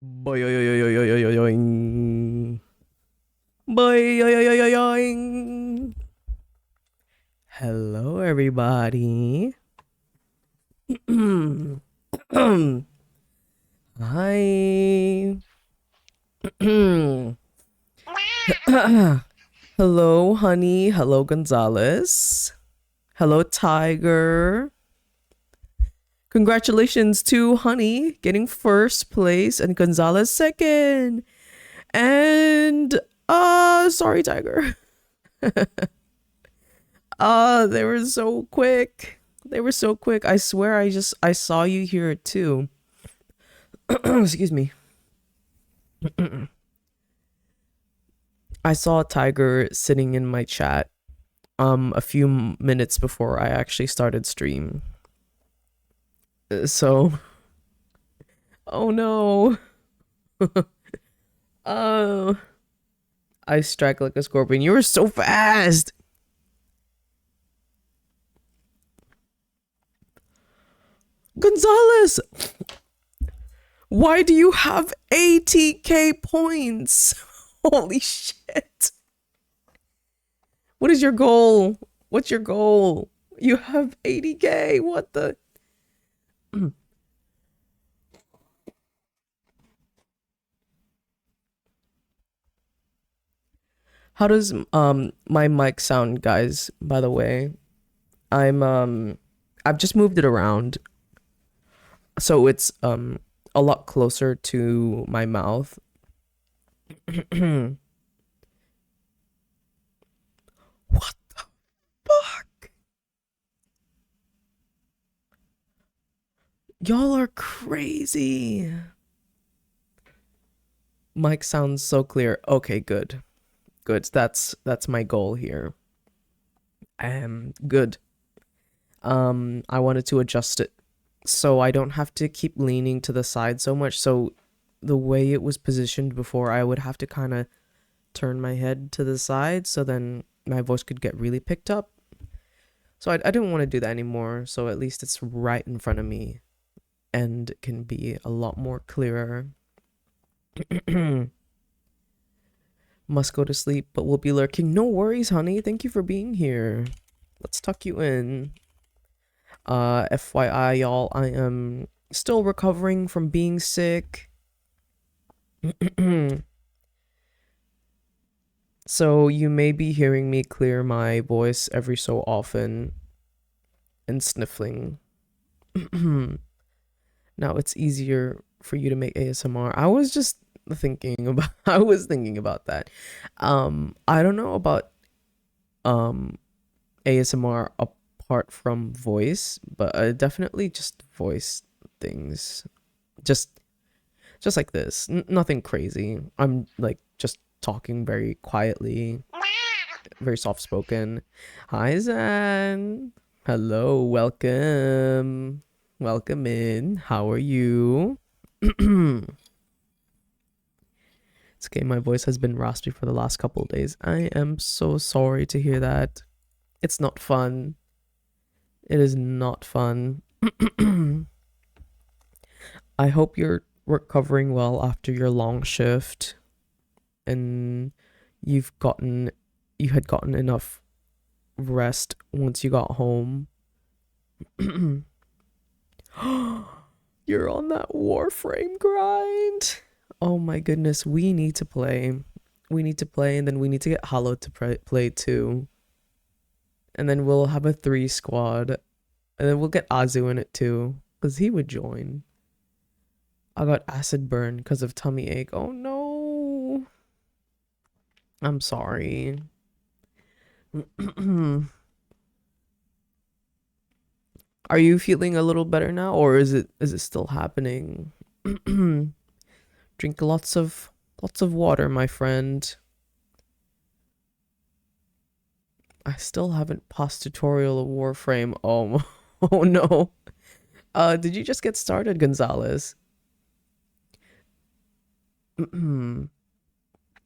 Boing. Boing. Hello, everybody. Hi. Hello, honey. Hello, Gonzalez. Hello, Tiger. Congratulations to Honey getting first place and Gonzalez second. And sorry, Tiger. They were so quick. They were so quick. I swear I saw you here too. Excuse me. I saw Tiger sitting in my chat a few minutes before I actually started stream. So oh no. Oh, I strike like a scorpion. You were so fast. Gonzalez, why do you have 80k points? Holy shit. What is your goal? What's your goal? You have 80k. What the? How does my mic sound, guys? By the way, I've just moved it around, so it's a lot closer to my mouth. What the fuck? Y'all are crazy. Mic sounds so clear. Okay, good. Good. That's my goal here. Good. I wanted to adjust it so I don't have to keep leaning to the side so much. So the way it was positioned before, I would have to kind of turn my head to the side so then my voice could get really picked up. So I didn't want to do that anymore. So at least it's right in front of me and can be a lot more clearer. Must go to sleep, but we'll be lurking. No worries, honey. Thank you for being here. Let's tuck you in. FYI, y'all, I am still recovering from being sick. So you may be hearing me clear my voice every so often and sniffling. Now it's easier for you to make ASMR. I was thinking about that. I don't know about ASMR apart from voice, but definitely just voice things. Just like this. Nothing crazy. I'm like just talking very quietly, very soft spoken. Hi, Zan. Hello, welcome. Welcome in. How are you? It's okay, my voice has been raspy for the last couple of days. I am so sorry to hear that. It's not fun. It is not fun. I hope you're recovering well after your long shift and you had gotten enough rest once you got home. You're on that Warframe grind. Oh my goodness, we need to play. We need to play, and then we need to get Hollow to play too. And then we'll have a 3 squad. And then we'll get Azu in it too, because he would join. I got acid burn because of tummy ache. Oh no. I'm sorry. Are you feeling a little better now, or is it still happening? Drink lots of water, my friend. I still haven't passed tutorial of Warframe. Oh, oh no. Did you just get started, Gonzalez?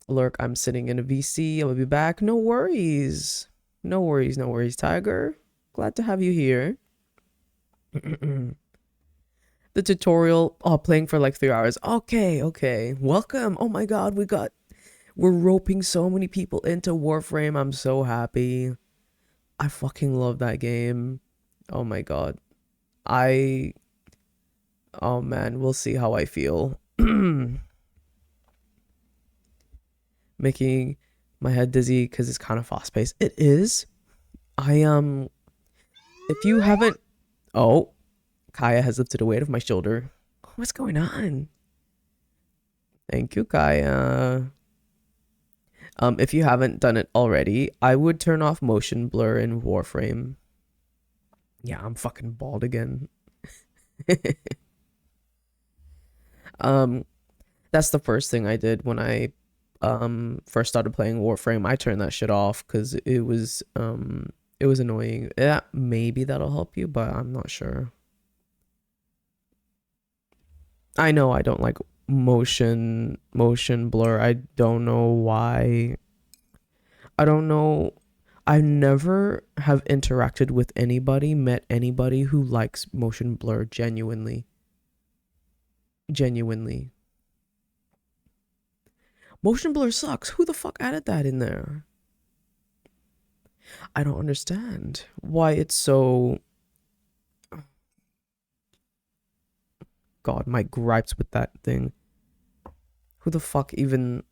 Lurk, I'm sitting in a VC. I'll be back. No worries. No worries, The tutorial, oh, playing for like 3 hours. Okay, okay. Welcome. Oh my god, we're roping so many people into Warframe. I'm so happy. I fucking love that game. Oh my god. I oh man, we'll see how I feel. Making my head dizzy because it's kind of fast paced. It is. I if you haven't oh, Kaya has lifted a weight off my shoulder. What's going on? Thank you, Kaya. If you haven't done it already, I would turn off motion blur in Warframe. Yeah, I'm fucking bald again. um, that's the first thing I did when I first started playing Warframe. I turned that shit off because it was annoying. Yeah, maybe that'll help you, but I'm not sure. I know I don't like motion blur. I don't know why. I don't know. I never have interacted with anybody, met anybody who likes motion blur genuinely. Genuinely. Motion blur sucks. Who the fuck added that in there? I don't understand why it's so. God, my gripes with that thing. Who the fuck even.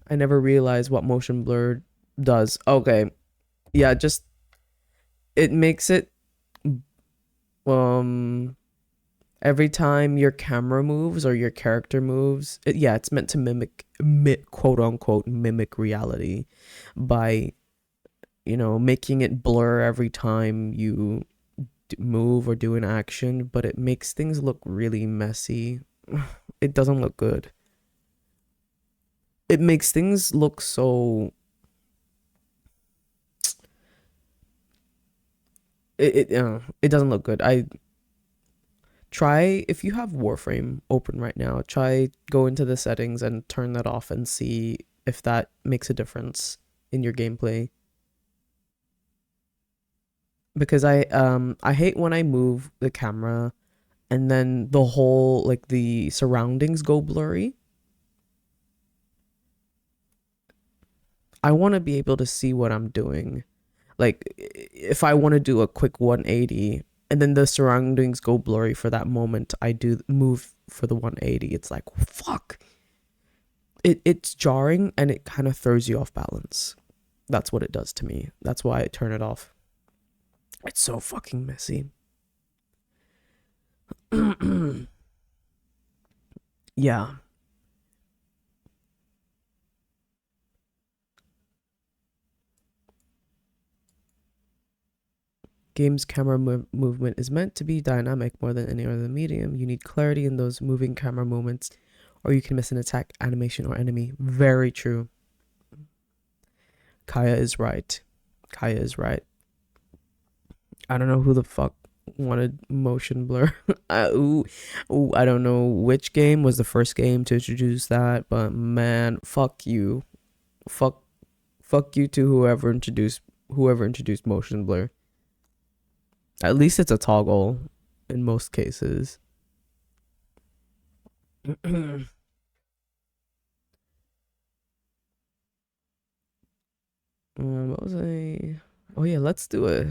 I never realized what motion blur does. Okay. Yeah, just. It makes it. Um. Every time your camera moves or your character moves, yeah, it's meant to mimic, quote unquote, mimic reality by, making it blur every time you move or do an action, but it makes things look really messy. It doesn't look good. It makes things look so. It doesn't look good. I try, if you have Warframe open right now, try go into the settings and turn that off and see if that makes a difference in your gameplay. Because I hate when I move the camera and then the whole, like, the surroundings go blurry. I want to be able to see what I'm doing. Like, if I want to do a quick 180 and then the surroundings go blurry for that moment, I do move for the 180. It's like, fuck. It's jarring and it kind of throws you off balance. That's what it does to me. That's why I turn it off. It's so fucking messy. Yeah. Game's camera movement is meant to be dynamic more than any other medium. You need clarity in those moving camera movements, or you can miss an attack, animation, or enemy. Very true. Kaya is right. Kaya is right. I don't know who the fuck wanted motion blur. Ooh, I don't know which game was the first game to introduce that, but man, fuck you. Fuck you to whoever introduced motion blur. At least it's a toggle in most cases. What was I? Oh yeah, let's do it.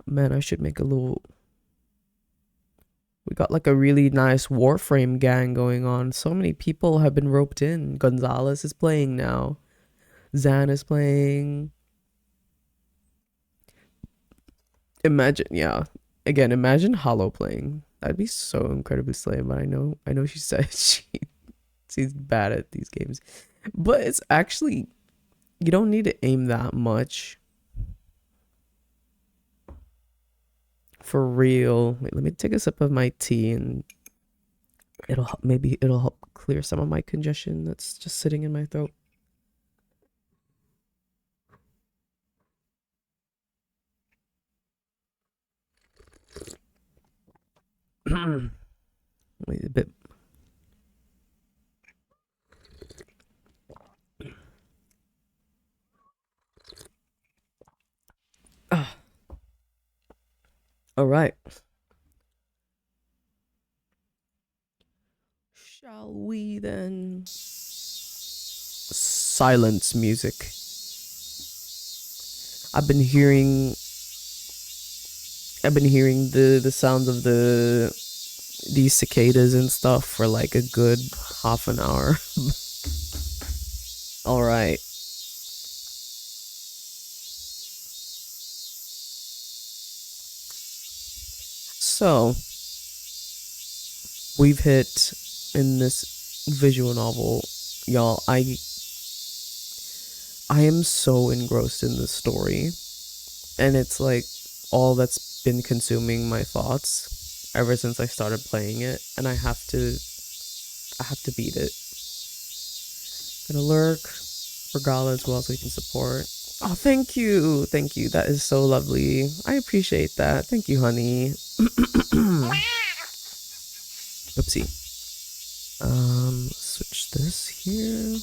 Man, I should make a little. We got like a really nice Warframe gang going on. So many people have been roped in. Gonzalez is playing now. Zan is playing. Imagine, yeah. Again, imagine Hollow playing. That'd be so incredibly slay. But I know she said she's bad at these games, but it's actually, you don't need to aim that much. For real. Wait, let me take a sip of my tea and maybe it'll help clear some of my congestion that's just sitting in my throat. Wait a bit. All right. Shall we then? Silence music. I've been hearing the sounds of these cicadas and stuff for like a good half an hour. All right. So we've hit in this visual novel, y'all. I am so engrossed in this story, and it's like all that's been consuming my thoughts ever since I started playing it, and I have to beat it. Gonna lurk for Gala as well so we can support. Oh, thank you. That is so lovely. I appreciate that. Thank you, honey. Oopsie. Switch this here.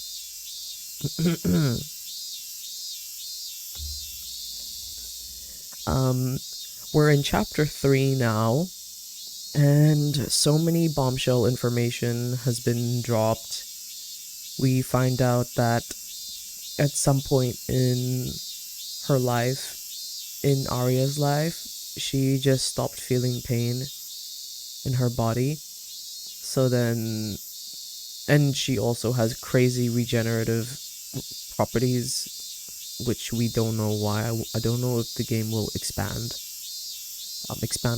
We're in chapter 3 now, and so many bombshell information has been dropped. We find out that at some point in her life, in Aria's life, she just stopped feeling pain in her body. So then, and she also has crazy regenerative properties, which we don't know why. I don't know if the game will expand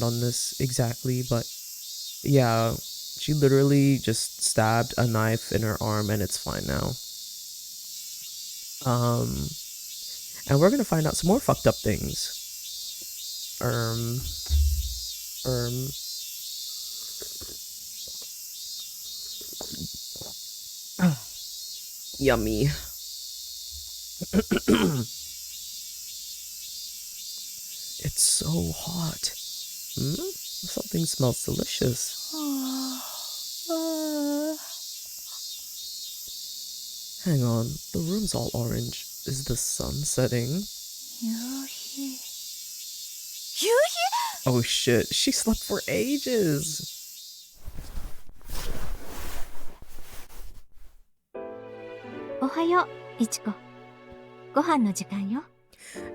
on this exactly, but yeah, she literally just stabbed a knife in her arm and it's fine now. And we're gonna find out some more fucked up things. Yummy. It's so hot. Something smells delicious. Hang on, the room's all orange. Is the sun setting? Oh shit, she slept for ages.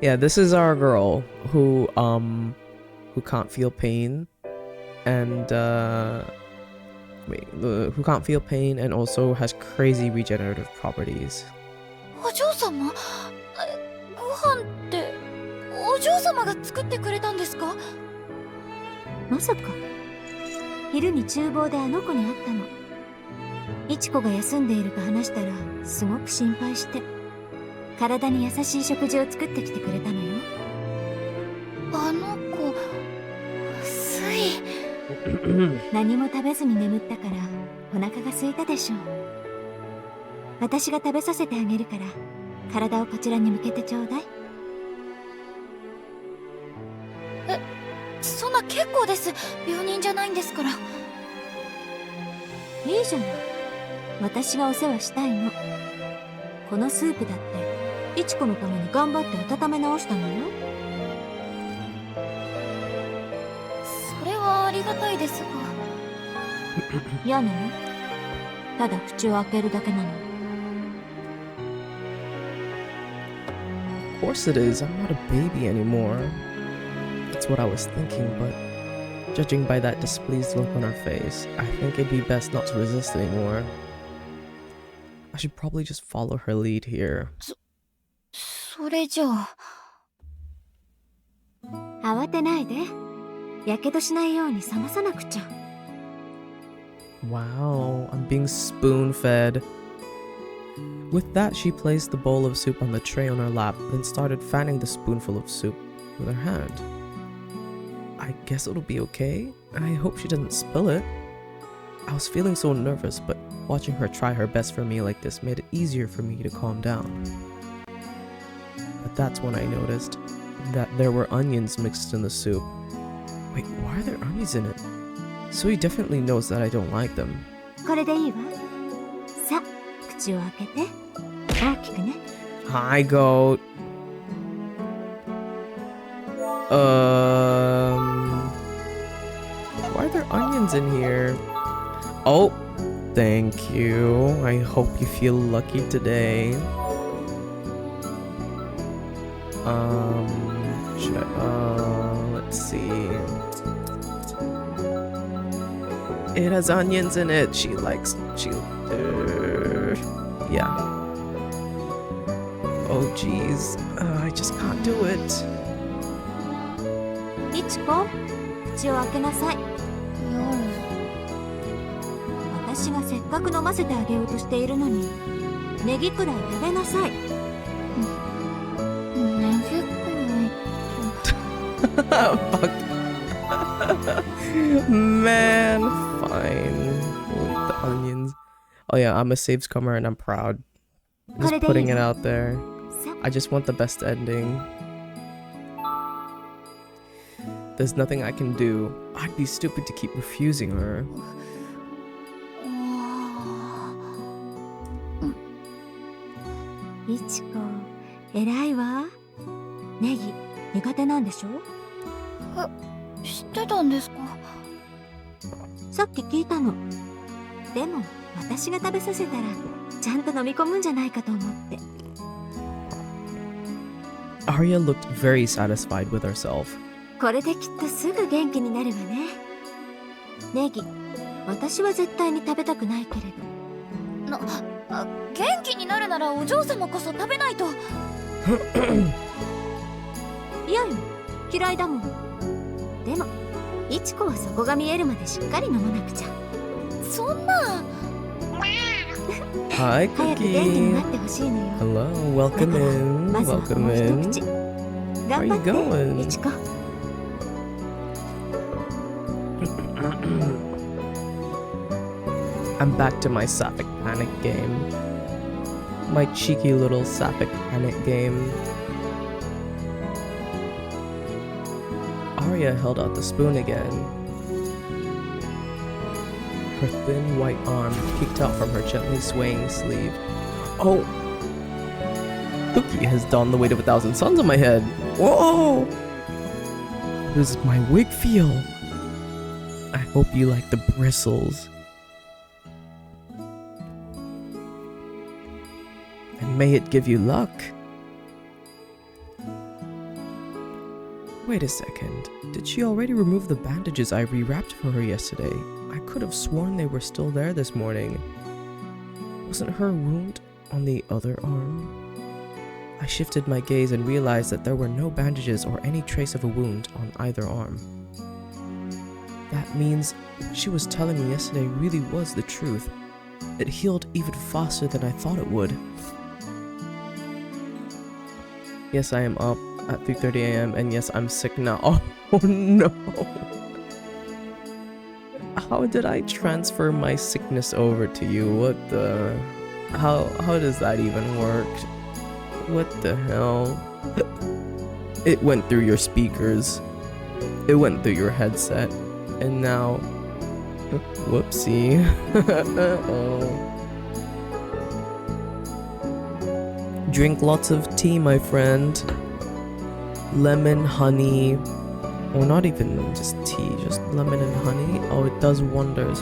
Yeah, this is our girl who can't feel pain and who can't feel pain and also has crazy regenerative properties. お嬢様、ご飯ってお嬢様が作ってくれたんですか？まさか昼に厨房であの子に会ったの。いちこが休んでいるか話したらすごく心配して体に優しい食事を作ってきてくれたのよ。あの子、すい何も食べずに眠ったからお腹が空いたでしょう。私が食べさせてあげるから体をこちらに向けてちょうだい。そんな結構です。病人じゃないんですから。いいじゃない。私がお世話したいの。このスープだっていちこのために頑張って温め直したのよ。それはありがたいですが。嫌なの？ただ口を開けるだけなの。Of course it is. I'm not a baby anymore. That's what I was thinking, but judging by that displeased look on her face, I think it'd be best not to resist anymore. I should probably just follow her lead here. それじゃあ。慌てないで。やけどしないように冷まさなくちゃ。Wow, I'm being spoon-fed. With that, she placed the bowl of soup on the tray on her lap, then started fanning the spoonful of soup with her hand. I guess it'll be okay. I hope she doesn't spill it. I was feeling so nervous, but watching her try her best for me like this made it easier for me to calm down. But that's when I noticed that there were onions mixed in the soup. Wait, why are there onions in it? So he definitely knows that I don't like them. これでいいわ。さ、口を開けて。大きくね。Hi, goat. more onions in here. Oh, thank you. I hope you feel lucky today. Should I, let's see. It has onions in it. Yeah. Oh, jeez. I just can't do it. いちこ、口を開けなさい。私がせっかく飲ませてあげようとしているのに、ネギくらい食べなさい。ネギくらい。Fuck. Man, fine. With the onions. Oh yeah, I'm a saves comer and I'm proud. Just putting it out there. I just want the best ending. There's nothing I can do. I'd be stupid to keep refusing her. いちこ、偉いわ。ネギ苦手なんでしょ？知ってたんですか？さっき聞いたの。でも私が食べさせたらちゃんと飲み込むんじゃないかと思って。Aria looked very satisfied with herself. これできっとすぐ元気になるわね。ネギ、私は絶対に食べたくないけれど。元気になるならお嬢様こそ食べないと。いやよ、嫌いだもん。でも、いちこはそこが見えるまでしっかり飲まなくちゃ。そんな。Hi, 早く元気になってほしいのよ。Hello, welcome in. まずはもう Welcome 一口。in. 頑張って、いちこ。I'm back to my Sapphic Panic game. My cheeky little Sapphic Panic game. Aria held out the spoon again. Her thin white arm peeked out from her gently swaying sleeve. Oh! Cookie has donned the weight of 1,000 suns on my head. Whoa! How does my wig feel? I hope you like the bristles. And may it give you luck. Wait a second. Did she already remove the bandages I rewrapped for her yesterday? I could have sworn they were still there this morning. Wasn't her wound on the other arm? I shifted my gaze and realized that there were no bandages or any trace of a wound on either arm. That means what she was telling me yesterday really was the truth. It healed even faster than I thought it would. Yes, I am up at 3:30 a.m. and yes, I'm sick now. Oh no! How did I transfer my sickness over to you? What the... How does that even work? What the hell? It went through your speakers. It went through your headset. And now... Whoopsie. Uh-oh. Drink lots of tea, my friend. Lemon, honey. Or not even just tea, just lemon and honey. Oh, it does wonders.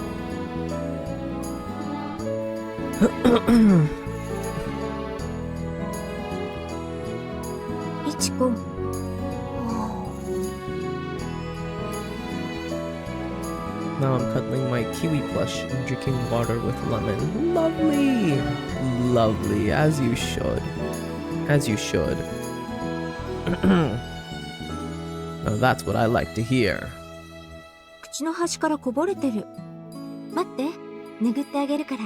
Ichiko. Now I'm cuddling my kiwi plush and drinking water with lemon. Lovely! Lovely, as you should. As you should. Now that's what I like to hear. 口の端からこぼれてる。待って、拭ってあげるから。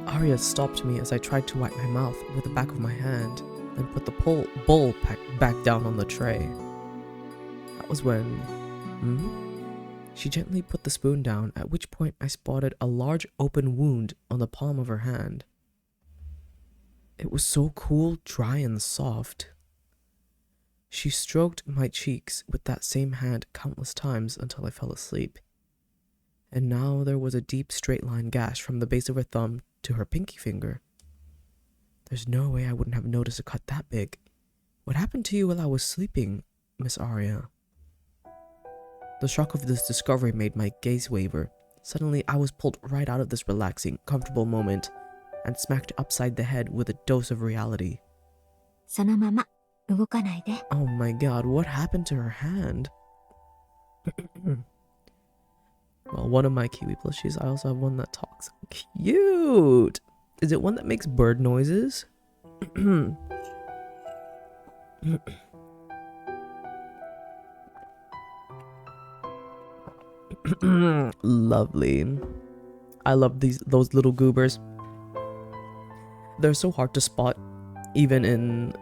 Aria stopped me as I tried to wipe my mouth with the back of my hand, then put the bowl back down on the tray. That was when... She gently put the spoon down, at which point I spotted a large open wound on the palm of her hand. It was so cool, dry, and soft. She stroked my cheeks with that same hand countless times until I fell asleep. And now there was a deep straight-line gash from the base of her thumb to her pinky finger. There's no way I wouldn't have noticed a cut that big. What happened to you while I was sleeping, Miss Aria? The shock of this discovery made my gaze waver. Suddenly, I was pulled right out of this relaxing, comfortable moment and smacked upside the head with a dose of reality. そのまま動かないで。 Oh my god, what happened to her hand? Well, one of my Kiwi plushies, I also have one that talks. Cute! Is it one that makes bird noises? Lovely. I love those little goobers. They're so hard to spot, even in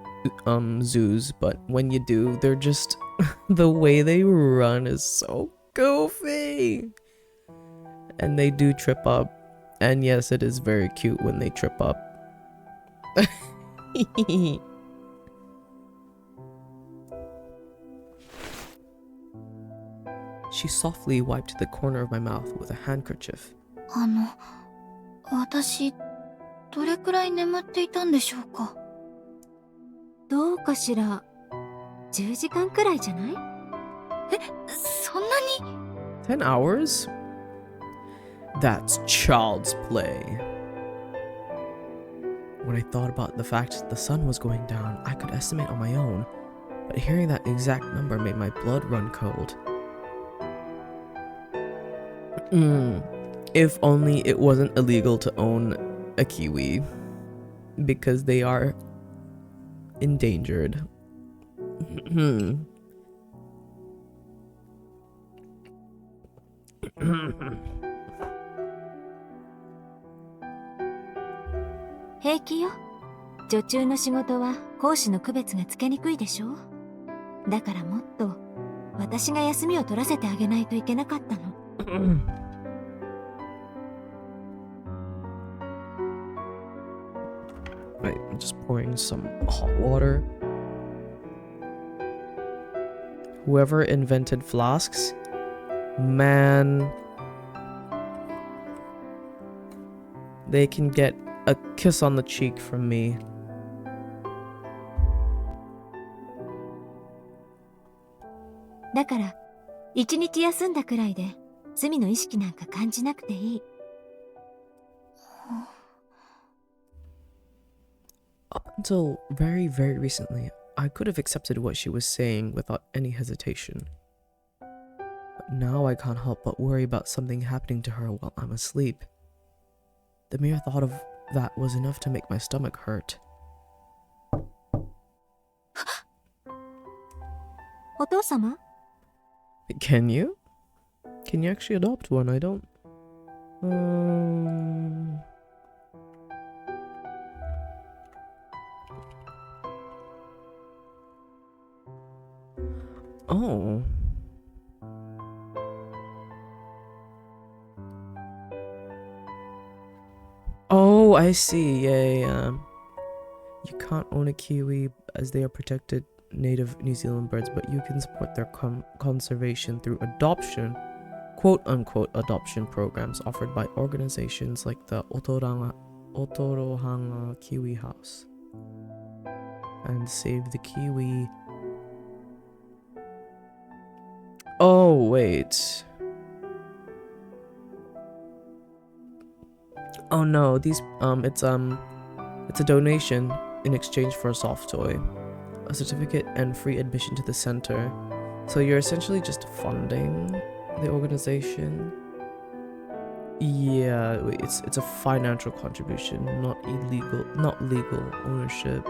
zoos, but when you do, they're just the way they run is so goofy. And they do trip up. And yes, it is very cute when they trip up. She softly wiped the corner of my mouth with a handkerchief. 私、どれくらい眠っていたんでしょうか。どうかしら。10時間くらいじゃない？え、そんなに？ 10 hours? That's child's play. When I thought about the fact the sun was going down, I could estimate on my own, but hearing that exact number made my blood run cold. If only it wasn't illegal to own a kiwi, because they are endangered.平気よ。女中の仕事は講師の区別がつけにくいでしょ。だからもっと私が休みを取らせてあげないといけなかったの。Right, I'm just pouring some hot water. Whoever invented flasks, man, they can get a kiss on the cheek from me. だから一日休んだくらいで罪の意識なんか感じなくていい。Up until very, very recently, I could have accepted what she was saying without any hesitation. But now I can't help but worry about something happening to her while I'm asleep. The mere thought of that was enough to make my stomach hurt. お父様？ Can you? Can you actually adopt one? I don't... Oh. Oh, I see. Yeah. You can't own a kiwi as they are protected native New Zealand birds, but you can support their conservation through adoption, quote-unquote adoption programs offered by organizations like the Otorohanga Kiwi House and Save the Kiwi. Oh, wait. Oh no, these it's a donation in exchange for a soft toy, a certificate and free admission to the center. So you're essentially just funding the organization. Yeah, wait, it's a financial contribution, not legal ownership.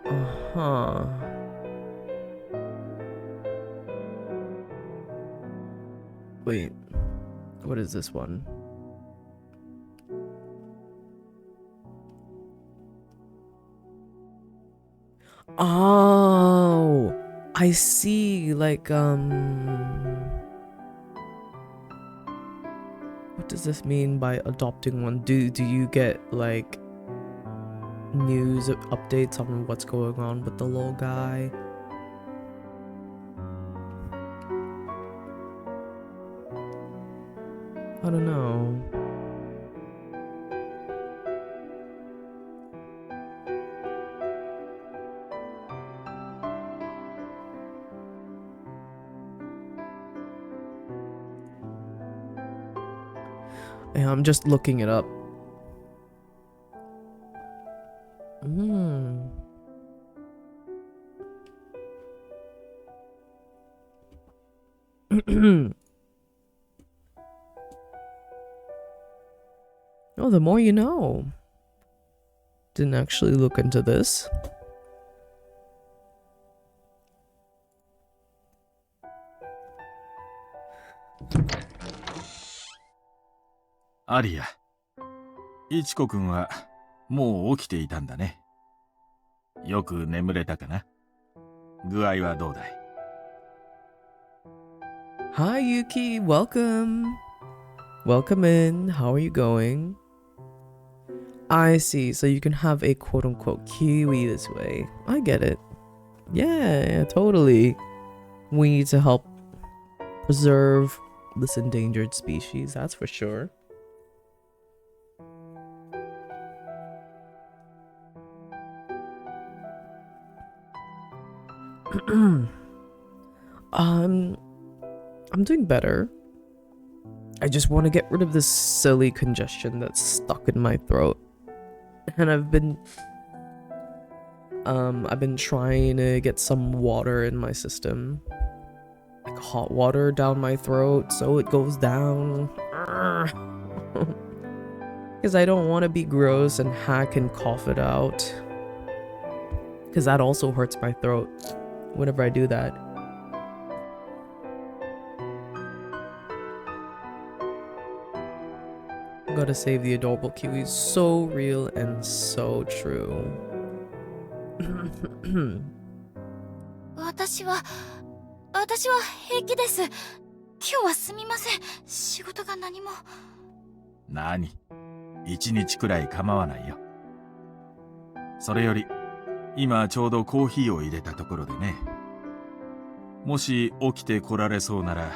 Uh-huh. Wait, what is this one? Oh, I see. Like, what does this mean by adopting one? Do you get like news updates on what's going on with the little guy? I don't know. Yeah, I'm just looking it up. Mm. Oh, the more you know. Didn't actually look into this. Aria、いちこくんはもう起きていたんだね。よく眠れたかな？具合はどうだい？ Hi Yuki, welcome. Welcome in. How are you going? I see. So you can have a quote-unquote kiwi this way. I get it. Yeah, totally. We need to help preserve this endangered species, that's for sure. I'm doing better. I just want to get rid of this silly congestion that's stuck in my throat. And I've been trying to get some water in my system. Like hot water down my throat so it goes down. Because I don't want to be gross and hack and cough it out. Because that also hurts my throat whenever I do that. Gotta save the adorable kiwis. So real and so true. 私は平気です。今日はすみません。仕事が何も。何？一日くらい構わないよ。それより、今ちょうどコーヒーを入れたところでね。もし起きて来られそうなら、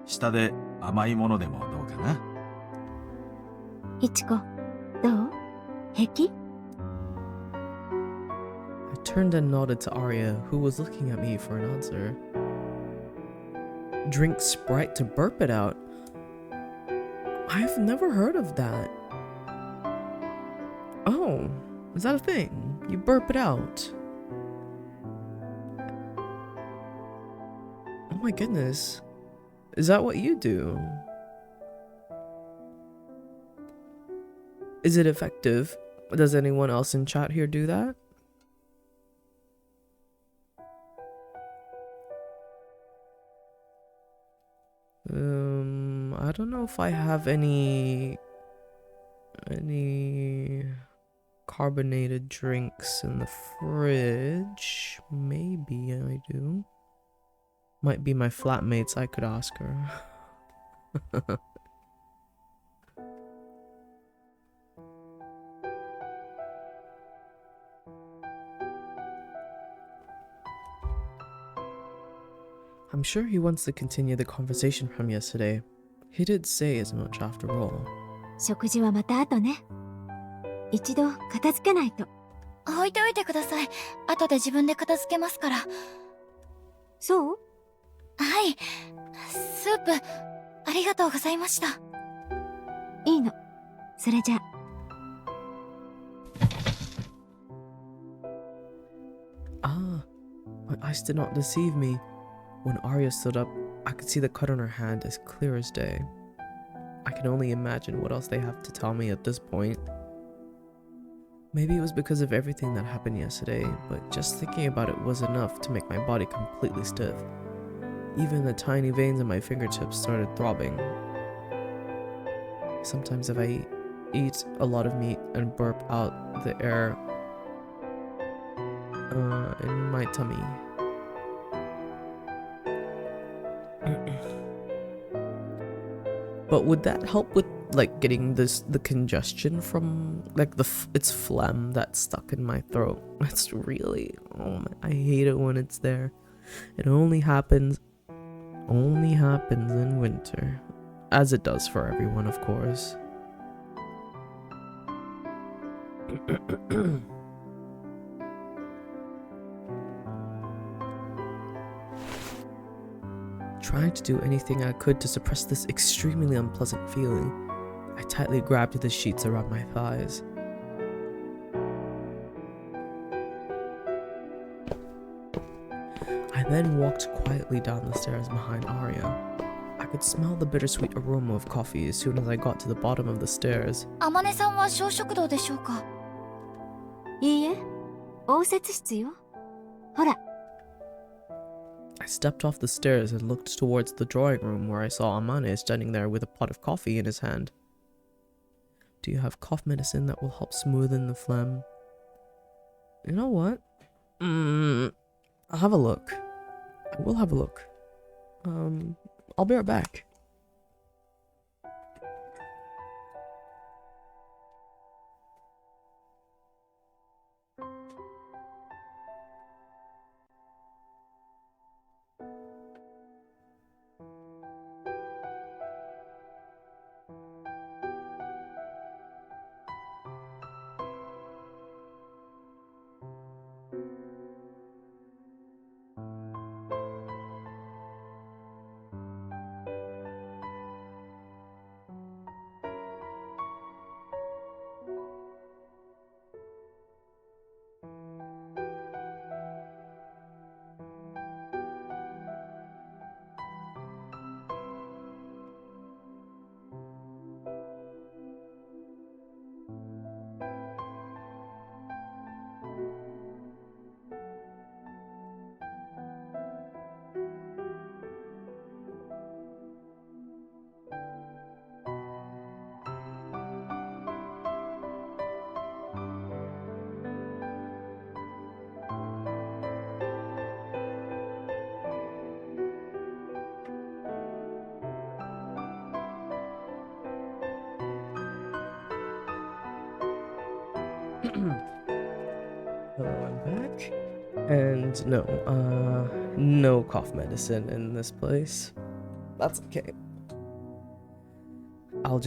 下で甘いものでもどうかな？いちこ、どう？平気？ I turned and nodded to Aria, who was looking at me for an answer. Drink Sprite to burp it out? I've never heard of that. Oh, is that a thing? You burp it out? Oh my goodness. Is that what you do? Is it effective? Does anyone else in chat here do that? I don't know if I have any carbonated drinks in the fridge. Maybe I do. Might be my flatmates, I could ask her. I'm sure he wants to continue the conversation from yesterday. He did say as much after all. 食事はまた後ね。一度片付けないと。置いておいてください。後で自分で片付けますから。そう？はい。スープ、ありがとうございました。いいの。それじゃ。Ah, my eyes did not deceive me. When Arya stood up, I could see the cut on her hand as clear as day. I can only imagine what else they have to tell me at this point. Maybe it was because of everything that happened yesterday, but just thinking about it was enough to make my body completely stiff. Even the tiny veins in my fingertips started throbbing. Sometimes if I eat a lot of meat and burp out the air in my tummy. But would that help with like getting the congestion from like it's phlegm that's stuck in my throat? That's really, oh man, I hate it when it's there. It only happens in winter, as it does for everyone, of course. Trying to do anything I could to suppress this extremely unpleasant feeling, I tightly grabbed the sheets around my thighs. I then walked quietly down the stairs behind Aria. I could smell the bittersweet aroma of coffee as soon as I got to the bottom of the stairs. あまねさんは小食堂でしょうか？いいえ、応接室よ。ほら。I stepped off the stairs and looked towards the drawing room where I saw Amane standing there with a pot of coffee in his hand. Do you have cough medicine that will help smoothen the phlegm? You know what? I'll have a look. I will have a look. I'll be right back. Hello, I'm back. And no cough medicine in this place. That's okay. I'll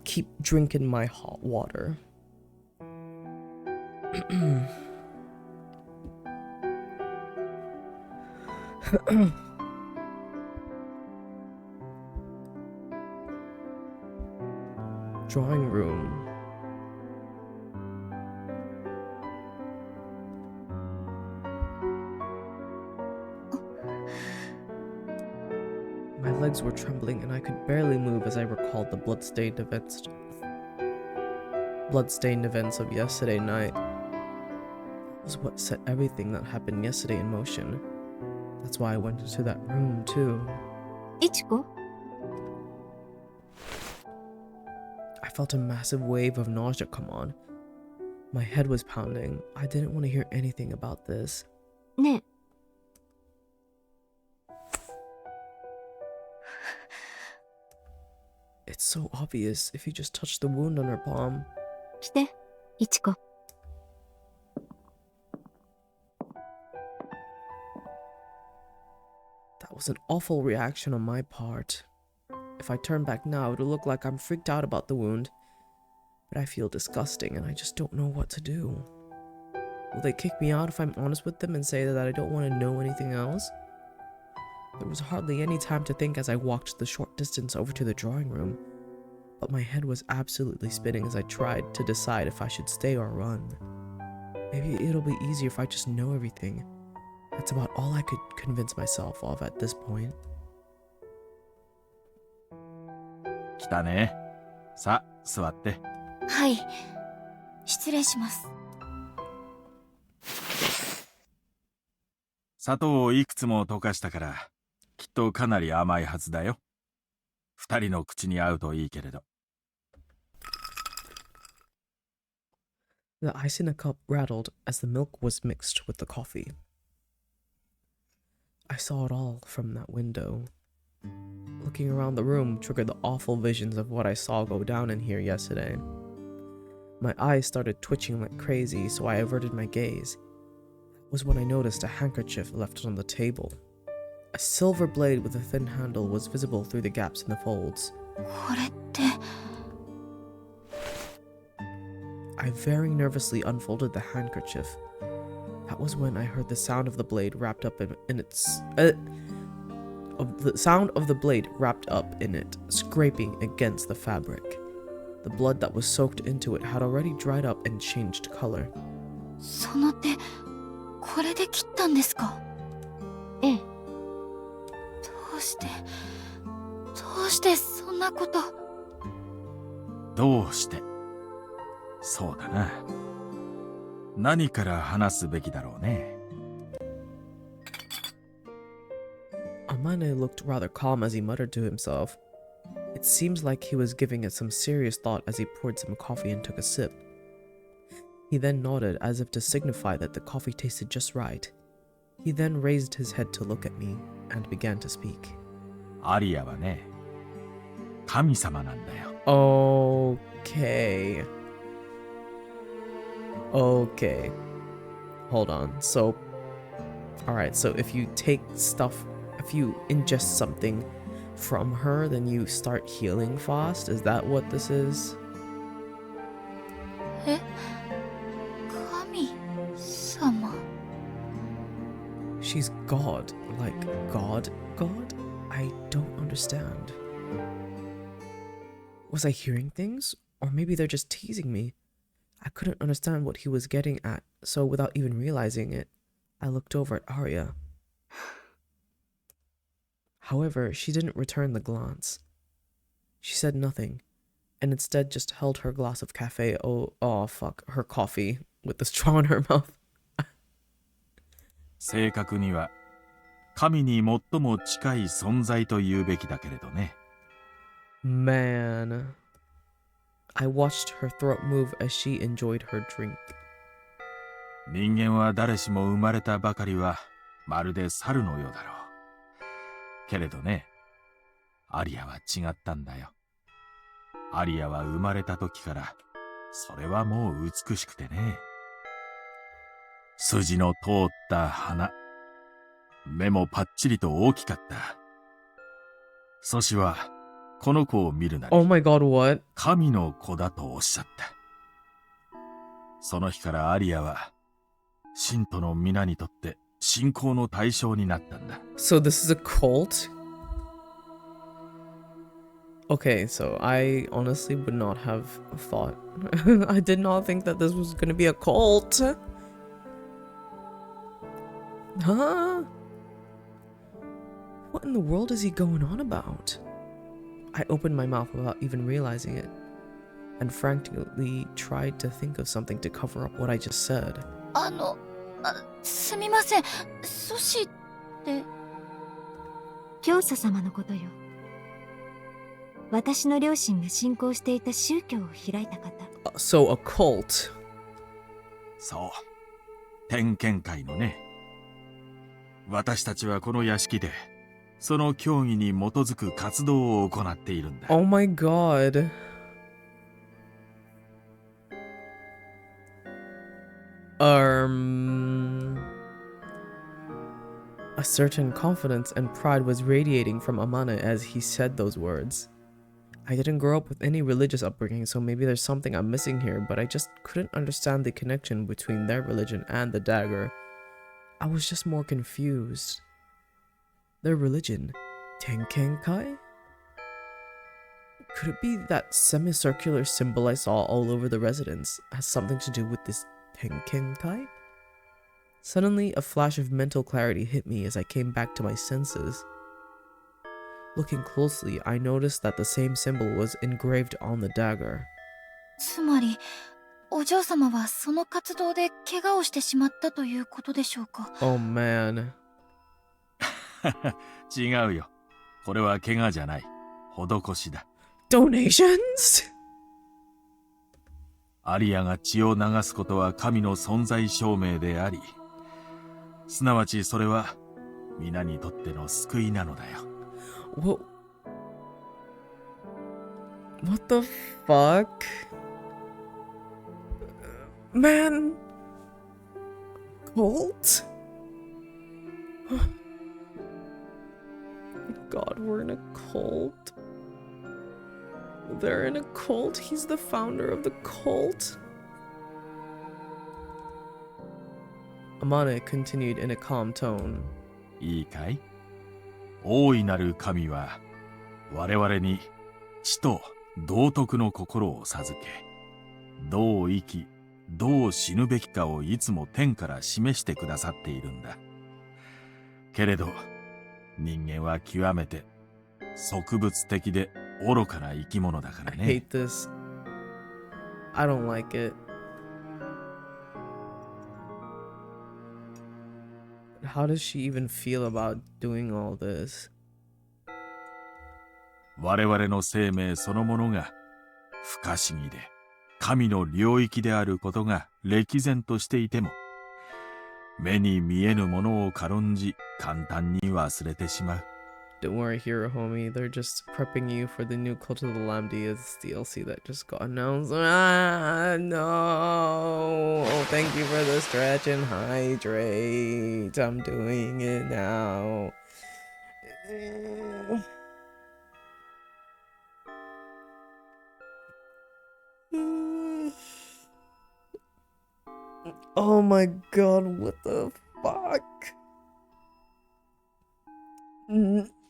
keep drinking my hot water. Drawing room. My legs were trembling and I could barely move as I recalled the bloodstained events of yesterday night. That was what set everything that happened yesterday in motion. That's why I went into that room too. Ichiko? I felt a massive wave of nausea come on. My head was pounding. I didn't want to hear anything about this. ねえ。It's so obvious if you just touch the wound on her palm. 来て、Ichiko. That was an awful reaction on my part. If I turn back now, it'll look like I'm freaked out about the wound. But I feel disgusting and I just don't know what to do. Will they kick me out if I'm honest with them and say that I don't want to know anything else? There was hardly any time to think as I walked the short distance over to the drawing room. But my head was absolutely spinning as I tried to decide if I should stay or run. Maybe it'll be easier if I just know everything. That's about all I could convince myself of at this point. 来たね。さあ、座って。はい。失礼します。砂糖をいくつも溶かしたから、きっとかなり甘いはずだよ。二人の口に合うといいけれど。The ice in a cup rattled as the milk was mixed with the coffee. I saw it all from that window. Looking around the room triggered the awful visions of what I saw go down in here yesterday. My eyes started twitching like crazy, so I averted my gaze. That was when I noticed a handkerchief left on the table. A silver blade with a thin handle was visible through the gaps in the folds. これって。I very nervously unfolded the handkerchief. That was when I heard the sound of the blade wrapped up in its the sound of the blade wrapped up in it, scraping against the fabric. The blood that was soaked into it had already dried up and changed color. その手、これで切ったんですか？ええ。どうしてそんなこと。どうして。そうだな。何から話すべきだろうね。Amane looked rather calm as he muttered to himself. It seems like he was giving it some serious thought as he poured some coffee and took a sip. He then nodded as if to signify that the coffee tasted just right. He then raised his head to look at me and began to speak. アリアはね、神様なんだよ。Okay. Okay. Hold on. So, alright, so if you take stuff, if you ingest something from her, then you start healing fast? Is that what this is? え？神様。 She's God. Like, God? I don't understand. Was I hearing things? Or maybe they're just teasing me. I couldn't understand what he was getting at, so without even realizing it, I looked over at Aria. However, she didn't return the glance. She said nothing, and instead just held her glass of cafe, her coffee, with the straw in her mouth. 正確には神に最も近い存在と言うべきだけれどね。Man. I watched her throat move as she enjoyed her drink. 人間は誰しも生まれたばかりはまるで猿のようだろう。けれどね、アリアは違ったんだよ。アリアは生まれた時からそれはもう美しくてね。筋の通った鼻、目もパッチリと大きかった。ソシはこの子を見るなり、Oh my god, what? 神の子だとおっしゃった。その日からアリアは信徒の皆にとって信仰の対象になったんだ。So this is a cult? Okay, so I honestly would not have thought. I did not think that this was gonna be a cult. Huh? What in the world is he going on about? I opened my mouth without even realizing it, and frantically tried to think of something to cover up what I just said. すみません。ソシって。教祖様のことよ。私の両親が信仰していた宗教を開いた方。So a cult. そう。天剣会のね。私たちはこの屋敷で、その教義に基づく活動を行っているんだ。Oh my god. A certain confidence and pride was radiating from Amane as he said those words. I didn't grow up with any religious upbringing, so maybe there's something I'm missing here, but I just couldn't understand the connection between their religion and the dagger. I was just more confused. Their religion, Tenkenkai? Could it be that semicircular symbol I saw all over the residence has something to do with this Tenkenkai? Suddenly, a flash of mental clarity hit me as I came back to my senses. Looking closely, I noticed that the same symbol was engraved on the dagger. つまり、お嬢様はその活動で怪我をしてしまったということでしょうか。Oh man. 違うよ。これは怪我じゃない。施しだ。Donations? アリアが血を流すことは神の存在証明であり、すなわちそれは皆にとっての救いなのだよ。What the fuck? Man. Cult? God, we're in a cult. They're in a cult? He's the founder of the cult? Amane continued in a calm tone. いいかい？大いなる神は我々に知と道徳の心を授け、どう生き、どう死ぬべきかをいつも天から示してくださっているんだ。けれど、人間は極めて植物的で愚かな生き物だから I ね。hate this. I don't like it. How does she even feel about doing all this? 我々の生命そのものが不可思議で神の領域であることが歴然としていても、目に見えぬものを軽んじ簡単に忘れてしまう。Don't worry, hero homie. They're just prepping you for the new Cult of the Lamb Diaz DLC that just got announced. Ah, no. Thank you for the stretch and hydrate. I'm doing it now. Oh my god, what the fuck?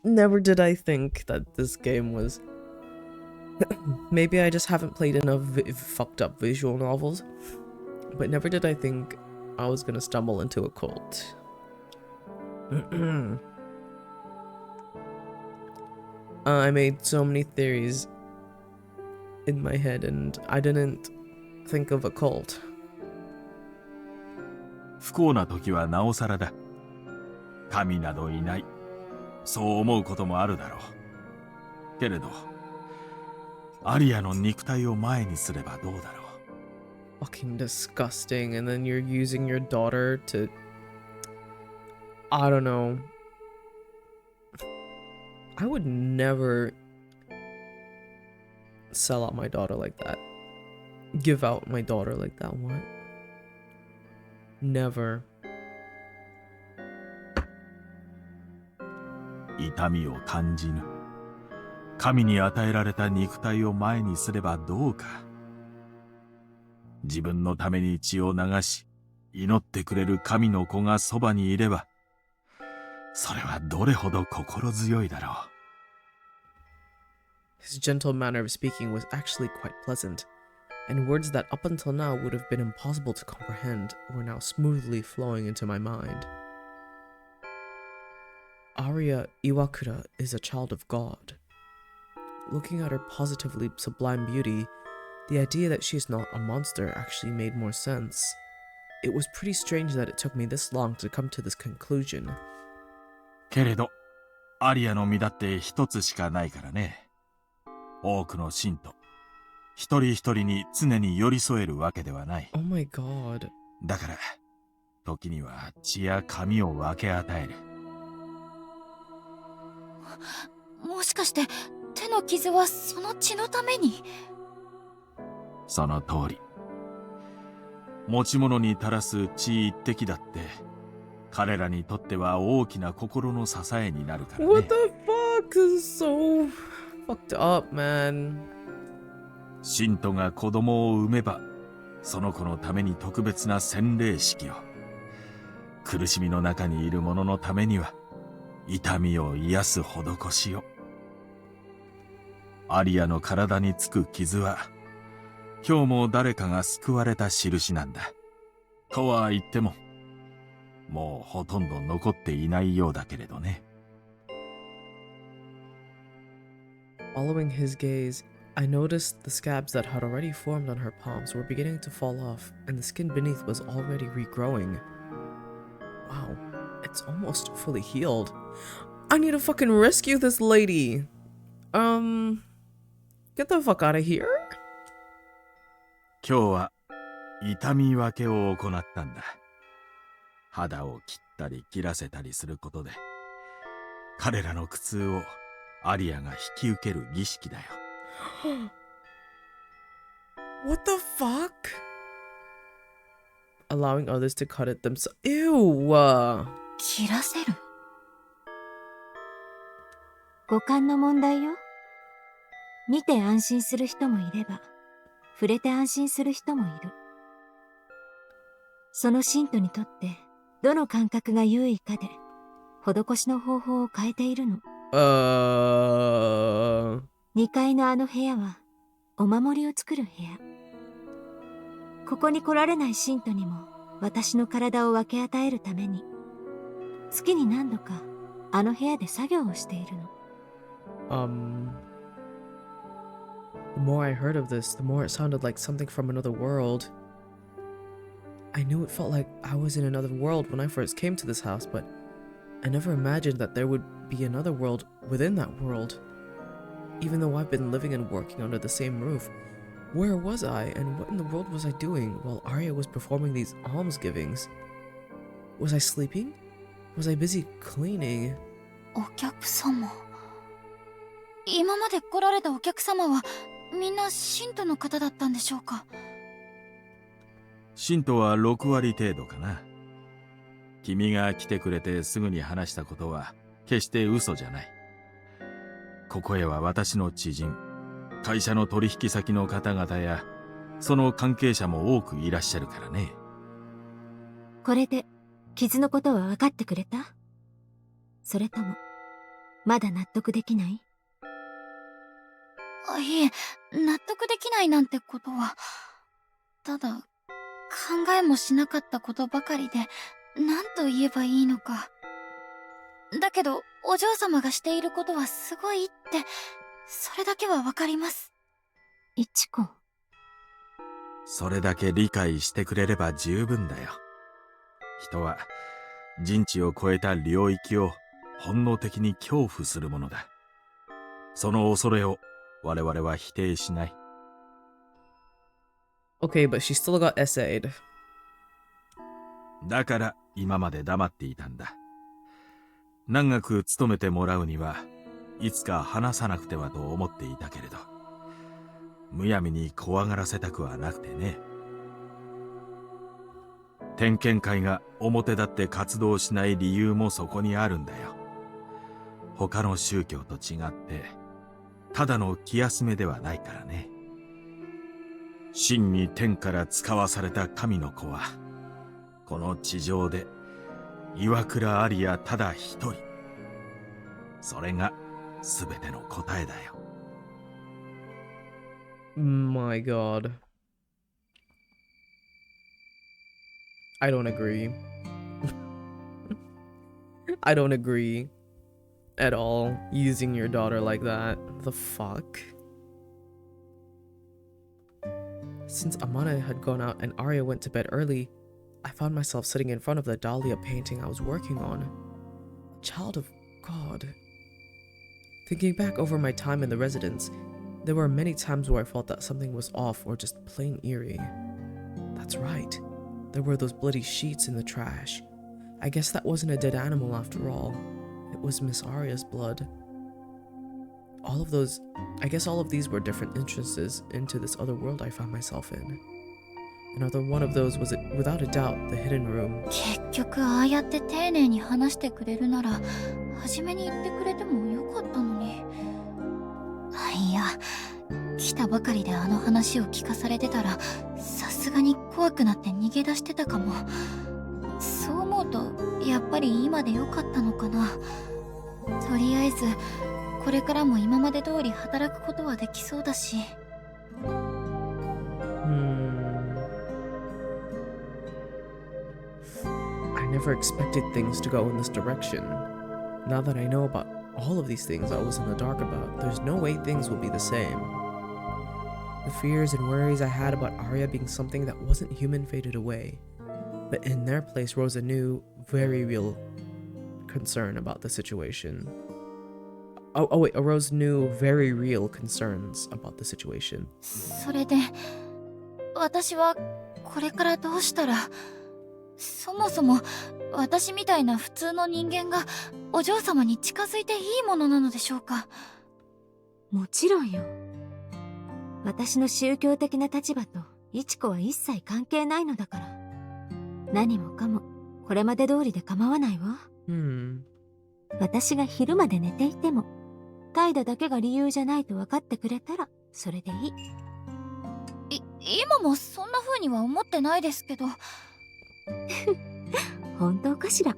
Never did I think that this game was... Maybe I just haven't played enough fucked up visual novels, but never did I think I was gonna stumble into a cult. I made so many theories in my head and I didn't think of a cult. 不幸な時はなおさらだ。神などいない。そう思うこともあるだろう。けれど、アリアの肉体を前にすればどうだろう。Fucking disgusting. And then you're using your daughter to... I don't know. I would never sell out my daughter like that. Give out my daughter like that. What? Never. 痛みを感じぬ。神に与えられた肉体を前にすればどうか。自分のために血を流し、祈ってくれる神の子がそばにいれば、それはどれほど心強いだろう。His gentle manner of speaking was actually quite pleasant, and words that up until now would have been impossible to comprehend were now smoothly flowing into my mind. Aria Iwakura is a child of God. Looking at her positively sublime beauty, the idea that she is not a monster actually made more sense. It was pretty strange that it took me this long to come to this conclusion. けれど、アリアの身だって一つしかないからね。多くの信徒、一人一人に常に寄り添えるわけではない。Oh my god. だから、時には血や髪を分け与える。もしかして手の傷はその血のために？その通り。持ち物に垂らす血一滴だって、彼らにとっては大きな心の支えになるからね。What the fuck? This is so fucked up, man. 信徒が子供を産めば、その子のために特別な洗礼式を。苦しみの中にいる者のためには、痛みを癒す施しを。アリアの体につく傷は、今日も誰かが救われた印なんだ。とは言っても、もうほとんど残っていないようだけれどね。Following his gaze, I noticed the scabs that had already formed on her palms were beginning to fall off, and the skin beneath was already regrowing. Wow, it's almost fully healed. I need to fucking rescue this lady. Get the fuck out of here. 今日は痛み分けを行ったんだ。肌を切ったり切らせたりすることで、彼らの苦痛をアリアが引き受ける儀式だよ。What the fuck? Allowing others to cut it themselves. Ew. 切らせる？五感の問題よ。見て安心する人もいれば、触れて安心する人もいる。その信徒にとってどの感覚が優位かで施しの方法を変えているの。2階のあの部屋はお守りを作る部屋。ここに来られない信徒にも私の体を分け与えるために月に何度かあの部屋で作業をしているの。The more I heard of this, the more it sounded like something from another world. I knew it felt like I was in another world when I first came to this house, but I never imagined that there would be another world within that world. Even though I've been living and working under the same roof, where was I and what in the world was I doing while Aria was performing these almsgivings? Was I sleeping? Was I busy cleaning? お客様。今まで来られたお客様はみんな信徒の方だったんでしょうか？信徒は6割程度かな。君が来てくれてすぐに話したことは決して嘘じゃない。ここへは私の知人、会社の取引先の方々やその関係者も多くいらっしゃるからね。これで傷のことは分かってくれた？それともまだ納得できない？いえ、納得できないなんてことは、ただ考えもしなかったことばかりで何と言えばいいのか。だけどお嬢様がしていることはすごいって、それだけはわかります。いちこ。それだけ理解してくれれば十分だよ。人は人知を超えた領域を本能的に恐怖するものだ。その恐れを我々は否定しない。Okay, but she still got essayed. だから今まで黙っていたんだ。長く勤めてもらうにはいつか話さなくてはと思っていたけれど、むやみに怖がらせたくはなくてね。点検会が表立って活動しない理由もそこにあるんだよ。他の宗教と違ってただの気休めではないからね。真に天から使わされた神の子はこの地上で岩倉アリアただ一人。それが全ての答えだよ。My god. I don't agree. I don't agree at all using your daughter like that. The fuck? Since Amana had gone out and Arya went to bed early, I found myself sitting in front of the Dahlia painting I was working on. A child of God. Thinking back over my time in the residence, there were many times where I felt that something was off or just plain eerie. That's right. There were those bloody sheets in the trash. I guess that wasn't a dead animal after all. It was Miss Arya's blood. I guess all of these were different entrances into this other world I found myself in. Another one of those was, without a doubt, the hidden room. 結局ああやって丁寧に話してくれるなら初めに言ってくれてもよかったのに。いや、来たばかりであの話を聞かされてたらさすがに怖くなって逃げ出してたかも。そう思うとやっぱり今でよかったのかな。とりあえずこれからも今まで通り働くことはできそうだし。I never expected things to go in this direction. Now that I know about all of these things I was in the dark about, there's no way things will be the same. The fears and worries I had about Arya being something that wasn't human faded away, but in their place rose a new, very real concern about the situation. Arose new, very real concerns about the situation. それで私はこれからどうしたら。そもそも私みたいな普通の人間がお嬢様に近づいていいものなのでしょうか？もちろんよ。私の宗教的な立場とイチコは一切関係ないのだから。何もかもこれまで通りで構わないわ。私が昼まで寝ていても態度だけが理由じゃないと分かってくれたらそれでいい。今もそんな風には思ってないですけど。本当かしら。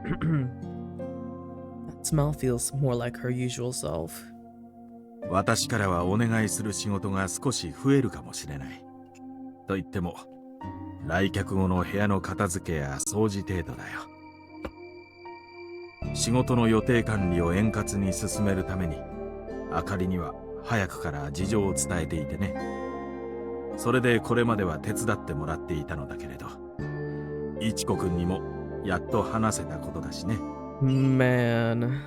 That smile feels more like her usual self. 私からはお願いする仕事が少し増えるかもしれない。と言っても、来客後の部屋の片付けや掃除程度だよ。仕事の予定管理を円滑に進めるために、あかりには早くから事情を伝えていてね。それでこれまでは手伝ってもらっていたのだけれど、いちこくんにもやっと話せたことだしね。Man,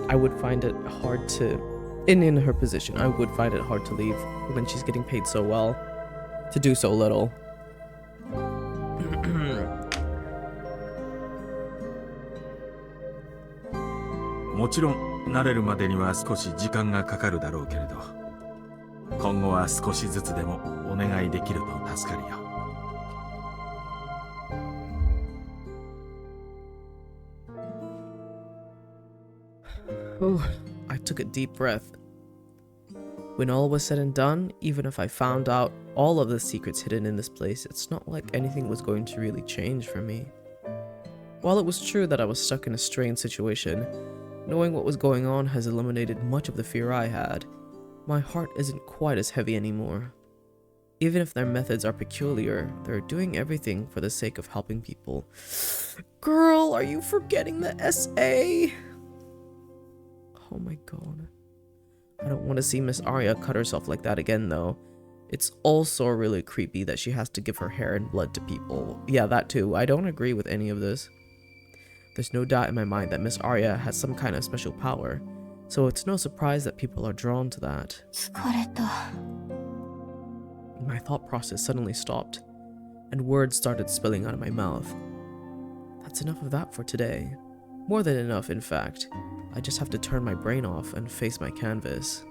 I would find it hard to, in her position, I would find it hard to leave when she's getting paid so well, to do so little. もちろん慣れるまでには少し時間がかかるだろうけれど、今後は少しずつでもお願いできると助かるよ。Oh, I took a deep breath. When all was said and done, even if I found out all of the secrets hidden in this place, it's not like anything was going to really change for me. While it was true that I was stuck in a strange situation, knowing what was going on has eliminated much of the fear I had. My heart isn't quite as heavy anymore. Even if their methods are peculiar, they're doing everything for the sake of helping people. Girl, are you forgetting the SA? Oh my god. I don't want to see Miss Aria cut herself like that again, though. It's also really creepy that she has to give her hair and blood to people. Yeah, that too. I don't agree with any of this. There's no doubt in my mind that Miss Aria has some kind of special power, so it's no surprise that people are drawn to that. 疲れた。 My thought process suddenly stopped, and words started spilling out of my mouth. That's enough of that for today. More than enough, in fact. I just have to turn my brain off and face my canvas.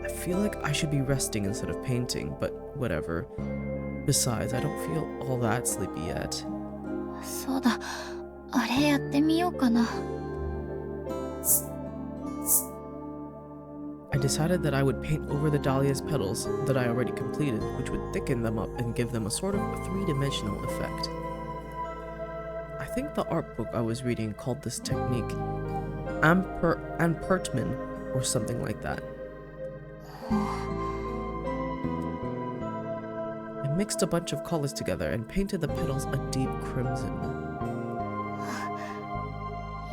I feel like I should be resting instead of painting, but whatever. Besides, I don't feel all that sleepy yet. そうだ。あれやってみようかな。I decided that I would paint over the dahlia's petals that I already completed, which would thicken them up and give them a sort of three-dimensional effect. I think the art book I was reading called this technique Ampertman or something like that. I mixed a bunch of colors together and painted the petals a deep crimson.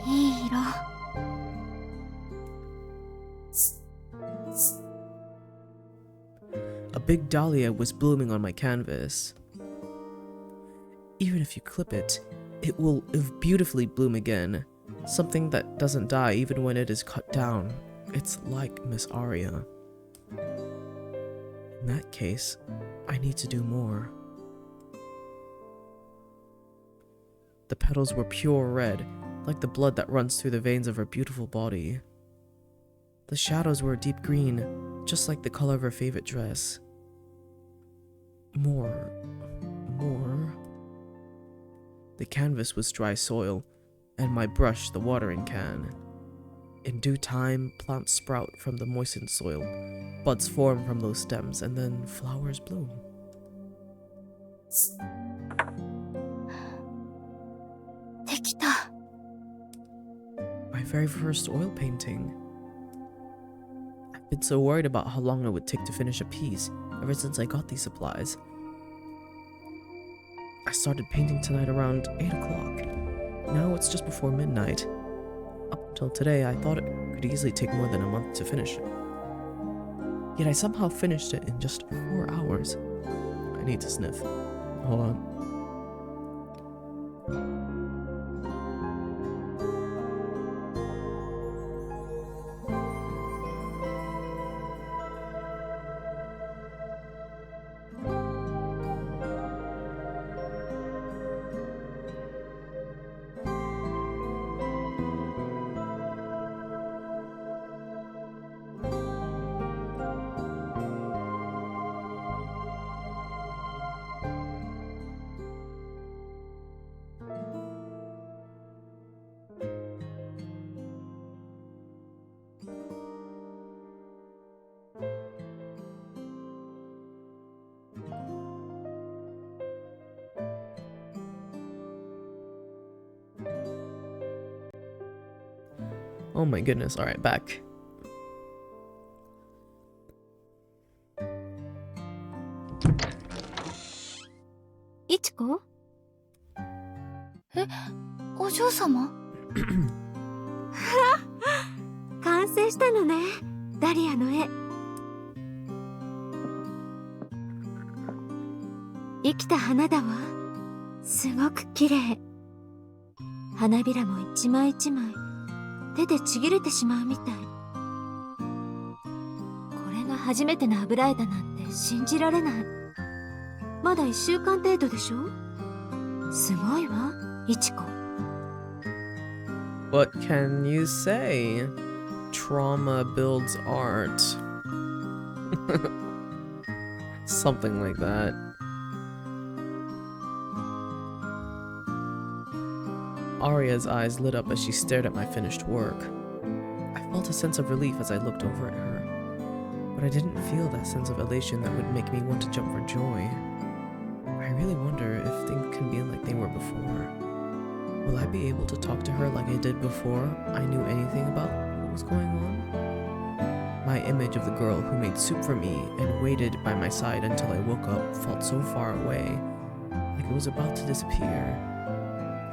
いい色。 A big dahlia was blooming on my canvas. Even if you clip it, it will beautifully bloom again. Something that doesn't die even when it is cut down. It's like Miss Aria. In that case, I need to do more. The petals were pure red, like the blood that runs through the veins of her beautiful body. The shadows were deep green, just like the color of her favorite dress. More. The canvas was dry soil, and my brush the watering can. In due time, plants sprout from the moistened soil, buds form from those stems, and then flowers bloom. My very first oil painting. I've been so worried about how long it would take to finish a piece ever since I got these supplies. I started painting tonight around 8 o'clock. Now it's just before midnight. Up until today, I thought it could easily take more than a month to finish it. Yet I somehow finished it in just 4 hours. I need to sniff. Hold on. Oh my goodness. All right, back. いちこ？え、お嬢様？完成したのね、ダリアの絵。生きた花だわ。すごく綺麗。花びらも一枚一枚手でちぎれてしまうみたい。これが初めての油絵だなんて信じられない。まだ1週間程度でしょ。すごいわ、いちこ。What can you say? Trauma builds art. Something like that. Aria's eyes lit up as she stared at my finished work. I felt a sense of relief as I looked over at her, but I didn't feel that sense of elation that would make me want to jump for joy. I really wonder if things can be like they were before. Will I be able to talk to her like I did before I knew anything about what was going on? My image of the girl who made soup for me and waited by my side until I woke up felt so far away, like it was about to disappear.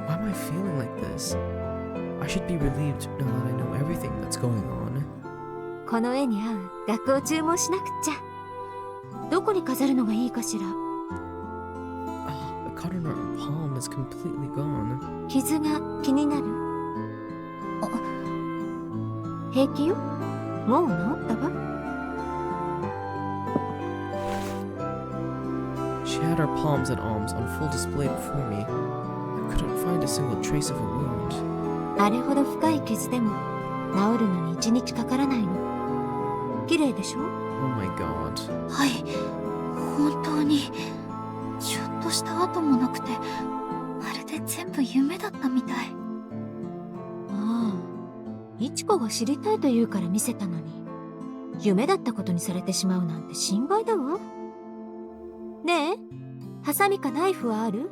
Why am I feeling like this? I should be relieved now that I know everything that's going on. この絵に合う額を注文しなくっちゃ。どこに飾るのがいいかしら。The cut on her palm is completely gone. 傷が気になる？平気よ。もう治ったわ。She had her palms and arms on full display before me. I couldn't find a single trace of a wound. あれほど深い傷でも治るのに1日かからないの。綺麗でしょ？ Oh my god. はい、本当にちょっとした跡もなくて、まるで全部夢だったみたい。ああ、いちこが知りたいと言うから見せたのに、夢だったことにされてしまうなんて心外だわ。ねえ、ハサミかナイフはある？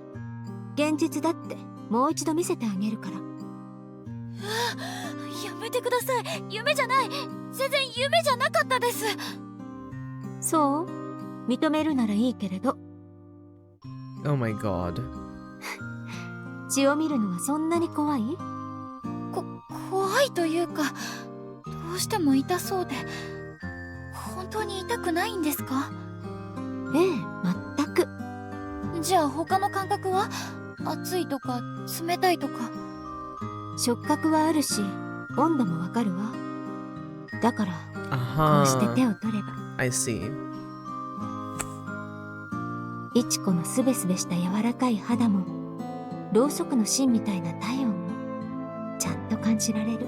現実だってもう一度見せてあげるから。やめてください。夢じゃない。全然夢じゃなかったです。そう？認めるならいいけれど。Oh my god. 血を見るのはそんなに怖い？怖いというか、どうしても痛そうで。本当に痛くないんですか？ええ、全く。じゃあ他の感覚は？熱いとか冷たいとか。触覚はあるし、温度もわかるわ。だから、こうして手を取れば。I see. いちこのすべすべした柔らかい肌も、ろうそくの芯みたいな体温もちゃんと感じられる。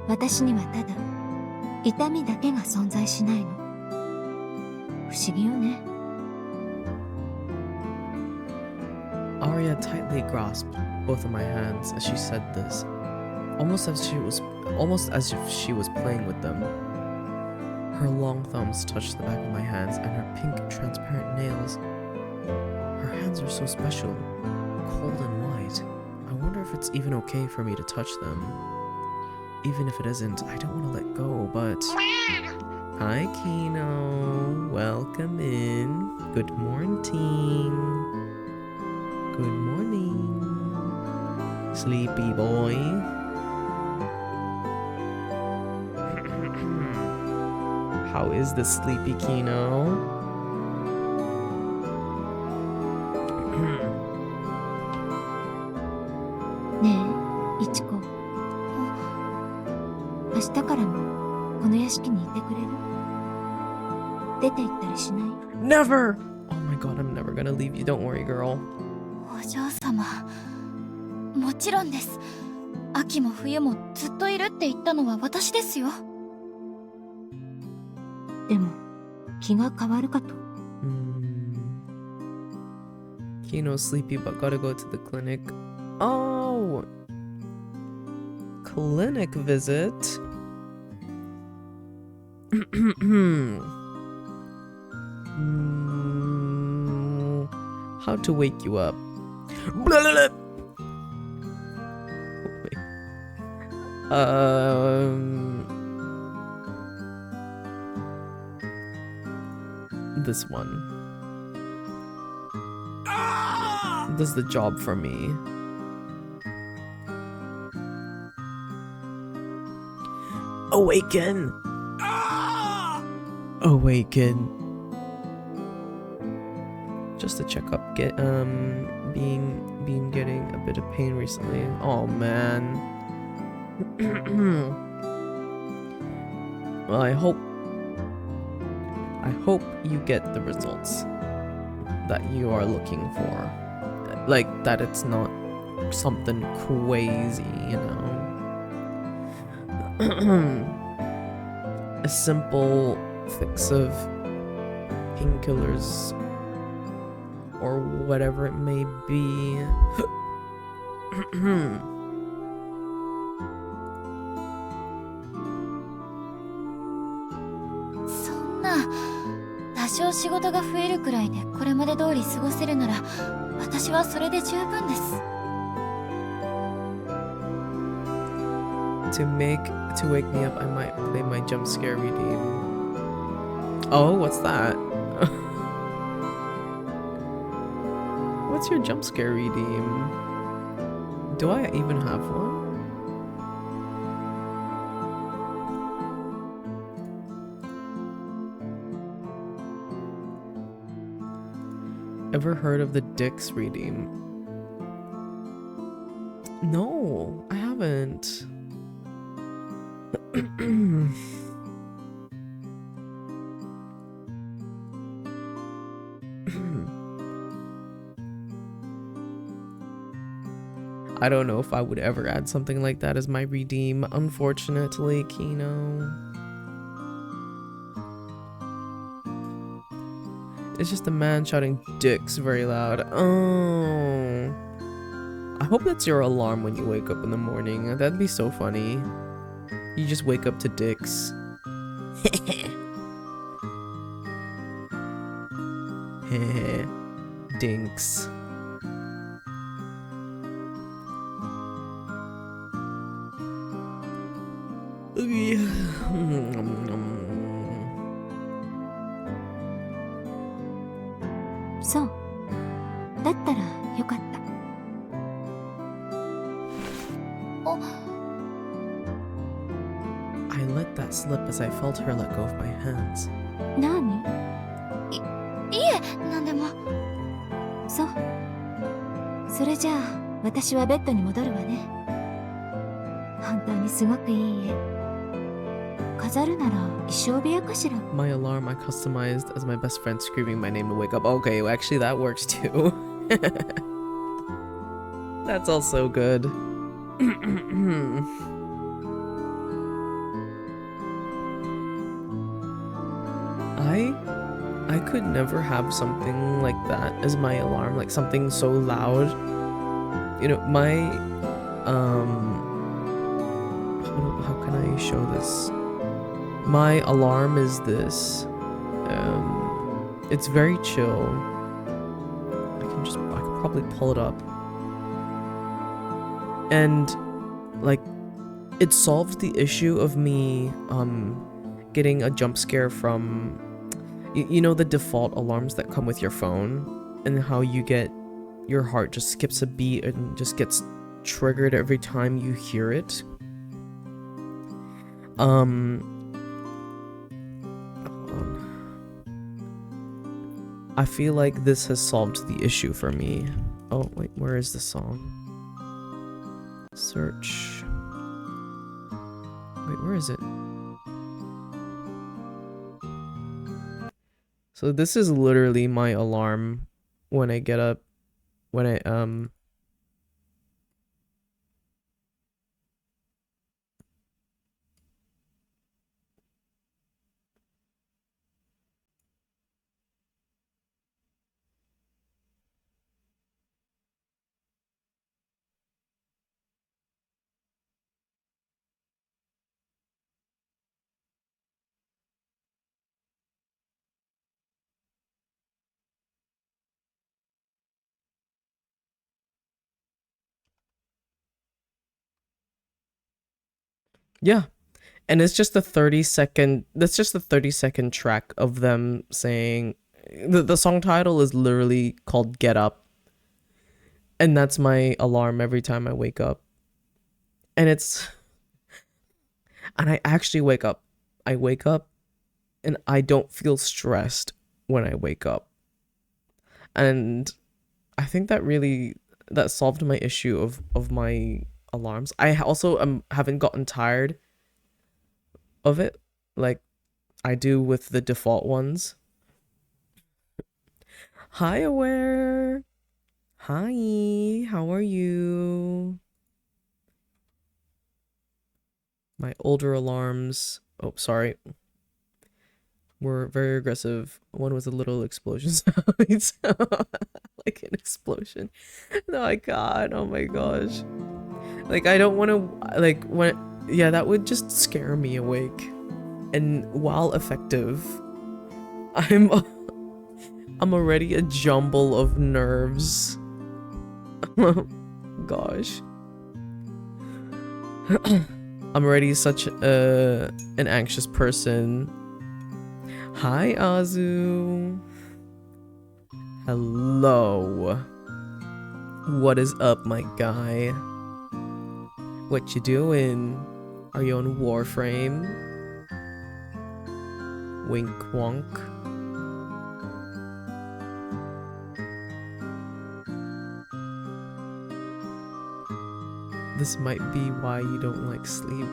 私にはただ痛みだけが存在しないの。不思議よね。Aria tightly grasped both of my hands as she said this, almost as if she was playing with them. Her long thumbs touched the back of my hands and her pink, transparent nails. Her hands are so special, cold and white. I wonder if it's even okay for me to touch them. Even if it isn't, I don't want to let go, but... Hi, Kino. Welcome in. Good morning. Good morning. Sleepy boy. How is the sleepy Kino?ねえ、いちこ。明日からもこの屋敷にいてくれる？出て行ったりしない？ Never! Oh my god, I'm never gonna leave you. Don't worry, girl. お嬢様、もちろんです。秋も冬もずっといるって言ったのは私ですよ。でも気が変わるかと。Kino's sleepy but gotta go to the clinic. Oh! Clinic visit? How to wake you up? Blah, blah, blah. This one does the job for me. Awaken! Awaken. Just to check up, being getting a bit of pain recently. Oh man. Well, I hope you get the results that you are looking for. Like that it's not something crazy, you know. A simple fix of painkillers or whatever it may be.そんな、多少仕事が増えるくらいでこれまで通り過ごせるなら、私はそれで十分です。To wake me up, I might play my jump scare redeem. Oh, what's that? What's your jump scare redeem? Do I even have one? Ever heard of the Dix redeem? No, I haven't. I don't know if I would ever add something like that as my redeem, unfortunately, Kino. It's just a man shouting dicks very loud. Oh. I hope that's your alarm when you wake up in the morning. That'd be so funny. You just wake up to dicks. Dinks.そうだったらよかった。I let that slip as I felt her let go of my hands. 何？いえ、なんでも。そう。それじゃあ私はベッドに戻るわね。本当にすごくいい家。飾るなら衣装部屋かしら。My alarm I customized as my best friend screaming my name to wake up. Okay, well, actually that works too. That's also good. I could never have something like that as my alarm, like something so loud. You know, my how can I show this? My alarm is this. It's very chill. I could probably pull it up. And like it solved the issue of me getting a jump scare from you know the default alarms that come with your phone and how you get your heart just skips a beat and just gets triggered every time you hear it. Hold on. I feel like this has solved the issue for me. Oh wait, where is the song? Search. Wait, where is it? So this is literally my alarm when I get up, when I Yeah. And it's just a 30-second, that's just a 30-second track of them saying, the song title is literally called Get Up. And that's my alarm every time I wake up. And I actually wake up. I wake up and I don't feel stressed when I wake up. And I think that solved my issue of my alarms. I also haven't gotten tired of it like I do with the default ones. Hi, Aware. Hi, how are you? My older alarms, oh, sorry, were very aggressive. One was a little explosion sound. Like an explosion. No, I can't. Oh my gosh. Like, I don't want to, like, when, yeah, that would just scare me awake. And while effective, I'm I'm already a jumble of nerves. Gosh. I'm already such an anxious person. Hi, Azu. Hello. What is up, my guy? What you doing? Are you on Warframe? Wink wonk. This might be why you don't like sleep.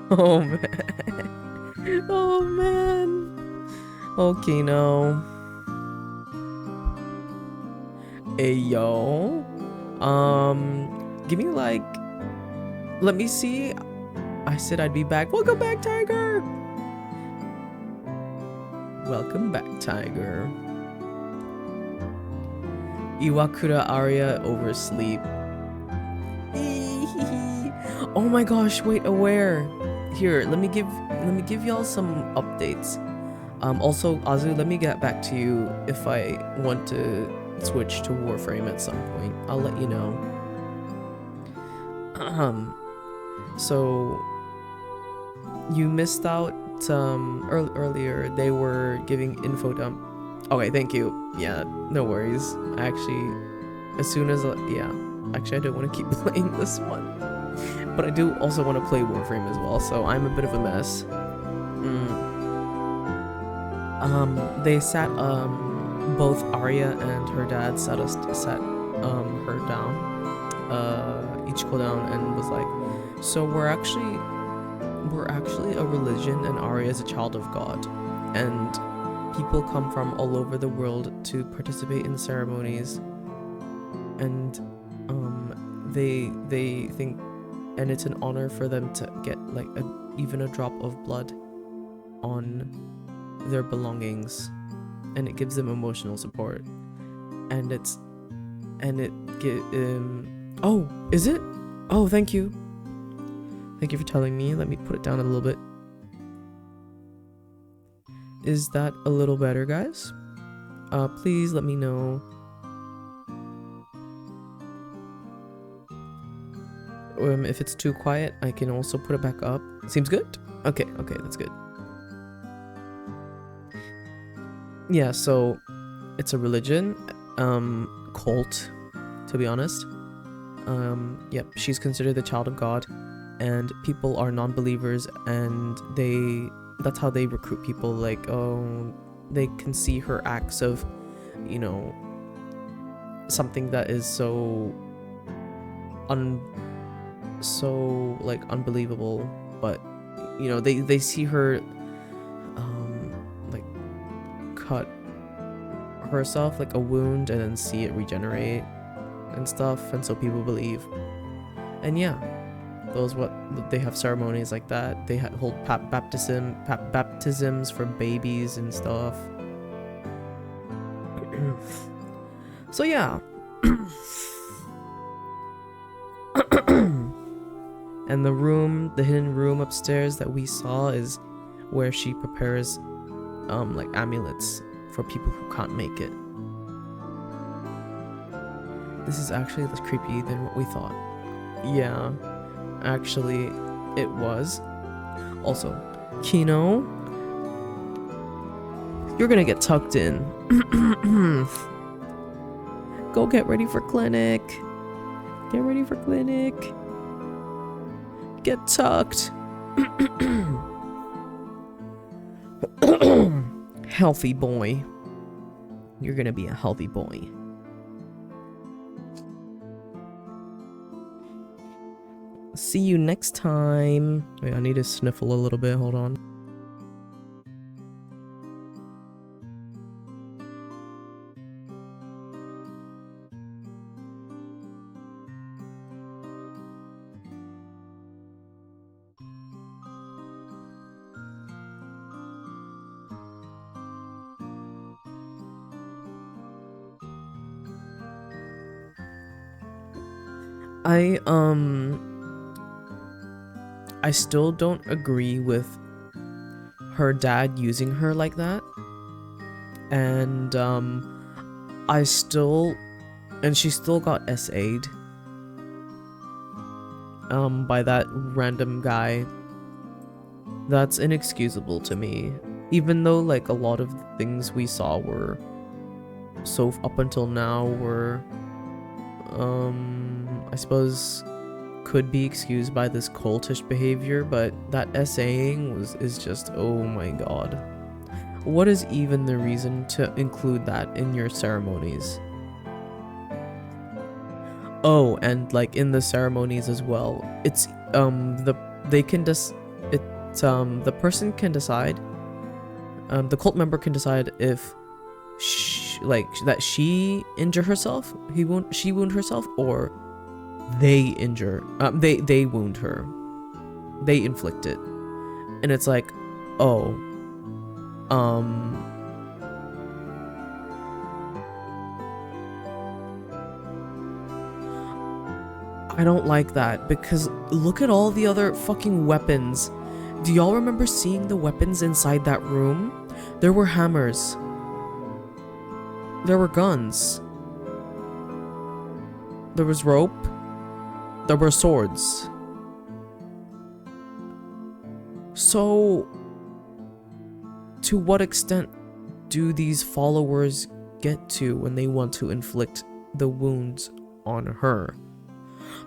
Oh man. Oh man. Okay, no. Hey yo. Give me like, let me see. I said I'd be back. Welcome back, Tiger. Welcome back, Tiger. Iwakura Aria oversleep. Oh my gosh, wait, Aware. Here, let me give y'all some updates. Also, Azu, let me get back to you if I want to switch to Warframe at some point. I'll let you know. So you missed out earlier. They were giving info dump. Okay, thank you. Yeah, no worries. Actually, as soon as yeah, actually I don't want to keep playing this one, but I do also want to play Warframe as well. So I'm a bit of a mess. They sat both Arya and her dad sat her down, each go down, and was like, so we're actually a religion, and Arya is a child of God, and people come from all over the world to participate in ceremonies, and they think, and it's an honor for them to get like even a drop of blood on their belongings, and it gives them emotional support, and it oh, is it? Oh, thank you for telling me. Let me put it down a little bit. Is that a little better, guys? Please let me know. If it's too quiet, I can also put it back up. Seems good? Okay, that's good. Yeah, so it's a religion, cult, to be honest. Yep, she's considered the child of God, and people are non-believers, and that's how they recruit people. Like, oh, they can see her acts of, you know, something that is so like unbelievable, but you know, they see her like cut herself like a wound and then see it regenerate and stuff, and so people believe. And yeah, they have ceremonies like that. They hold baptisms for babies and stuff. So yeah. And the hidden room upstairs that we saw is where she prepares like amulets for people who can't make it. This is actually less creepy than what we thought. Yeah, actually it was. Also, Kino, you're gonna get tucked in. Go get ready for clinic. Get ready for clinic. Get tucked. Healthy boy. You're gonna be a healthy boy. See you next time. Wait, I need to sniffle a little bit. Hold on. I still don't agree with her dad using her like that. And she still got SA'd by that random guy. That's inexcusable to me. Even though like a lot of the things we saw were up until now were I suppose could be excused by this cultish behavior, but that SAing is just, oh my god. What is even the reason to include that in your ceremonies? Oh, and like in the ceremonies as well, it's the person can decide, the cult member can decide if that she injure herself, she wound herself, or they wound her, they inflict it. And it's like, oh, I don't like that, because look at all the other fucking weapons. Do y'all remember seeing the weapons inside that room? There were hammers. There were guns. There was rope. There were swords. So, to what extent do these followers get to when they want to inflict the wounds on her?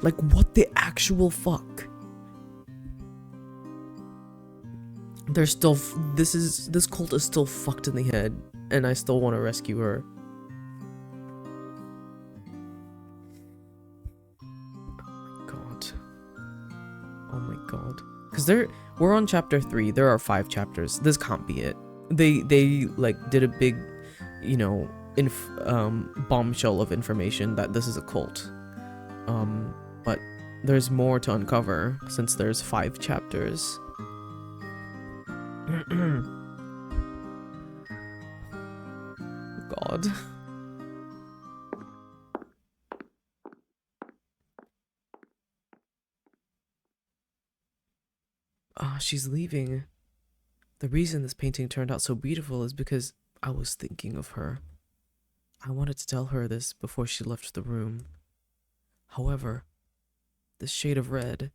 Like, what the actual fuck? They're still, this cult is still fucked in the head, and I still want to rescue her. Oh my god. Because we're on chapter 3, there are 5 chapters. This can't be it. They like did a big, you know, bombshell of information that this is a cult. But there's more to uncover since there's 5 chapters. God. She's leaving. The reason this painting turned out so beautiful is because I was thinking of her. I wanted to tell her this before she left the room. However, this shade of red,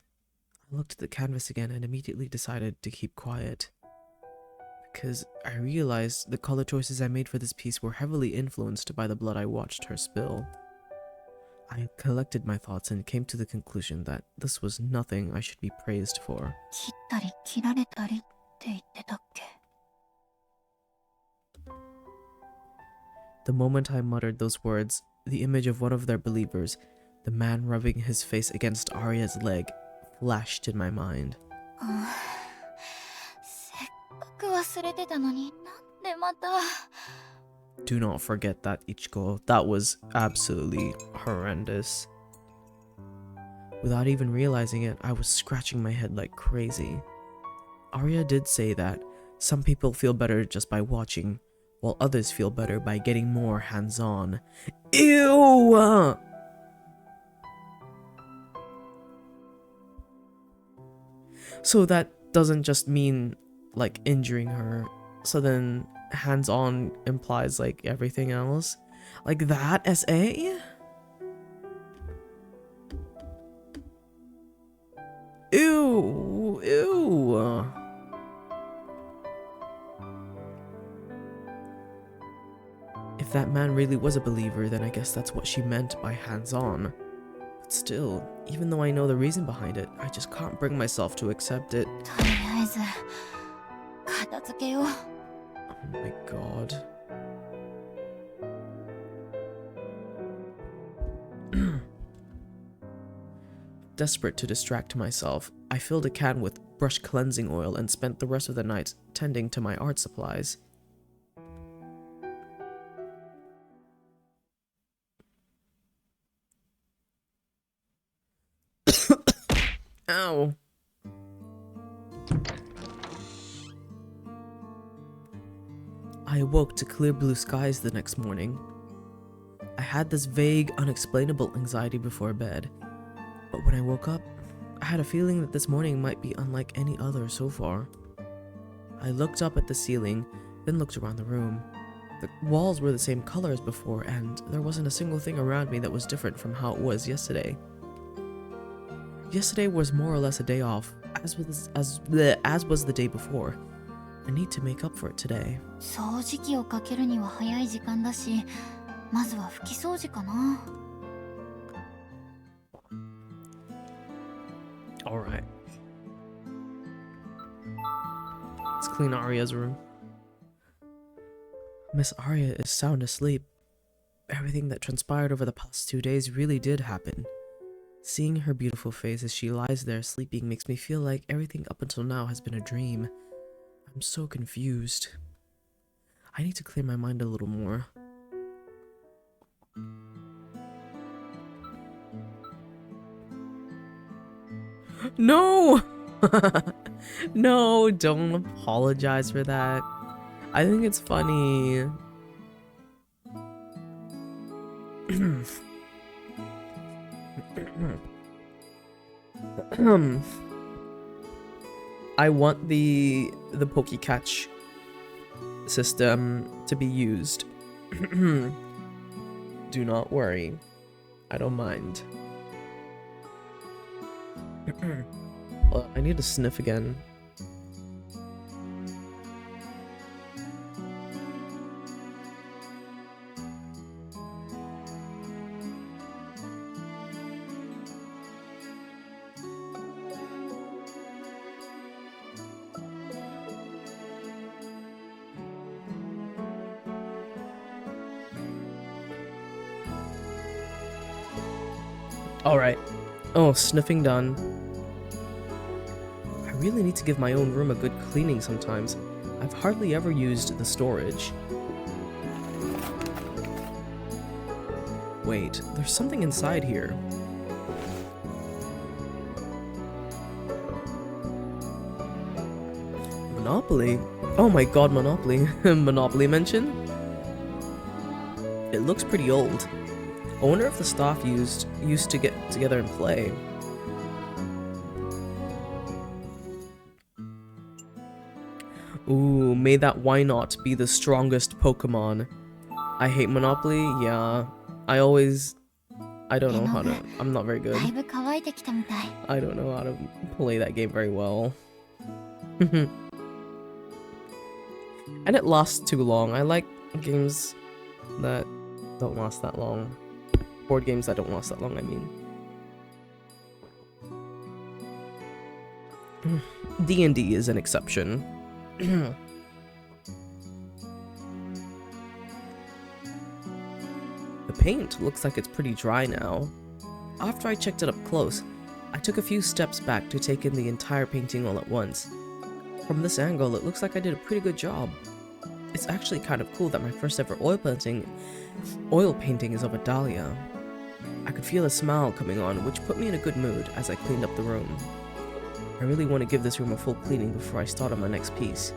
I looked at the canvas again and immediately decided to keep quiet. Because I realized the color choices I made for this piece were heavily influenced by the blood I watched her spill. I collected my thoughts and came to the conclusion that this was nothing I should be praised for. The moment I muttered those words, the image of one of their believers, the man rubbing his face against Aria's leg, flashed in my mind. Do not forget that, Ichiko. That was absolutely horrendous. Without even realizing it, I was scratching my head like crazy. Aria did say that some people feel better just by watching, while others feel better by getting more hands-on. Ew! So that doesn't just mean, like, injuring her. So then hands-on implies, like, everything else? Like that, SA? Ew! Ew! If that man really was a believer, then I guess that's what she meant by hands-on. But still, even though I know the reason behind it, I just can't bring myself to accept it. とりあえず片付けよう。 Oh my god. Desperate to distract myself, I filled a can with brush cleansing oil and spent the rest of the night tending to my art supplies. Ow. I awoke to clear blue skies the next morning. I had this vague, unexplainable anxiety before bed, but when I woke up, I had a feeling that this morning might be unlike any other so far. I looked up at the ceiling, then looked around the room. The walls were the same color as before, and there wasn't a single thing around me that was different from how it was yesterday. Yesterday was more or less a day off, as was the day before. I need to make up for it today. 掃除機をかけるには早い時間だし、まずは拭き掃除かな。 Alright. Let's clean Aria's room. Miss Aria is sound asleep. Everything that transpired over the past 2 days really did happen. Seeing her beautiful face as she lies there sleeping makes me feel like everything up until now has been a dream. I'm so confused. I need to clear my mind a little more. No! No, don't apologize for that. I think it's funny. I want the Poke-Catch system to be used. Do not worry. I don't mind. Well, I need to sniff again. Alright. Oh, sniffing done. I really need to give my own room a good cleaning sometimes. I've hardly ever used the storage. Wait, there's something inside here. Monopoly? Oh my god, Monopoly. Monopoly mention? It looks pretty old. I wonder if the staff used to get together and play. Ooh, may that why not be the strongest Pokemon. I hate Monopoly, yeah. I don't know how to, I'm not very good. だいぶ乾いてきたみたい。 I don't know how to play that game very well. And it lasts too long. I like games that don't last that long. Board games that don't last that long, I mean. D&D is an exception. The paint looks like it's pretty dry now. After I checked it up close, I took a few steps back to take in the entire painting all at once. From this angle, it looks like I did a pretty good job. It's actually kind of cool that my first ever oil painting is of a dahlia. I could feel a smile coming on, which put me in a good mood as I cleaned up the room. I really want to give this room a full cleaning before I start on my next piece.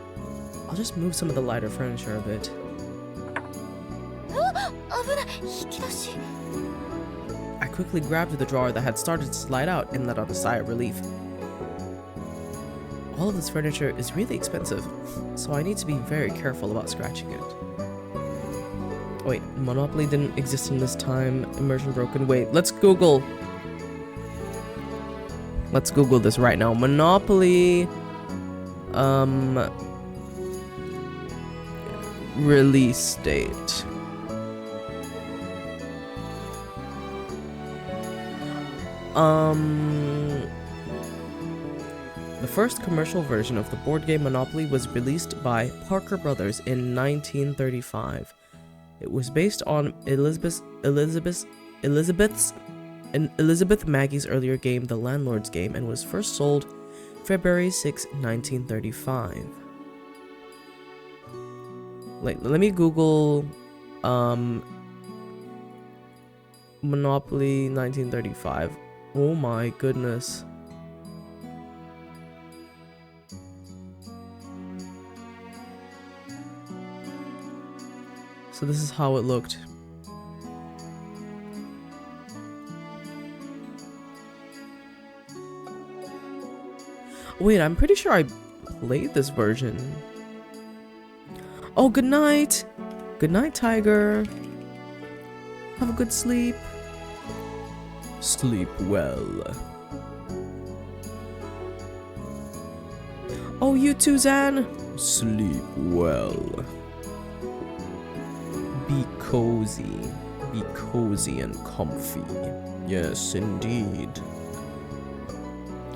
I'll just move some of the lighter furniture a bit. 危ない、引き出し。 I quickly grabbed the drawer that had started to slide out and let out a sigh of relief. All of this furniture is really expensive, so I need to be very careful about scratching it. Wait, Monopoly didn't exist in this time. Immersion broken. Wait, let's Google. Let's Google this right now. Monopoly release date. The first commercial version of the board game Monopoly was released by Parker Brothers in 1935. It was based on Elizabeth Maggie's earlier game, The Landlord's Game, and was first sold February 6, 1935. Let me Google Monopoly 1935. Oh my goodness. So this is how it looked. Wait, I'm pretty sure I played this version. Oh, good night. Good night, Tiger. Have a good sleep. Sleep well. Oh, you too, Zan. Sleep well. Be cozy. Be cozy and comfy. Yes, indeed.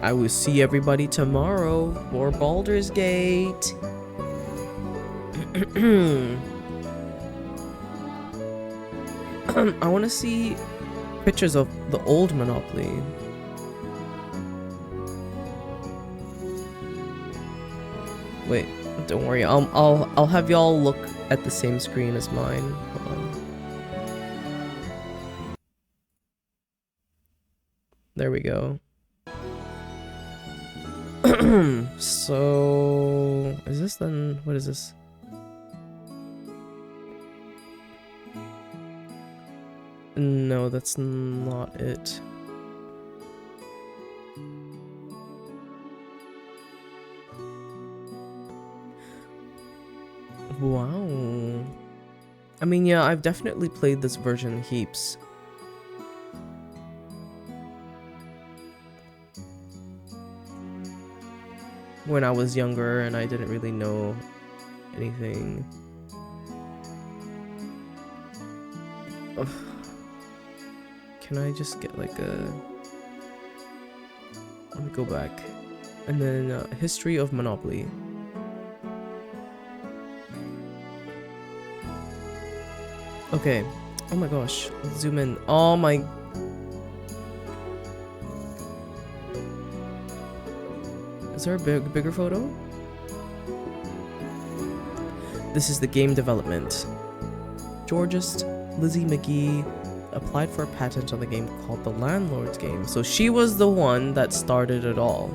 I will see everybody tomorrow for Baldur's Gate. I want to see pictures of the old Monopoly. Wait, don't worry. I'll have y'all look at the same screen as mine. Hold on. There we go. So, is this then? What is this? No, that's not it. Wow. I mean, yeah, I've definitely played this version heaps. When I was younger and I didn't really know anything. Ugh. Can I just get like a... Let me go back. And then history of Monopoly. Okay. Oh my gosh. Let's zoom in. Oh my... Is there a bigger photo? This is the game development. Georgist Lizzie McGee applied for a patent on the game called The Landlord's Game. So she was the one that started it all.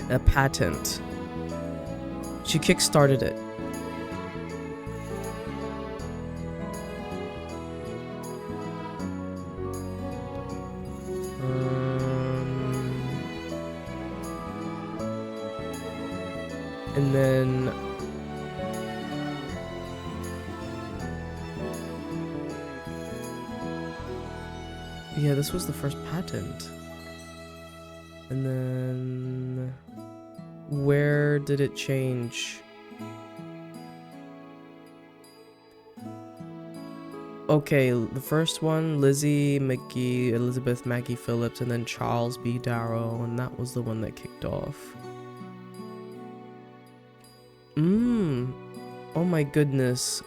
A patent. She kickstarted it. And then yeah, this was the first patent. And then where did it change? Okay, the first one, Lizzie McGee, Elizabeth Maggie Phillips, and then Charles B. Darrow, and that was the one that kicked off. Oh my goodness.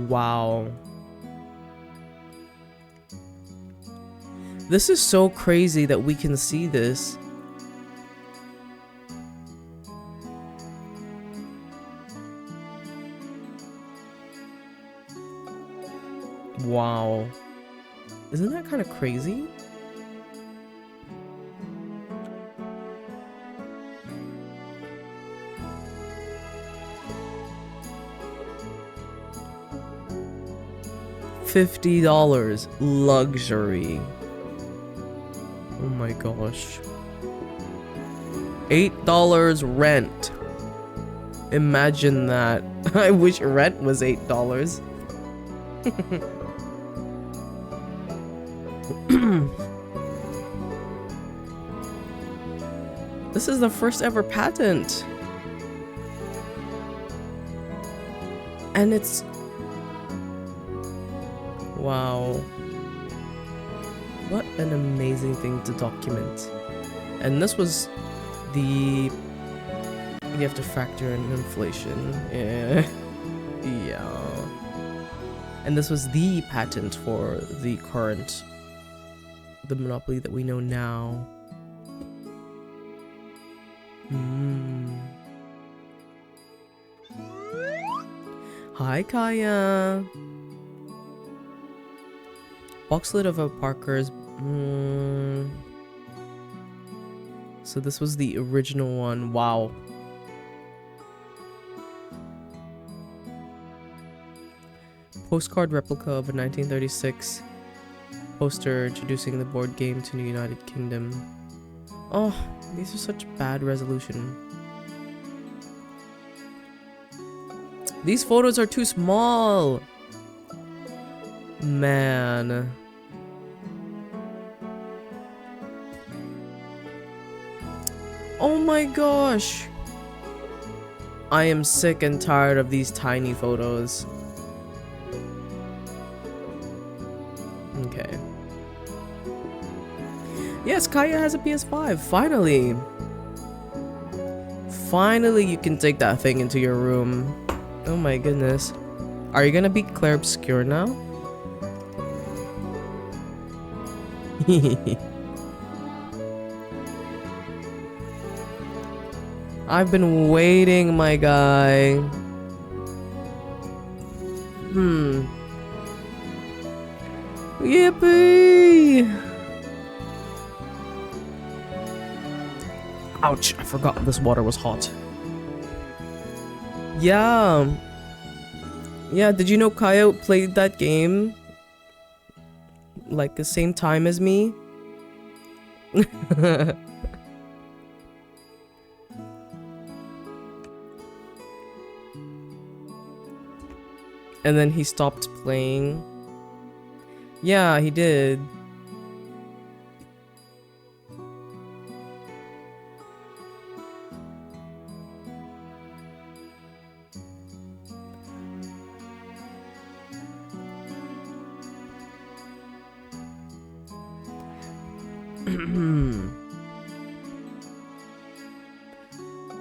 Wow. This is so crazy that we can see this. Wow. Isn't that kind of crazy? $50 luxury. Oh my gosh. $8 rent. Imagine that. I wish rent was $8. This is the first ever patent. And it's... Wow. What an amazing thing to document. And this was the... You have to factor in inflation. Yeah. Yeah. And this was the patent for the current... the monopoly that we know now. Hi, Kaya. Box lid of a Parker's. So this was the original one. Wow. Postcard replica of a 1936 poster introducing the board game to the United Kingdom. Oh, these are such bad resolution. These photos are too small. Man. Oh my gosh. I am sick and tired of these tiny photos. Okay. Yes, Kaya has a PS5. Finally. Finally, you can take that thing into your room. Oh my goodness. Are you gonna be Claire Obscure now? I've been waiting, my guy. Yippee! Ouch, I forgot this water was hot. Yeah. Yeah, did you know Kaya played that game? Like the same time as me? And then he stopped playing. Yeah, he did.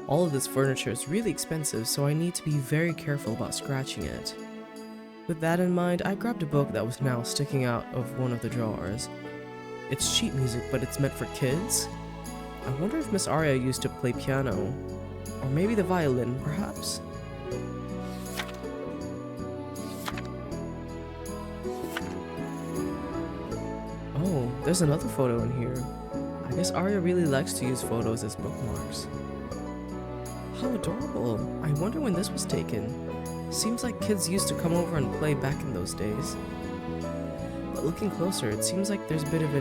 All of this furniture is really expensive, so I need to be very careful about scratching it. With that in mind, I grabbed a book that was now sticking out of one of the drawers. It's sheet music, but it's meant for kids? I wonder if Miss Aria used to play piano. Or maybe the violin, perhaps? Oh, there's another photo in here. I guess Aria really likes to use photos as bookmarks. How adorable. I wonder when this was taken. Seems like kids used to come over and play back in those days. But looking closer, it seems like there's a bit of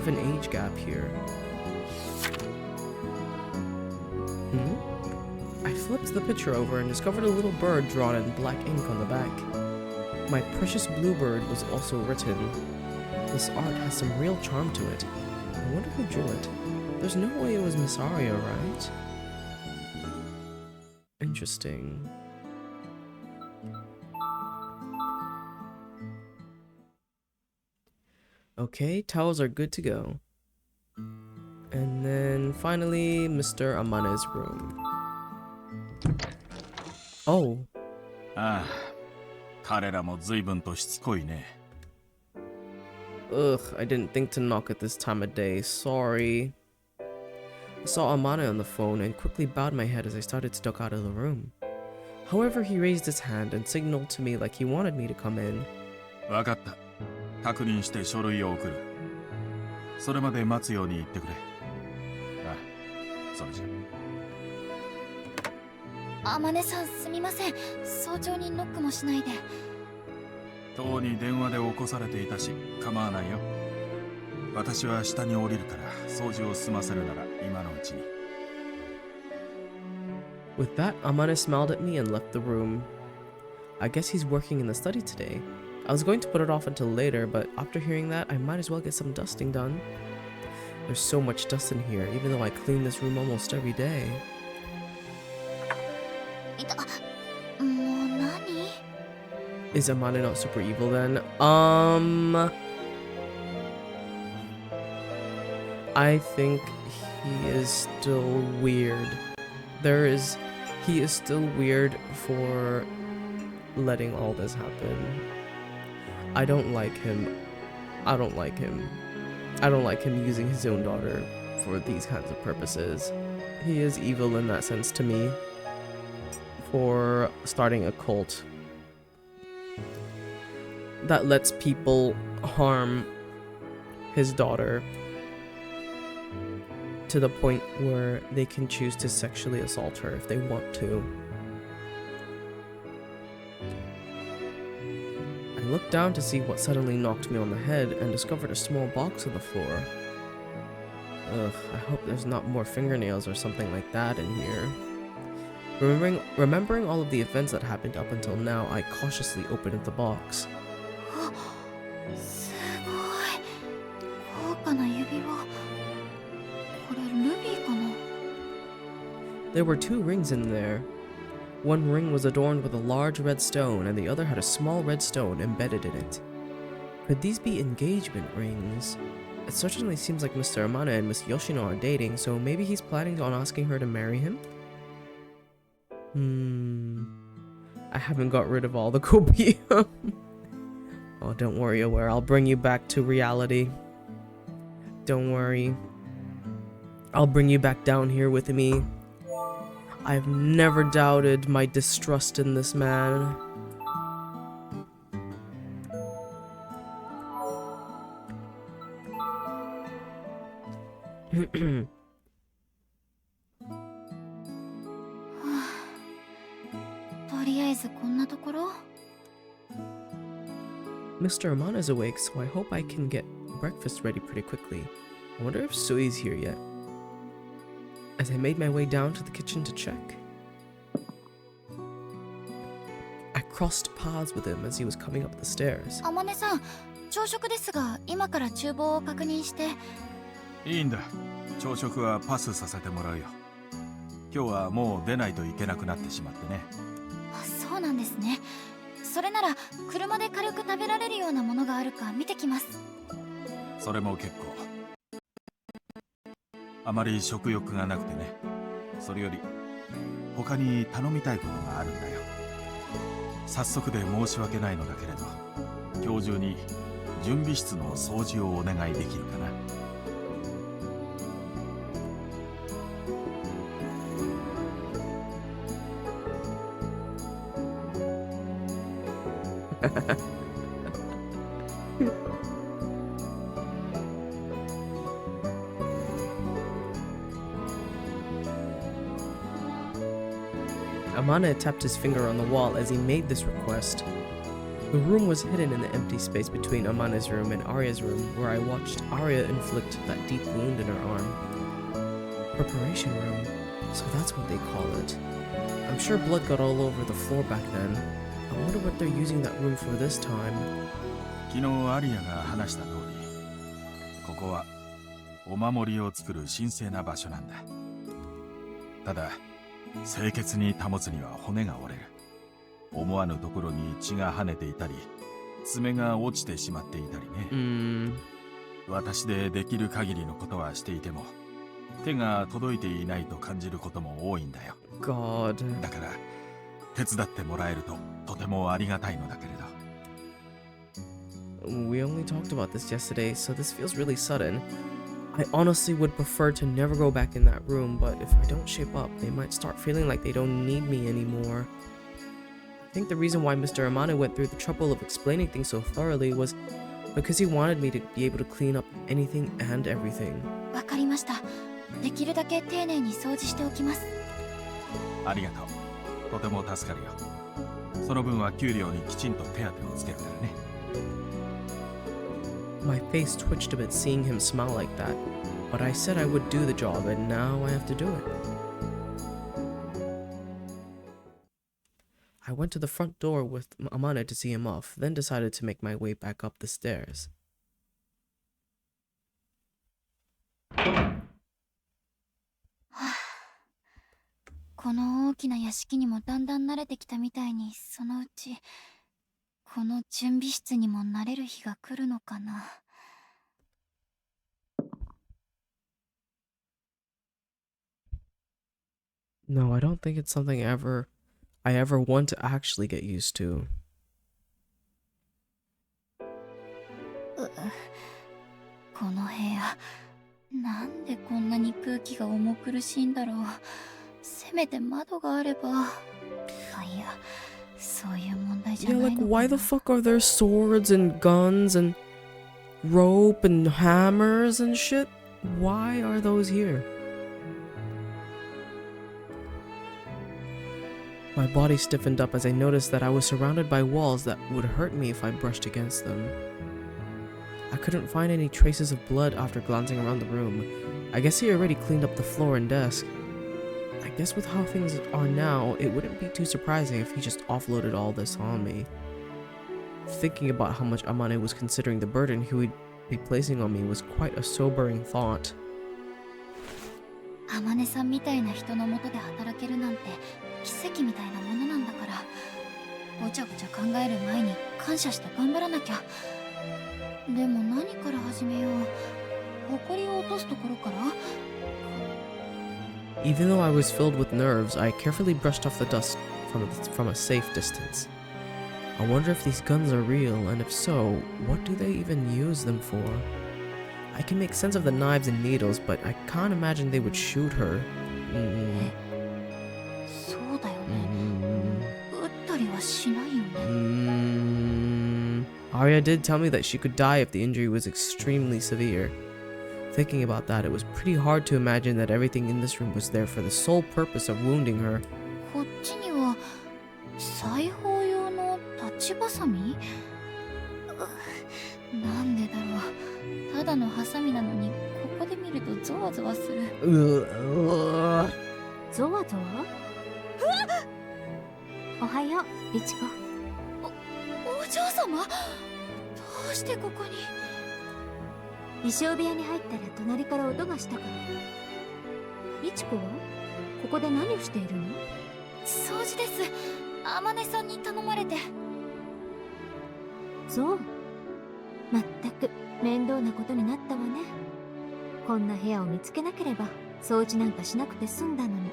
an age gap here. I flipped the picture over and discovered a little bird drawn in black ink on the back. My precious bluebird was also written. This art has some real charm to it. I wonder who drew it. There's no way it was Miss Aria, right? Interesting. Okay, towels are good to go. And then finally, Mr. Amane's room. Oh. ああ、彼らも随分としつこいね。 Ugh, I didn't think to knock at this time of day. Sorry. I saw Amane on the phone and quickly bowed my head as I started to duck out of the room. However, he raised his hand and signaled to me like he wanted me to come in. わかった。確認して書類を送る。それまで待つように言ってくれ。ああ、それじゃ。天音さん、すみません。早朝にノックもしないで。とうに電話で起こされていたし、構わないよ。私は下に降りるから、掃除を済ませるなら今のうちに。With that, Amane smiled at me and left the room. I guess he's working in the study today. I was going to put it off until later, but after hearing that, I might as well get some dusting done. There's so much dust in here, even though I clean this room almost every day. もう何？ Is Amane not super evil then? I think he is still weird. He is still weird for letting all this happen. I don't like him. I don't like him. I don't like him using his own daughter for these kinds of purposes. He is evil in that sense to me for starting a cult that lets people harm his daughter to the point where they can choose to sexually assault her if they want to. I looked down to see what suddenly knocked me on the head and discovered a small box on the floor. Ugh, I hope there's not more fingernails or something like that in here. Remembering all of the events that happened up until now, I cautiously opened the box. すごい高価な指輪。これルビーかな。 There were 2 rings in there. One ring was adorned with a large red stone, and the other had a small red stone embedded in it. Could these be engagement rings? It certainly seems like Mr. Amane and Miss Yoshino are dating, so maybe he's planning on asking her to marry him? I haven't got rid of all the copium. Oh, don't worry, Aware. I'll bring you back to reality. Don't worry. I'll bring you back down here with me. I've never doubted my distrust in this man. Mr. Amana's awake, so I hope I can get breakfast ready pretty quickly. I wonder if Sui's here yet. As I made my way down to the kitchen to check, I crossed paths with him as he was coming up the stairs. 天音さん、朝食ですが、今から厨房を確認して。いいんだ。朝食はパスさせてもらうよ。今日はもう出ないといけなくなってしまってね。あ、そうなんですね。それなら車で軽く食べられるようなものがあるか見てきます。それも結構。あまり食欲がなくてね。それより他に頼みたいことがあるんだよ。早速で申し訳ないのだけれど、今日中に準備室の掃除をお願いできるかな。Amane tapped his finger on the wall as he made this request. The room was hidden in the empty space between Amane's room and Aria's room, where I watched Aria inflict that deep wound in her arm. Preparation room, so that's what they call it. I'm sure blood got all over the floor back then. I wonder what they're using that room for this time. 昨日アリアが話した通り、ここはお守りを作る神聖な場所なんだ。ただ、清潔に保つには骨が折れる。思わぬところに血が跳ねていたり、爪が落ちてしまっていたりね。私でできる限りのことはしていても、手が届いていないと感じることも多いんだよ。God. だから、手伝ってもらえるととてもありがたいのだけれど。We only talked about this yesterday, so this feels really sudden. I honestly would prefer to never go back in that room, but if I don't shape up, they might start feeling like they don't need me anymore. I think the reason why Mr. Amane went through the trouble of explaining things so thoroughly was because he wanted me to be able to clean up anything and everything. わかりました。できるだけ丁寧に掃除しておきます。ありがとう。とても助かるよ。その分は給料にきちんと手当をつけるからね。My face twitched a bit seeing him smile like that, but I said I would do the job, and now I have to do it. I went to the front door with Amane to see him off, then decided to make my way back up the stairs. この大きな屋敷にもだんだん慣れてきたみたいに、そのうちこの準備室にも慣れる日が来るのかな。 Amane No, I don't think it's something I ever want to actually get used to. この部屋、なんでこんなに空気が重苦しいんだろう。せめて窓があれば。あ、いや、そういう問題じゃ Yeah, ない like のか why な。 the fuck are there swords and guns and rope and hammers and shit? Why are those here? My body stiffened up as I noticed that I was surrounded by walls that would hurt me if I brushed against them. I couldn't find any traces of blood after glancing around the room. I guess he already cleaned up the floor and desk. I guess with how things are now, it wouldn't be too surprising if he just offloaded all this on me. Thinking about how much Amane was considering the burden he would be placing on me was quite a sobering thought. 天音さんみたいな人のもとで働けるなんて奇跡みたいなものなんだから、ごちゃごちゃ考える前に感謝して頑張らなきゃ。でも何から始めよう。埃を落とすところから。 Even though I was filled with nerves, I carefully brushed off the dust from a safe distance. I wonder if these guns are real, and if so, what do they even use them for? I can make sense of the knives and needles, but I can't imagine they would shoot her. そうだよね。撃ったりはしないよね。Aria did tell me that she could die if the injury was extremely severe. Thinking about that, it was pretty hard to imagine that everything in this room was there for the sole purpose of wounding her. こっちには裁縫用の立ちばさみ？なんでだろう。ただのハサミなのにここで見るとゾワゾワする。ゾワゾワ？おはよう、イチコ。お嬢様？どうしてここに？衣装部屋に入ったら隣から音がしたから。イチコはここで何をしているの？掃除です。天音さんに頼まれて。そう。まったく面倒なことになったわね。こんな部屋を見つけなければ掃除なんかしなくて済んだのに。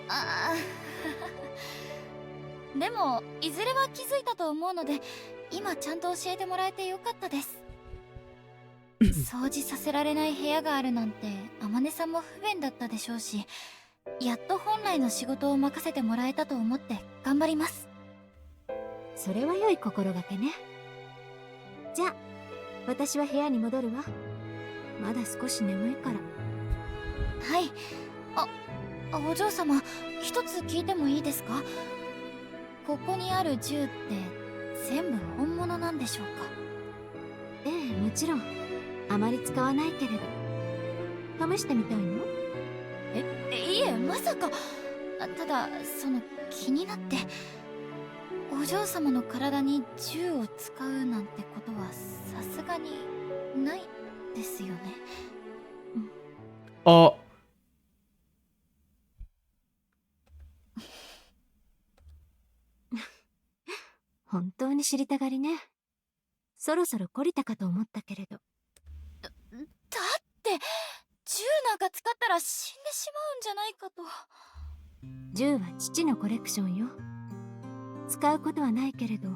ああ。でもいずれは気づいたと思うので、今ちゃんと教えてもらえてよかったです。掃除させられない部屋があるなんて天音さんも不便だったでしょうし、やっと本来の仕事を任せてもらえたと思って頑張ります。それは良い心がけね。じゃあ私は部屋に戻るわ。まだ少し眠いから。はい。お嬢様、一つ聞いてもいいですか？ここにある銃って全部本物なんでしょうか？ええ、もちろん。あまり使わないけれど。試してみたいの？いえ、まさか。ただ気になって。お嬢様の体に銃を使うなんてことはさすがにないですよね。本当に知りたがりね。そろそろ懲りたかと思ったけれど。だって銃なんか使ったら死んでしまうんじゃないかと。銃は父のコレクションよ。使うことはないけれど、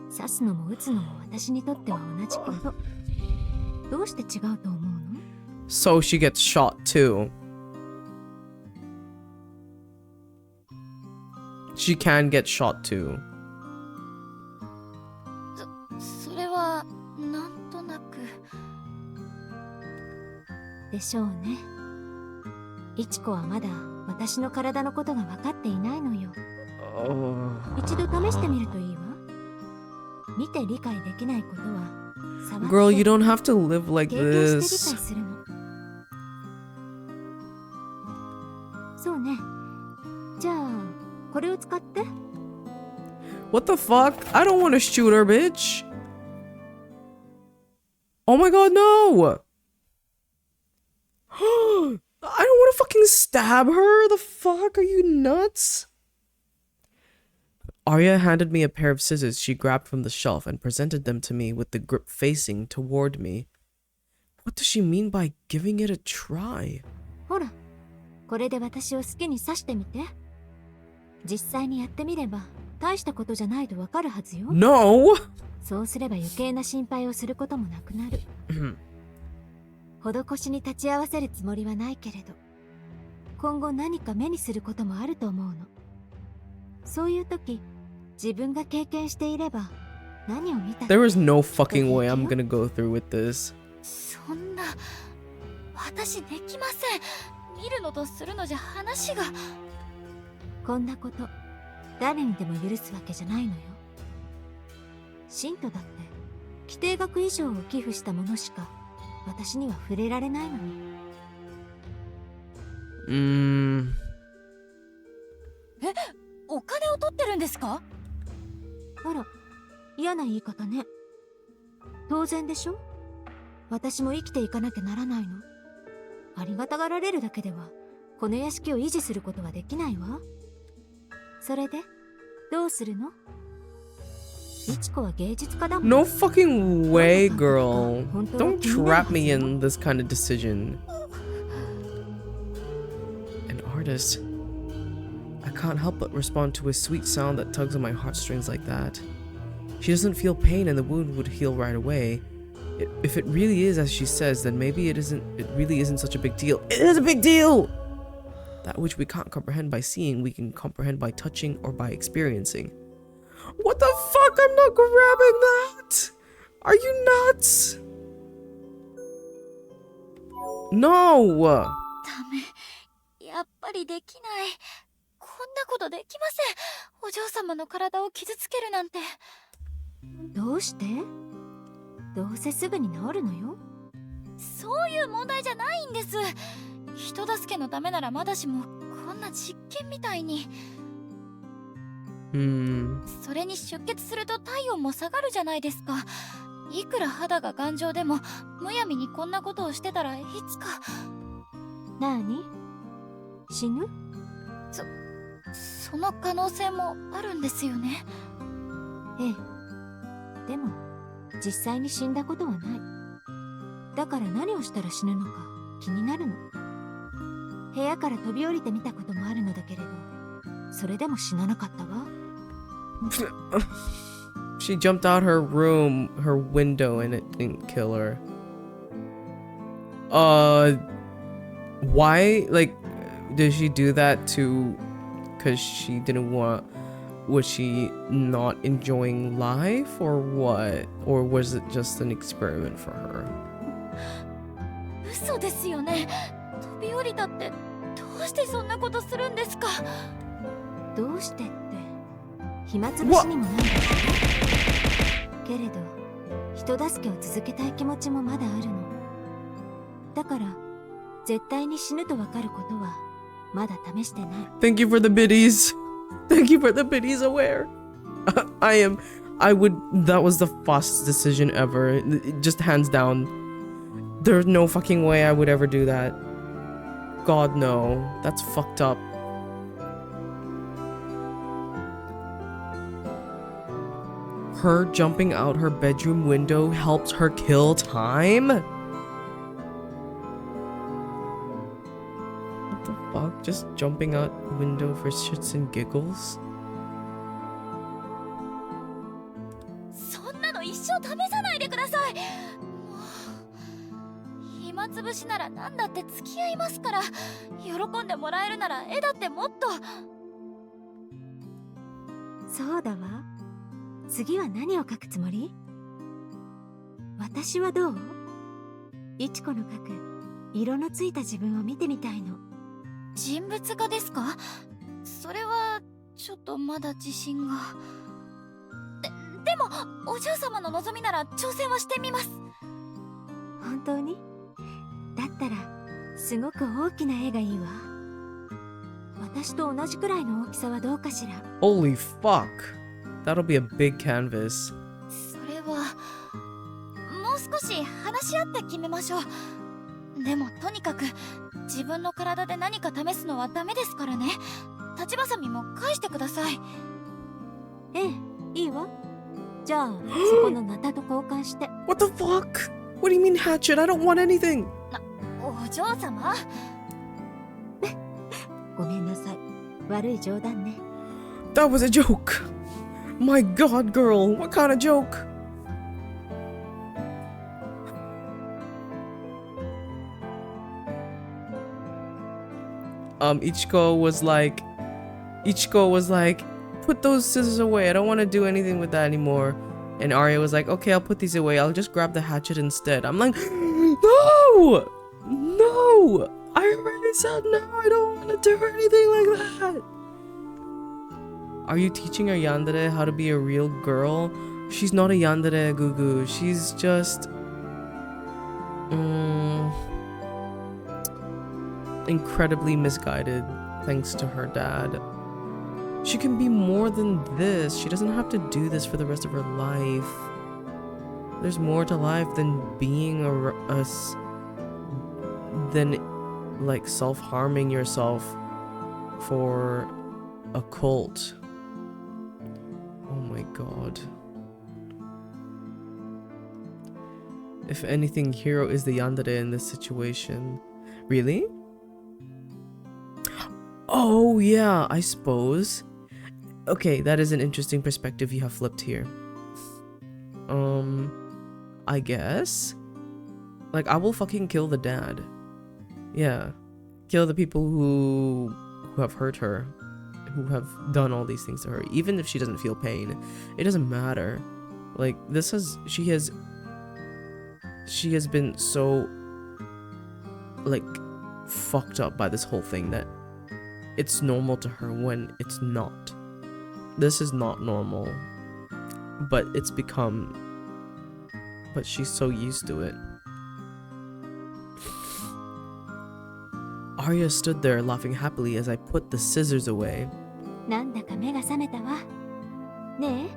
刺すのも撃つのも私にとっては同じこと。どうして違うと思うの？ So she gets shot too. She can get shot too. それはなんとなくでしょうね。イチコはまだ私の体のことが分かっていないのよ。一度試してみるといいわ。見て理解できないことは触って Girl, you don't have to live like 経験して this. 理解するの。そうね。じゃあこれを使って。 What the fuck? I don't want to shoot her, bitch. Oh my god, no. I don't want to fucking stab her. The fuck? Are you nuts? Arya handed me a pair of scissors she grabbed from the shelf and presented them to me with the grip facing toward me. What does she mean by giving it a try? ほら、これで私を好きにさしてみて。実際にやってみれば大したことじゃないとわかるはずよ。 No! そうすれば余計な心配をすることもなくなる。施しに立ち会わせるつもりはないけれど、今後何か目にすることもあると思うの。そういう時、自分が経験していれば何を見たって。 There is no fucking way I'm gonna go through with this. そんな、私できません。見るのとするのじゃ話が。こんなこと誰にでも許すわけじゃないのよ。信徒だって規定額以上を寄付したものしか私には触れられないのに。え、お金を取ってるんですか？あら、嫌な言い方ね。当然でしょ。私も生きていかなきゃならないの。ありがたがられるだけではこの屋敷を維持することはできないわ。それでどうするの？イチコは芸術家だもん。 No fucking way, girl. Don't trap me in this kind of decision. An artist. I can't help but respond to a sweet sound that tugs on my heartstrings like that. She doesn't feel pain and the wound would heal right away. If it really is as she says, then maybe it really isn't such a big deal. It is a big deal! That which we can't comprehend by seeing, we can comprehend by touching or by experiencing. What the fuck? I'm not grabbing that! Are you nuts? No! ダメ。やっぱりできない。こんなことできません。お嬢様の体を傷つけるなんて。どうして？どうせすぐに治るのよ。そういう問題じゃないんです。人助けのためならまだしも、こんな実験みたいに。それに出血すると体温も下がるじゃないですか。いくら肌が頑丈でもむやみにこんなことをしてたらいつか。なに？死ぬ？その可能性もあるんですよね。ええ。でも実際に死んだことはない。だから何をしたら死ぬのか気になるの。部屋から飛び降りてみたこともあるのだけれど、それでも死ななかったわ。She jumped out her room, her window, and it didn't kill her. Why? Like, did she do that because she didn't want, was she not enjoying life or what? Or was it just an experiment for her? 嘘ですよね。飛び降りたってどうしてそんなことするんですか？どうしてって暇つぶしにもなるけれど、人助けを続けたい気持ちもまだあるの。だから絶対に死ぬとわかることはまだ試してない。 Thank you for the biddies. Thank you for the biddies aware. That was the fastest decision ever. Just hands down. There's no fucking way I would ever do that. God, no. That's fucked up. Her jumping out her bedroom window helps her kill time? What the fuck? Just jumping out window for shits and giggles? そんなの一生試さないでください。もう暇つぶしなら何だって付き合いますから。喜んでもらえるなら絵だってもっと。そうだわ。次は何を描くつもり？私はどう？イチコの描く色のついた自分を見てみたいの。人物画ですか？それはちょっとまだ自信が。でもお嬢様の望みなら挑戦はしてみます。本当に？だったらすごく大きな絵がいいわ。私と同じくらいの大きさはどうかしら。 Holy fuck. That'll be a big canvas. それはもう少し話し合って決めましょう。でもとにかく自分の体で何か試すのはダメですからね。立ちばさみも返してください。ええ、いいわ。じゃあそこのナタと交換して。 What the fuck? What do you mean hatchet? I don't want anything. お嬢様、ごめんなさい。悪い冗談ね。That was a joke. My god, girl, what kind of joke? Ichiko was like, put those scissors away. I don't want to do anything with that anymore. And Arya was like, okay, I'll put these away. I'll just grab the hatchet instead. I'm like, no! No! I already said no. I don't want to do anything like that. Are you teaching a yandere how to be a real girl? She's not a yandere, Gugu. She's just... incredibly misguided, thanks to her dad. She can be more than this. She doesn't have to do this for the rest of her life. There's more to life than being than like self-harming yourself for a cult. Oh my god. If anything, Hiro is the yandere in this situation. Really? Oh yeah, I suppose. Okay, that is an interesting perspective you have flipped here. I guess. Like, I will fucking kill the dad. Yeah. Kill the people who have hurt her. Who have done all these things to her. Even if she doesn't feel pain. It doesn't matter. Like, she has been so, like, fucked up by this whole thing that it's normal to her when it's not. This is not normal. But it's become... But she's so used to it. Arya stood there laughing happily as I put the scissors away. なんだか目が覚めたわ。ねえ、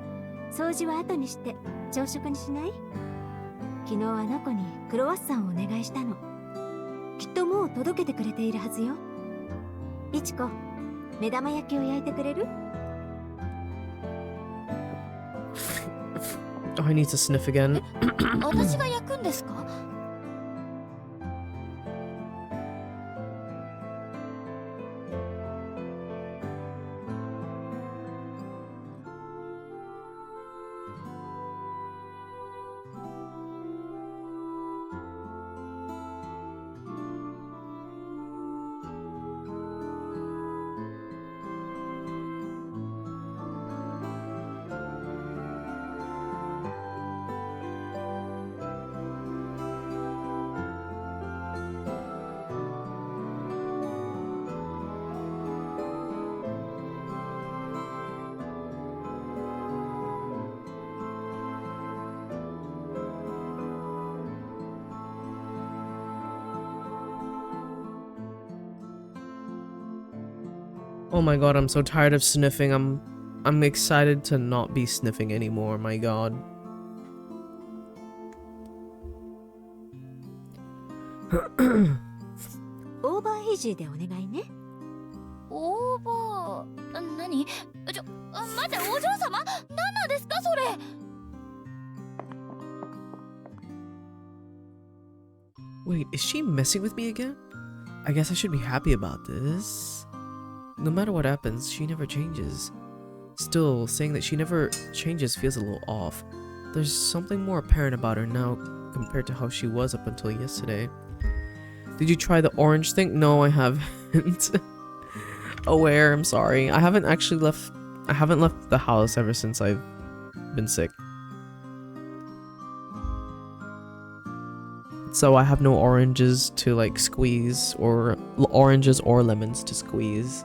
掃除は後にして朝食にしない？昨日あの子にクロワッサンをお願いしたの。きっともう届けてくれているはずよ。いちこ、目玉焼きを焼いてくれる？ Oh, I need to sniff again. 私が焼くんですか？ Oh my god, I'm so tired of sniffing. I'm excited to not be sniffing anymore, my god. Over easy でお願いね。オーバー、何？待って、お嬢様？何なんですかそれ？ Wait, is she messing with me again? I guess I should be happy about this. No matter what happens, she never changes. Still, saying that she never changes feels a little off. There's something more apparent about her now compared to how she was up until yesterday. Did you try the orange thing? No, I haven't. Aware, I'm sorry. I haven't left the house ever since I've been sick. So I have no oranges to like squeeze, or oranges or lemons to squeeze.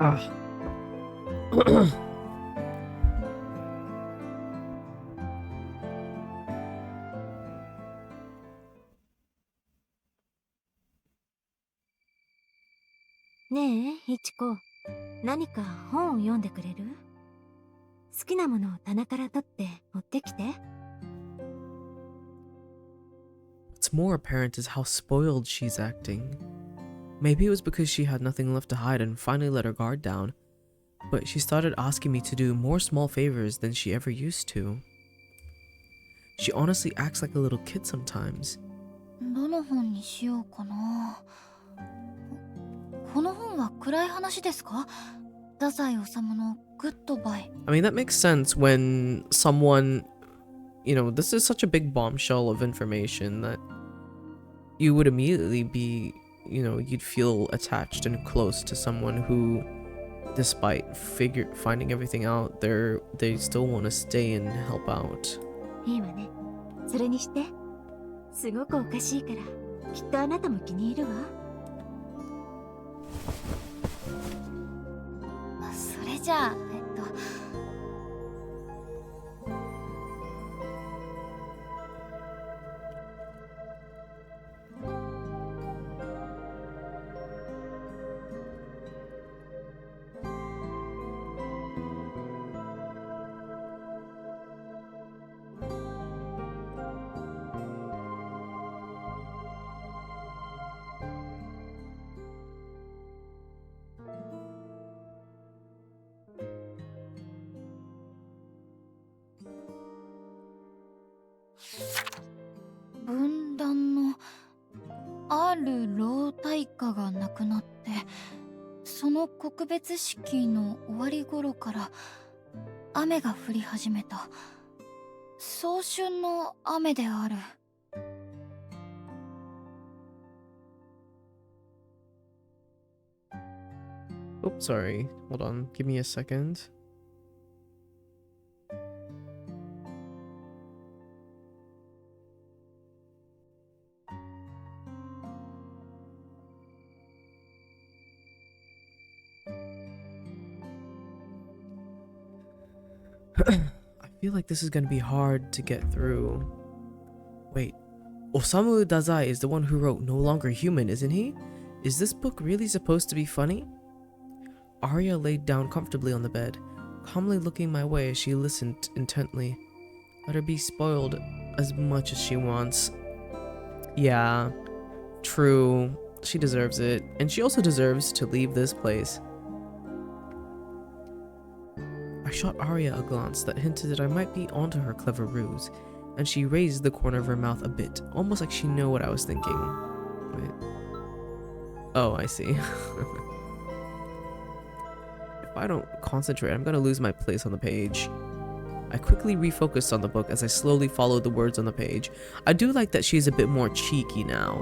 Ah.ねえ、いちこ、何か本を読んでくれる？好きなものを棚から取って持ってきて。What's more apparent is how spoiled she's acting. Maybe it was because she had nothing left to hide and finally let her guard down, but she started asking me to do more small favors than she ever used to. She honestly acts like a little kid sometimes. どの本にしようかな。この本は暗い話ですか？太宰治のグッドバイ。I mean, that makes sense when someone, this is such a big bombshell of information that you would immediately be, you'd feel attached and close to someone who, despite finding everything out, they still want to stay and help out. いいわね。それにして、すごくおかしいから、きっとあなたも気に入るわ。それじゃあ、分断のある老大家が亡くなって、その告別式の終わり頃から雨が降り始めた。早春の雨である。Oops, sorry. Hold on. Give me a second. I feel like this is gonna be hard to get through. Wait, Osamu Dazai is the one who wrote No Longer Human, isn't he? Is this book really supposed to be funny? Aria laid down comfortably on the bed, calmly looking my way as she listened intently. Let her be spoiled as much as she wants. Yeah, true. She deserves it, and she also deserves to leave this place. I shot Aria a glance that hinted that I might be onto her clever ruse, and she raised the corner of her mouth a bit, almost like she knew what I was thinking. Wait. Oh, I see. If I don't concentrate, I'm gonna lose my place on the page. I quickly refocused on the book as I slowly followed the words on the page. I do like that she's a bit more cheeky now.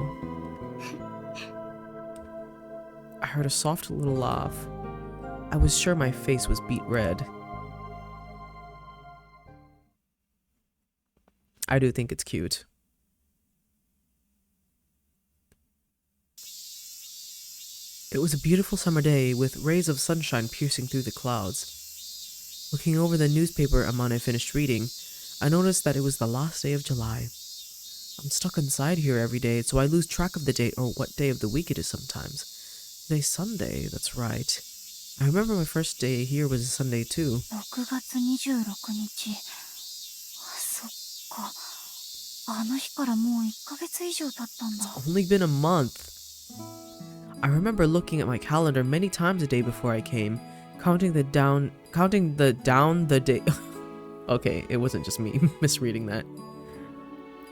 I heard a soft little laugh. I was sure my face was beet red. I do think it's cute. It was a beautiful summer day with rays of sunshine piercing through the clouds. Looking over the newspaper Amane finished reading, I noticed that it was the last day of July. I'm stuck inside here every day, so I lose track of the date or what day of the week it is sometimes. Today's Sunday, that's right. I remember my first day here was a Sunday too. 6月26日。そっか。あの日からもう1ヶ月以上経ったんだ。It's only been a month. I remember looking at my calendar many times a day before I came, counting the day. Okay, it wasn't just me misreading that.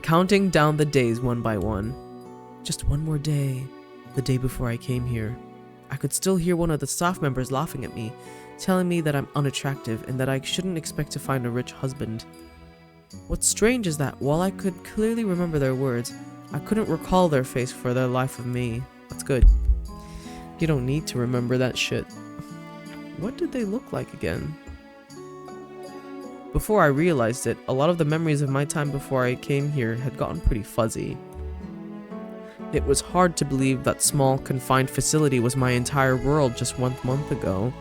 Counting down the days one by one. Just one more day, the day before I came here. I could still hear one of the staff members laughing at me, telling me that I'm unattractive and that I shouldn't expect to find a rich husband. What's strange is that while I could clearly remember their words, I couldn't recall their face for their life of me. That's good. You don't need to remember that shit. What did they look like again? Before I realized it, a lot of the memories of my time before I came here had gotten pretty fuzzy. It was hard to believe that small, confined facility was my entire world just 1 month ago.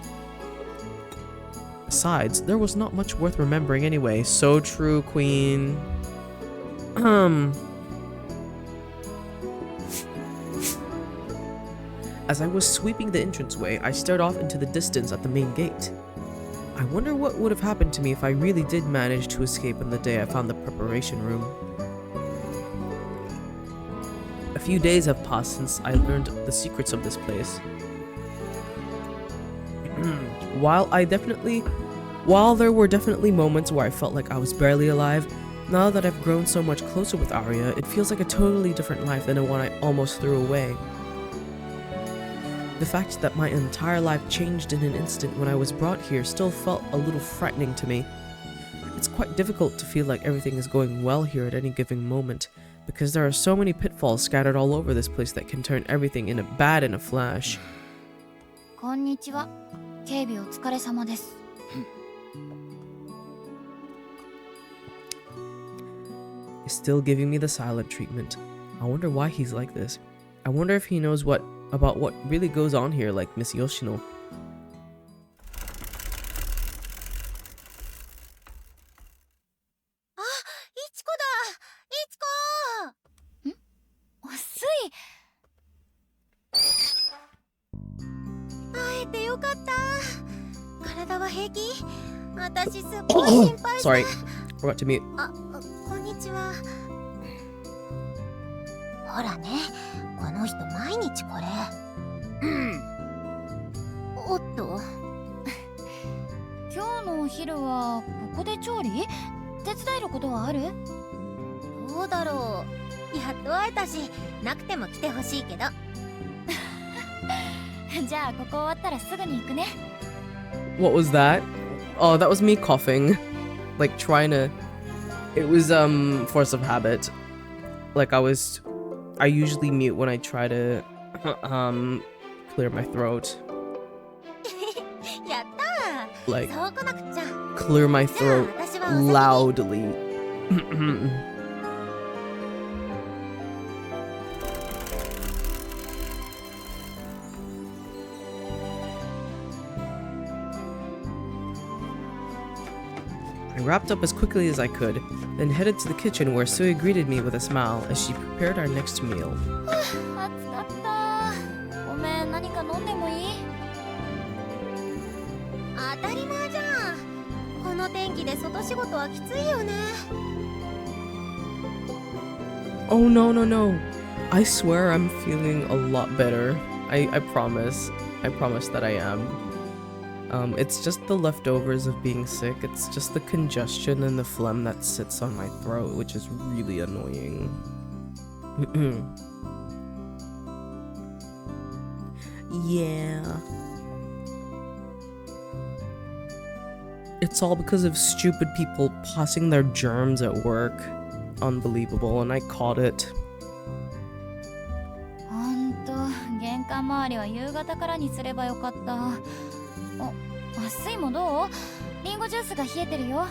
Besides, there was not much worth remembering anyway. So true, Queen. As I was sweeping the entranceway, I stared off into the distance at the main gate. I wonder what would have happened to me if I really did manage to escape on the day I found the preparation room. A few days have passed since I learned the secrets of this place. While there were definitely moments where I felt like I was barely alive, now that I've grown so much closer with Aria, it feels like a totally different life than the one I almost threw away. The fact that my entire life changed in an instant when I was brought here still felt a little frightening to me. It's quite difficult to feel like everything is going well here at any given moment, because there are so many pitfalls scattered all over this place that can turn everything bad in a flash. こんにちは。警備お疲れ様です。He's still giving me the silent treatment. I wonder why he's like this. I wonder if he knows about what really goes on here, like Miss Yoshino. あ、いちこだ。いちこ。ん？すい。会えてよかった。体は平気？私すっごい心配だ。 Sorry, forgot to mute. あ、こんにちは。ほらね、この人毎日これ。おっと。今日のお昼はここで調理？手伝えることはある？どうだろう。やっと会えたし、なくても来てほしいけど。じゃあここ終わったらすぐに行くね。What was that? Oh, that was me coughing. Like trying to... It was force of habit. Like I usually mute when I try to clear my throat. やったー。 Like そうこなくちゃ。 clear my throat loudly. I wrapped up as quickly as I could, then headed to the kitchen where Sui greeted me with a smile as she prepared our next meal. 暑かった。ごめん、何か飲んでもいい？当たり前じゃん。この天気で外仕事はきついよね。Oh no. I swear I'm feeling a lot better. I promise. I promise that I am. It's just the leftovers of being sick. It's just the congestion and the phlegm that sits on my throat, which is really annoying. Yeah. It's all because of stupid people passing their germs at work. Unbelievable, and I caught it. ほんと、玄関周りは夕方からにすればよかった。水もどう？リンゴジュースが冷えてるよ。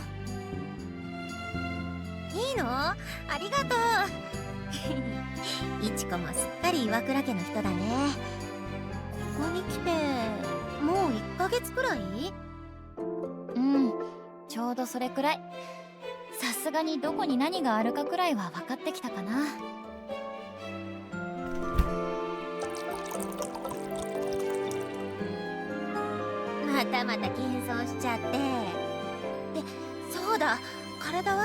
いいの？ありがとう。いちこもすっかり岩倉家の人だね。ここに来てもう1ヶ月くらい？うん、ちょうどそれくらい。さすがにどこに何があるかくらいは分かってきたかな。また謙遜しちゃって。で、そうだ、体は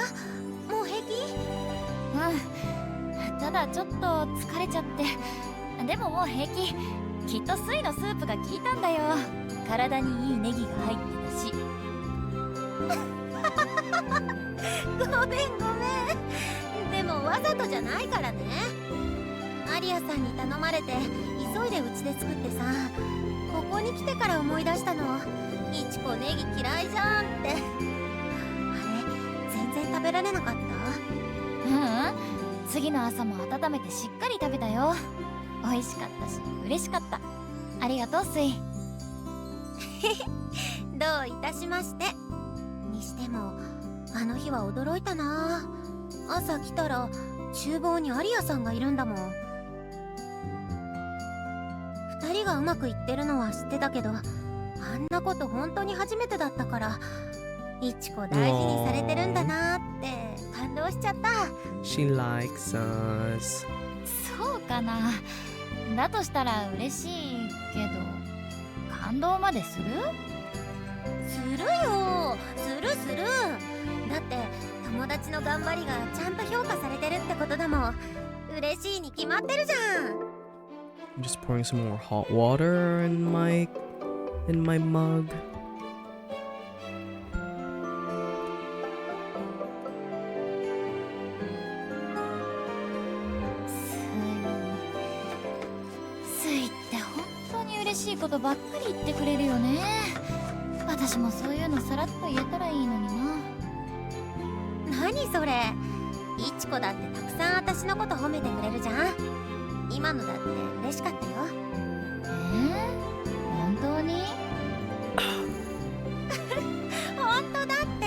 もう平気？うん、ただちょっと疲れちゃって。でももう平気。きっとスイのスープが効いたんだよ。体にいいネギが入ってたし。ごめん。でもわざとじゃないからね。アリアさんに頼まれて急いでうちで作ってさ、ここに来てから思い出したの。いちこネギ嫌いじゃんって。あれ、全然食べられなかった？次の朝も温めてしっかり食べたよ。美味しかったし嬉しかった。ありがとうスイ。どういたしまして。にしてもあの日は驚いたな。朝来たら厨房にアリアさんがいるんだもん。2人がうまくいってるのは知ってたけど、あんなこと本当に初めてだったから、いちこ大事にされてるんだなって感動しちゃった。 She likes us. そうかな。だとしたら嬉しいけど、感動までする？するよ。する。だって友達の頑張りがちゃんと評価されてるってことだもん。嬉しいに決まってるじゃん。 I'm just pouring some more hot water in my mug.スイって本当に嬉しいことばっかり言ってくれるよね。私もそういうのさらっと言えたらいいのにな。何それ、いちこだってたくさん私のこと褒めてくれるじゃん。今のだって嬉しかったよ。本当に？本当だって。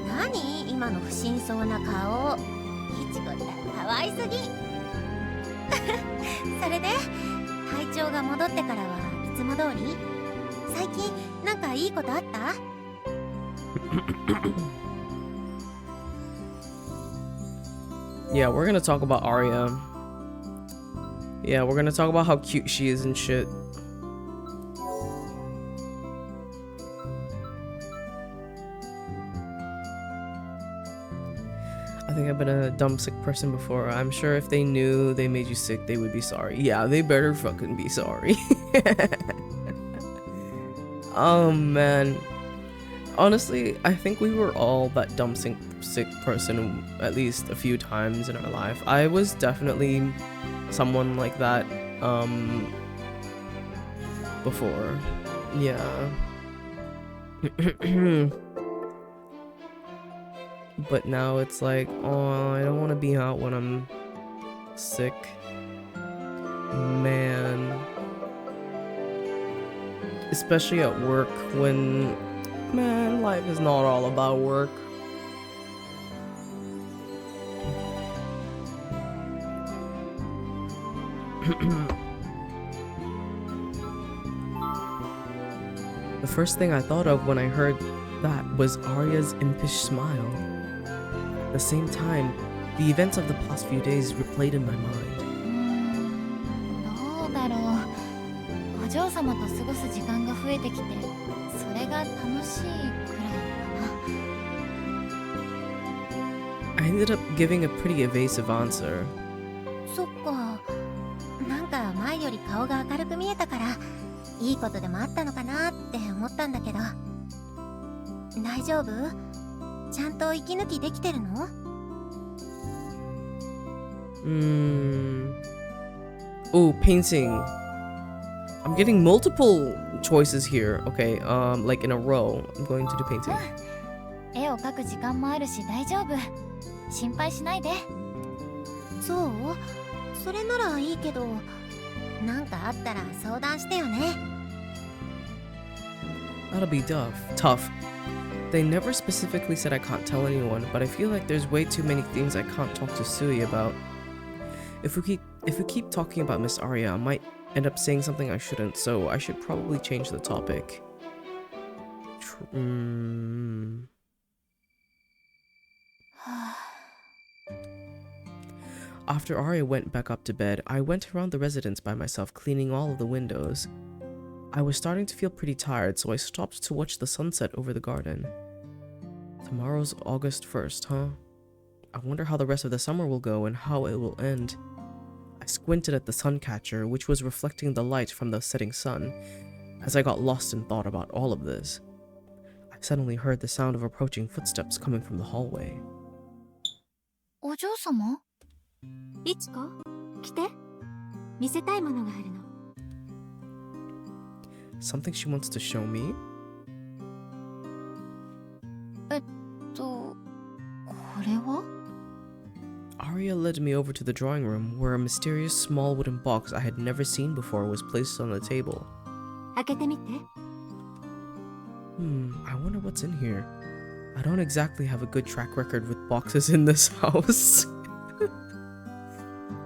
何今の不審そうな顔。いちこったら可愛すぎ。それで体調が戻ってからはいつも通り？最近なんかいいことあった？Yeah, we're gonna talk about Arya. Yeah, we're gonna talk about how cute she is and shit. I think I've been a dumb sick person before. I'm sure if they knew they made you sick, they would be sorry. Yeah, they better fucking be sorry. Oh man. Honestly, I think we were all that dumb sick person at least a few times in our life. I was definitely someone like that before. Yeah. But now it's like, oh, I don't want to be out when I'm sick. Man. Especially at work when, man, life is not all about work. The first thing I thought of when I heard that was Arya's impish smile. At the same time, the events of the past few days replayed in my mind. どうだろう。お嬢様と過ごす時間が増えてきて、それが楽しいくらいかな。I ended up giving a pretty evasive answer. そっか。なんか前より顔が明るく見えたから、いいことでもあったのかなって思ったんだけど。大丈夫？ちゃんと息抜きできてるの？Oh, painting. I'm getting multiple choices here. Okay, like in a row. I'm going to do painting. 絵を描く時間もあるし大丈夫。心配しないで。そう？それならいいけど、なんかあったら相談してよね。That'll be tough. They never specifically said I can't tell anyone, but I feel like there's way too many things I can't talk to Sui about. If we keep talking about Miss Aria, I might end up saying something I shouldn't, so I should probably change the topic. After Aria went back up to bed, I went around the residence by myself, cleaning all of the windows. I was starting to feel pretty tired, so I stopped to watch the sunset over the garden. Tomorrow's August 1st, huh? I wonder how the rest of the summer will go and how it will end. I squinted at the sun catcher, which was reflecting the light from the setting sun, as I got lost in thought about all of this. I suddenly heard the sound of approaching footsteps coming from the hallway. お嬢様？いちこ、来て。見せたいものがあるの。Something she wants to show me? これは？ Aria led me over to the drawing room, where a mysterious small wooden box I had never seen before was placed on the table. 開けてみて。I wonder what's in here. I don't exactly have a good track record with boxes in this house.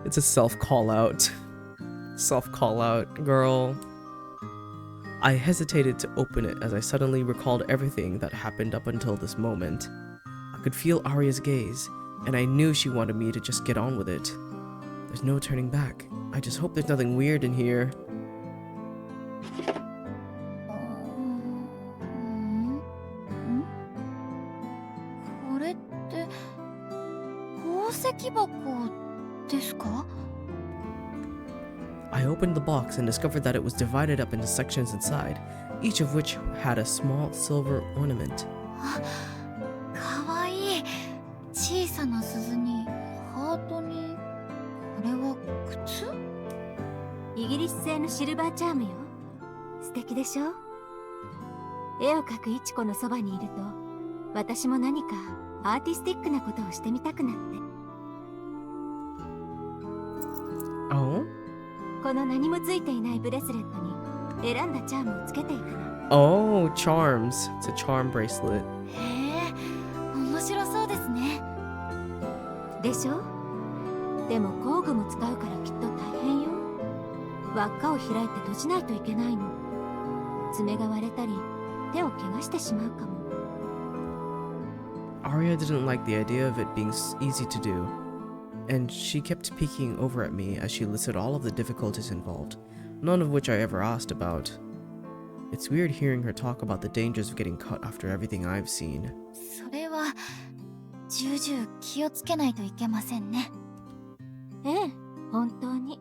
It's a self-call-out. Self-call-out, girl. I hesitated to open it as I suddenly recalled everything that happened up until this moment. I could feel Aria's gaze, and I knew she wanted me to just get on with it. There's no turning back. I just hope there's nothing weird in here. これって宝石箱でですか？ I opened the box and discovered that it was divided up into sections inside, each of which had a small silver ornament. あ、かわいい。小さな鈴にハートに。これは靴？イギリス製のシルバーチャームよ。素敵でしょ？絵を描くイチコのそばにいると、私も何かアーティスティックなことをしてみたくなって。Oh? この何もついていないブレスレットに選んだチャームをつけていくの。Oh, charms. It's a charm bracelet. へえ、面白そうですね。でしょ？でも工具も使うからきっと大変よ。輪っかを開いて閉じないといけないの。爪が割れたり、手を怪我してしまうかも。Aria didn't like the idea of it being easy to do, and she kept peeking over at me as she listed all of the difficulties involved, none of which I ever asked about. It's weird hearing her talk about the dangers of getting cut after everything I've seen. それは重々気をつけないといけませんね。ええ、本当に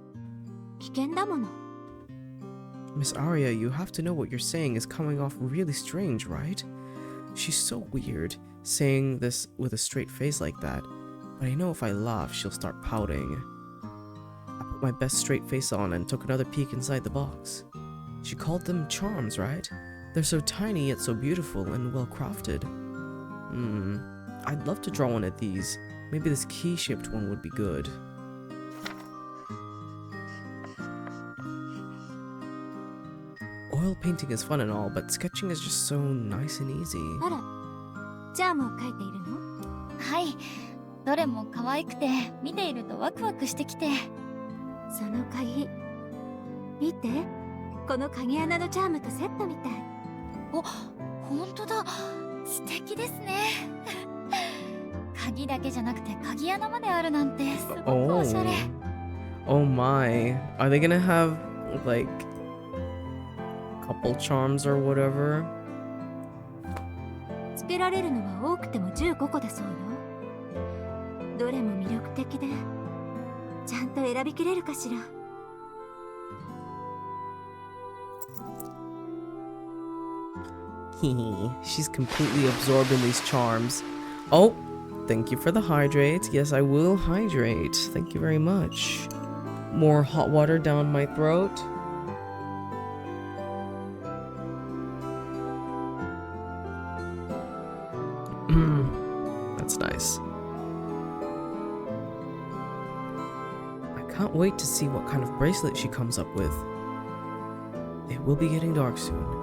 危険だもの。Miss Aria, you have to know what you're saying is coming off really strange, right? She's so weird, saying this with a straight face like that, but I know if I laugh, she'll start pouting. I put my best straight face on and took another peek inside the box. She called them charms, right? They're so tiny yet so beautiful and well crafted. I'd love to draw one of these. Maybe this key-shaped one would be good. Oil painting is fun and all, but sketching is just so nice and easy. あら、チャームを描いているの？はい、どれも可愛くて見ているとワクワクしてきて。その鍵、見て、この鍵穴のチャームとセットみたい。お、本当だ、素敵ですね。鍵だけじゃなくて鍵穴まであるなんてすごくおしゃれ。Oh my. Are they gonna have, like, couple charms or whatever? つけられるのは多くても15個だそうよ。どれも魅力的で、ちゃんと選びきれるかしら。She's completely absorbed in these charms. Oh, thank you for the hydrate. Yes, I will hydrate. Thank you very much. More hot water down my throat. That's nice. I can't wait to see what kind of bracelet she comes up with. It will be getting dark soon.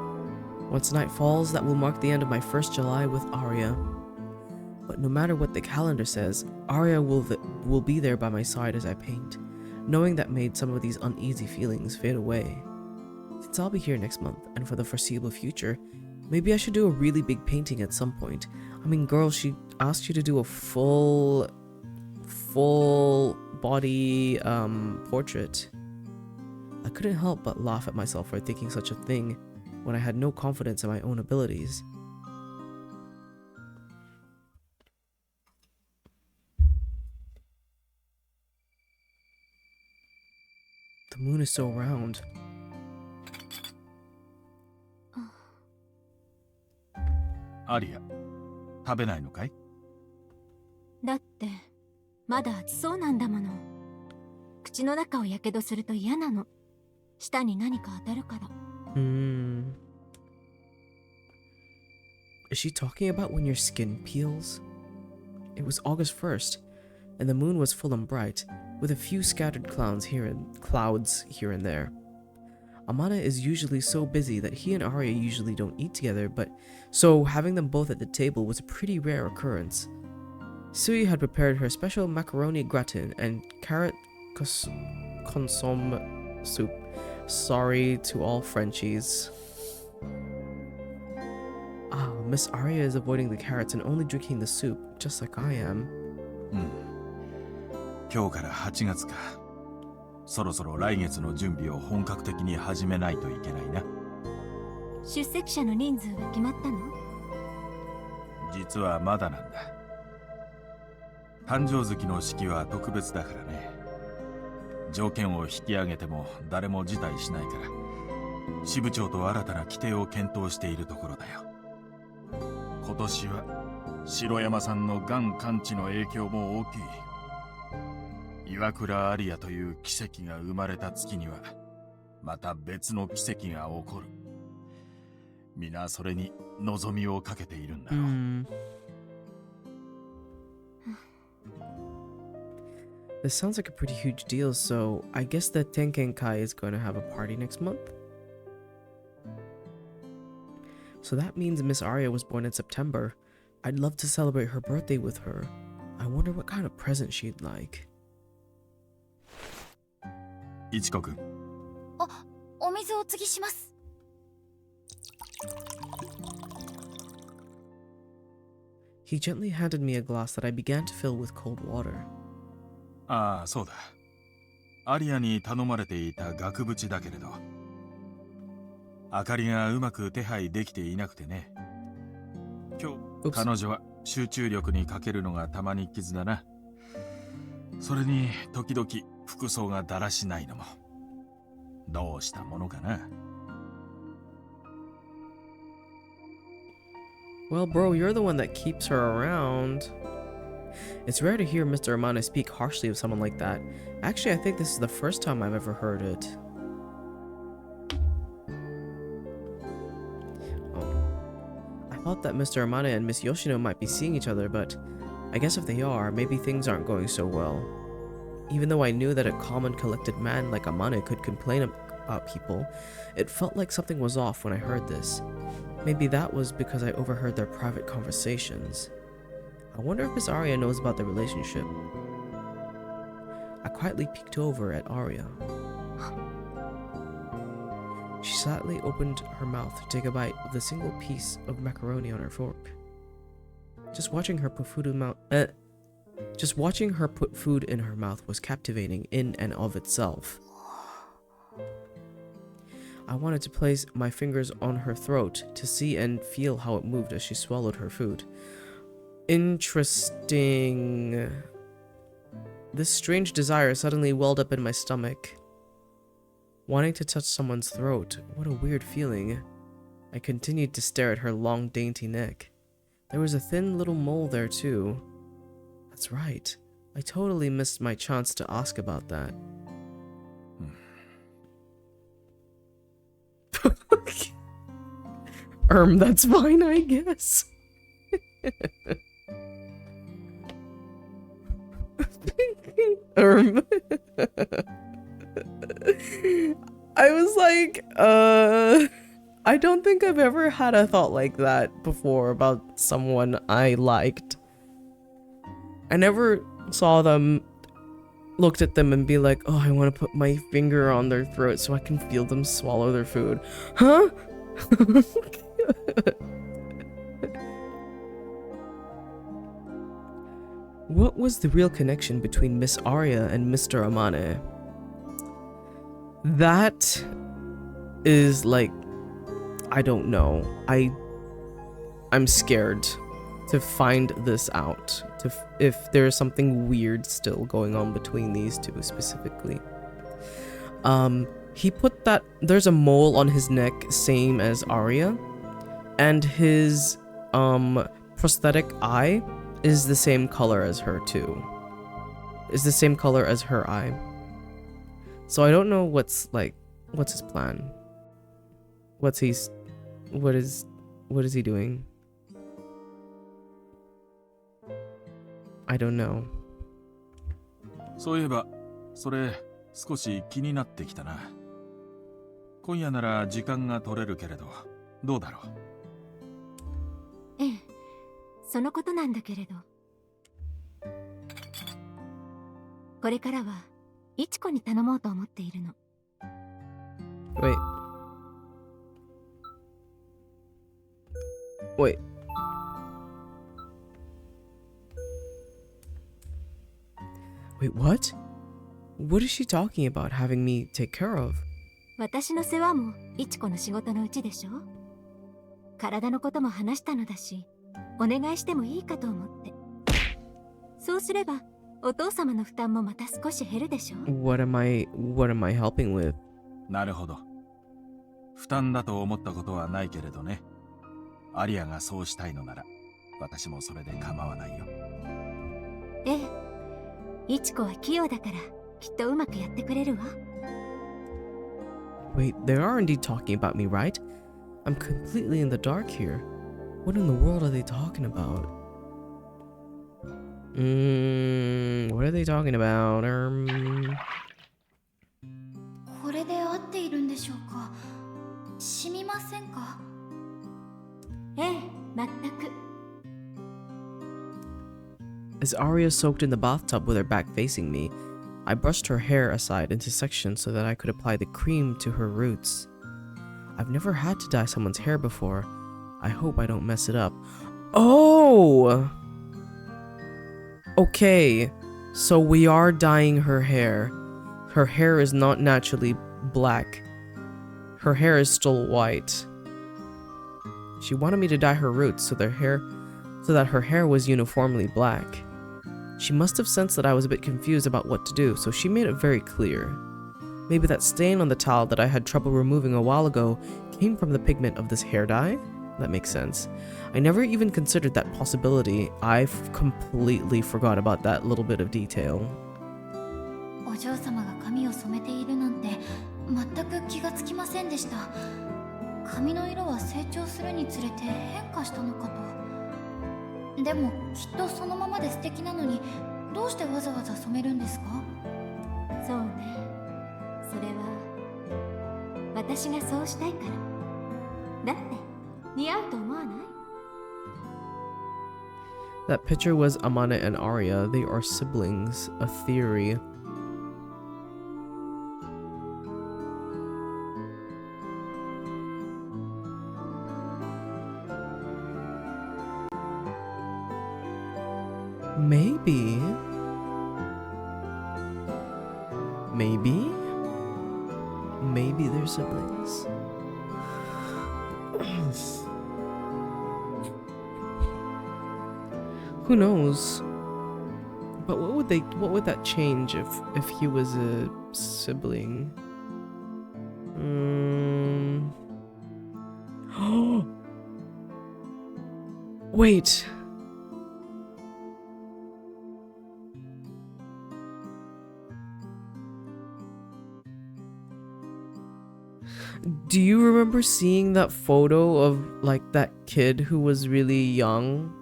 Once night falls, that will mark the end of my first July with Aria. But no matter what the calendar says, Aria will be there by my side as I paint, knowing that made some of these uneasy feelings fade away. Since I'll be here next month, and for the foreseeable future, maybe I should do a really big painting at some point. I mean, girl, she asked you to do a full body portrait. I couldn't help but laugh at myself for thinking such a thing when I had no confidence in my own abilities. The moon is so round. アリア、食べないのかい？だってまだ暑そうなんだもの。口の中をやけどすると嫌なの。舌に何か当たるから。Is she talking about when your skin peels? It was August 1st, and the moon was full and bright, with a few scattered clouds here and there. Amana is usually so busy that he and Aria usually don't eat together, but so having them both at the table was a pretty rare occurrence. Sui had prepared her special macaroni gratin and carrot consomme soup. Sorry to all Frenchies. Miss Aria is avoiding the carrots and only drinking the soup, just like I am. 今日から8月か。そろそろ来月の準備を本格的に始めないといけないな。出席者の人数は決まったの？実はまだなんだ。誕生月の式は特別だからね。条件を引き上げても誰も辞退しないから、支部長と新たな規定を検討しているところだよ。今年は城山さんのがん完治の影響も大きい。岩倉アリアという奇跡が生まれた月にはまた別の奇跡が起こる。皆それに望みをかけているんだろう。This sounds like a pretty huge deal, so I guess the Tenkenkai is going to have a party next month? So that means Miss Aria was born in September. I'd love to celebrate her birthday with her. I wonder what kind of present she'd like. いちこくん。お水をお継ぎします。He gently handed me a glass that I began to fill with cold water. ああ、そうだ。アリアに頼まれていた額縁だけれど、明かりがうまく手配できていなくてね。今日、彼女は集中力に欠けるのがたまに傷だな。それに、時々服装がだらしないのも。どうしたものかな。Well, bro, you're the one that keeps her around. It's rare to hear Mr. Amane speak harshly of someone like that. Actually, I think this is the first time I've ever heard it. I thought that Mr. Amane and Miss Yoshino might be seeing each other, but I guess if they are, maybe things aren't going so well. Even though I knew that a calm and collected man like Amane could complain about people, it felt like something was off when I heard this. Maybe that was because I overheard their private conversations. I wonder if Miss Aria knows about the relationship. I quietly peeked over at Aria. She slightly opened her mouth to take a bite of the single piece of macaroni on her fork. Just watching her put food in her mouth was captivating in and of itself. I wanted to place my fingers on her throat to see and feel how it moved as she swallowed her food. Interesting. This strange desire suddenly welled up in my stomach. Wanting to touch someone's throat, what a weird feeling. I continued to stare at her long, dainty neck. There was a thin little mole there too. That's right. I totally missed my chance to ask about that. That's fine, I guess. I was like, I don't think I've ever had a thought like that before about someone I liked. I never saw them, looked at them and be like, oh, I want to put my finger on their throat so I can feel them swallow their food. Huh? What was the real connection between Miss Aria and Mr. Amane? That is like, I don't know. I'm scared to find this out. If there's something weird still going on between these two specifically. He put that, there's a mole on his neck, same as Aria, and his prosthetic eye is the same color as her too. Is the same color as her eye. So I don't know what's his plan. What is he doing? I don't know. そういえば、それ少し気になってきたな。今夜なら時間が取れるけれど、どうだろう。ええ、そのことなんだけれど。これからは、いちこに頼もうと思っているの。Wait. Wait, what? What is she talking about having me take care of? 私の世話もいちこの仕事のうちでしょ。体のことも話したのだし、お願いしてもいいかと思って。そうすればお父様の負担もまた少し減るでしょ。 What am I helping with? なるほど。負担だと思ったことはないけれどね。アリアがそうしたいのなら、私もそれで構わないよ。ええ。イチコは器用だから、きっとうまくやってくれるわ。Wait, they are indeed talking about me, right? I'm completely in the dark here. What in the world are they talking about? What are they talking about? これで合っているんでしょうか。染みませんか？ええ、全く。As Aria soaked in the bathtub with her back facing me, I brushed her hair aside into sections so that I could apply the cream to her roots. I've never had to dye someone's hair before. I hope I don't mess it up. Oh! Okay, so we are dyeing her hair. Her hair is not naturally black. Her hair is still white. She wanted me to dye her roots so that her hair was uniformly black. She must have sensed that I was a bit confused about what to do, so she made it very clear. Maybe that stain on the towel that I had trouble removing a while ago came from the pigment of this hair dye? That makes sense. I never even considered that possibility. I've completely forgot about that little bit of detail. お嬢様が髪を染めているなんて全く気がつきませんでした。髪の色は成長するにつれて変化したのかと。でもきっとそのままで素敵なのにどうしてわざわざ染めるんですか？そうね。それは私がそうしたいから。だって似合うと思わない？ That picture was Amane and Aria. They are siblings. A theory. Maybe. Maybe they're siblings. Who knows? But what would that change if he was a sibling? Wait. Do you remember seeing that photo of like that kid who was really young?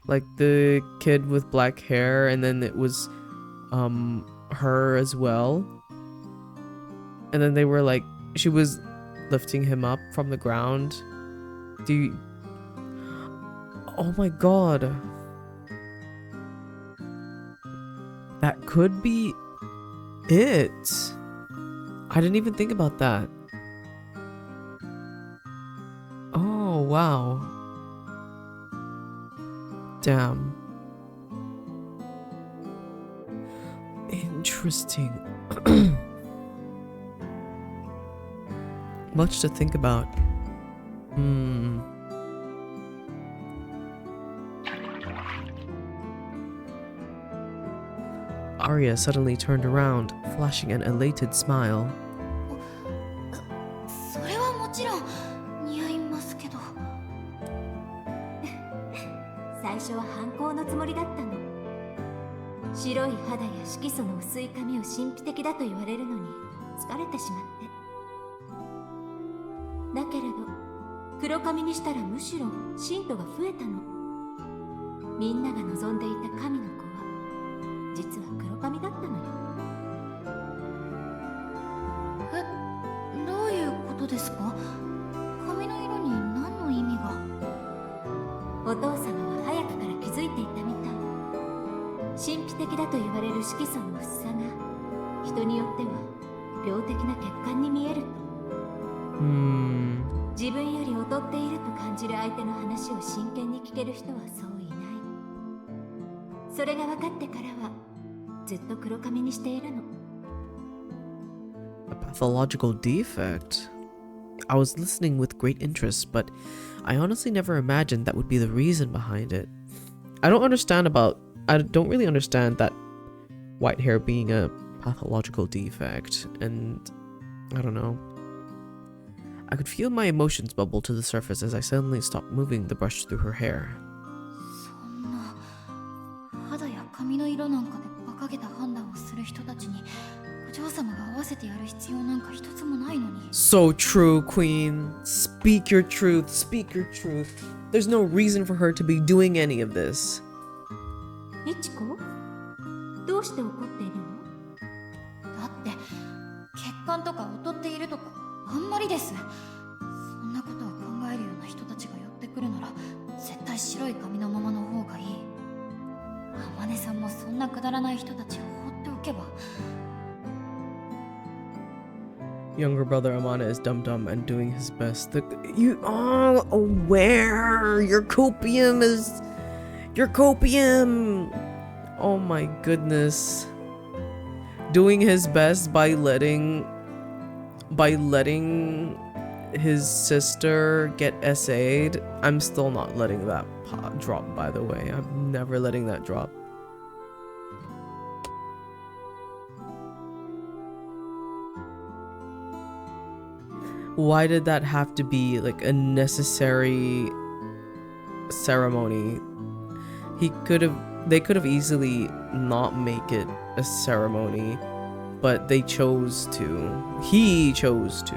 Like the kid with black hair, and then it was her as well. And then they were like, she was lifting him up from the ground. Oh my god. That could be it. I didn't even think about that. Oh, wow. Damn. Interesting. Much to think about. Aria suddenly turned around, flashing an elated smile. それはもちろん似合いますけど。最初は反抗のつもりだったの。白い肌や色素の薄い髪を神秘的だと言われるのに疲れてしまって。だけれど黒髪にしたらむしろ信徒が増えたの。みんなが望んでいた神の子は実は黒髪だったのよ。え、どういうことですか？髪の色に何の意味が？お父様は早くから気づいていたみたい。神秘的だと言われる色素の薄さが人によっては病的な欠陥に見えると。自分より劣っていると感じる相手の話を真剣に聞ける人はそういない。それが分かってからはずっと黒髪にしているの。A pathological defect? I was listening with great interest, but I honestly never imagined that would be the reason behind it. I don't really understand that white hair being a pathological defect, and I don't know. I could feel my emotions bubble to the surface as I suddenly stopped moving the brush through her hair. そんな肌や髪の色なんかで馬鹿げた判断をする人たちにお嬢様が合わせてやる必要なんか一つもないのに。 So true, Queen. Speak your truth. Speak your truth. There's no reason for her to be doing any of this. いちこ、どうして怒っているの？だって血管とか劣っているとかあんまりです。そんなことを考えるような人たちが寄ってくるなら絶対白い髪のままの方がいい。天音さんもそんなくだらない人たちを放っておけば。 Younger brother Amane is dumb and doing his best. Where your copium is your copium. Oh my goodness. Doing his best by letting his sister get SA'd. I'm still not letting that drop, by the way. I'm never letting that drop. Why did that have to be like a necessary ceremony? They could have easily not make it a ceremony, but they chose to. He chose to.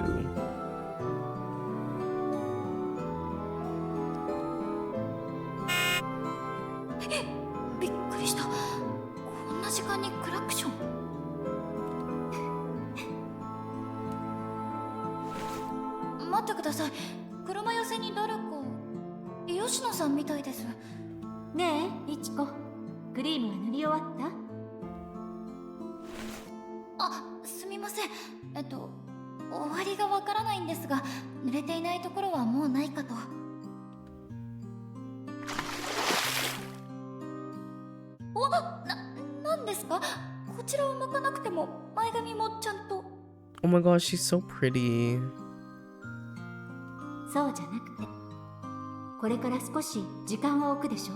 Oh my gosh, she's so pretty. そうじゃなくて、これから少し時間を置くでしょ。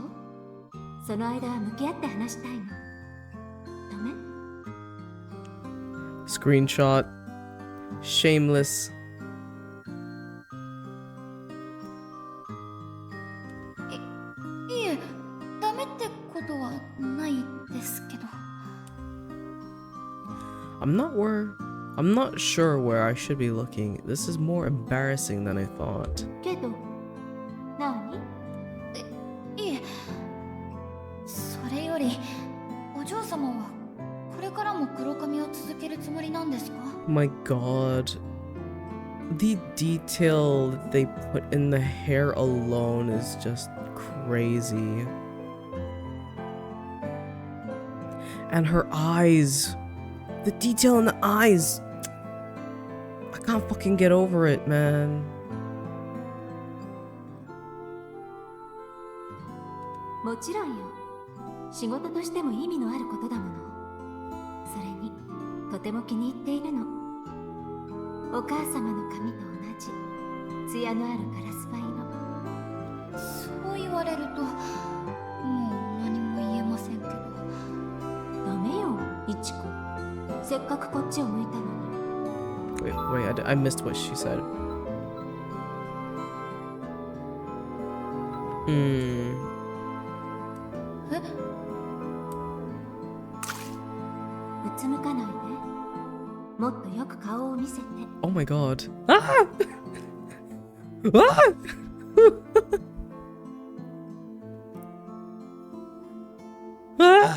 その間は向き合って話したいの。ダメ？ Screenshot. Shameless. いえ、ダメってことはないですけど。I'm not sure where I should be looking. This is more embarrassing than I thought. けど、何？いえ、それより、お嬢様はこれからも黒髪を続けるつもりなんですか？ My god. The detail that they put in the hair alone is just crazy. And her eyes. The detail in the eyes. I can't fucking get over it, man. もちろんよ。仕事としても意味のあることだもの。それに、とても気に入っているの。お母様の髪と同じ、艶のあるガラスファイの。そう言われると、もう何も言えませんけど。ダメよ、いちこ。せっかくこっちを向いたのに。Wait, I missed what she said. え？うつむかないで。もっとよく顔を見せて。Oh my god. Ah! Ah! Ah!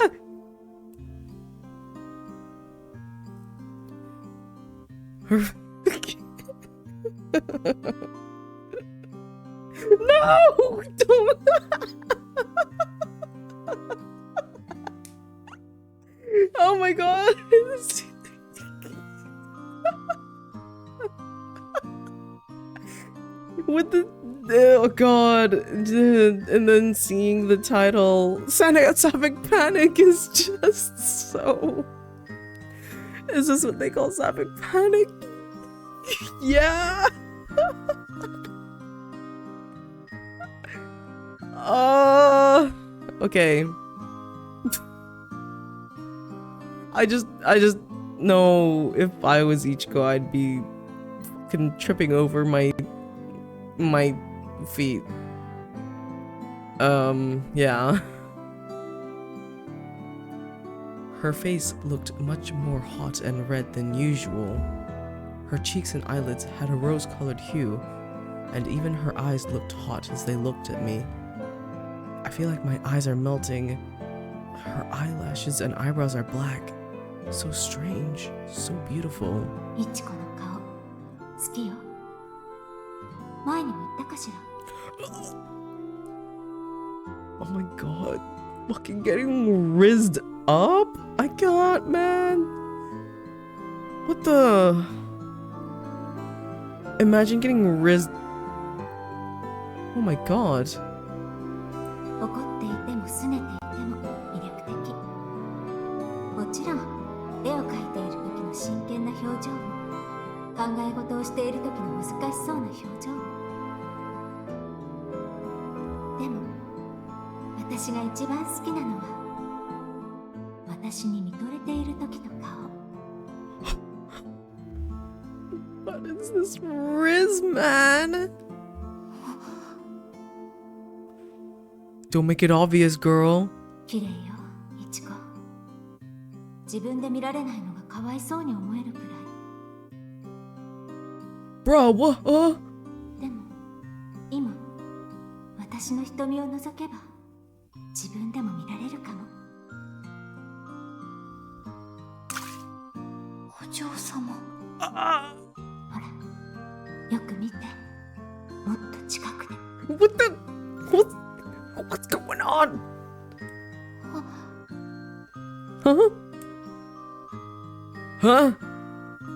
No! Don't. Oh my god. With the oh god, and then seeing the title Sapphic Panic is just so. Is this what they call Sapphic Panic? Yeah. Okay. I just know if I was Ichiko, I'd be fucking tripping over my feet. Yeah. Her face looked much more hot and red than usual. Her cheeks and eyelids had a rose-colored hue, and even her eyes looked hot as they looked at me. I feel like my eyes are melting. Her eyelashes and eyebrows are black. So strange, so beautiful. いちこの顔好きよ。前にも言ったかしら。 Oh my god. Fucking getting rizzed up? I can't, man. What the? Imagine getting rizzed. Oh my god. 怒っていても拗ねていても魅力的。もちろん絵を描いている時の真剣な表情も考え事をしている時の難しそうな表情も。でも私が一番好きなのは私に見とれている時の顔。What is this Riz, man? Don't make it obvious, girl. 綺麗よ、いちこ。自分で見られないのがかわいそうに思えるくらい。 Bro, what? でも今私の瞳を覗けば自分でも見られるかも。お嬢様。ほら、よく見て。もっと近くで。 What the? What's going on? Huh? Huh?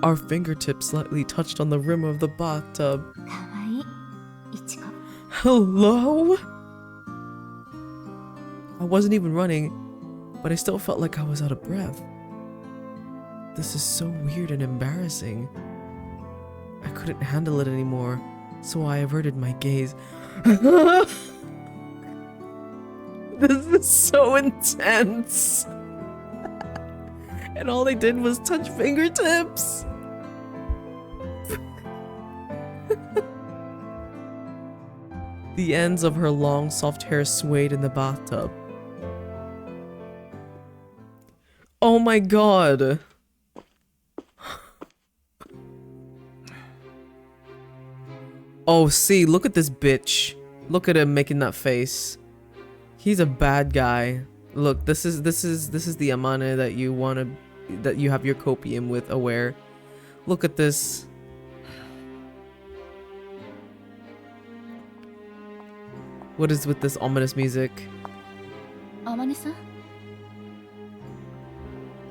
Our fingertips slightly touched on the rim of the bathtub. かわいい、いちこ。 Hello? I wasn't even running, but I still felt like I was out of breath. This is so weird and embarrassing. I couldn't handle it anymore, so I averted my gaze. This is so intense. And all they did was touch fingertips. The ends of her long, soft hair swayed in the bathtub. Oh my god. Oh, see, look at this bitch. Look at him making that face. He's a bad guy. Look, this is the Amane that you have your copium with aware. Look at this. What is with this ominous music? Amane-san?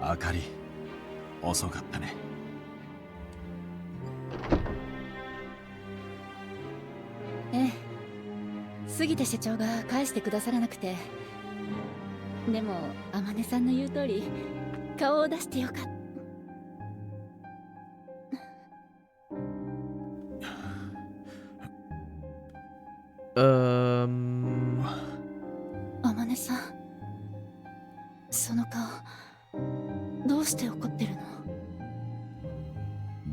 あかり、遅かったね。ええ、杉田社長が返してくださらなくて。でも天音さんの言う通り顔を出してよかった。天音さん、その顔どうして怒ってるの？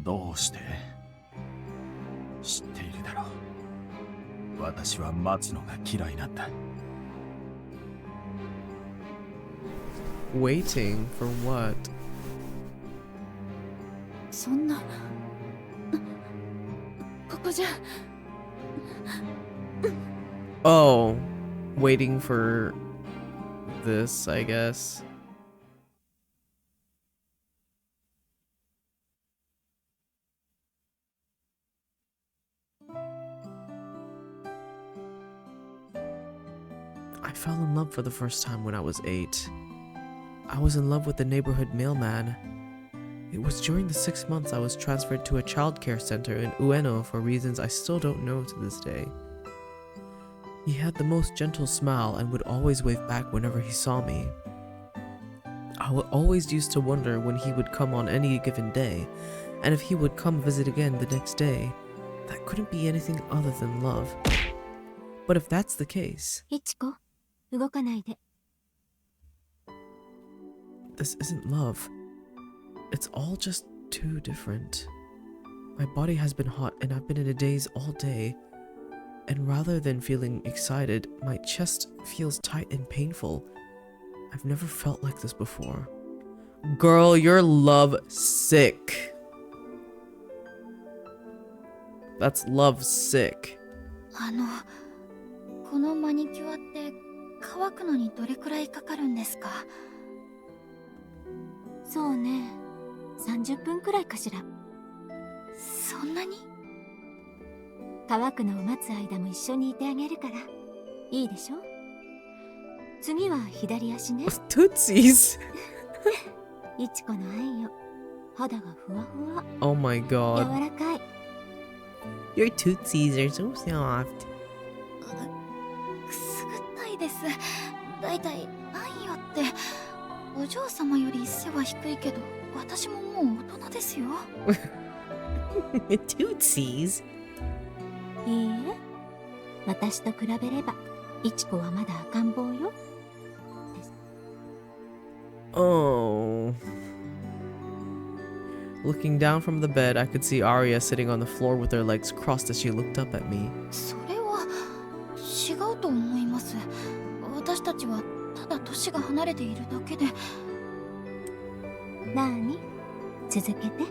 どうして？知っているだろう。私は待つのが嫌いなんだ。Waiting for what? そんな、ここじゃ。Oh, waiting for this, I guess. I fell in love for the first time when I was 8. I was in love with the neighborhood mailman. It was during the 6 months I was transferred to a childcare center in Ueno for reasons I still don't know to this day. He had the most gentle smile and would always wave back whenever he saw me. I always used to wonder when he would come on any given day, and if he would come visit again the next day. That couldn't be anything other than love. But if that's the case... いちこ、動かないで。This isn't love. It's all just too different. My body has been hot and I've been in a daze all day. And rather than feeling excited, my chest feels tight and painful. I've never felt like this before. Girl, you're love sick. That's love sick. このマニキュアって乾くのにどれくらいかかるんですか？そうね、30分くらいかしら。そんなに？乾くのを待つ間も一緒にいてあげるからいいでしょ？次は左足ね。Tootsies. いちこの愛よ。肌がふわふわ。 Oh my 柔 god. らかい。 Your tootsies are so soft. くすぐったいです。だいたい愛よってお嬢様より背は低いけど私ももう大人ですよ。Tootsies? いいえ、私と比べればいちこはまだ赤ん坊よ。 Oh. Looking down from the bed, I could see Aria sitting on the floor with her legs crossed as she looked up at me. それは違うと思います。私たちはただ年が離れているだけで。なーに？続けて。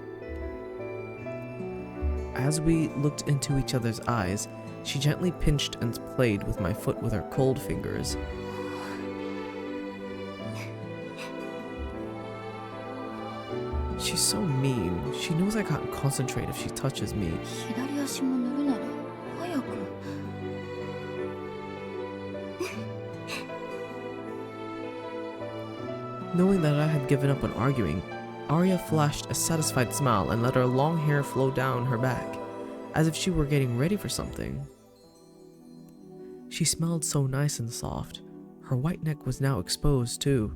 As we looked into each other's eyes, she gently pinched and played with my foot with her cold fingers. She's so mean. She knows I can't concentrate if she touches me. 左足も塗るなら早く。 Knowing that I had given up on arguing, Aria flashed a satisfied smile and let her long hair flow down her back, as if she were getting ready for something. She smelled so nice and soft. Her white neck was now exposed too.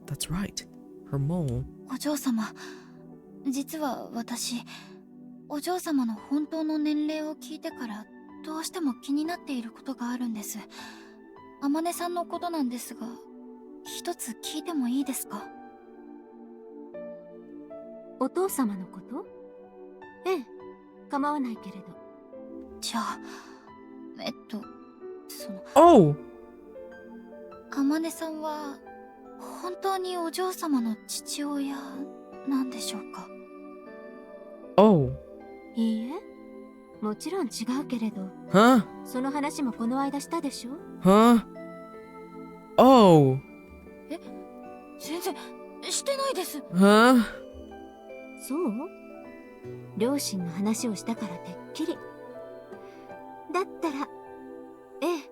That's right, her mole. お嬢様、実は私、お嬢様の本当の年齢を聞いてからどうしても気になっていることがあるんです。天音さんのことなんですが、一つ聞いてもいいですか？お父様のこと？ええ、構わないけれど。じゃあ、Oh! 天音さんは本当にお嬢様の父親なんでしょうか？ Oh. いいえ、もちろん違うけれど。 Huh? その話もこの間したでしょ？ Huh? Oh. 全然してないです。 Huh? そう？両親の話をしたからてっきり。だったら、ええ、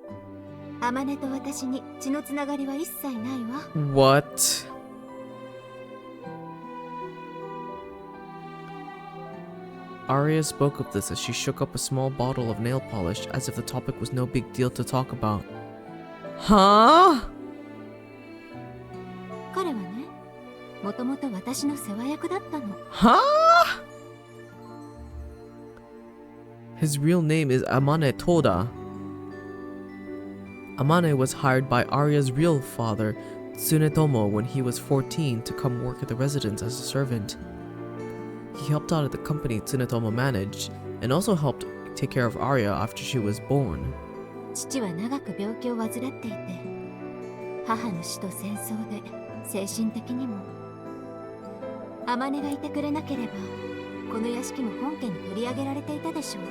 天音と私に血のつながりは一切ないわ。 What? Aria spoke of this as she shook up a small bottle of nail polish as if the topic was no big deal to talk about. Huh? 彼はね、もともと私の世話役だったの。 Huh? His real name is Amane Toda. Amane was hired by Arya's real father, Tsunetomo, when he was 14 to come work at the residence as a servant. He helped out at the company Tsunetomo managed, and also helped take care of Arya after she was born. 父は長く病気を患っていて、母の死と戦争で精神的にも。天音がいてくれなければ、この屋敷も本家に取り上げられていたでしょうね。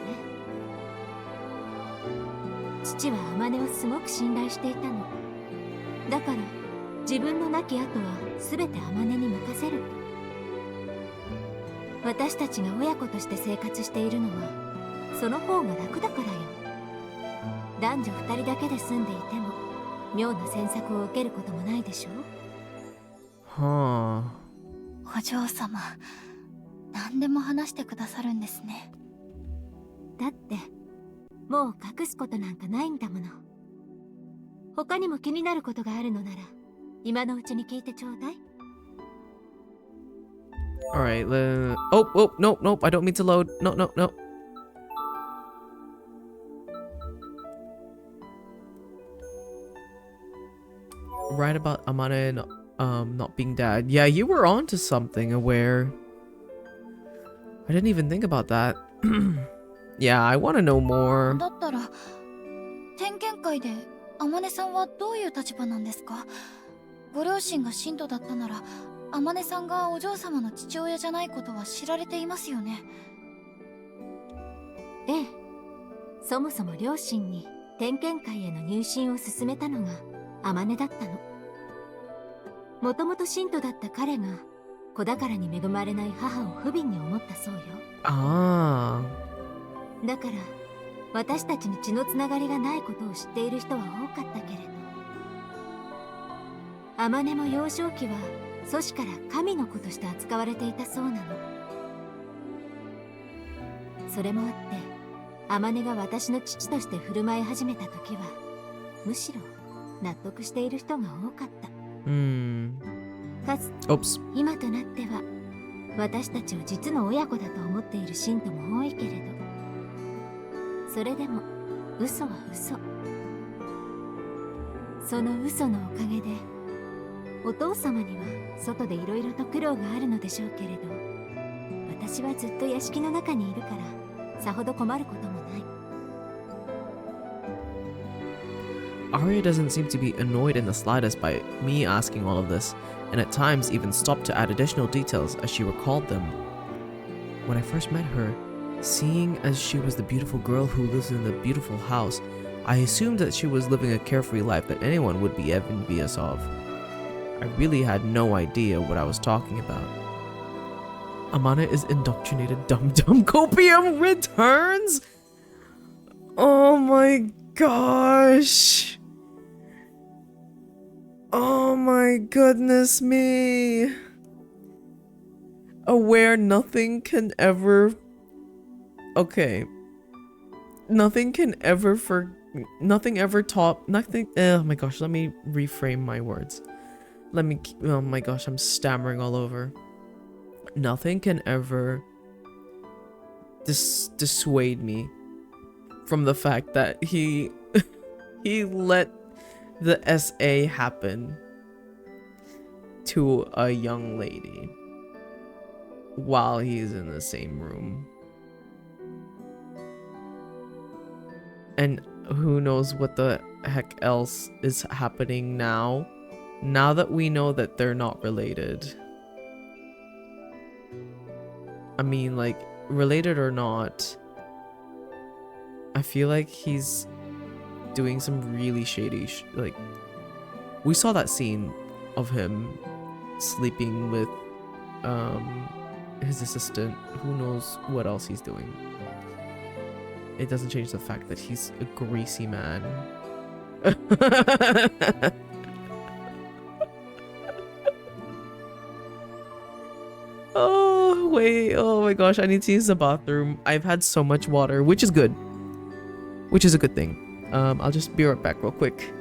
父は天音をすごく信頼していたの。だから自分の亡き後は全て天音に任せると。私たちが親子として生活しているのはその方が楽だからよ。男女2人だけで住んでいても妙な詮索を受けることもないでしょう。 Huh. お嬢様、何でも話してくださるんですね。だってもう隠すことなんかないんだもの。他にも気になることがあるのなら今のうちに聞いてちょうだい。 Alright, oh, nope, I don't mean to load. No. Right about Amane and not being dad. Yeah, you were onto something, Aware. I didn't even think about that. Yeah, I want to know more. だったら点検会で天音さんはどういう立場なんですか？ご両親が信徒だったなら天音さんがお嬢様の父親じゃないことは知られていますよね。ええ、そもそも両親に点検会への入信を勧めたのが天音だったの。もともと信徒だった彼が子宝に恵まれない母を不憫に思ったそうよ。ああ。だから私たちに血のつながりがないことを知っている人は多かったけれど、天音も幼少期は祖師から神の子として扱われていたそうなの。それもあって天音が私の父として振る舞い始めた時はむしろ納得している人が多かった。かつ今となっては私たちを実の親子だと思っている信徒も多いけれど、それでも嘘は嘘。その嘘のおかげでお父様には外でいろいろと苦労があるのでしょうけれど、私はずっと屋敷の中にいるからさほど困ることもない。 Aria doesn't seem to be annoyed in the slightest by me asking all of this, and at times even stopped to add additional details as she recalled them. When I first met her, seeing as she was the beautiful girl who lives in the beautiful house, I assumed that she was living a carefree life that anyone would be envious of. I really had no idea what I was talking about. Amana is indoctrinated. Dum Dum Copium returns? Oh my gosh. Oh my goodness me. Aware nothing can ever... Okay. Nothing can ever nothing ever top... Nothing... Oh my gosh, let me reframe my words. Oh my gosh, I'm stammering all over. Nothing can ever dissuade me from the fact that he let the SA happen to a young lady while he's in the same room. And who knows what the heck else is happening now that we know that they're not related. I mean, like, related or not, I feel like he's doing some really shady like, we saw that scene of him sleeping with his assistant. Who knows what else he's doing. It doesn't change the fact that he's a greasy man. Oh wait, oh my gosh, I need to use the bathroom. I've had so much water, which is good, which is a good thing. I'll just be right back real quick.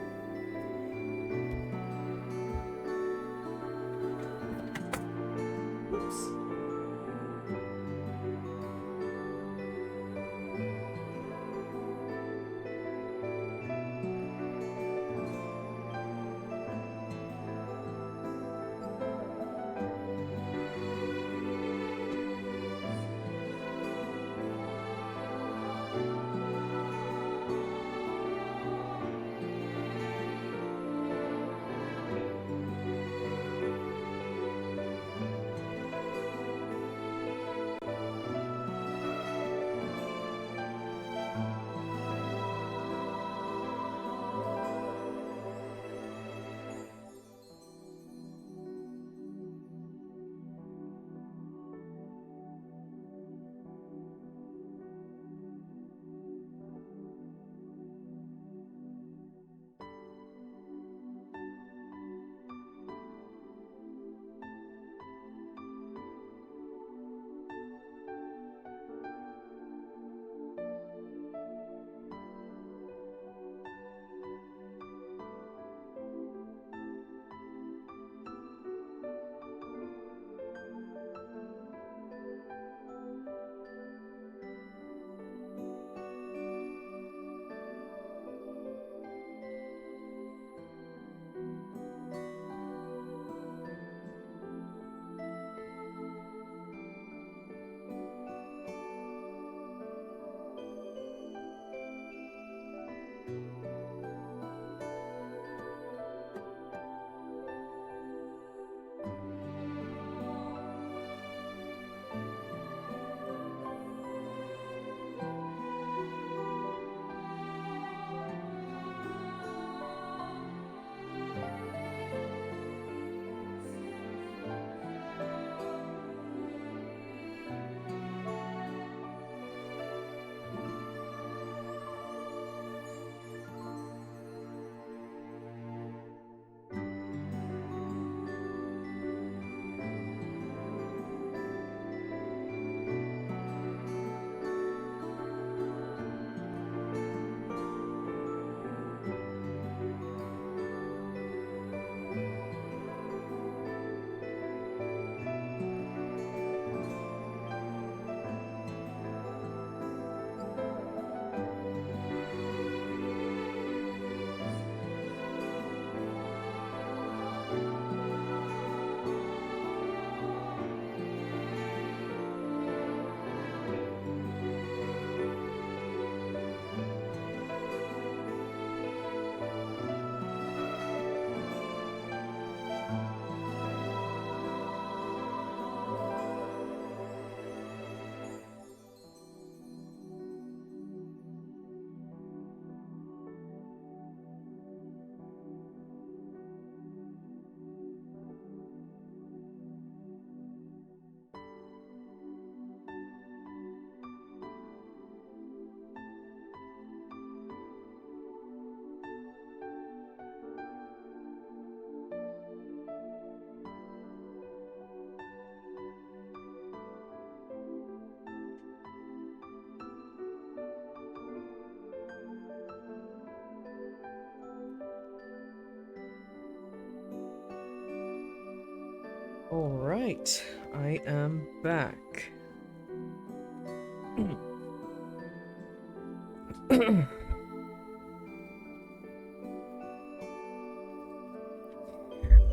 Alright, I am back.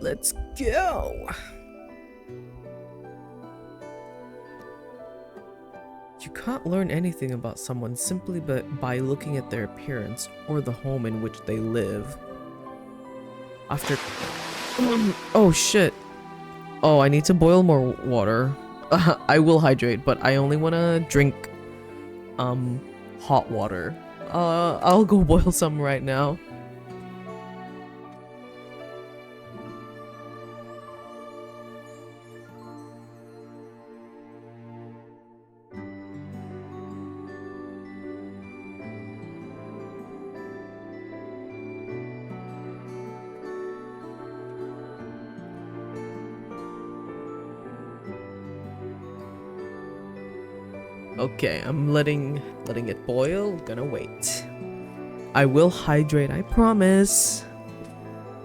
Let's go! You can't learn anything about someone simply by looking at their appearance or the home in which they live. After... Oh shit! Oh, I need to boil more water. I will hydrate, but I only want to drink hot water. I'll go boil some right now. Okay, I'm letting it boil. Gonna wait. I will hydrate, I promise.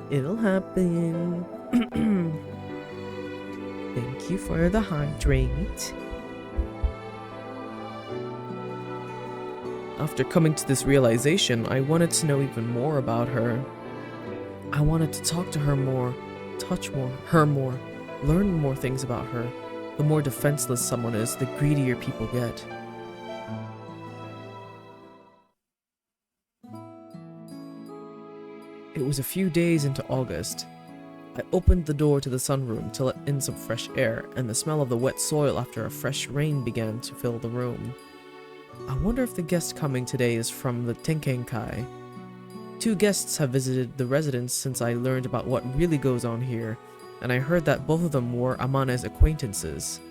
It'll happen. Thank you for the hydrate. After coming to this realization, I wanted to know even more about her. I wanted to talk to her more, touch her more, learn more things about her. The more defenseless someone is, the greedier people get. It was a few days into August. I opened the door to the sunroom to let in some fresh air, and the smell of the wet soil after a fresh rain began to fill the room. I wonder if the guest coming today is from the Tenkenkai. 2 guests have visited the residence since I learned about what really goes on here, and I heard that both of them were Amane's acquaintances.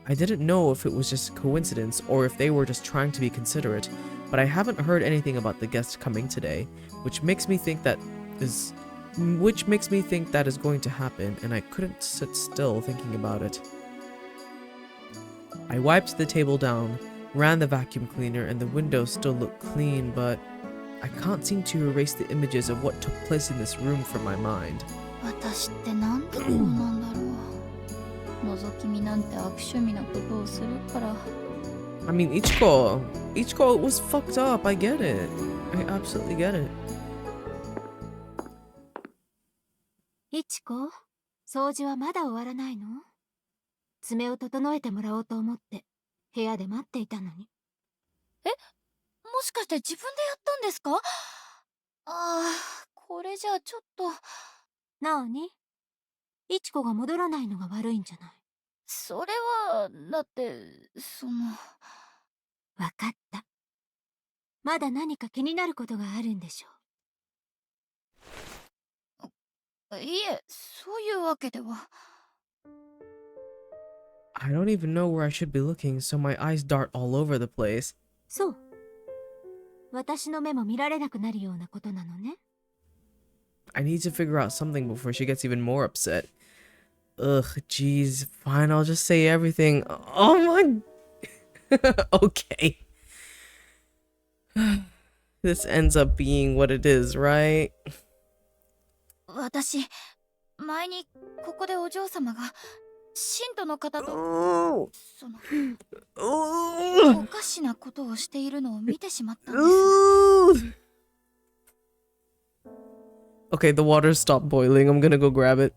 I didn't know if it was just a coincidence or if they were just trying to be considerate, but I haven't heard anything about the guest coming today, which makes me think that is going to happen, and I couldn't sit still thinking about it. I wiped the table down, ran the vacuum cleaner, and the windows still look clean, but I can't seem to erase the images of what took place in this room from my mind. 私ってなんて子なんだろう。覗き見なんて悪趣味なことをするから。I mean, Ichiko was fucked up. I get it. I absolutely get it. いちこ、掃除はまだ終わらないの？爪を整えてもらおうと思って部屋で待っていたのに。え、もしかして自分でやったんですか？これじゃちょっと。なあに？いちこが戻らないのが悪いんじゃない？それは、だって、わかった。まだ何か気になることがあるんでしょいえ、そういうわけでは。I don't even know where I should be looking, so my eyes dart all over the place. そう。私の目も見られなくなるようなことなのね。I need to figure out something before she gets even more upset. Ugh, jeez. Fine, I'll just say everything. Oh my... Okay. This ends up being what it is, right? 私、前にここでお嬢様が信徒の方と Oh. おかしなことをしているのを見てしまったんです。Okay, the water stopped boiling. I'm gonna go grab it.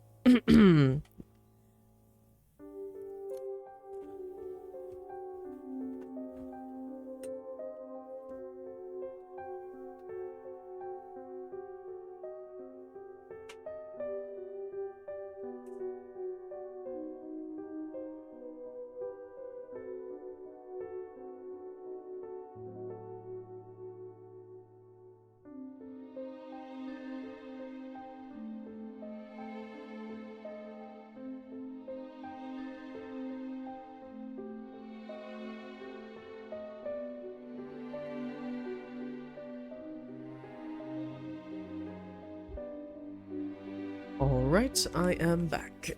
Alright, I am back.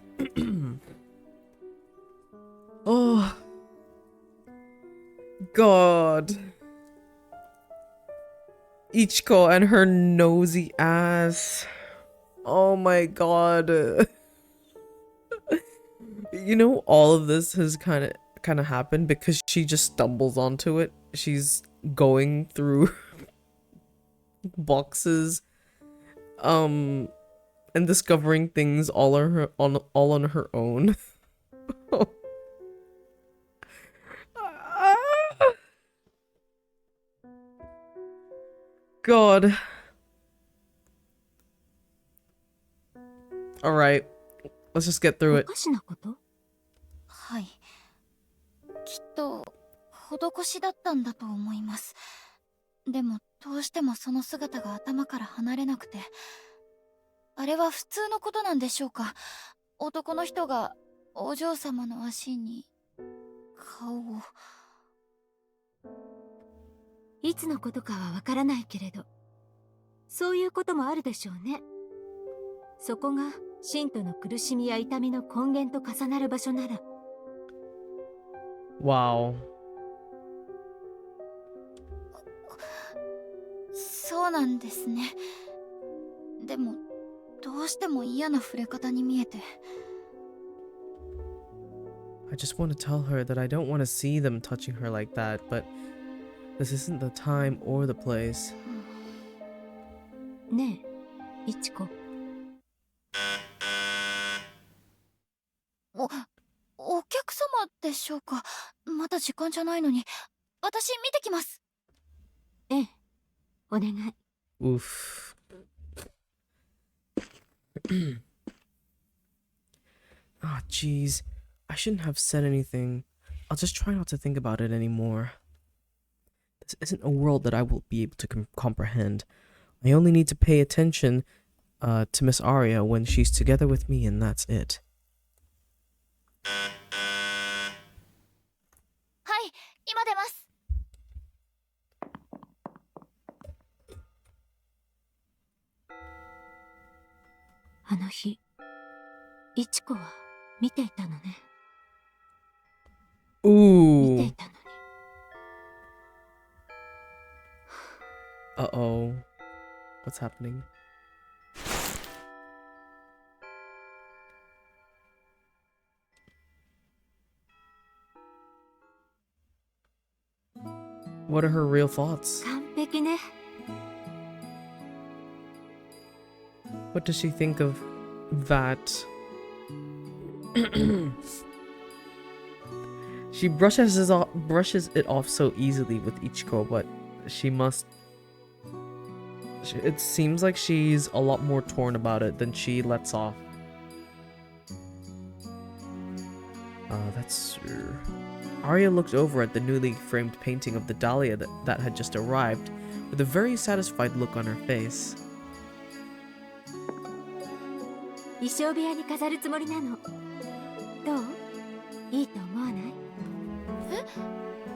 Oh. God. Ichiko and her nosy ass. Oh my god. You know, all of this has kind of happened because she just stumbles onto it. She's going through boxes and discovering things all on her own. God. All right. Let's just get through it. おかしなこと？はい。きっと施しだったんだと思います。でもどうしてもその姿が頭から離れなくて。あれは普通のことなんでしょうか？男の人がお嬢様の足に顔を。いつのことかはわからないけれど、そういうこともあるでしょうね。そこが信徒の苦しみや痛みの根源と重なる場所なら。Wow. そうなんですね。でもどうしても嫌な触れ方に見えて。I just want to tell her that I don't want to see them touching her like that, but this isn't the time or the place. ねえ、いちこ。お客様でしょうか？まだ時間じゃないのに。私見てきます。ええ、お願い。Oof. Ah, jeez. I shouldn't have said anything. I'll just try not to think about it anymore. This isn't a world that I will be able to comprehend. I only need to pay attention to Miss Aria when she's together with me, and that's it. はい、今出ます。あの日、いちこは見ていたのね。見て Ooh. いたのに。Uh-oh. What's happening? What are her real thoughts? 完璧ね。What does she think of that? She brushes it off so easily with Ichiko, but she must It seems like she's a lot more torn about it than she lets off. That's... Aria looked over at the newly framed painting of the dahlia that had just arrived, with a very satisfied look on her face. 衣装部屋に飾るつもりなの。どう？いいと思わない？え？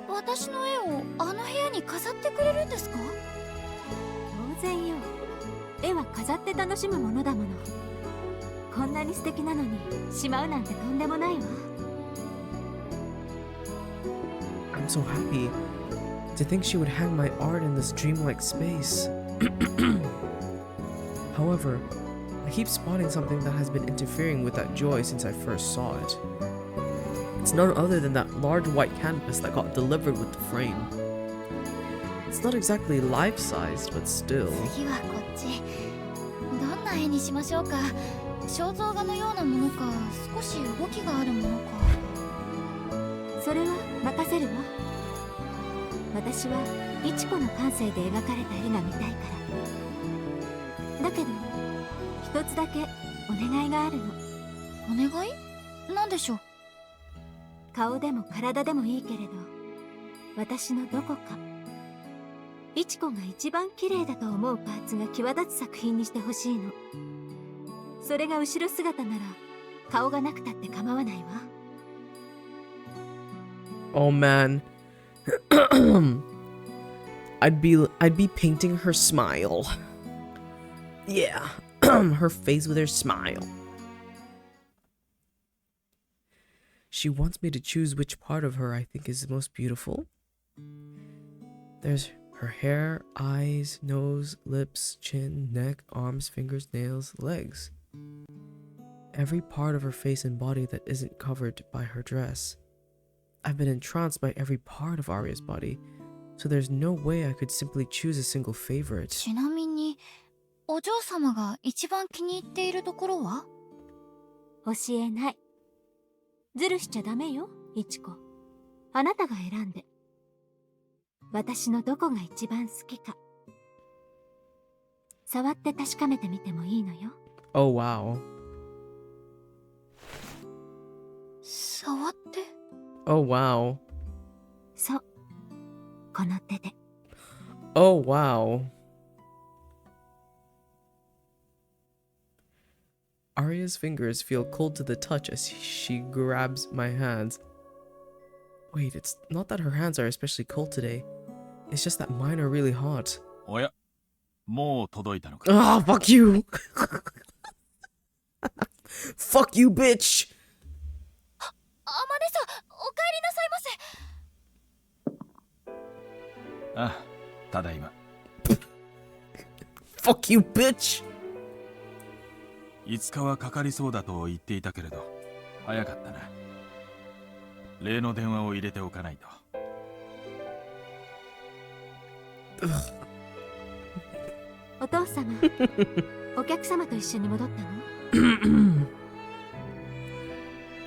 私の絵をあの部屋に飾ってくれるんですか？当然よ。絵は飾って楽しむものだもの。こんなに素敵なのにしまうなんてとんでもないわ。I'm so happy to think she would hang my art in this dreamlike space. However, I keep spotting something that has been interfering with that joy since I first saw it. It's none other than that large white canvas that got delivered with the frame. It's not exactly life-sized, but still. 次はこっち。どんな絵にしましょうか。肖像画のようなものか、少し動きがあるものか。それは任せるわ。私はイチコの感性で描かれた絵が見たいから。だけど一つだけお願いがあるの。お願い？なんでしょう？顔でも体でもいいけれど、私のどこかイチコが一番綺麗だと思うパーツが際立つ作品にしてほしいの。それが後ろ姿なら顔がなくたって構わないわ。Oh man. I'd be painting her smile. Yeah. Her face with her smile. She wants me to choose which part of her I think is the most beautiful. There's her hair, eyes, nose, lips, chin, neck, arms, fingers, nails, legs. Every part of her face and body that isn't covered by her dress. I've been entranced by every part of Aria's body, so there's no way I could simply choose a single favorite. ちなみに、お嬢様が一番気に入っているところは？教えない。ずるしちゃダメよ、イチコ。あなたが選んで。私のどこが一番好きか。触って確かめてみてもいいのよ。Oh wow. 触って？ Oh wow. そう。この手で。Oh wow. Aria's fingers feel cold to the touch as she grabs my hands. Wait, it's not that her hands are especially cold today. It's just that mine are really hot. おや、もう届いたのか。Ah, fuck you! Fuck you, bitch! あまねさん、お帰りなさいませ。あ、ただいま。Fuck you, bitch! 5日はかかりそうだと言っていたけれど、早かったな。例の電話を入れておかないと。お父様、お客様と一緒に戻ったの？う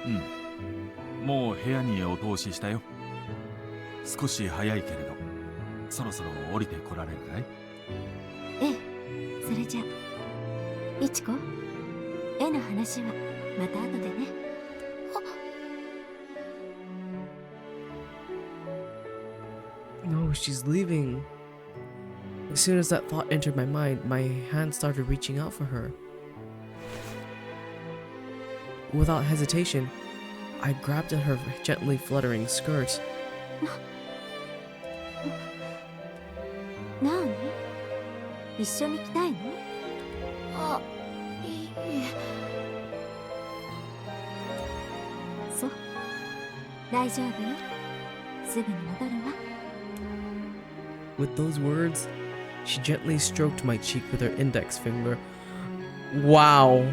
ん。もう部屋にお通ししたよ。少し早いけれど、そろそろ降りてこられるかい？ええ、それじゃあ。イチコ、絵の話はまた後でね。No, she's leaving. As soon as that thought entered my mind, my hand started reaching out for her. Without hesitation, I grabbed at her gently fluttering skirt. なに？一緒に来たいの？あ、いいえ。そう。大丈夫よ。すぐに戻るわ。With those words, she gently stroked my cheek with her index finger. Wow.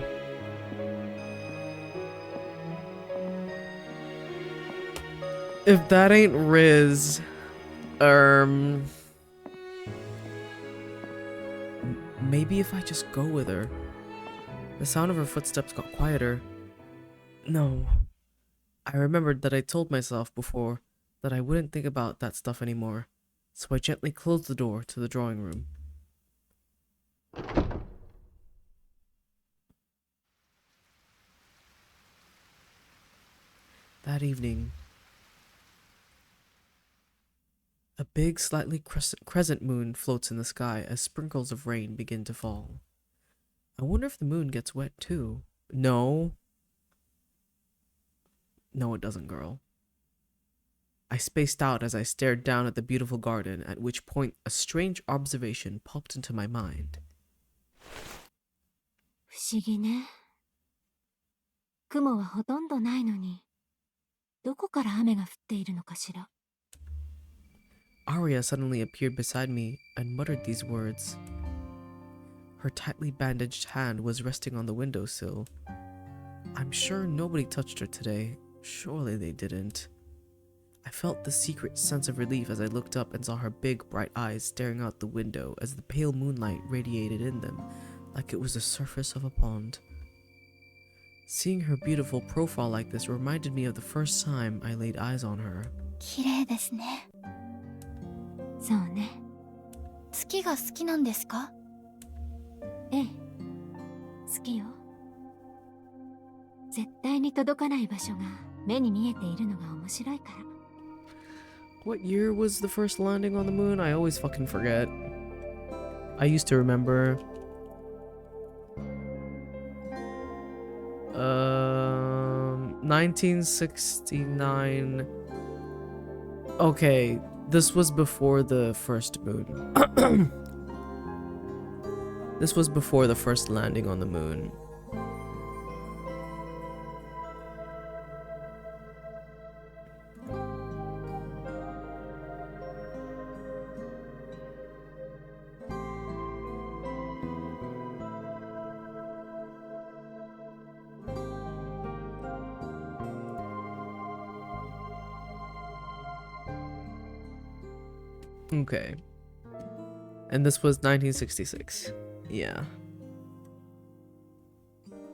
If that ain't Riz, maybe if I just go with her. The sound of her footsteps got quieter. No. I remembered that I told myself before that I wouldn't think about that stuff anymore. So I gently closed the door to the drawing room. That evening, a big, slightly crescent moon floats in the sky as sprinkles of rain begin to fall. I wonder if the moon gets wet too. No. No, it doesn't, girl. I spaced out as I stared down at the beautiful garden, at which point a strange observation popped into my mind. 不思議ね。雲はほとんどないのに、どこから雨が降っているのかしら。Aria suddenly appeared beside me and muttered these words. Her tightly bandaged hand was resting on the windowsill. I'm sure nobody touched her today. Surely they didn't. I felt the secret sense of relief as I looked up and saw her big, bright eyes staring out the window as the pale moonlight radiated in them, like it was the surface of a pond. Seeing her beautiful profile like this reminded me of the first time I laid eyes on her. 綺麗ですね。そうね。月が好きなんですか？ええ。好きよ。絶対に届かない場所が目に見えているのが面白いから。What year was the first landing on the moon? I always fucking forget. I used to remember. 1969. Okay, this was before the first moon. This was before the first landing on the moon. Okay. And this was 1966. Yeah.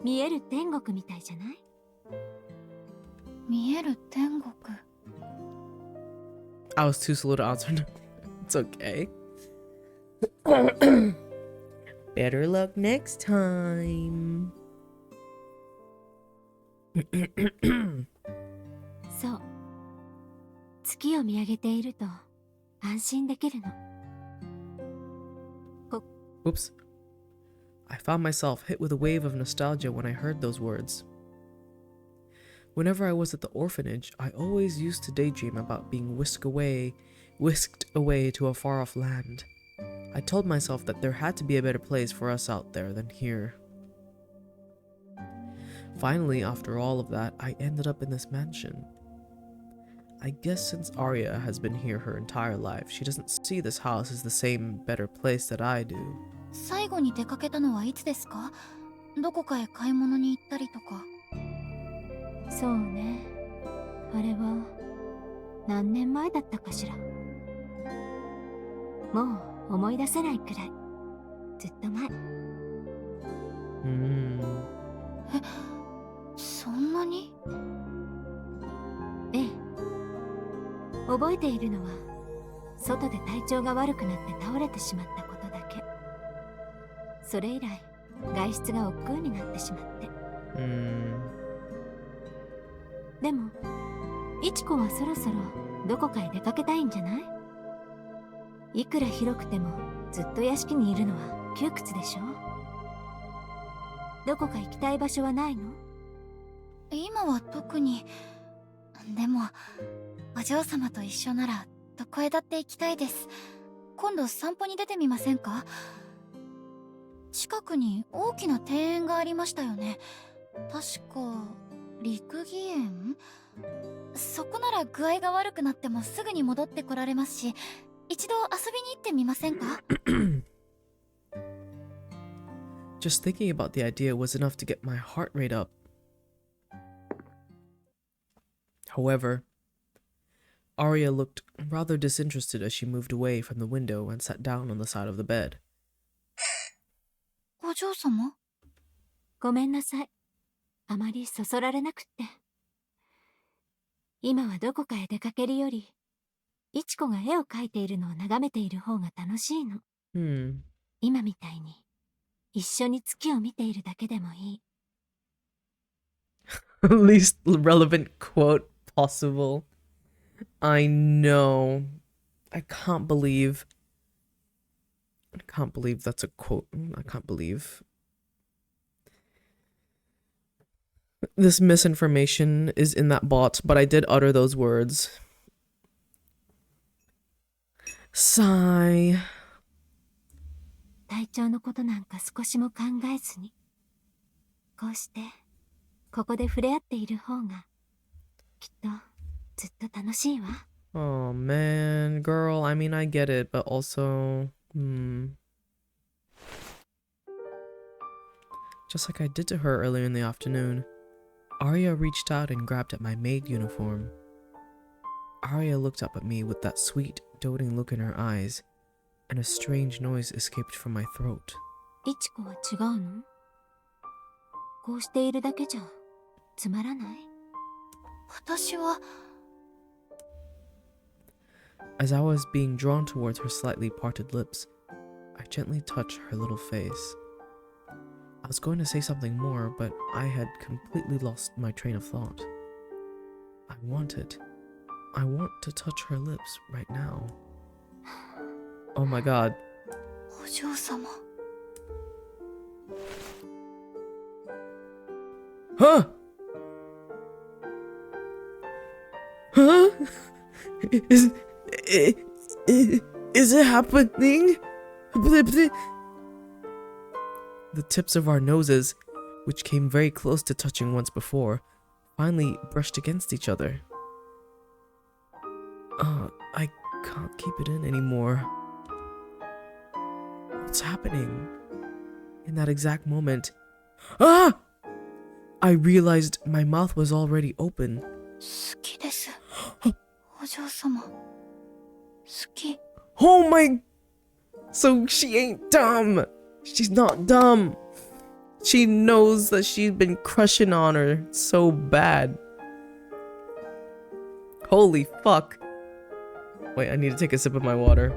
見える天国みたいじゃない？見える天国。I was too slow to answer. It's okay. Better luck next time. そう。月を見上げていると安心できるの。Oops. I found myself hit with a wave of nostalgia when I heard those words. Whenever I was at the orphanage, I always used to daydream about being whisked away to a far-off land. I told myself that there had to be a better place for us out there than here. Finally, after all of that, I ended up in this mansion. I guess since Aria has been here her entire life, she doesn't see this house as the same better place that I do. 最後に出かけたのはいつですか？どこかへ買い物に行ったりとか。そうね。あれは何年前だったかしら。もう思い出せないくらい。ずっと前。え、そんなに？ええ。覚えているのは、外で体調が悪くなって倒れてしまったことだけ。それ以来、外出が億劫になってしまって。でも、いちこはそろそろどこかへ出かけたいんじゃない？いくら広くてもずっと屋敷にいるのは窮屈でしょ？どこか行きたい場所はないの？今は特に。でもお嬢様と一緒ならどこへだって行きたいです。今度散歩に出てみませんか？近くに大きな庭園がありましたよね。確か陸義園？そこなら具合が悪くなってもすぐに戻ってこられますし、一度遊びに行ってみませんか？ Just thinking about the idea was enough to get my heart rate up. However, Aria looked rather disinterested as she moved away from the window and sat down on the side of the bed. お嬢様？ごめんなさい。あまりそそられなくって。今はどこかへ出かけるより、いちこが絵を描いているのを眺めている方が楽しいの。今みたいに、一緒に月を見ているだけでもいい。Least relevant quote possible. I know. I can't believe that's a quote. I can't believe this misinformation is in that bot, but I did utter those words. Sigh. 体調のことなんか少しも考えずに、こうしてここで触れ合っている方がきっとずっと楽しいわ。 Oh man, girl, I mean I get it, but also just like I did to her earlier in the afternoon, Aria reached out and grabbed at my maid uniform. Aria looked up at me with that sweet, doting look in her eyes, and a strange noise escaped from my throat. いちこは違うの？こうしているだけじゃつまらない？私は As I was being drawn towards her slightly parted lips, I gently touched her little face. I was going to say something more, but I had completely lost my train of thought. I want to touch her lips right now. Oh my god. お嬢様 Huh? Huh? Is it happening? The tips of our noses, which came very close to touching once before, finally brushed against each other. I can't keep it in anymore. What's happening? In that exact moment, I realized my mouth was already open. 好きですお嬢様好き Oh my... So she ain't dumb. She's not dumb. She knows that she's been crushing on her so bad. Holy fuck. Wait, I need to take a sip of my water.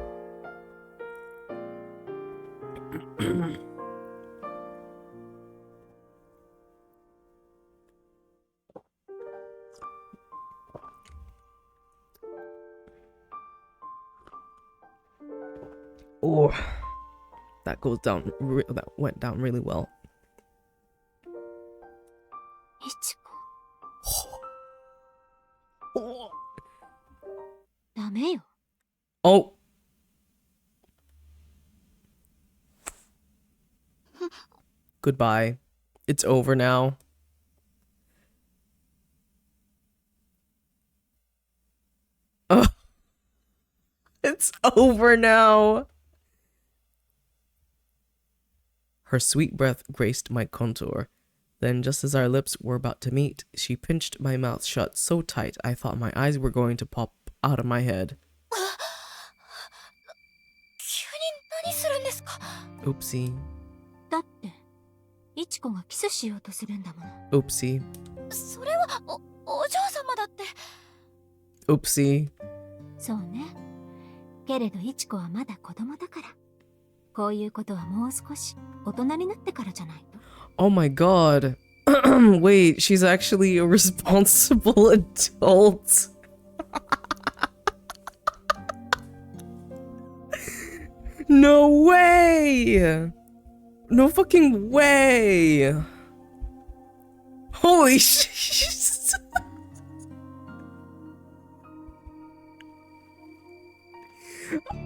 Oh, that goes down. That went down really well. いちこ Oh. ダメよ。 Oh. Goodbye. It's over now. Oh. It's over now. Her sweet breath graced my contour. Then, just as our lips were about to meet, she pinched my mouth shut so tight I thought my eyes were going to pop out of my head. 急に何するんですか Oopsie. だっていちこがキスしようとするんだもの。 Oopsie. それはお嬢様だって Oopsie. そうね。けれどいちこはまだ子供だから。こういうことはもう少し大人になってからじゃないと。 Oh my god. Wait, she's actually a responsible adult. No way! No fucking way! Holy shit!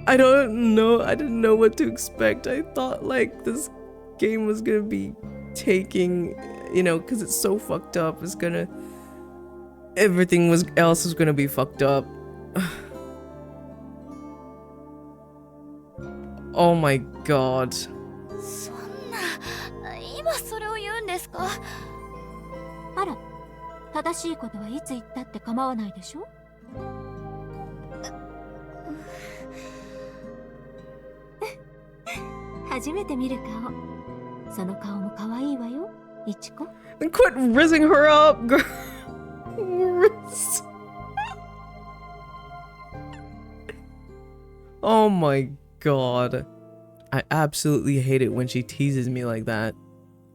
I don't know. I didn't know what to expect. I thought like this game was gonna be taking, you know, because it's so fucked up. It's gonna, everything else was gonna be fucked up. Oh my god. そんな今それを言うんですかあら、正しいことはいつ言ったって構わないでしょ。初めて見る顔。その顔も可愛いわよ、いちこ。Quit rizzing her up, girl. Rizz. Oh my god. I absolutely hate it when she teases me like that.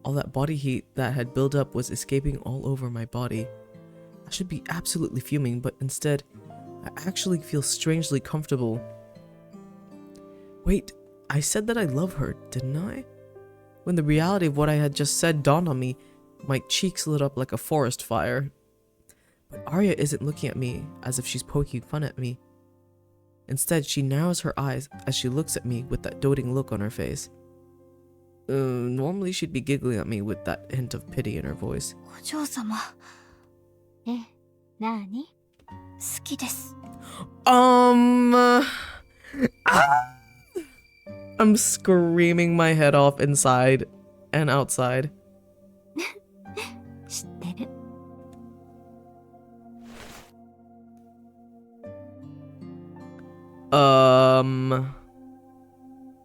All that body heat that had built up was escaping all over my body. I should be absolutely fuming, but instead, I actually feel strangely comfortable. Wait, I said that I love her, didn't I? When the reality of what I had just said dawned on me, my cheeks lit up like a forest fire. But Arya isn't looking at me as if she's poking fun at me. Instead, she narrows her eyes as she looks at me with that doting look on her face. Normally she'd be giggling at me with that hint of pity in her voice. お嬢様、なに? 好きです。I'm screaming my head off inside and outside. 知ってる。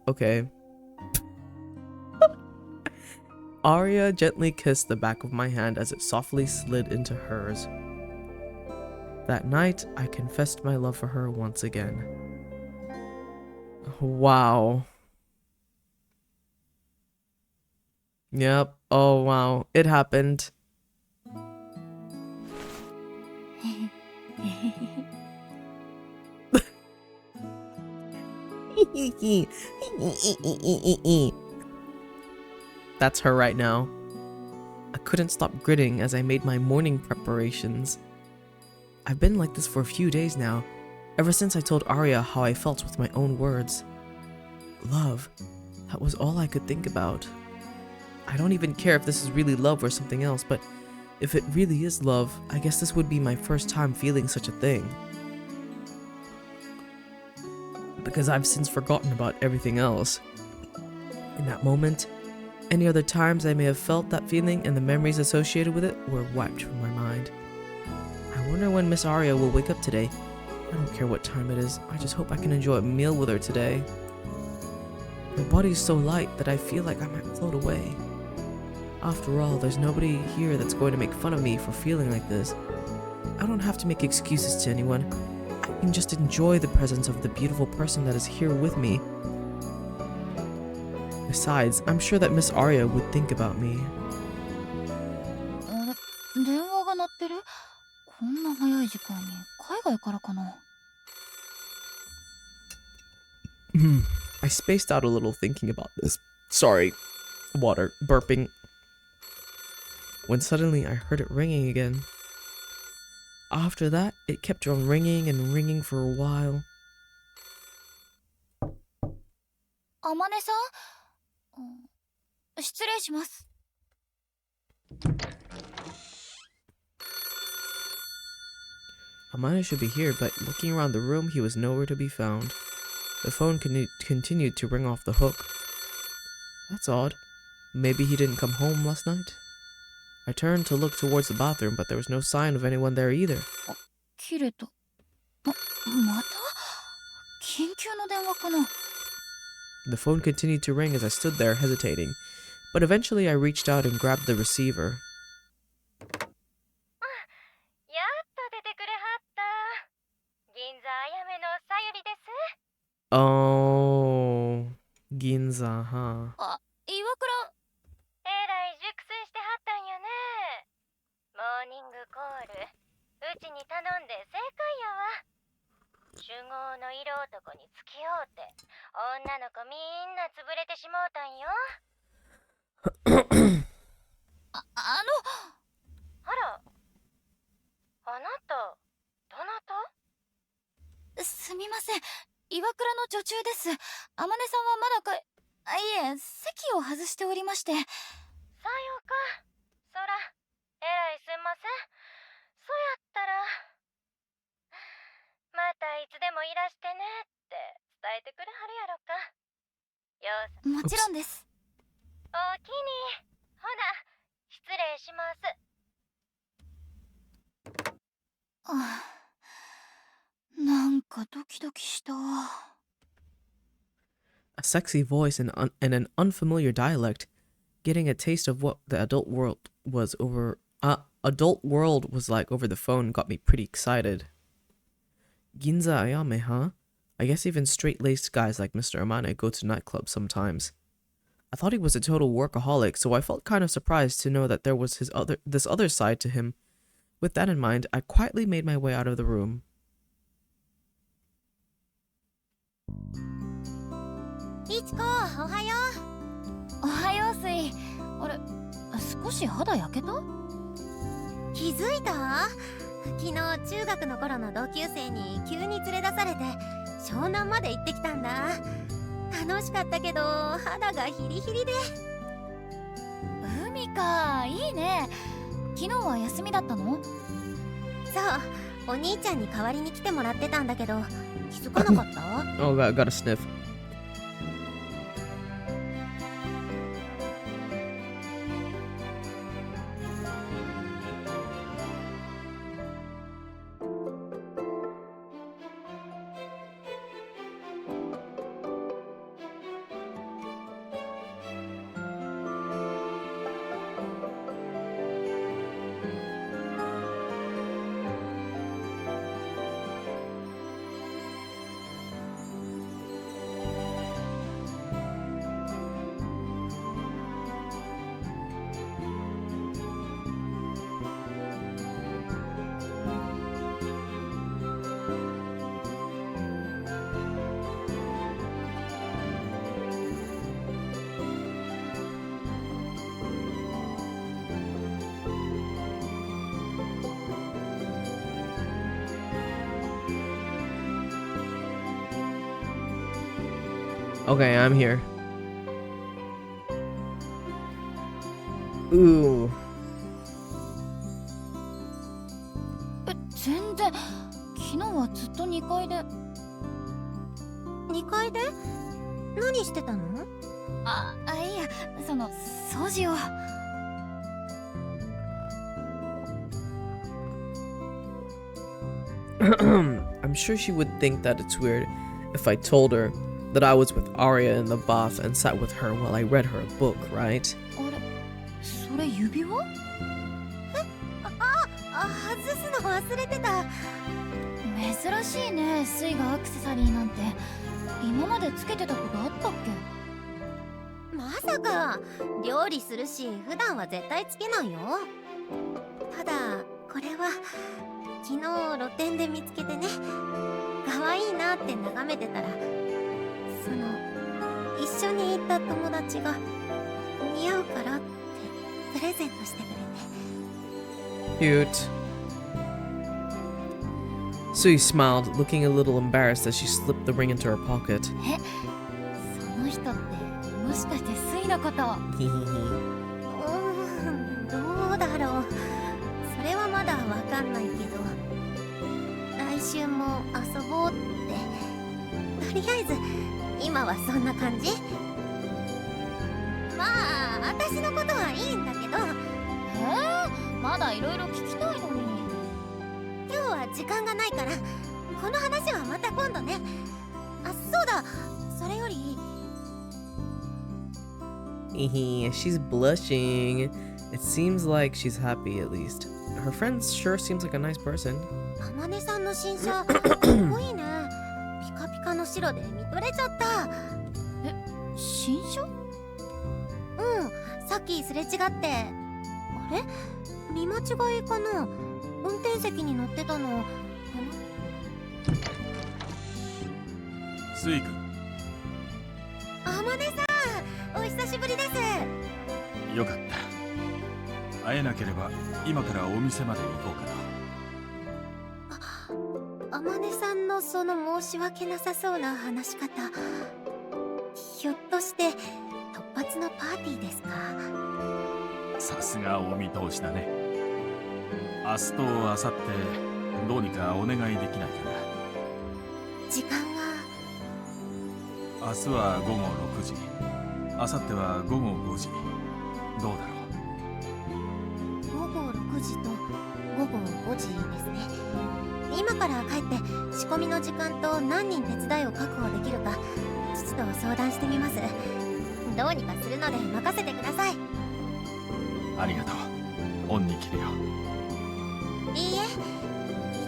Okay. Arya gently kissed the back of my hand as it softly slid into hers. That night, I confessed my love for her once again. Wow. Yep. Oh, wow. It happened. That's her right now. I couldn't stop grinning as I made my morning preparations. I've been like this for a few days now, ever since I told Arya how I felt with my own words. Love. That was all I could think about. I don't even care if this is really love or something else, but if it really is love, I guess this would be my first time feeling such a thing. Because I've since forgotten about everything else. In that moment, any other times I may have felt that feeling and the memories associated with it were wiped from my mind. I wonder when Miss Aria will wake up today. I don't care what time it is, I just hope I can enjoy a meal with her today. My body is so light that I feel like I might float away. After all, there's nobody here that's going to make fun of me for feeling like this. I don't have to make excuses to anyone. I can just enjoy the presence of the beautiful person that is here with me. Besides, I'm sure that Miss Aria would think about me. 電話が鳴ってる？こんな早い時間に海外からかな。I spaced out a little thinking about this. Sorry. Water. Burping. When suddenly I heard it ringing again. After that, it kept on ringing and ringing for a while. あまねさん？失礼します。Amane should be here, but looking around the room, he was nowhere to be found. The phone continued to ring off the hook. That's odd. Maybe he didn't come home last night? I turned to look towards the bathroom, but there was no sign of anyone there either. 切れた。また？緊急の電話かな。The phone continued to ring as I stood there hesitating, but eventually I reached out and grabbed the receiver. やっと出てくれはった。銀座あやめのさゆりです。Oh, Ginza, huh? あ、岩倉。えらい熟睡してはったんやね。モーニングコール、うちに頼んで正解やわ。酒豪の色男に付き合うて、女の子みんな潰れてしもうたんよ。あら、あなた、どなた？すみません。岩倉の女中です。あまねさんはまだいえ、席を外しておりまして。さようか。そら、えらいすんません。そやったら、またいつでもいらしてねって伝えてくれはるやろか。ようさん。もちろんです。おおきに。ほな、失礼します。なんかドキドキした。A sexy voice and an unfamiliar dialect, getting a taste of what the adult world was like over the phone got me pretty excited. Ginza Ayame, huh? I guess even straight-laced guys like Mr. Amane go to nightclubs sometimes. I thought he was a total workaholic, so I felt kind of surprised to know that there was this other side to him. With that in mind, I quietly made my way out of the room. いちこ、おはよう。おはよう、スイ。あれ、少し肌焼けた？気づいた？昨日中学の頃の同級生に急に連れ出されて湘南まで行ってきたんだ。楽しかったけど肌がヒリヒリで。海か、いいね。昨日は休みだったの？そう、お兄ちゃんに代わりに来てもらってたんだけど気づかなかった？ Oh god, got a sniff. Okay, I'm here. Ooh. 全然。昨日はずっと2階で。2階で？何してたの？いや、その掃除を。I'm sure she would think that it's weird if I told her that I was with Aria in the bath and sat with her while I read her a book, right? あれ、それ指輪？外すの忘れてた。珍しいね、スイがアクセサリーなんて。今までつけてたことあったっけ？まさか料理するし普段は絶対つけないよ。ただこれは昨日露店で見つけてね、可愛いなって眺めてたら、その一緒にいた友達が似合うからってプレゼントしてくれて。 Cute. Sui smiled, looking a little embarrassed as she slipped the ring into her pocket. その人ってもしかしてスイのこと？どうだろう。それはまだわかんないけど、来週も遊ぼうって。とりあえず今はそんな感じ。まあ私のことはいいんだけど。まだいろいろ聞きたいのに。今日は時間がないからこの話はまた今度ね。そうだ、それより。She's blushing. It seems like she's happy at least. Her friend sure seems like a nice person. あまねさんの新車かっこいいね。ピカピカの白で見とれちゃった。新車？さっきすれ違って。あれ？見間違いかな？運転席に乗ってたのかな？スイ君。あまねさん、お久しぶりです。よかった。会えなければ今からお店まで行こうかな。あまねさんのその申し訳なさそうな話し方、ひょっとして突発のパーティーですか？さすがお見通しだね。明日と明後日どうにかお願いできないかな。時間は？明日は午後6時、明後日は午後5時。どうだろ午後6時と午後5時ですね。今から帰って仕込みの時間と何人手伝いを確保できるか父と相談してみます。どうにかするので任せてください。う。ありがとう。恩に着るよ。いいえ、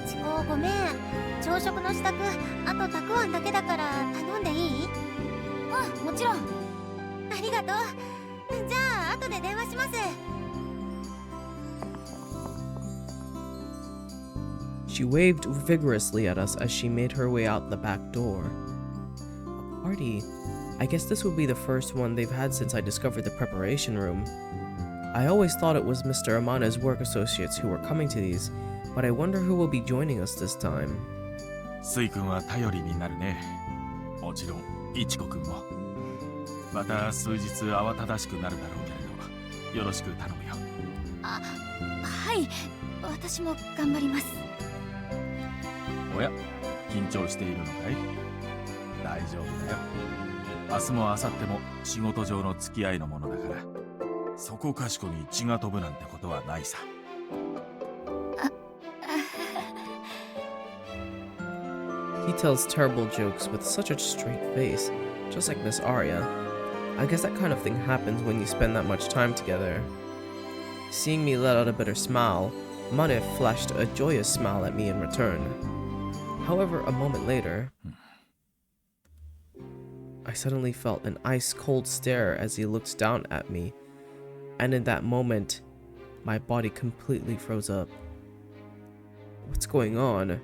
いちこごめん。朝食の支度あとたくあんだけだから頼んでいい？もちろん。ありがとう。じゃあ後で電話します。She waved vigorously at us as she made her way out the back door. A party? I guess this would be the first one they've had since I discovered the preparation room. I always thought it was Mr. Amana's work associates who were coming to these, but I wonder who will be joining us this time. スイ君は頼りになるね。もちろん、イチコ君も。また数日慌ただしくなるだろうけれど、よろしく頼むよ。あ、はい。私も頑張ります。おや、緊張しているのかい？大丈夫だよ。明日も明後日も仕事上の付き合いのものだから、そこかしこに血が飛ぶなんてことはないさ。He tells terrible jokes with such a straight face, just like Miss Aria. I guess that kind of thing happens when you spend that much time together. Seeing me let out a bitter smile, Mane flashed a joyous smile at me in return. However, a moment later, I suddenly felt an ice-cold stare as he looked down at me, and in that moment, my body completely froze up. What's going on?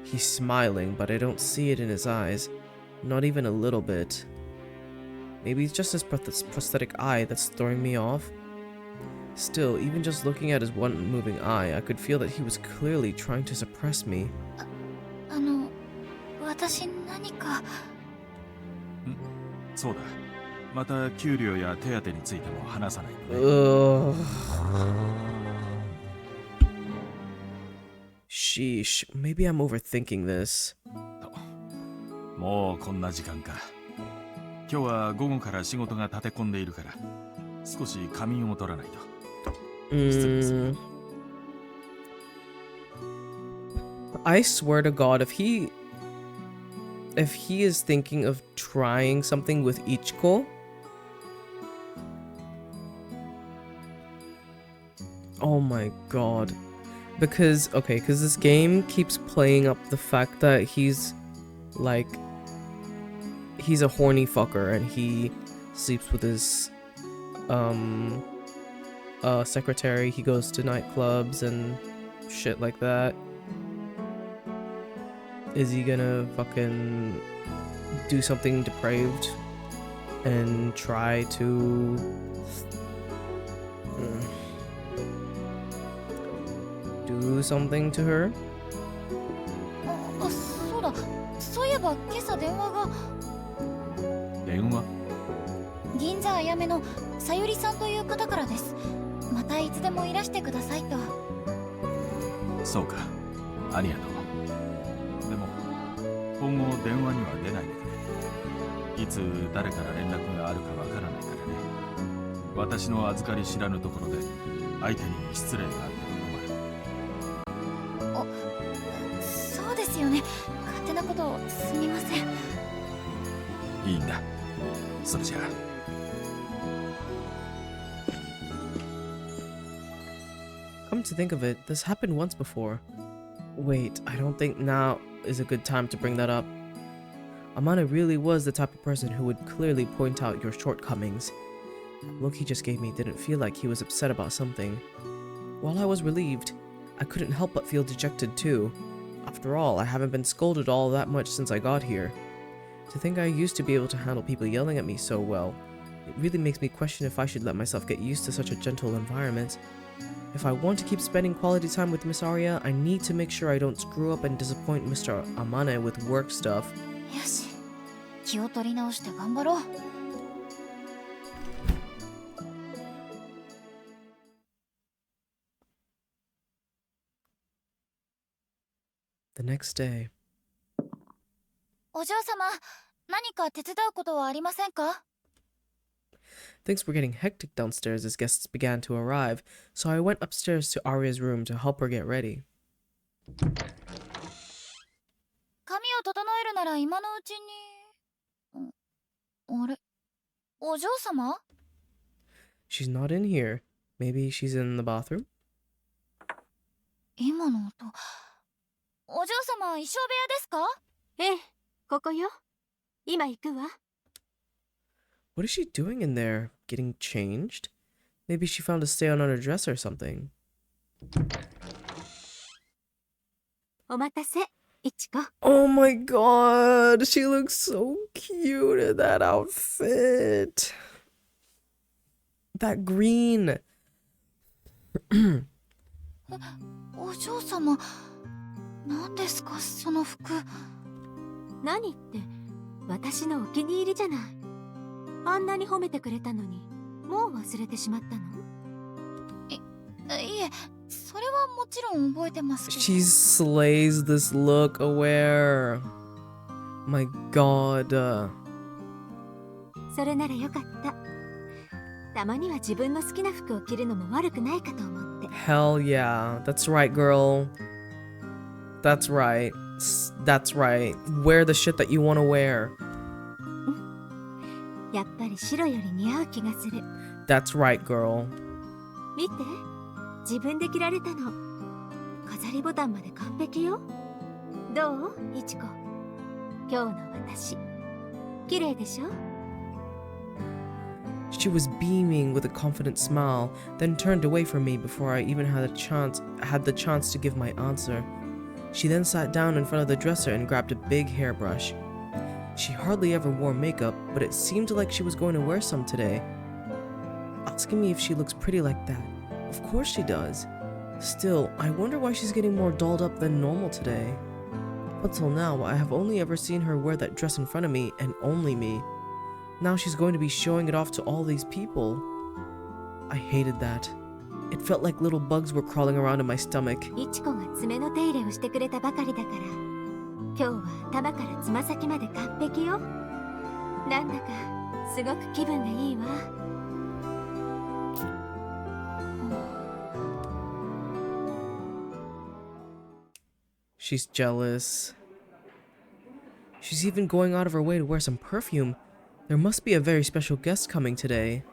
He's smiling, but I don't see it in his eyes, not even a little bit. Maybe it's just his prosthetic eye that's throwing me off? Still, even just looking at his one moving eye, I could feel that he was clearly trying to suppress me. 私何か。そうだ。また給料や手当についても話さないとね。Sheesh, maybe I'm overthinking this. もうこんな時間か。今日は午後から仕事が立て込んでいるから、少し仮眠を取らないと。I swear to God, if he is thinking of trying something with Ichiko, oh my God. Because this game keeps playing up the fact that he's a horny fucker and he sleeps with his secretary. He goes to nightclubs and shit like that. Is he gonna fucking do something depraved and try to do something to her? そうだ。そういえば今朝電話が。電話？銀座あやめのさゆりさんという方からです。またいつでもいらしてくださいと。そうか。ありがとう。でも今後電話には出ないでくれ。いつ誰から連絡があるかわからないからね。私の預かり知らぬところで相手に失礼があっては困る。そうですよね。勝手なことをすみません。いいんだ。それじゃあ。Come to think of it, this happened once before. Wait, I don't think now is a good time to bring that up. Amane really was the type of person who would clearly point out your shortcomings. The look he just gave me didn't feel like he was upset about something. While I was relieved, I couldn't help but feel dejected too. After all, I haven't been scolded all that much since I got here. To think I used to be able to handle people yelling at me so well, it really makes me question if I should let myself get used to such a gentle environment. If I want to keep spending quality time with Miss Aria, I need to make sure I don't screw up and disappoint Mr. Amane with work stuff. よし。気を取り直して頑張ろう。The next day. お嬢様、何か手伝うことはありませんか？ Things were getting hectic downstairs as guests began to arrive, so I went upstairs to Aria's room to help her get ready. 髪を整えるなら今のうちに。あれ？お嬢様？ She's not in here. Maybe she's in the bathroom? 今の音。お嬢様、衣装部屋ですか？ええ、ここよ。今行くわ。What is she doing in there? Getting changed? Maybe she found a stay-on on her dress or something. お待たせ、いちこ。 Oh my god, she looks so cute in that outfit. That green. お嬢様、何ですかその服。何って、私のお気に入りじゃない。あんなに褒めてくれたのに、もう忘れてしまったの？いえ、それはもちろん覚えてますけど。She slays this look, aware. My god. それならよかった。たまには自分の好きな服を着るのも悪くないかと思って。Hell yeah. That's right, girl. That's right. That's right. Wear the shit that you want to wear. やっぱり白より似合う気がする。That's right, girl. 見て、自分で着られたの。飾りボタンまで完璧よ。どう？いちこ。今日の私。綺麗でしょ？ She was beaming with a confident smile, then turned away from me before I even had the chance to give my answer. She then sat down in front of the dresser and grabbed a big hairbrush. She hardly ever wore makeup, but it seemed like she was going to wear some today. Asking me if she looks pretty like that. Of course she does. Still, I wonder why she's getting more dolled up than normal today. Up until now, I have only ever seen her wear that dress in front of me, and only me. Now she's going to be showing it off to all these people. I hated that. It felt like little bugs were crawling around in my stomach. いちこが爪の手入れをしてくれたばかりだから、今日は頭からつま先まで完璧よ。なんだかすごく気分がいいわ。She's jealous. She's even going out of her way to wear some perfume. There must be a very special guest coming today.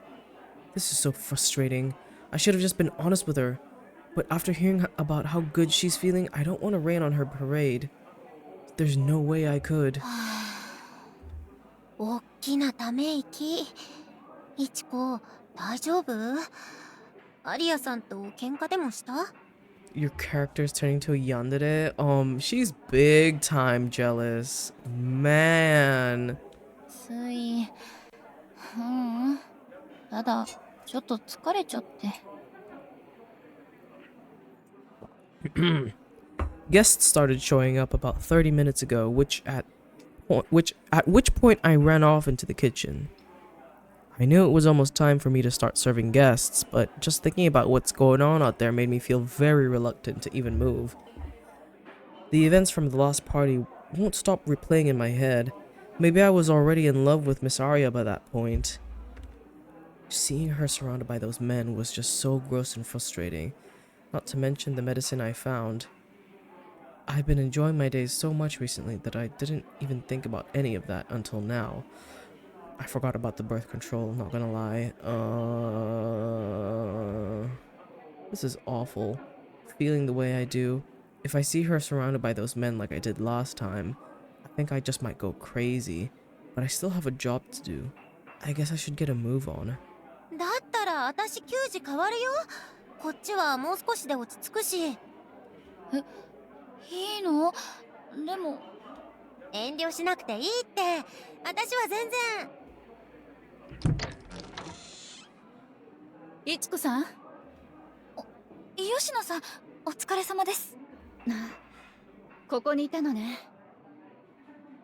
This is so frustrating. I should have just been honest with her. But after hearing about how good she's feeling, I don't want to rain on her parade. There's no way I could. 大きなため息。いちこ、大丈夫？アリアさんと喧嘩でもした？ Your character's turning to a yandere? She's big time jealous. Man. つい。ただ、ちょっと疲れちゃって。Guests started showing up about 30 minutes ago, at which point I ran off into the kitchen. I knew it was almost time for me to start serving guests, but just thinking about what's going on out there made me feel very reluctant to even move. The events from the last party won't stop replaying in my head. Maybe I was already in love with Miss Aria by that point. Seeing her surrounded by those men was just so gross and frustrating, not to mention the medicine I found. I've been enjoying my days so much recently that I didn't even think about any of that until now. I forgot about the birth control, not gonna lie. This is awful. Feeling the way I do. If I see her surrounded by those men like I did last time, I think I just might go crazy. But I still have a job to do. I guess I should get a move on. だったら私給仕変わるよ。こっちはもう少しで落ち着くし。いいの？でも遠慮しなくていいって。私は全然。いちこさん？吉野さん、お疲れ様です。ここにいたのね。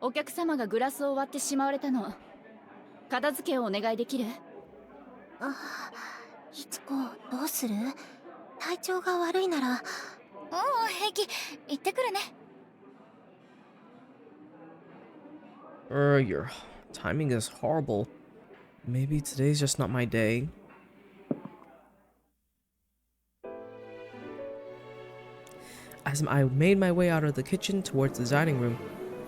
お客様がグラスを割ってしまわれたの。片付けをお願いできる？いちこ、どうする？体調が悪いなら。平気。行ってくるね。Your timing is horrible. Maybe today's just not my day. As I made my way out of the kitchen towards the dining room,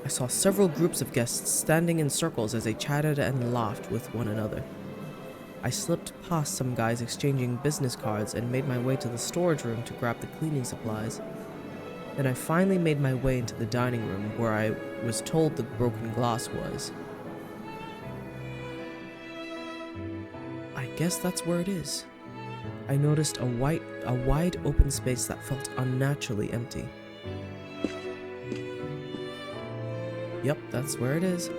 I saw several groups of guests standing in circles as they chatted and laughed with one another. I slipped past some guys exchanging business cards and made my way to the storage room to grab the cleaning supplies. Then I finally made my way into the dining room where I was told the broken glass was. I guess that's where it is. I noticed a wide open space that felt unnaturally empty. Yep, that's where it is.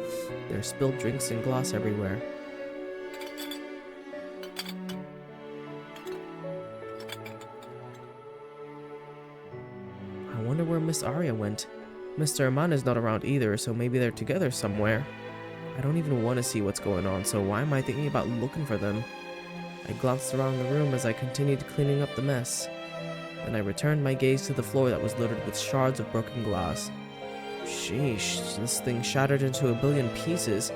There's spilled drinks and glass everywhere. I wonder where Miss Aria went. Mr. Amana's not around either, so maybe they're together somewhere. I don't even want to see what's going on, so why am I thinking about looking for them? I glanced around the room as I continued cleaning up the mess. Then I returned my gaze to the floor that was littered with shards of broken glass. Sheesh, this thing shattered into a billion pieces.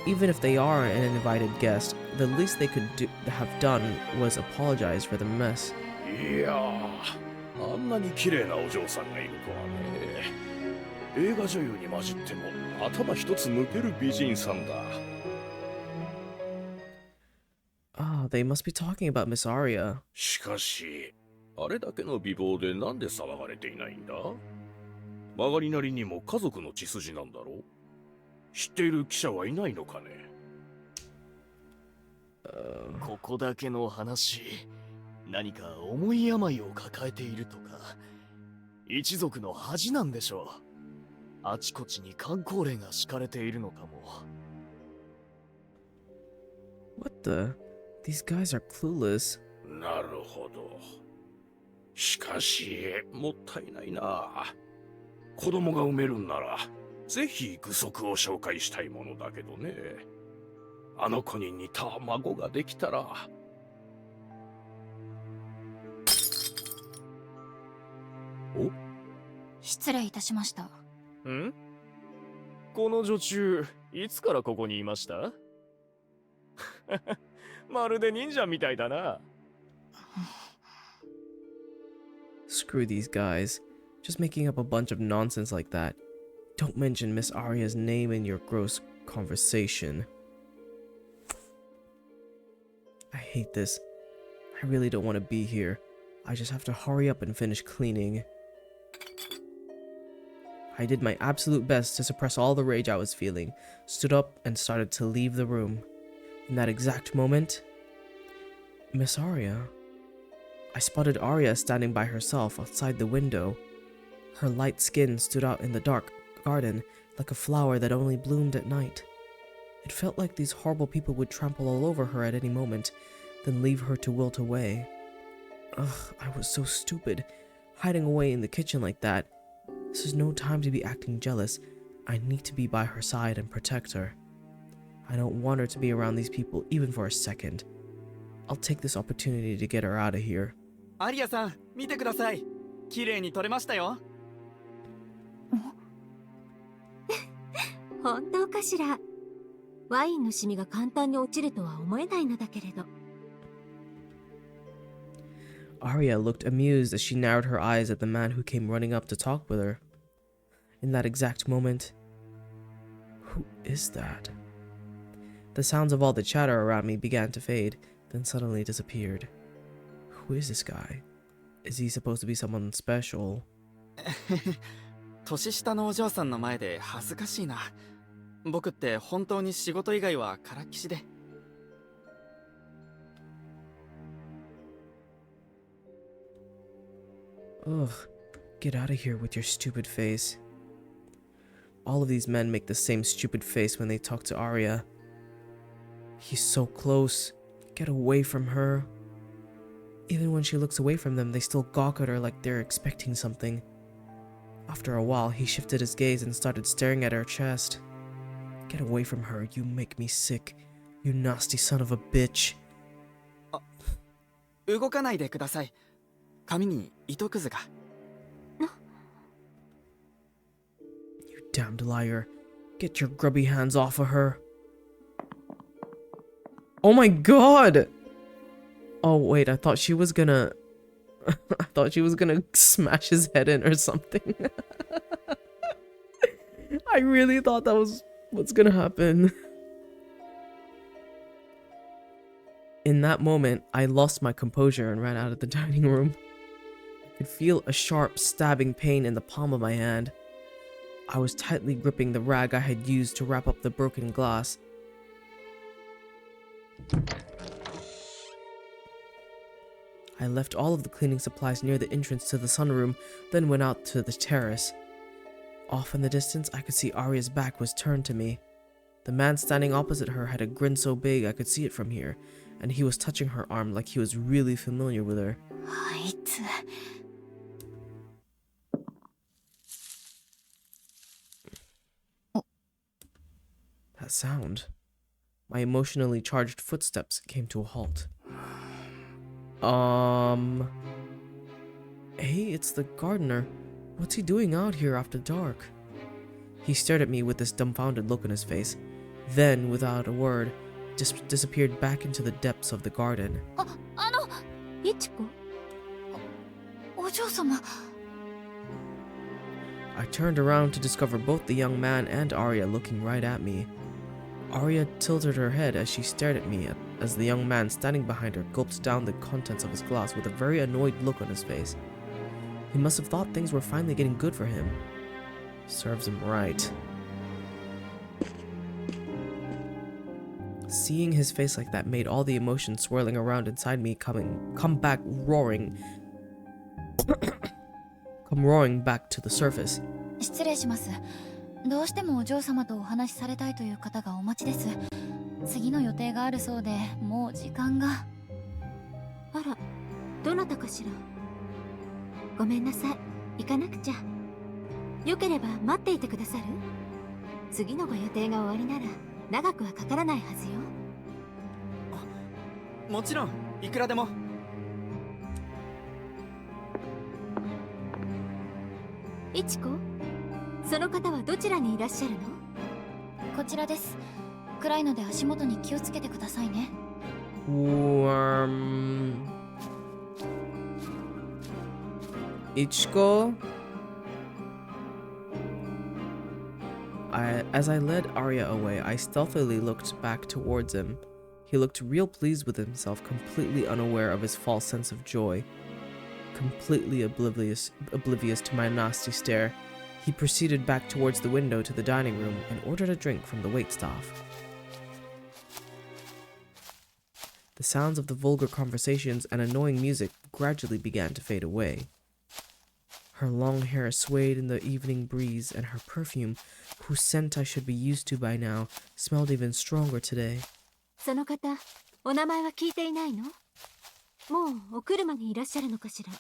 Even if they are an invited guest, the least they could have done was apologize for the mess. いやー、あんなに綺麗なお嬢さんがいるとはね。映画女優に混じっても頭一つ抜ける美人さんだ。Ah, they must be talking about Miss Aria. しかし、あれだけの美貌でなんで騒がれていないんだ？曲がりなりにも家族の血筋なんだろう？知っている記者はいないのかね？ここだけの話、何か重い病を抱えているとか、一族の恥なんでしょう。あちこちに箝口令が敷かれているのかも。What the? These guys are clueless. なるほど。しかし、もったいないな。子供が産めるんなら、ぜひ具足を紹介したいものだけどね。あの子に似た孫ができたら。お？失礼いたしました。ん？この女中、いつからここにいました？まるで忍者みたいだな。Screw these guys. Just making up a bunch of nonsense like that. Don't mention Miss Aria's name in your gross conversation. I hate this. I really don't want to be here. I just have to hurry up and finish cleaning. I did my absolute best to suppress all the rage I was feeling, stood up and started to leave the room. In that exact moment, Miss Aria. I spotted Aria standing by herself outside the window. Her light skin stood out in the dark garden like a flower that only bloomed at night. It felt like these horrible people would trample all over her at any moment, then leave her to wilt away. Ugh, I was so stupid, hiding away in the kitchen like that. This is no time to be acting jealous. I need to be by her side and protect her. I don't want her to be around these people even for a second. I'll take this opportunity to get her out of here. アリアさん、見てください。綺麗に撮れましたよ。本当かしら。ワインのシミが簡単に落ちるとは思えないのだけれど。Aria looked amused as she narrowed her eyes at the man who came running up to talk with her. In that exact moment, who is that? The sounds of all the chatter around me began to fade, then suddenly disappeared. Who is this guy? Is he supposed to be someone special? 年下のお嬢さんの前で恥ずかしいな。僕って本当に仕事以外はからっきしで。Ugh, get out of here with your stupid face. All of these men make the same stupid face when they talk to Aria. He's so close. Get away from her. Even when she looks away from them, they still gawk at her like they're expecting something. After a while, he shifted his gaze and started staring at her chest. Get away from her, you make me sick. You nasty son of a bitch. 動かないでください。髪に糸くずが。You damned liar. Get your grubby hands off of her. Oh my god! Oh wait, I thought she was gonna... I thought she was gonna smash his head in or something. I really thought that was what's gonna happen. In that moment, I lost my composure and ran out of the dining room. I could feel a sharp, stabbing pain in the palm of my hand. I was tightly gripping the rag I had used to wrap up the broken glass. I left all of the cleaning supplies near the entrance to the sunroom, then went out to the terrace. Off in the distance, I could see Aria's back was turned to me. The man standing opposite her had a grin so big I could see it from here, and he was touching her arm like he was really familiar with her. あいつ That sound. My emotionally charged footsteps came to a halt. Hey, it's the gardener. What's he doing out here after dark? He stared at me with this dumbfounded look on his face. Then, without a word, just disappeared back into the depths of the garden. いちこ お嬢様 I turned around to discover both the young man and Aria looking right at me. Aria tilted her head as she stared at me as the young man standing behind her gulped down the contents of his glass with a very annoyed look on his face. He must have thought things were finally getting good for him. Serves him right. Seeing his face like that made all the emotions swirling around inside me come roaring back to the surface. 失礼します。どうしてもお嬢様とお話しされたいという方がお待ちです。次の予定があるそうで、もう時間が。あら、どなたかしら。ごめんなさい、行かなくちゃ。よければ待っていてくださる？次のご予定が終わりなら長くはかからないはずよ。もちろん、いくらでも。いちこ、その方はどちらにいらっしゃるの？こちらです。暗いので足元に気をつけてくださいね。Ichiko? As I led Aria away, I stealthily looked back towards him. He looked real pleased with himself, completely unaware of his false sense of joy. Completely oblivious to my nasty stare, he proceeded back towards the window to the dining room and ordered a drink from the waitstaff. The sounds of the vulgar conversations and annoying music gradually began to fade away. Her long hair swayed in the evening breeze, and her perfume, whose scent I should be used to by now, smelled even stronger today. その方、お名前は聞いていないの？もうお車にいらっしゃるのかしら？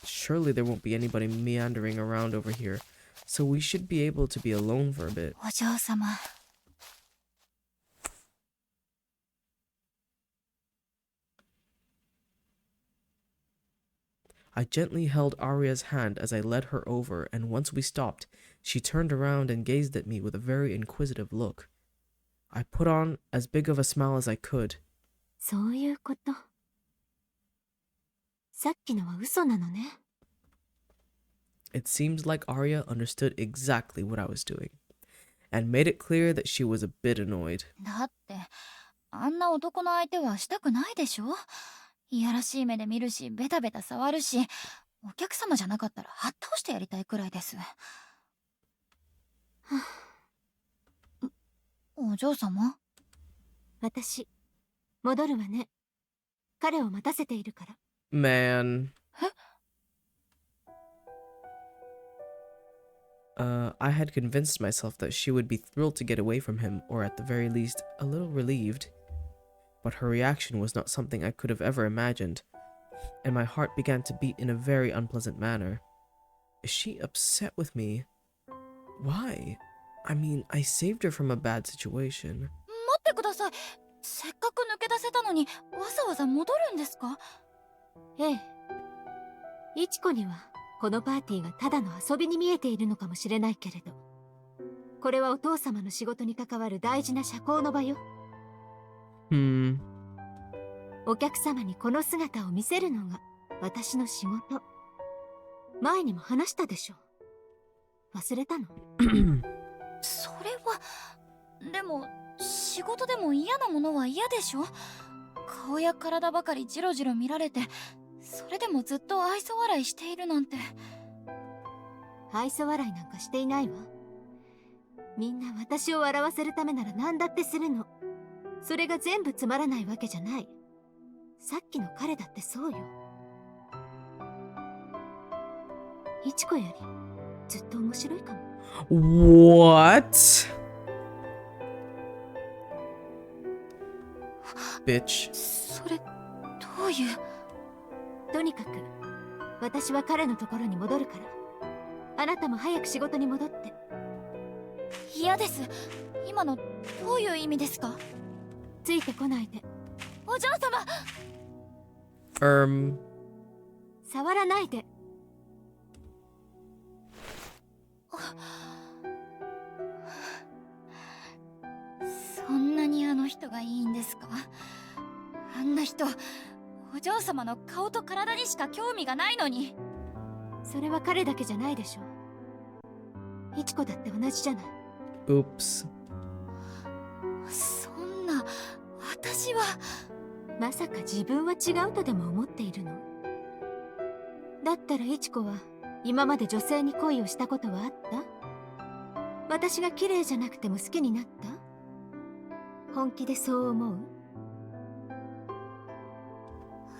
Surely there won't be anybody meandering around over here, so we should be able to be alone for a bit. お嬢様。I gently held Aria's hand as I led her over, and once we stopped, she turned around and gazed at me with a very inquisitive look. I put on as big of a smile as I could. そういうこと。さっきのは嘘なのね。It seemed like Aria understood exactly what I was doing, and made it clear that she was a bit annoyed. だって、あんな男の相手はしたくないでしょ？いやらしい目で見るし、ベタベタ触るし、お客様じゃなかったらはっ倒してやりたいくらいです。お嬢様？私、戻るわね。彼を待たせているから。Man. I had convinced myself that she would be thrilled to get away from him, or at the very least, a little relieved. But her reaction was not something I could have ever imagined, and my heart began to beat in a very unpleasant manner. Is she upset with me? Why? I mean, I saved her from a bad situation. 待ってください。せっかく抜け出せたのに、わざわざ戻るんですか？ええ。イチコには、このパーティーがただの遊びに見えているのかもしれないけれど、これはお父様の仕事に関わる大事な社交の場よ。お客様にこの姿を見せるのが私の仕事。前にも話したでしょ。忘れたの？それは、でも仕事でも嫌なものは嫌でしょ？顔や体ばかりジロジロ見られて、それでもずっと愛想笑いしているなんて。愛想笑いなんかしていないわ。みんな私を笑わせるためなら何だってするの。それが全部つまらないわけじゃない。さっきの彼だってそうよ。イチコよりずっと面白いかも。What? Bitch. それどういう。とにかく私は彼のところに戻るから、あなたも早く仕事に戻って。嫌です。今のどういう意味ですか。ついてこないで。お嬢様。触らないで。そんなにあの人がいいんですか。あんな人、お嬢様の顔と体にしか興味がないのに。それは彼だけじゃないでしょ。イチコだって同じじゃない。Oops. そんな、私は。まさか自分は違うとでも思っているの。だったらイチコは今まで女性に恋をしたことはあった？私が綺麗じゃなくても好きになった？本気でそう思う？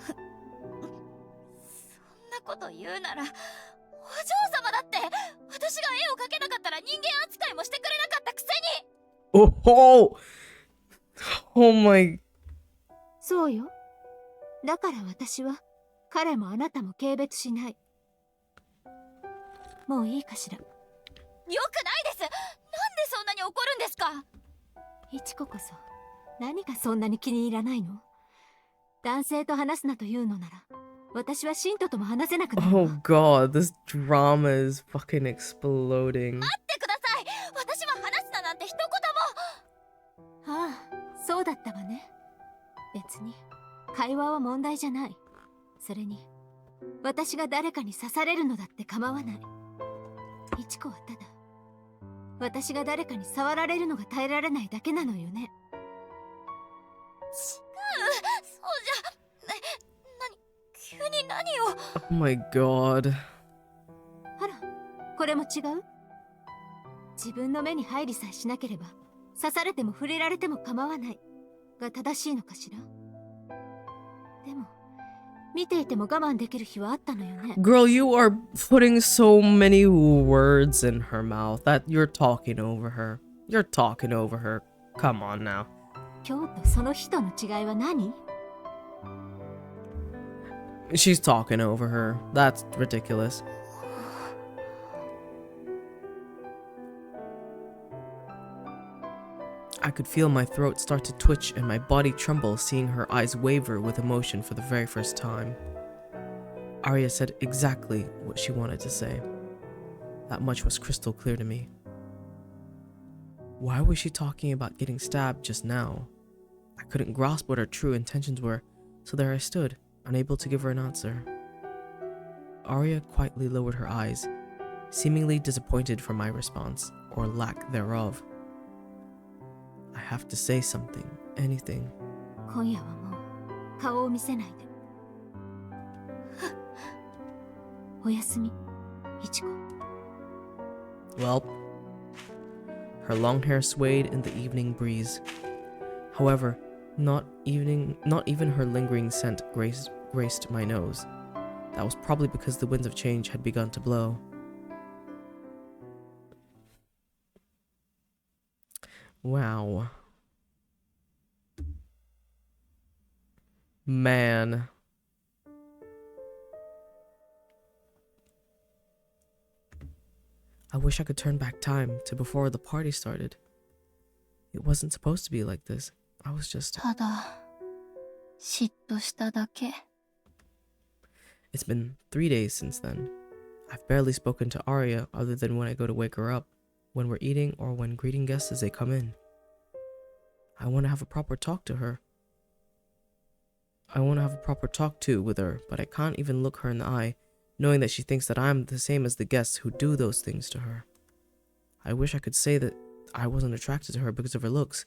そんなこと言うなら、お嬢様だって私が絵を描けなかったら人間扱いもしてくれなかったくせに。Oh, oh my. そうよ。だから私は彼もあなたも軽蔑しない。もういいかしら。よくないです。なんでそんなに怒るんですか。イチコこそ何がそんなに気に入らないの？男性と話すなというのなら私はシントとも話せなくなるわ。 Oh god, this drama is fucking exploding. 待ってください。私は話すななんて一言も。ああ、そうだったわね。別に会話は問題じゃない。それに私が誰かに刺されるのだって構わない。イチコはただ私が誰かに触られるのが耐えられないだけなのよね。違う、そうじゃ。急に何を。 Oh my god. あら、これも違う？自分の目に入りさえしなければ刺されても触れられても構わないが正しいのかしら。でも見ていても我慢できる日はあったのよね。 Girl, you are putting so many words in her mouth that you're talking over her. You're talking over her. Come on now. 今日とその人の違いは何？ She's talking over her. That's ridiculous. I could feel my throat start to twitch and my body tremble seeing her eyes waver with emotion for the very first time. Aria said exactly what she wanted to say. That much was crystal clear to me. Why was she talking about getting stabbed just now? I couldn't grasp what her true intentions were, so there I stood, unable to give her an answer. Aria quietly lowered her eyes, seemingly disappointed for my response, or lack thereof. I have to say something, anything. 今夜はもう顔を見せないで。おやすみ、イチコ。 Well, her long hair swayed in the evening breeze. However, not even her lingering scent graced my nose. That was probably because the winds of change had begun to blow. Wow. Man. I wish I could turn back time to before the party started. It wasn't supposed to be like this. I was just... ただ嫉妬しただけ。 It's been 3 days since then. I've barely spoken to Aria other than when I go to wake her up, when we're eating, or when greeting guests as they come in. I want to have a proper talk to her. I want to have a proper talk too with her, but I can't even look her in the eye, knowing that she thinks that I'm the same as the guests who do those things to her. I wish I could say that I wasn't attracted to her because of her looks,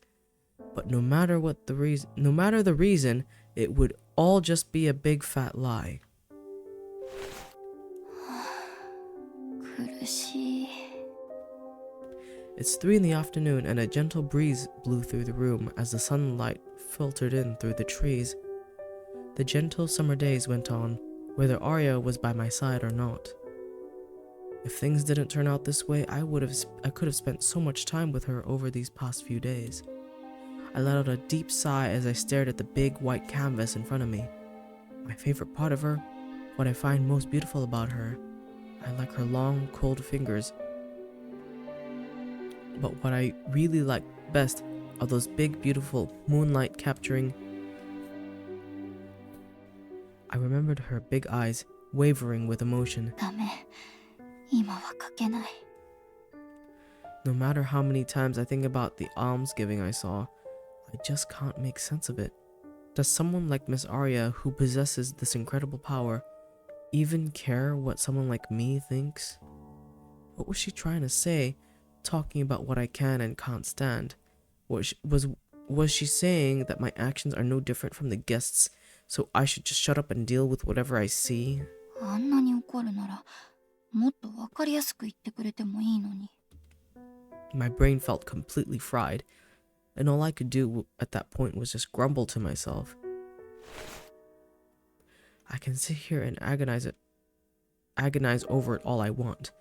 but no matter the reason, it would all just be a big fat lie. 苦しい。 It's 3 in the afternoon and a gentle breeze blew through the room as the sunlight filtered in through the trees. The gentle summer days went on, whether Aria was by my side or not. If things didn't turn out this way, I could have spent so much time with her over these past few days. I let out a deep sigh as I stared at the big white canvas in front of me. My favorite part of her, what I find most beautiful about her, I like her long, cold fingers. But what I really like best are those big, beautiful moonlight capturing. I remembered her big eyes wavering with emotion. ダメ。今は書けない。 No matter how many times I think about the almsgiving I saw, I just can't make sense of it. Does someone like Miss Aria, who possesses this incredible power, even care what someone like me thinks? What was she trying to say, talking about what I can and can't stand? Was she saying that my actions are no different from the guests, so I should just shut up and deal with whatever I see? あんなに怒るなら、もっとわかりやすく言ってくれてもいいのに。 My brain felt completely fried, and all I could do at that point was just grumble to myself. I can sit here and agonize over it all I want,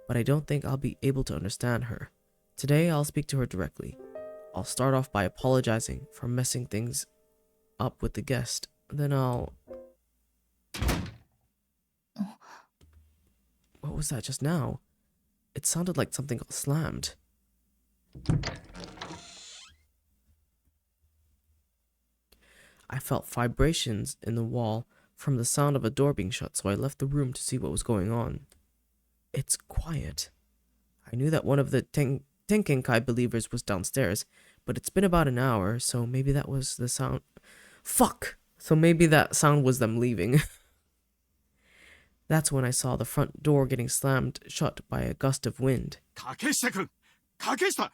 but I don't think I'll be able to understand her. Today I'll speak to her directly. I'll start off by apologizing for messing things up with the guest. Then I'll... What was that just now? It sounded like something got slammed. I felt vibrations in the wall from the sound of a door being shut, so I left the room to see what was going on. It's quiet. I knew that one of the Tenkenkai believers was downstairs, but it's been about an hour, so maybe that was the sound. Fuck! So maybe that sound was them leaving. That's when I saw the front door getting slammed shut by a gust of wind. Takeshita-kun! Takeshita!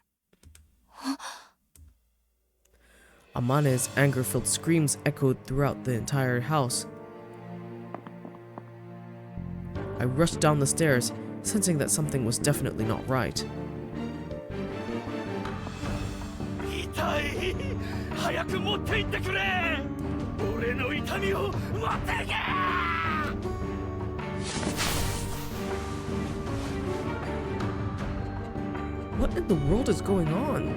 Amane's anger-filled screams echoed throughout the entire house. I rushed down the stairs, sensing that something was definitely not right. What in the world is going on?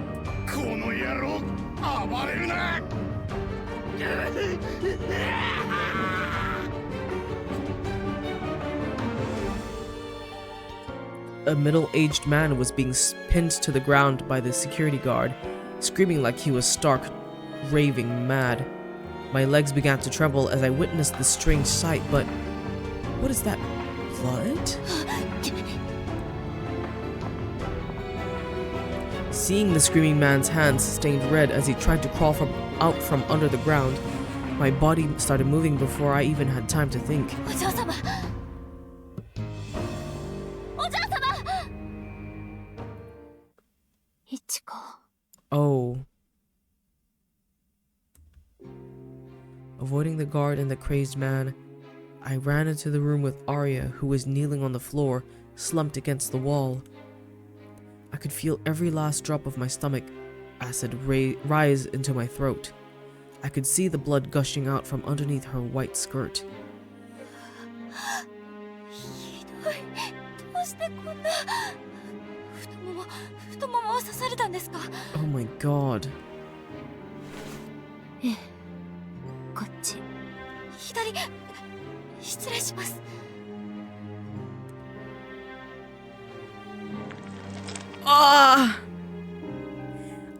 A middle-aged man was being pinned to the ground by the security guard, screaming like he was stark, raving mad. My legs began to tremble as I witnessed this strange sight, but what is that? Blood? Seeing the screaming man's hands stained red as he tried to crawl out from under the ground, my body started moving before I even had time to think. Oh. Avoiding the guard and the crazed man, I ran into the room with Aria, who was kneeling on the floor, slumped against the wall. I could feel every last drop of my stomach acid rise into my throat. I could see the blood gushing out from underneath her white skirt. Oh my god. Ah!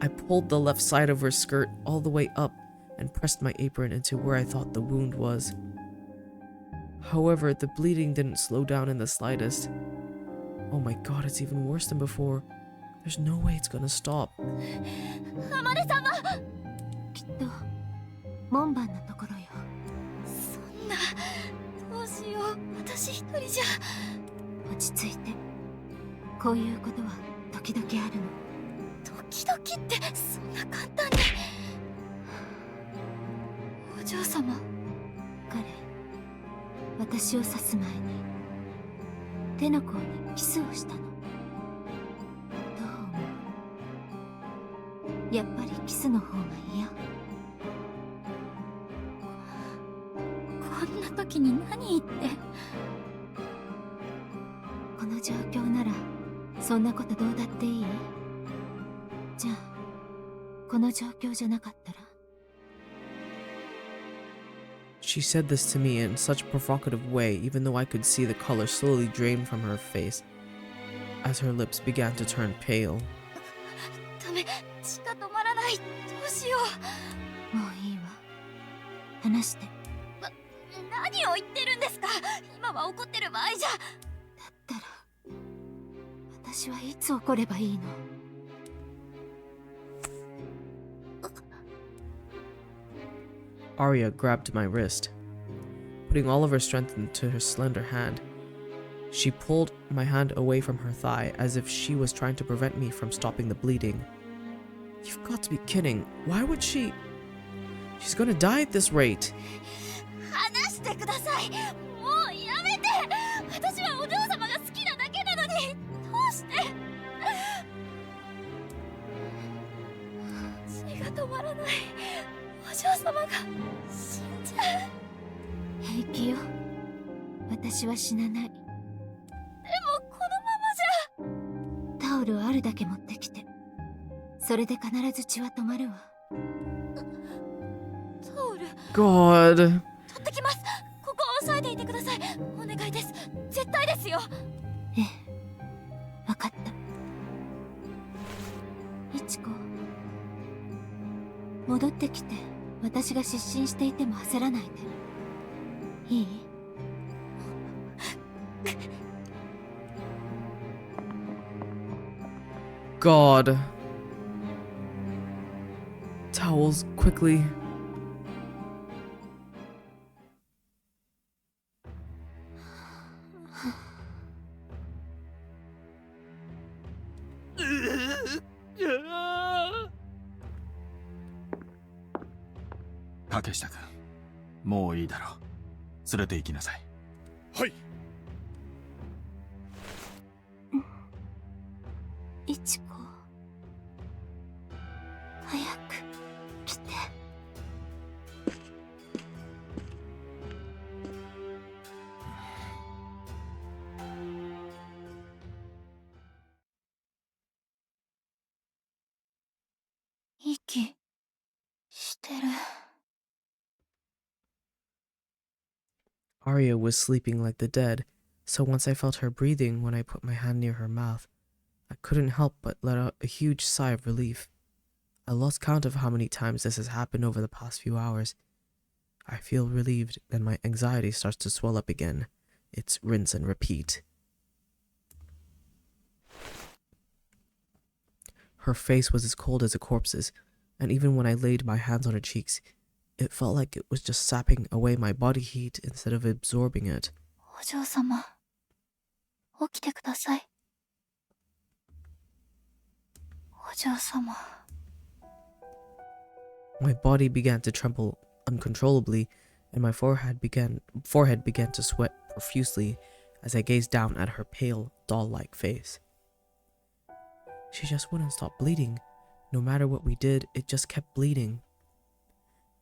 I pulled the left side of her skirt all the way up and pressed my apron into where I thought the wound was. However, the bleeding didn't slow down in the slightest. Oh my god, it's even worse than before. There's no way it's gonna stop. 状況ならそんなことどうだっていい？じゃあこの状況じゃなかったら？ She said this to me in such a provocative way, even though I could see the color slowly drain from her face as her lips began to turn pale. ダメ、血が止まらない。どうしよう。もういいわ。話して。何を言ってるんですか。今は怒ってる場合じゃ。だったら私はいつ怒ればいいの？ Aria grabbed my wrist, putting all of her strength into her slender hand. She pulled my hand away from her thigh as if she was trying to prevent me from stopping the bleeding. You've got to be kidding. Why would she? She's gonna die at this rate. 話してください。もうやめて。私はお嬢様が好きなだけなのに。どうして。血が止まらない。お嬢様が死んじゃう。平気よ。私は死なない。でもこのままじゃ。タオルをあるだけ持ってきて。それで必ず血は止まるわ。タオル。God. 取ってきます。ここを押さえていてください。お願いです。絶対ですよ。ええ、わかった。いちこ、戻ってきて。私が失神していても焦らないで。いいGod. Towels, quickly. Takeshita君、もういいだろう。連れて行きなさい。はい。いちこ、早く来て。息してる。Aria was sleeping like the dead, so once I felt her breathing when I put my hand near her mouth, I couldn't help but let out a huge sigh of relief. I lost count of how many times this has happened over the past few hours. I feel relieved, then my anxiety starts to swell up again. It's rinse and repeat. Her face was as cold as a corpse's, and even when I laid my hands on her cheeks, it felt like it was just sapping away my body heat instead of absorbing it. お嬢様、起きてください。お嬢様。 My body began to tremble uncontrollably, and my forehead began to sweat profusely as I gazed down at her pale, doll-like face. She just wouldn't stop bleeding. No matter what we did, it just kept bleeding.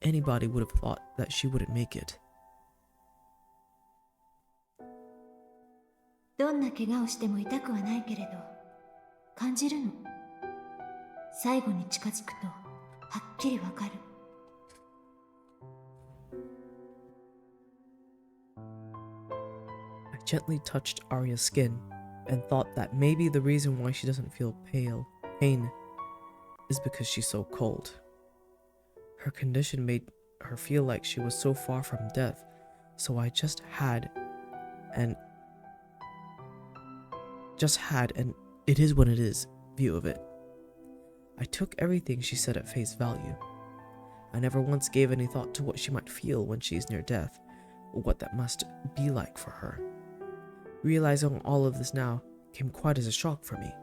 Anybody would have thought that she wouldn't make it. どんな怪我をしても痛くはないけれど、感じるの。最後に近づくと、はっきりわかる。I gently touched Arya's skin and thought that maybe the reason why she doesn't feel pain is because she's so cold. Her condition made her feel like she was so far from death, so I just had an it is what it is view of it. I took everything she said at face value. I never once gave any thought to what she might feel when she's near death, or what that must be like for her. Realizing all of this now came quite as a shock for me.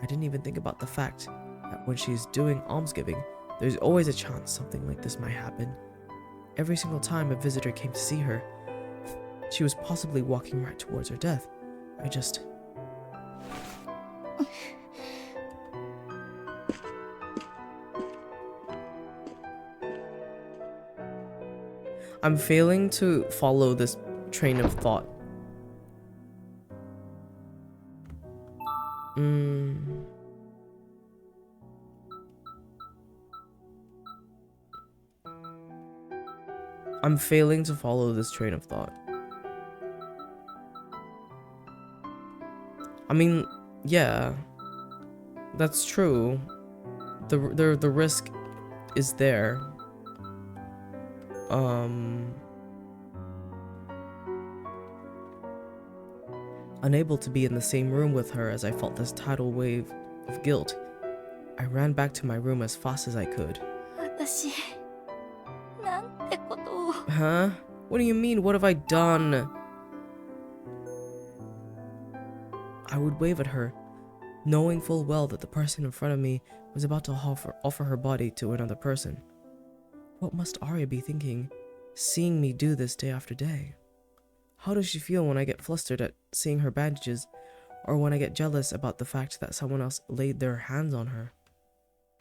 I didn't even think about the fact that when she's doing almsgiving, there's always a chance something like this might happen. Every single time a visitor came to see her, she was possibly walking right towards her death. I'm failing to follow this train of thought. I'm failing to follow this train of thought. I mean, yeah, that's true. The risk is there. Unable to be in the same room with her as I felt this tidal wave of guilt, I ran back to my room as fast as I could. 私なんてことを。 Huh? What do you mean? What have I done? I would wave at her, knowing full well that the person in front of me was about to offer her body to another person. What must Aria be thinking, seeing me do this day after day? How does she feel when I get flustered at seeing her bandages, or when I get jealous about the fact that someone else laid their hands on her?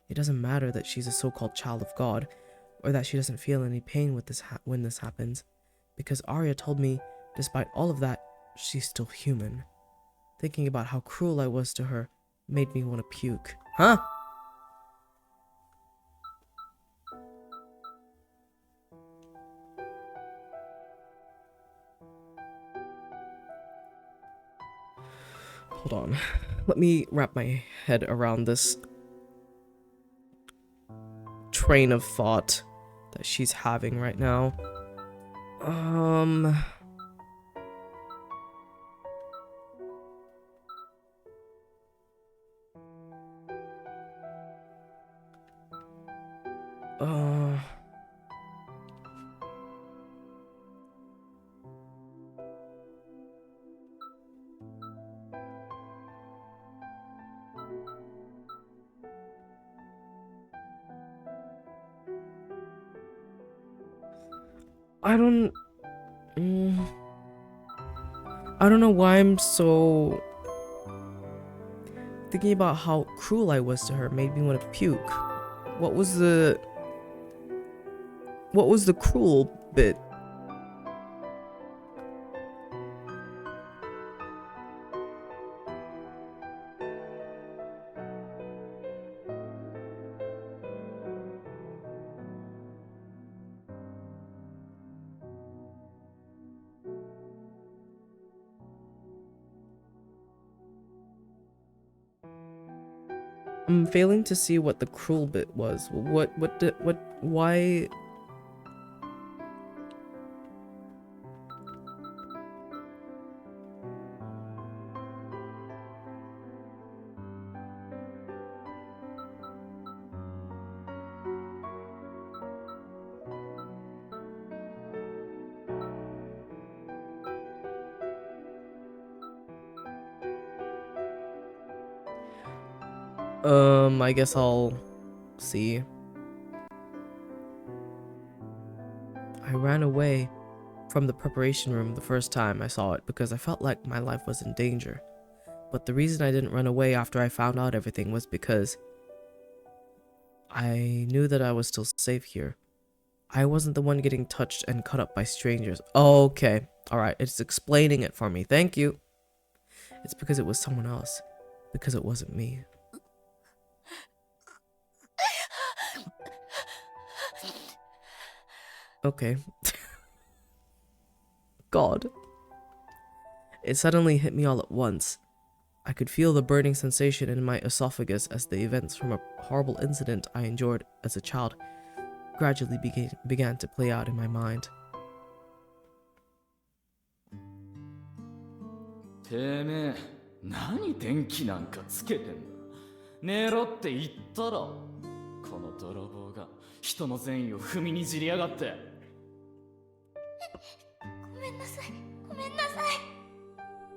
It doesn't matter that she's a so-called child of God, or that she doesn't feel any pain with when this happens, because Aria told me, despite all of that, she's still human. Thinking about how cruel I was to her made me want to puke. Huh? Hold on. Let me wrap my head around this train of thought that she's having right now. I don't know why I'm so... Thinking about how cruel I was to her made me want to puke. What was the cruel bit? I'm failing to see what the cruel bit was. Why? I guess I'll see. I ran away from the preparation room the first time I saw it because I felt like my life was in danger. But the reason I didn't run away after I found out everything was because I knew that I was still safe here. I wasn't the one getting touched and cut up by strangers. Okay, alright, it's explaining it for me. Thank you. It's because it was someone else. Because it wasn't me. Okay. God. It suddenly hit me all at once. I could feel the burning sensation in my esophagus as the events from a horrible incident I endured as a child gradually began to play out in my mind. てめえ、何電気なんかつけてんだ。寝ろって言ったろ。この泥棒が人の善意を踏みにじりやがって。ごめんなさい、ごめんなさい。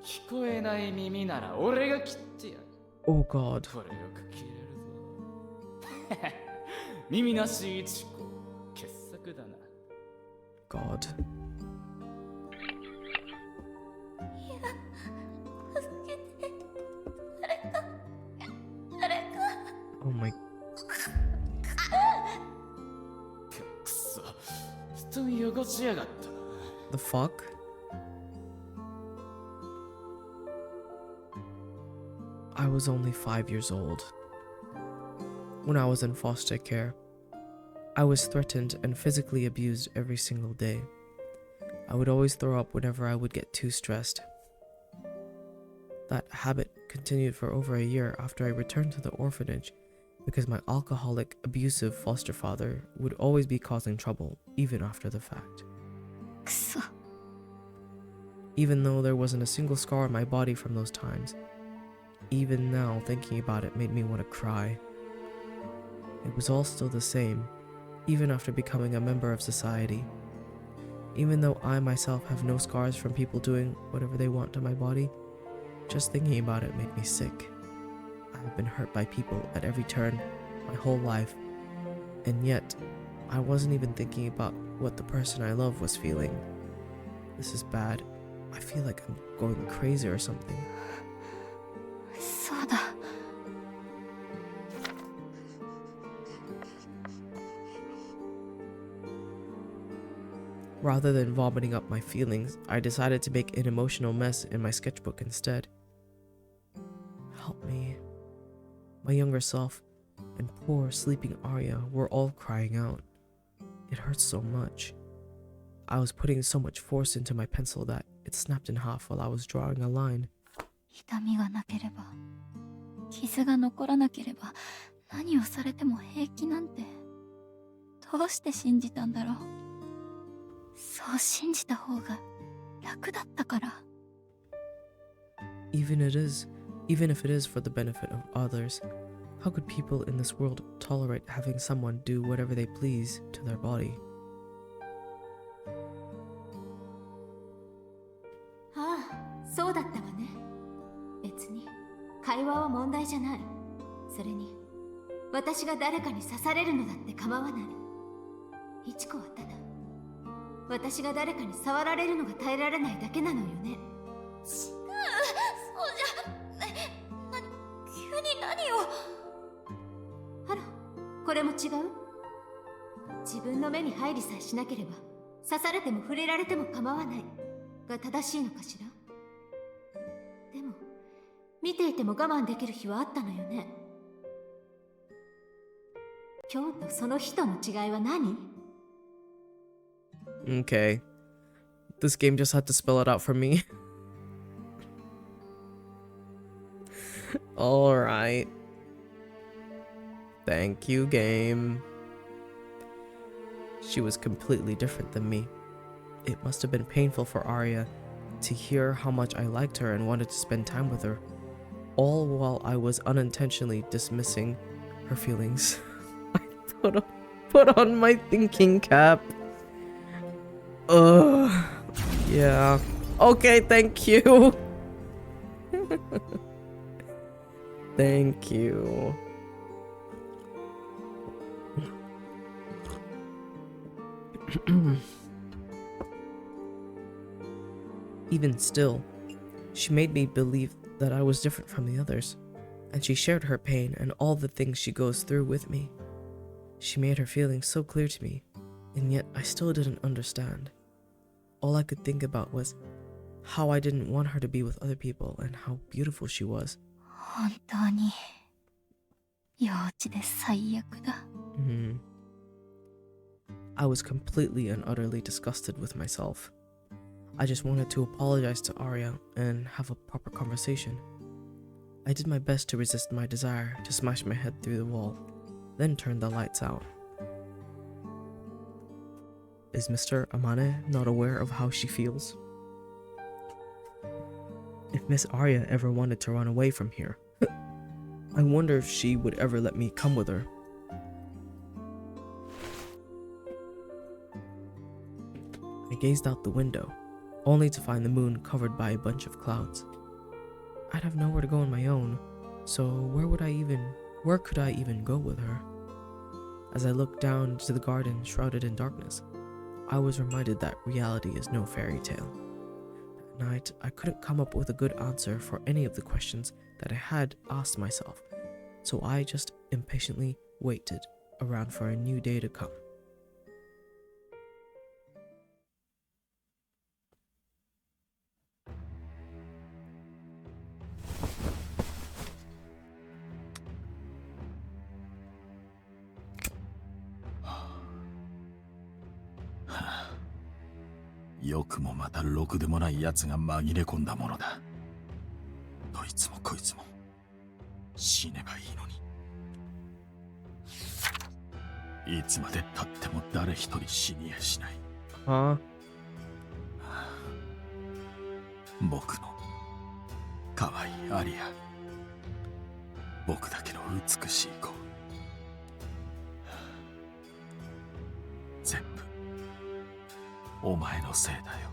聞こえない耳なら俺が切ってやる。Oh God. これよく切れるぞ。耳なし一子、傑作だな。God. Oh my. くそ、布団汚しやがったな。The fuck? I was only 5 years old. When I was in foster care, I was threatened and physically abused every single day. I would always throw up whenever I would get too stressed. That habit continued for over a year after I returned to the orphanage because my alcoholic, abusive foster father would always be causing trouble, even after the fact. くそ。 Even though there wasn't a single scar on my body from those times, even now thinking about it made me want to cry. It was all still the same, even after becoming a member of society. Even though I myself have no scars from people doing whatever they want to my body, just thinking about it made me sick. I have been hurt by people at every turn, my whole life, and yet, I wasn't even thinking about what the person I love was feeling. This is bad. I feel like I'm going crazy or something. そうだ。 Rather than vomiting up my feelings, I decided to make an emotional mess in my sketchbook instead. Help me. My younger self and poor sleeping Aria were all crying out. It hurts so much. I was putting so much force into my pencil that it snapped in half while I was drawing a line. 痛みがなければ、傷が残らなければ、何をされても平気なんて、どうして信じたんだろう。そう信じた方が楽だったから。Even if it is for the benefit of others, how could people in this world tolerate having someone do whatever they please to their body? ああ、そうだったわね。別に会話は問題じゃない。それに私が誰かに刺されるのだって構わない。いちこはただ私が誰かに触られるのが耐えられないだけなのよね。そうじゃ。急に何を。あら、これも違う。自分の目に入りさえしなければ刺されても触れられても構わないが正しいのかしら。でも見ていても我慢できる日はあったのよね。今日とその日との違いは何？ Okay. This game just had to spell it out for me. Alright. Thank you, game. She was completely different than me. It must have been painful for Aria to hear how much I liked her and wanted to spend time with her, all while I was unintentionally dismissing her feelings. I put on my thinking cap. Ugh. Yeah. Okay, thank you. Thank you. Even still, she made me believe that I was different from the others, and she shared her pain and all the things she goes through with me. She made her feelings so clear to me, and yet I still didn't understand. All I could think about was how I didn't want her to be with other people and how beautiful she was. 本当に幼稚で最悪だ。I was completely and utterly disgusted with myself. I just wanted to apologize to Aria and have a proper conversation. I did my best to resist my desire to smash my head through the wall, then turn the lights out. Is Mr. Amane not aware of how she feels? If Miss Aria ever wanted to run away from here, I wonder if she would ever let me come with her. I gazed out the window, only to find the moon covered by a bunch of clouds. I'd have nowhere to go on my own, so where could I even go with her? As I looked down to the garden shrouded in darkness, I was reminded that reality is no fairy tale. That night, I couldn't come up with a good answer for any of the questions that I had asked myself, so I just impatiently waited around for a new day to come. よくもまたろくでもない奴が紛れ込んだものだ。どいつもこいつも死ねばいいのに。いつまで経っても誰一人死にやしない。僕の可愛いアリア、僕だけの美しい子、全部お前のせいだよ。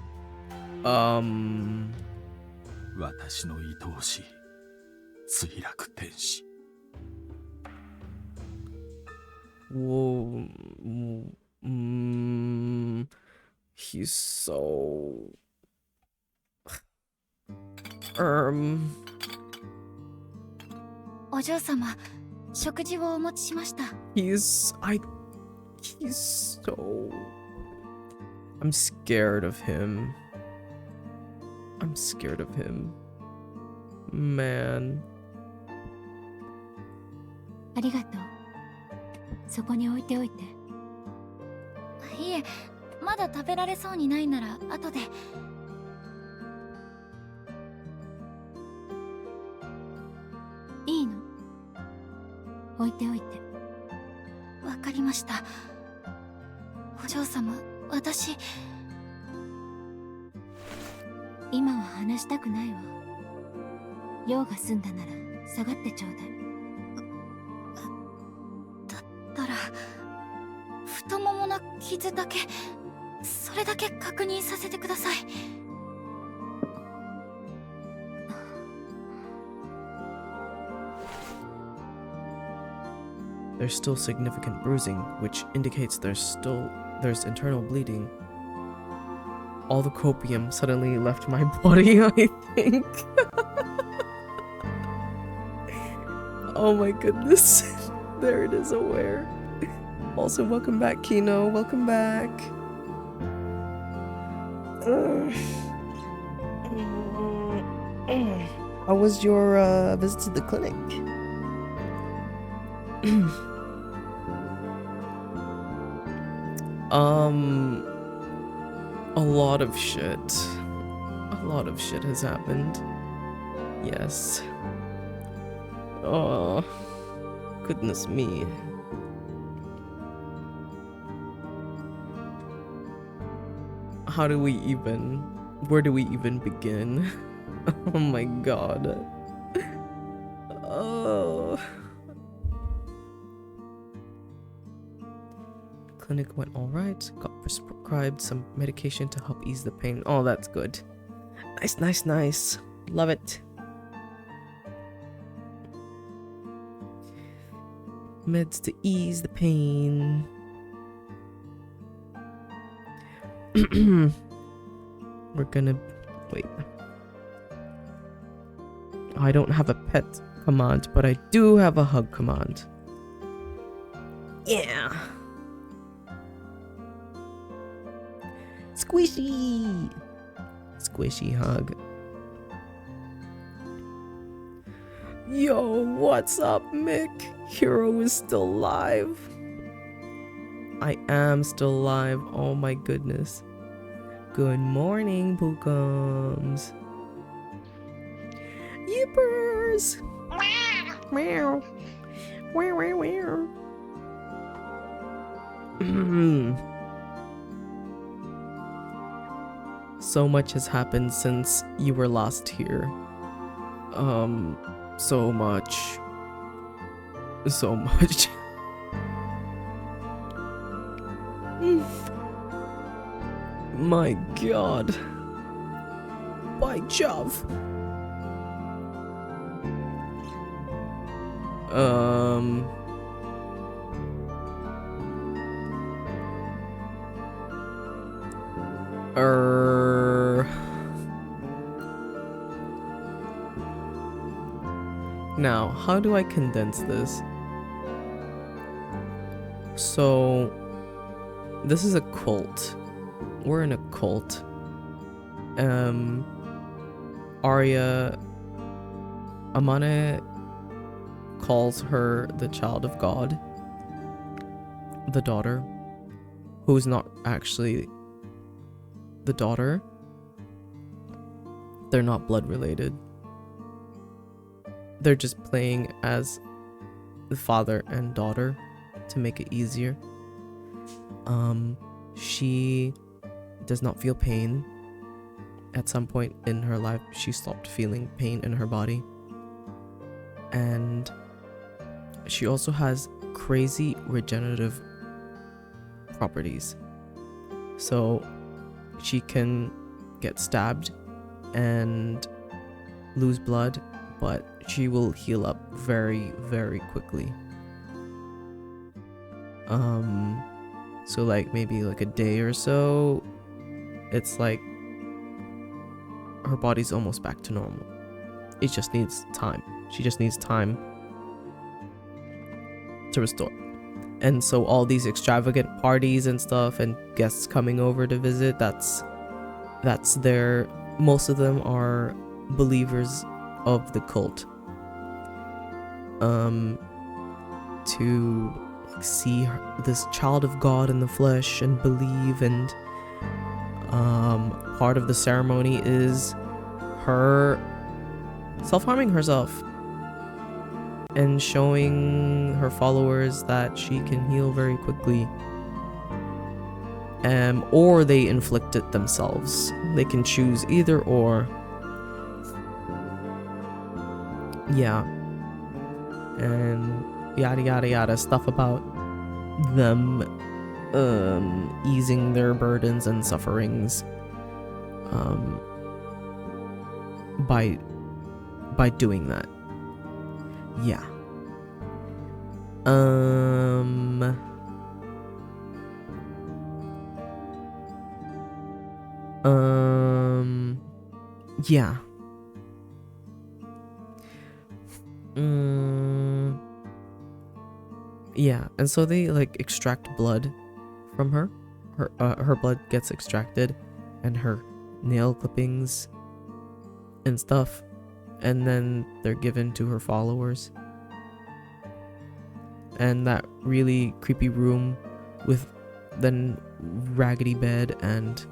私の愛おしい墜落天使。Whoa. He's so...お嬢様、食事をお持ちしました。He's so... I'm scared of him. I'm scared of him. Man. ありがとう。そこに置いておいて。いえ、まだ食べられそうにないなら後で。いいの？置いておいて。わかりました。お嬢様、私今は話したくないわ。用が済んだなら下がってちょうだい。だったら太ももの傷だけ、それだけ確認させてください。There's still significant bruising, which indicates there's internal bleeding. All the copium suddenly left my body, I think. Oh my goodness. There it is, aware. Also, welcome back, Kino. Welcome back. How was your visit to the clinic? A lot of shit. A lot of shit has happened. Yes. Oh, goodness me. Where do we even begin? Oh my god. Oh. Clinic went alright. Got prescribed some medication to help ease the pain. Oh, that's good. Nice, nice, nice. Love it. Meds to ease the pain. We're gonna... wait. I don't have a pet command, but I do have a hug command. Yeah! Squishy! Squishy hug. Yo, what's up, Mick? Hero is still alive. I am still alive. Oh my goodness. Good morning, Bookums. Yippers! Meow. Meow. So much has happened since you were last here. So much. So much. My god. By Jove. Now, how do I condense this? So, this is a cult. We're in a cult. Aria... Amane calls her the child of God. The daughter. who's not actually the daughter. They're not blood related. They're just playing as the father and daughter to make it easier. She does not feel pain. At some point in her life, she stopped feeling pain in her body. And she also has crazy regenerative properties. So she can get stabbed and lose blood, but she will heal up very, very quickly. So like maybe like a day or so, it's like her body's almost back to normal. It just needs time. She just needs time to restore. And so all these extravagant parties and stuff and guests coming over to visit, that's their, most of them are believers of the cult. To see this child of God in the flesh and believe, and part of the ceremony is her self-harming herself and showing her followers that she can heal very quickly. Or they inflict it themselves. They can choose either or. Yeah. And yada yada yada, stuff about them easing their burdens and sufferings by doing that. Yeah. Yeah. Yeah, and so they like extract blood from her. Her blood gets extracted, and her nail clippings and stuff, and then they're given to her followers. And that really creepy room with the raggedy bed and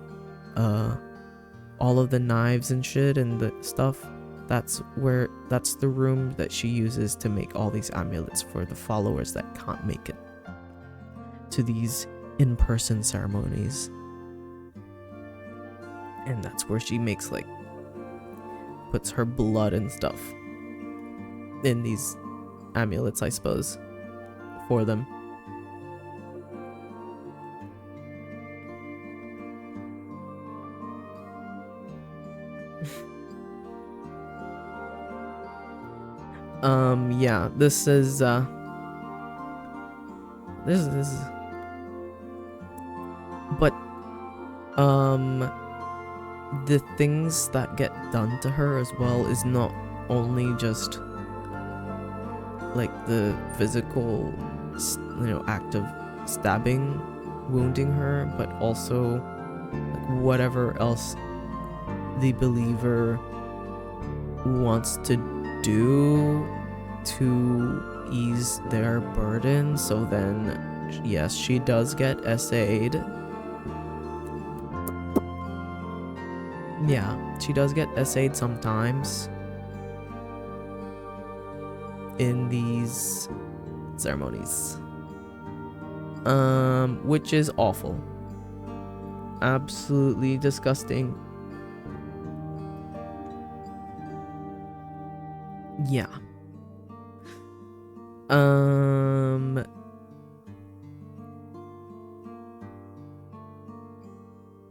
all of the knives and shit and the stuff, that's the room that she uses to make all these amulets for the followers that can't make it to these in-person ceremonies. And that's where she makes, like, puts her blood and stuff in these amulets, I suppose, for them. Yeah, this is but the things that get done to her as well is not only just like the physical, act of stabbing, wounding her, but also like whatever else the believer wants to do to ease their burden. So then, yes, she does get SA'd. Yeah, she does get SA'd sometimes in these ceremonies. Which is awful. Absolutely disgusting. Yeah.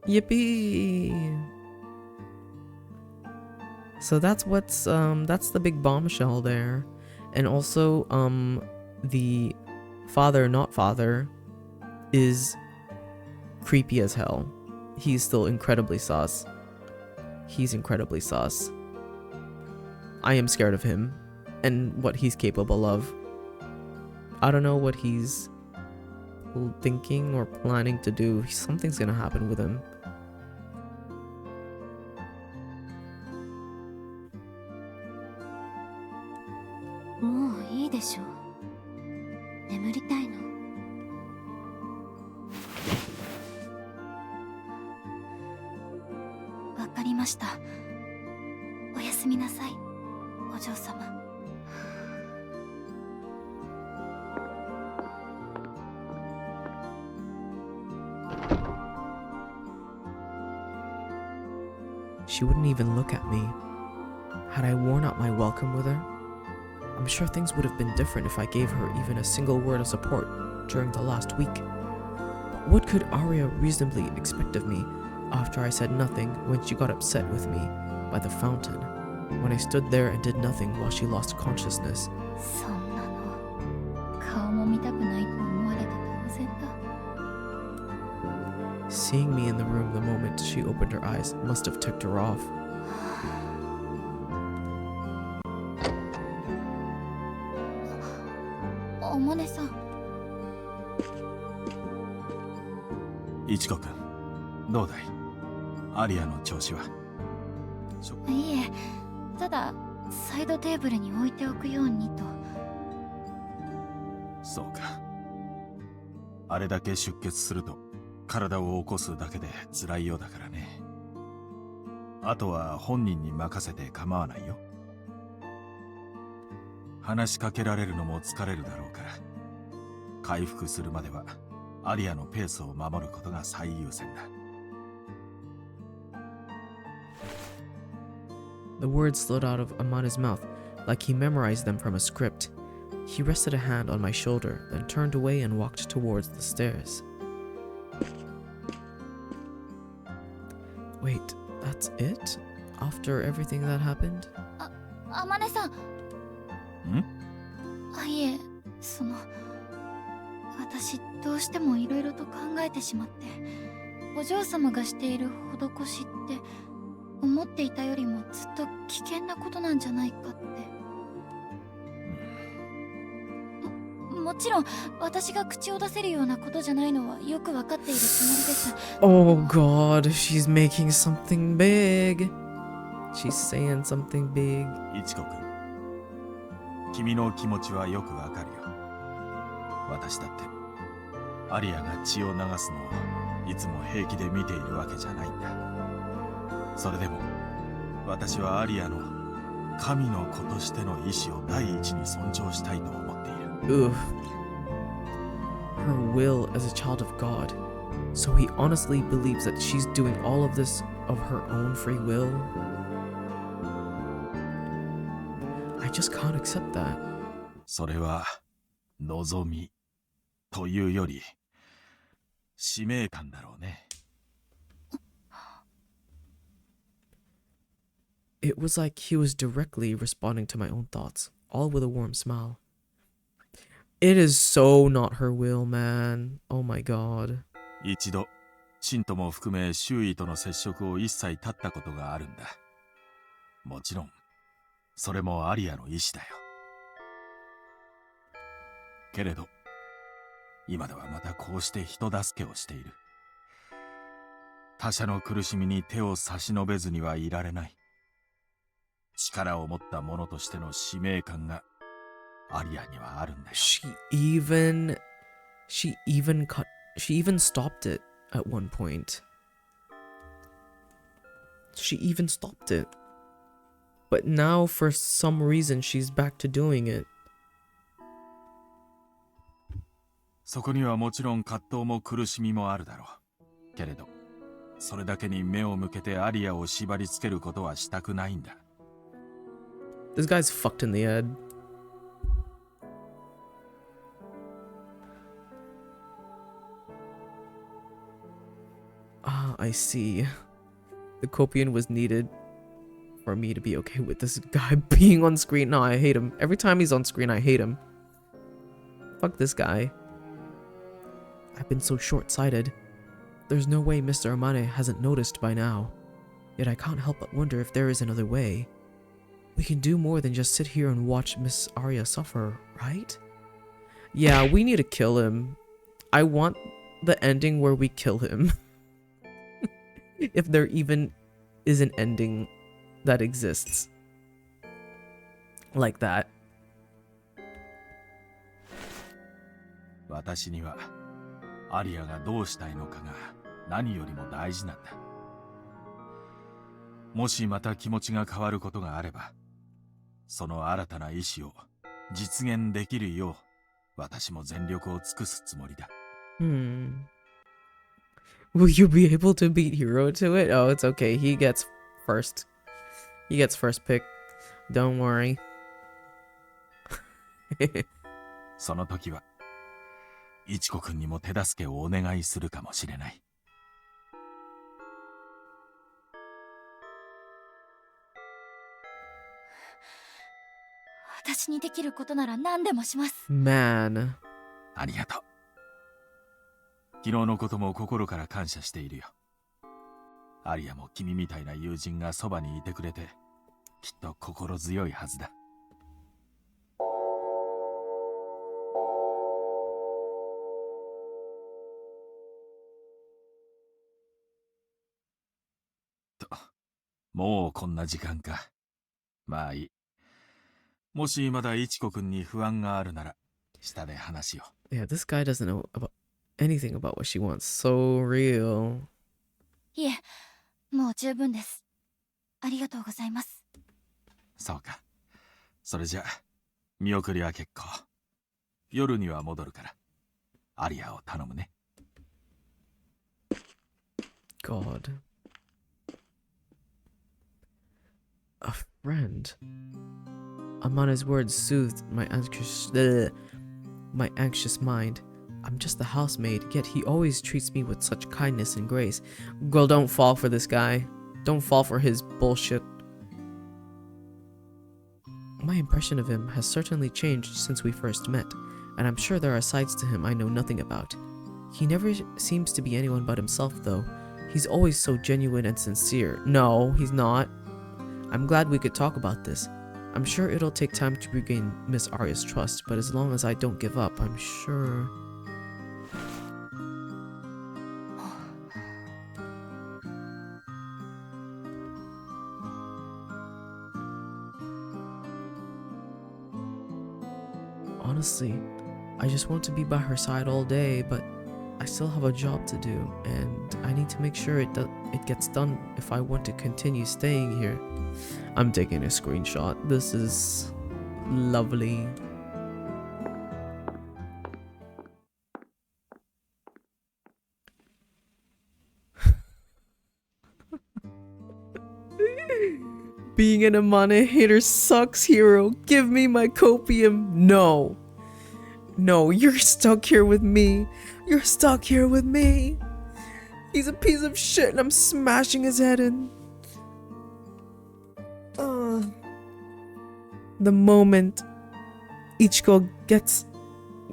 Yippee. So that's the big bombshell there. And also, the father, not father, is creepy as hell. He's still incredibly sus. He's incredibly sus. I am scared of him and what he's capable of. I don't know what he's thinking or planning to do. Something's gonna happen with him. ました。おやすみなさい、お嬢様。She wouldn't even look at me. Had I worn out my welcome with her? I'm sure things would have been different if I gave her even a single word of support during the last week. But what could Aria reasonably expect of me after I said nothing when she got upset with me by the fountain, when I stood there and did nothing while she lost consciousness? そんなの顔も見たくないと思われて当然だ。 Seeing me in the room the moment she opened her eyes must have ticked her off. あまねさん。いちこくん、どうだい？アリアの調子は？いえ、ただサイドテーブルに置いておくようにと。そうか。あれだけ出血すると体を起こすだけで辛いようだからね。あとは本人に任せて構わないよ。話しかけられるのも疲れるだろうから、回復するまではアリアのペースを守ることが最優先だ。The words slid out of Amane's mouth like he memorized them from a script. He rested a hand on my shoulder, then turned away and walked towards the stairs. Wait, that's it? After everything that happened? あまねさん。いえ、私どうしてもいろいろと考えてしまって、お嬢様がしている施しって思っていたよりもずっと危険なことなんじゃないかって。もちろん私が口を出せるようなことじゃないのはよくわかっているつもりです。Oh god, she's making something big. She's saying something big. いちこくん、君の気持ちはよくわかるよ。私だってアリアが血を流すのをいつも平気で見ているわけじゃないんだ。それでも私はアリアの神の子としての意志を第一に尊重したいと思っている。Ugh. Her will as a child of God. So he honestly believes that she's doing all of this of her own free will? I just can't accept that. それは望みというより使命感だろうね。It was like he was directly responding to my own thoughts, all with a warm smile. It is so not her will, man. Oh my god. 一度信徒も含め周囲との接触を一切絶ったことがあるんだ。もちろんそれもアリアの意志だよ。けれど今ではまたこうして人助けをしている。他者の苦しみに手を差し伸べずにはいられない。力を持った者としての使命感がアリアにはあるんだよ。She even stopped it at one point. She even stopped it. But now for some reason she's back to doing it. そこにはもちろん葛藤も苦しみもあるだろう。けれどそれだけに目を向けてアリアを縛り付けることはしたくないんだ。This guy's fucked in the head. Ah, I see. The Copian was needed for me to be okay with this guy being on screen. No, I hate him. Every time he's on screen, I hate him. Fuck this guy. I've been so short-sighted. There's no way Mr. Amane hasn't noticed by now. Yet I can't help but wonder if there is another way. We can do more than just sit here and watch Miss Aria suffer, right? Yeah, we need to kill him. I want the ending where we kill him. If there even is an ending that exists. Like that. 私にはアリアがどうしたいのかが何よりも大事なんだ。もしまた気持ちが変わることがあれば、その新たな意志を実現できるよう、私も全力を尽くすつもりだ。Will you be able to beat Hero to it? Oh, it's okay. He gets first. He gets first pick. Don't worry. その時は、いちこくんにも手助けをお願いするかもしれない。私にできることなら何でもします。Man. ありがとう。昨日のことも心から感謝しているよ。アリアも君みたいな友人がそばにいてくれて、きっと心強いはずだ。と、もうこんな時間か。まあいい。もしまだいちこくんに不安があるなら、下で話を。Yeah, this guy doesn't know about anything about what she wants. So real. いえ、もう十分です。ありがとうございます。そうか。それじゃあ、見送りは結構。夜には戻るから、アリアを頼むね。God. A friend. Amana's words soothed my anxious mind. I'm just the housemaid, yet he always treats me with such kindness and grace. Girl, don't fall for this guy. Don't fall for his bullshit. My impression of him has certainly changed since we first met, and I'm sure there are sides to him I know nothing about. He never seems to be anyone but himself, though. He's always so genuine and sincere. No, he's not. I'm glad we could talk about this. I'm sure it'll take time to regain Miss Aria's trust, but as long as I don't give up, I'm sure... Honestly, I just want to be by her side all day, but I still have a job to do, and I need to make sure it gets done if I want to continue staying here. I'm taking a screenshot. This is lovely. Being an Amane hater sucks, Hero. Give me my copium. No. No, you're stuck here with me. You're stuck here with me. He's a piece of shit and I'm smashing his head in. The moment Ichiko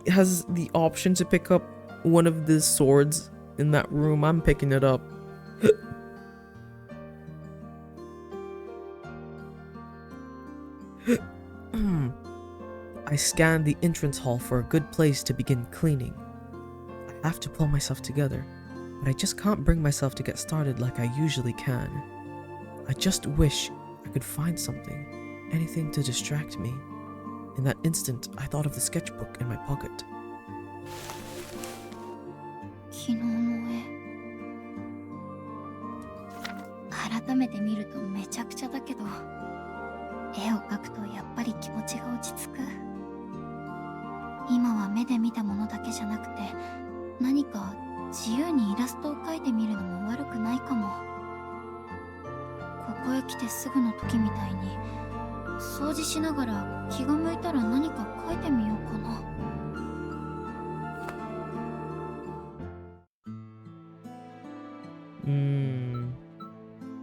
has the option to pick up one of the swords in that room, I'm picking it up. I scanned the entrance hall for a good place to begin cleaning. I have to pull myself together, but I just can't bring myself to get started like I usually can. I just wish I could find something, anything to distract me. In that instant, I thought of the sketchbook in my pocket. 昨日の絵、改めて見るとめちゃくちゃだけど、絵を描くとやっぱり気持ちが落ち着く。今は目で見たものだけじゃなくて、何か自由にイラストを描いてみるのも悪くないかも。ここへ来てすぐの時みたいに、掃除しながら気が向いたら何か描いてみようかな。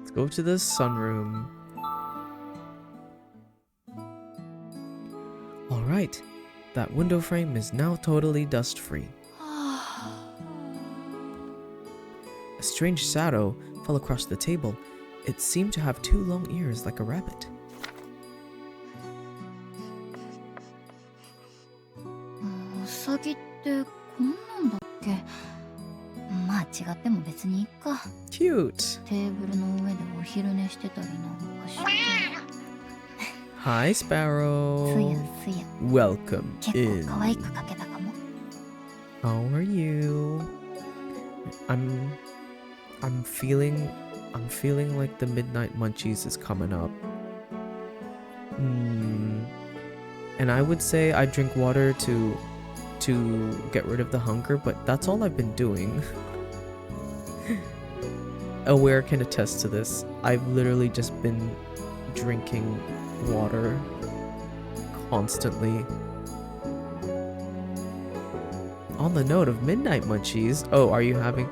Let's go to the sunroom. Alright, that window frame is now totally dust-free. A strange shadow fell across the table. It seemed to have two long ears like a rabbit. ウサギってこんなんだっけ？まあ違っても別にいっか。Cute. テーブルの上でお昼寝してたりなんかして。Hi, Sparrow. すやすや。 Welcome 結 in. 構可愛く描けたかも。How are you? I'm feeling I'm feeling like the midnight munchies is coming up. And I would say I drink water to get rid of the hunger, but that's all I've been doing. Aware can attest to this. I've literally just been drinking water constantly. On the note of midnight munchies, oh, are you having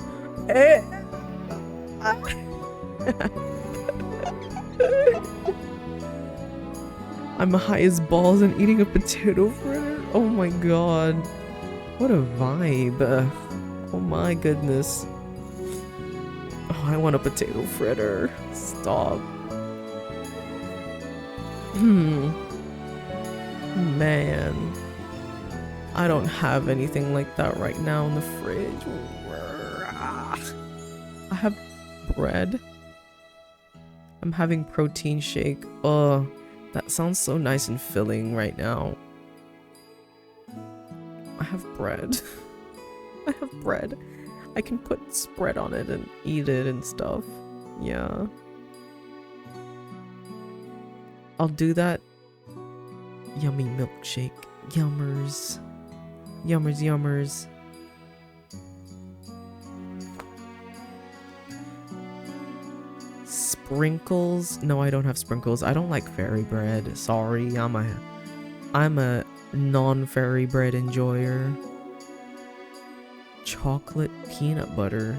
I'm high as balls and eating a potato fritter. Oh my god. What a vibe. Oh my goodness. Oh, I want a potato fritter. Stop. Man. I don't have anything like that right now in the fridge. I have bread. I'm having protein shake. Oh, that sounds so nice and filling right now. I have bread. I have bread. I can put spread on it and eat it and stuff. Yeah. I'll do that. Yummy milkshake. Yummers. Yummers, yummers. Sprinkles? No, I don't have sprinkles. I don't like fairy bread. Sorry, I'm a non-fairy bread enjoyer. Chocolate peanut butter.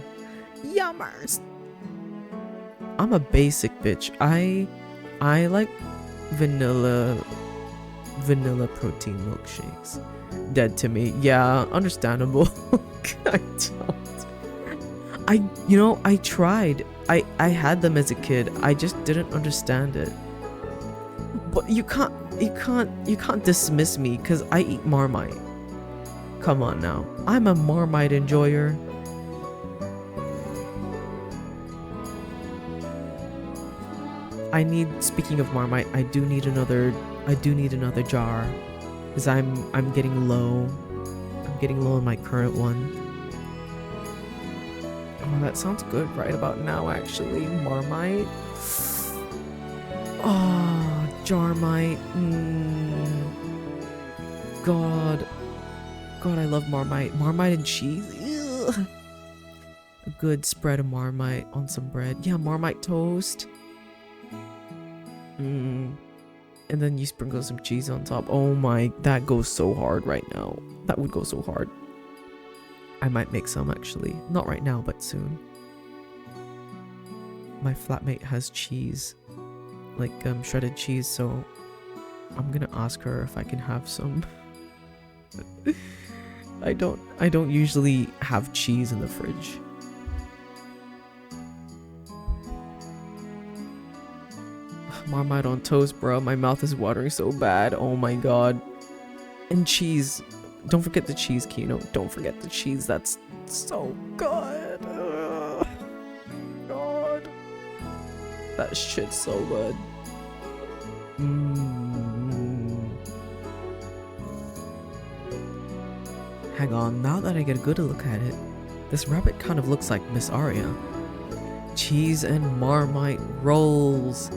Yummers. I'm a basic bitch. I like vanilla protein milkshakes. Dead to me. Yeah, understandable. I tried. I had them as a kid. I just didn't understand it. But you can't dismiss me because I eat Marmite. Come on now. I'm a Marmite enjoyer. Speaking of Marmite, I do need another jar. Because I'm getting low. I'm getting low on my current one. Oh, that sounds good right about now, actually. Marmite. Oh, Jarmite. God, I love Marmite. Marmite and cheese. Ugh. A good spread of Marmite on some bread. Yeah, Marmite toast. And then you sprinkle some cheese on top. Oh my, that goes so hard right now. That would go so hard. I might make some actually. Not right now, but soon. My flatmate has cheese. Like shredded cheese, so I'm gonna ask her if I can have some. I don't usually have cheese in the fridge. Marmite on toast, bro. My mouth is watering so bad. Oh my god. And cheese. Don't forget the cheese, Kino. Don't forget the cheese. That's so good. Ugh. God. That shit's so good. Hang on, now that I get a good look at it, this rabbit kind of looks like Miss Aria. Cheese and Marmite rolls.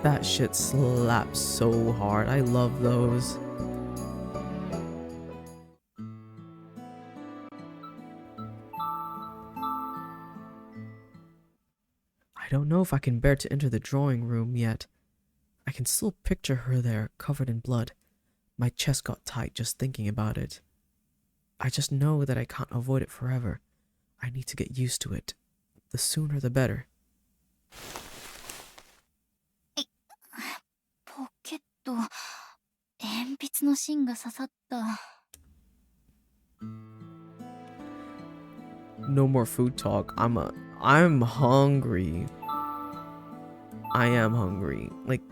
That shit slaps so hard. I love those. I don't know if I can bear to enter the drawing room yet. I can still picture her there, covered in blood. My chest got tight just thinking about it. I just know that I can't avoid it forever. I need to get used to it. The sooner the better. ポケット、鉛筆の芯が刺さった。 No more food talk. I'm hungry. I am hungry. Like,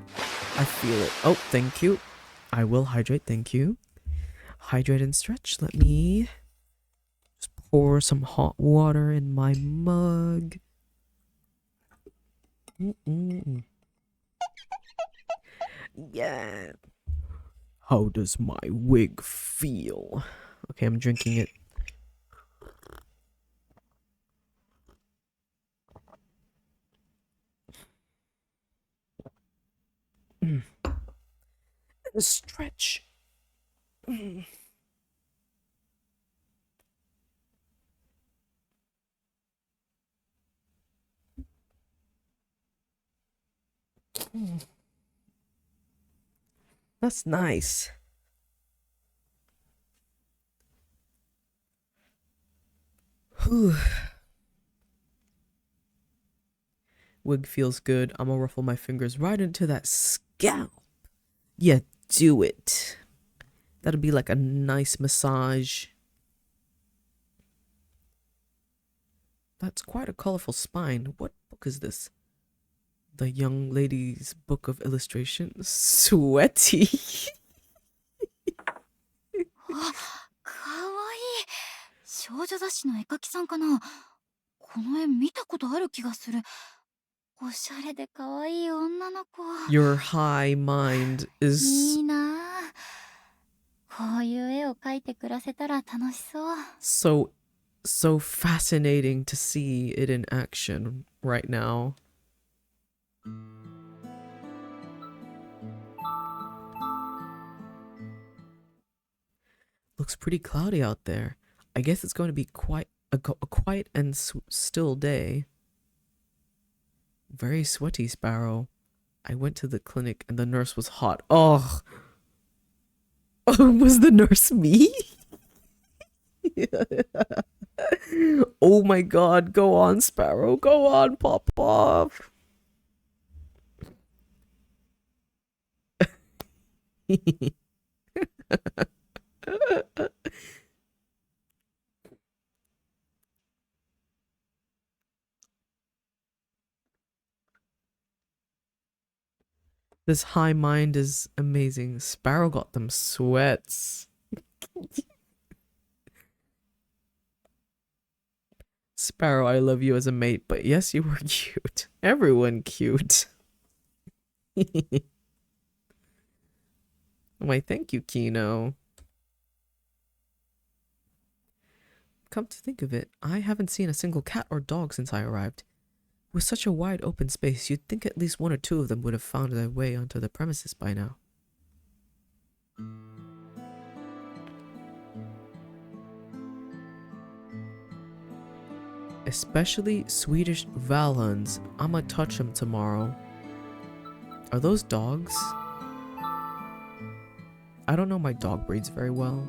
I feel it. Oh, thank you. I will hydrate, thank you. Hydrate and stretch. Let me just pour some hot water in my mug. Yeah. How does my wig feel? Okay, I'm drinking it. A stretch. That's nice. Whew. Wig feels good. I'm gonna ruffle my fingers right into that scalp. Yeah, do it. That'll be like a nice massage. That's quite a colorful spine. What book is this? The Young Lady's Book of Illustrations. Sweaty. かわいい。少女雑誌の絵描きさんかな。この絵見たことある気がする。おしゃれでかわいい女の子。Your high mind is いいなあ。こういう絵を描いて暮らせたら楽しそう。so fascinating to see it in action right now. Looks pretty cloudy out there. I guess it's going to be quite a quiet and still day. Very sweaty, Sparrow. I went to the clinic and the nurse was hot. Oh, was the nurse me? Oh my god, go on, Sparrow. Go on, pop off. This high mind is amazing. Sparrow got them sweats. Sparrow, I love you as a mate, but yes, you were cute. Everyone cute. Why, thank you, Kino. Come to think of it, I haven't seen a single cat or dog since I arrived. With such a wide open space, you'd think at least one or two of them would have found their way onto the premises by now. Especially Swedish Valhuns. I'ma touch them tomorrow. Are those dogs? I don't know my dog breeds very well.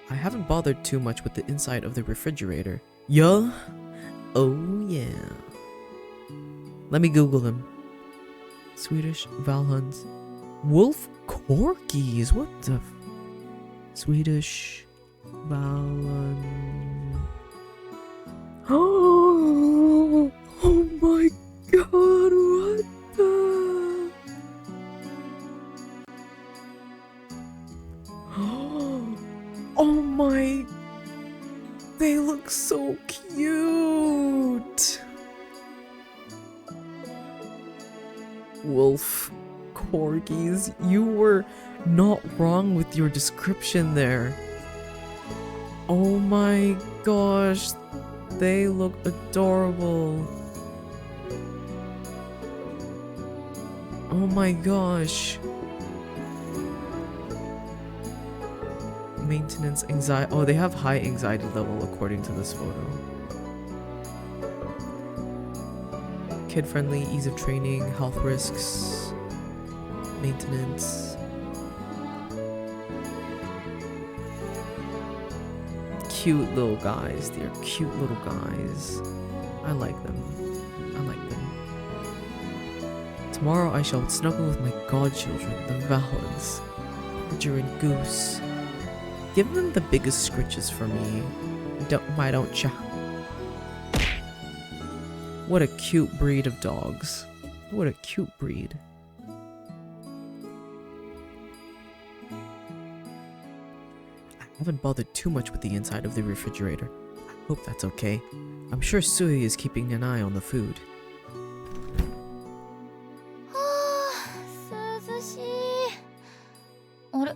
I haven't bothered too much with the inside of the refrigerator. Yeah? Oh yeah. Let me Google them. Swedish Valhuns. Wolf Corgis. What the Swedish Valhun. Oh my god, what the? Oh my, they look so cute. Wolf Corgis, you were not wrong with your description there. Oh my gosh, they look adorable. Oh my gosh. Maintenance anxiety. Oh, they have high anxiety level according to this photo. Kid friendly, ease of training, health risks, maintenance. Cute little guys. They're cute little guys. I like them. I like them. Tomorrow I shall snuggle with my godchildren, the Valens, Roger and Goose. Give them the biggest scritches for me. Why don't ya? What a cute breed of dogs. What a cute breed. I haven't bothered too much with the inside of the refrigerator. I hope that's okay. I'm sure Sui is keeping an eye on the food. 涼しい。あれ、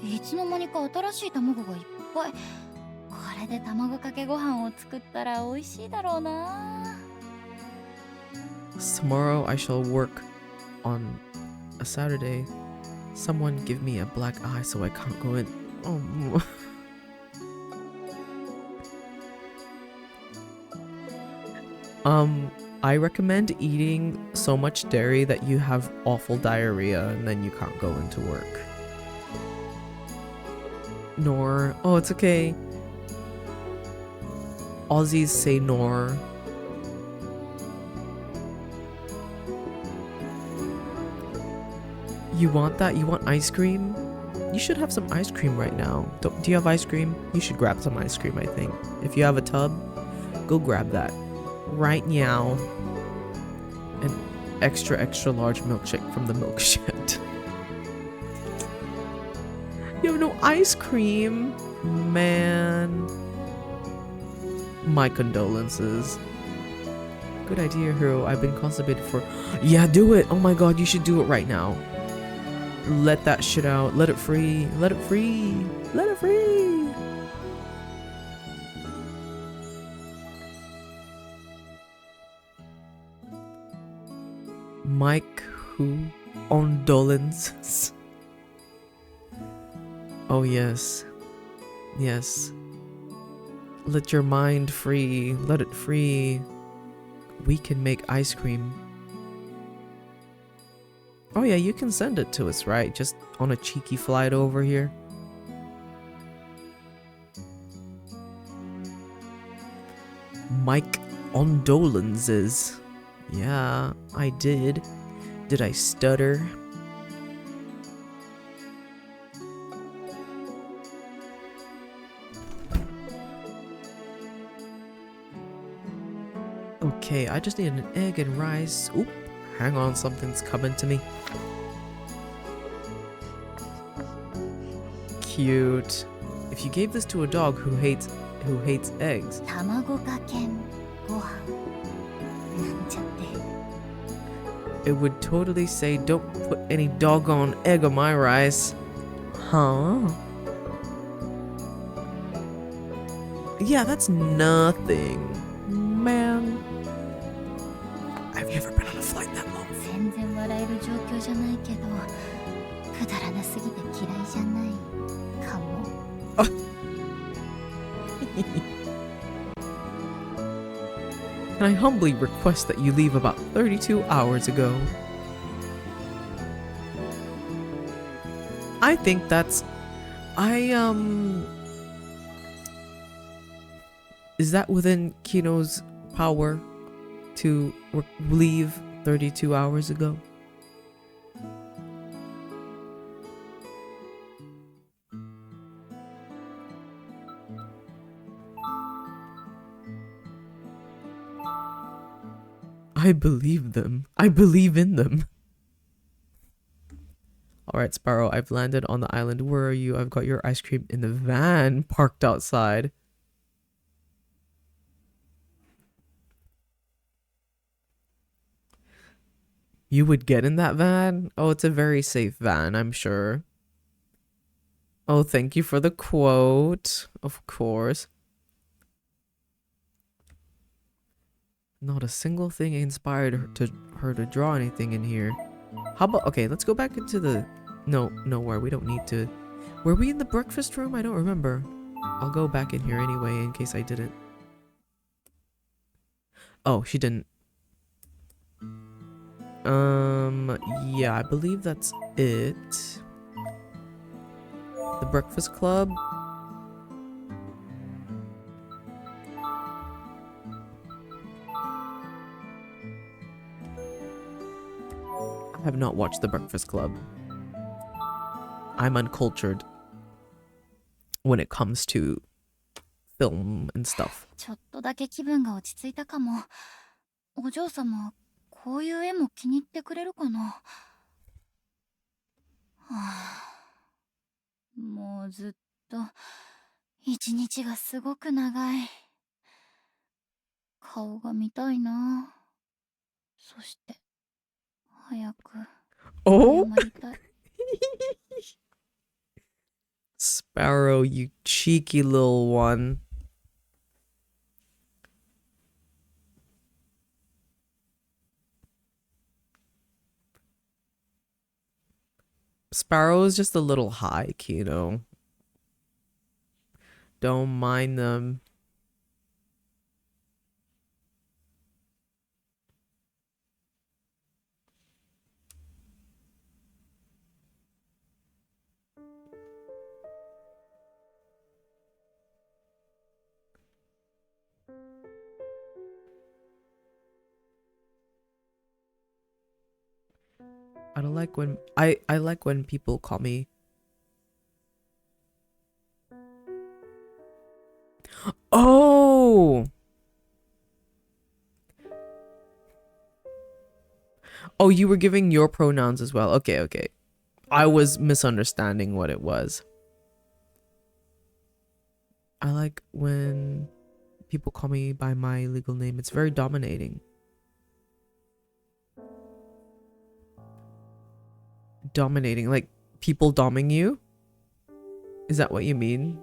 いつの間にか新しい卵がいっぱい。これで卵かけご飯を作ったら美味しいだろうな。Tomorrow I shall work on a Saturday. Someone give me a black eye so I can't go in. Oh. I recommend eating so much dairy that you have awful diarrhea and then you can't go into work. Nor. Oh, it's okay. Aussies say nor. You want that? You want ice cream? You should have some ice cream right now. Do you have ice cream? You should grab some ice cream, I think. If you have a tub, go grab that. Right now. An extra, extra large milkshake from the milk shed. You have no ice cream? Man. My condolences. Good idea, hero. I've been constipated for... Yeah, do it! Oh my god, you should do it right now. Let that shit out. Let it free. Let it free. Let it free. Mike who? Condolences. Oh yes. Yes. Let your mind free. Let it free. We can make ice cream. Oh yeah, you can send it to us, right? Just on a cheeky flight over here. Mike condolences. Yeah, I did. Did I stutter? Okay, I just need an egg and rice. Oop, hang on, something's coming to me. Cute. If you gave this to a dog who hates eggs. 卵かけんご飯なんちゃって It would totally say, don't put any doggone egg on my rice. Huh? Yeah, that's nothing. Man. Have you ever been on a flight that long? 全然笑える状況じゃないけどくだらなすぎて嫌いじゃないかも Can I humbly request that you leave about 32 hours ago? I think that's... Is that within Kino's power to leave 32 hours ago? I believe them. I believe in them. Alright, Sparrow, I've landed on the island. Where are you? I've got your ice cream in the van parked outside. You would get in that van? Oh, it's a very safe van, I'm sure. Oh, thank you for the quote. Of course. Not a single thing inspired her to draw anything in here. How about... Okay, let's go back into the... No, where we don't need to... Were we in the breakfast room? I don't remember. I'll go back in here anyway in case I didn't. Oh, she didn't. Yeah, I believe that's it. The Breakfast Club. I have not watched The Breakfast Club. I'm uncultured when it comes to film and stuff. ちょっとだけ気分が落ち着いたかもお嬢様こういう絵も気に入ってくれるかなはあもうずっと一日がすごく長い顔が見たいなそして早く謝りたい Sparrow, you cheeky little one. Sparrow is just a little high, Kino. Don't mind them. I don't like when I like when people call me. Oh. Oh, you were giving your pronouns as well. Okay, okay. I was misunderstanding what it was. I like when people call me by my legal name. It's very dominating. Dominating, like people doming you? Is that what you mean?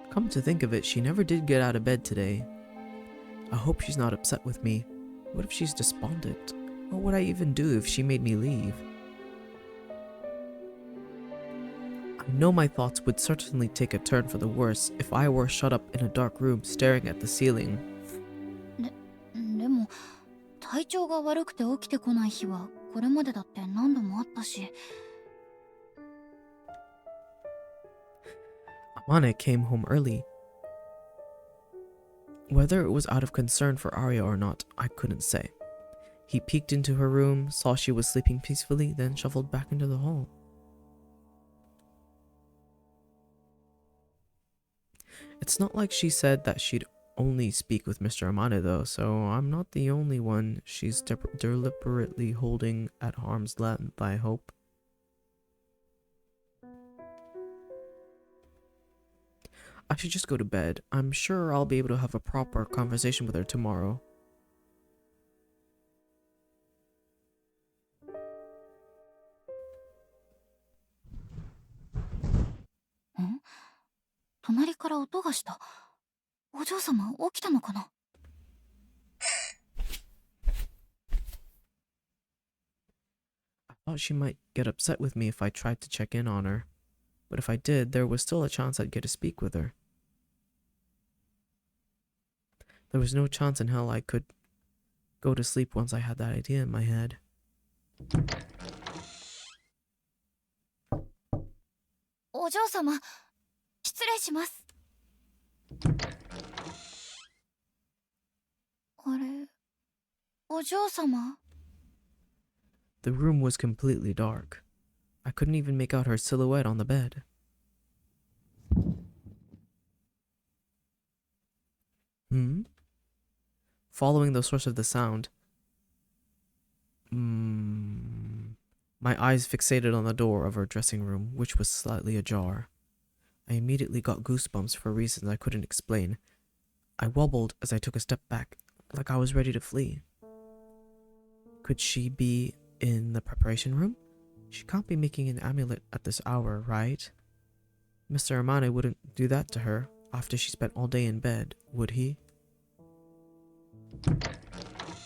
Come to think of it, she never did get out of bed today. I hope she's not upset with me. What if she's despondent? What would I even do if she made me leave? I know my thoughts would certainly take a turn for the worse if I were shut up in a dark room staring at the ceiling. でも体調が悪くて起きてこない日はこれまでだって何度もあったし。Amane came home early. Whether it was out of concern for Aria or not, I couldn't say. He peeked into her room, saw she was sleeping peacefully, then shuffled back into the hall. It's not like she said that she'd only speak with Mr. Amane though, so I'm not the only one she's deliberately holding at arm's length, I hope. I should just go to bed. I'm sure I'll be able to have a proper conversation with her tomorrow. Hmm? 隣から音がした。お嬢様起きたのかな? I thought she might get upset with me if I tried to check in on her. But if I did, there was still a chance I'd get to speak with her. There was no chance in hell I could go to sleep once I had that idea in my head. お嬢様、失礼します。あれ、お嬢様? The room was completely dark. I couldn't even make out her silhouette on the bed. Following the source of the sound, my eyes fixated on the door of her dressing room, which was slightly ajar. I immediately got goosebumps for reasons I couldn't explain. I wobbled as I took a step back, like I was ready to flee. Could she be in the preparation room? She can't be making an amulet at this hour, right? Mr. Amane wouldn't do that to her after she spent all day in bed, would he?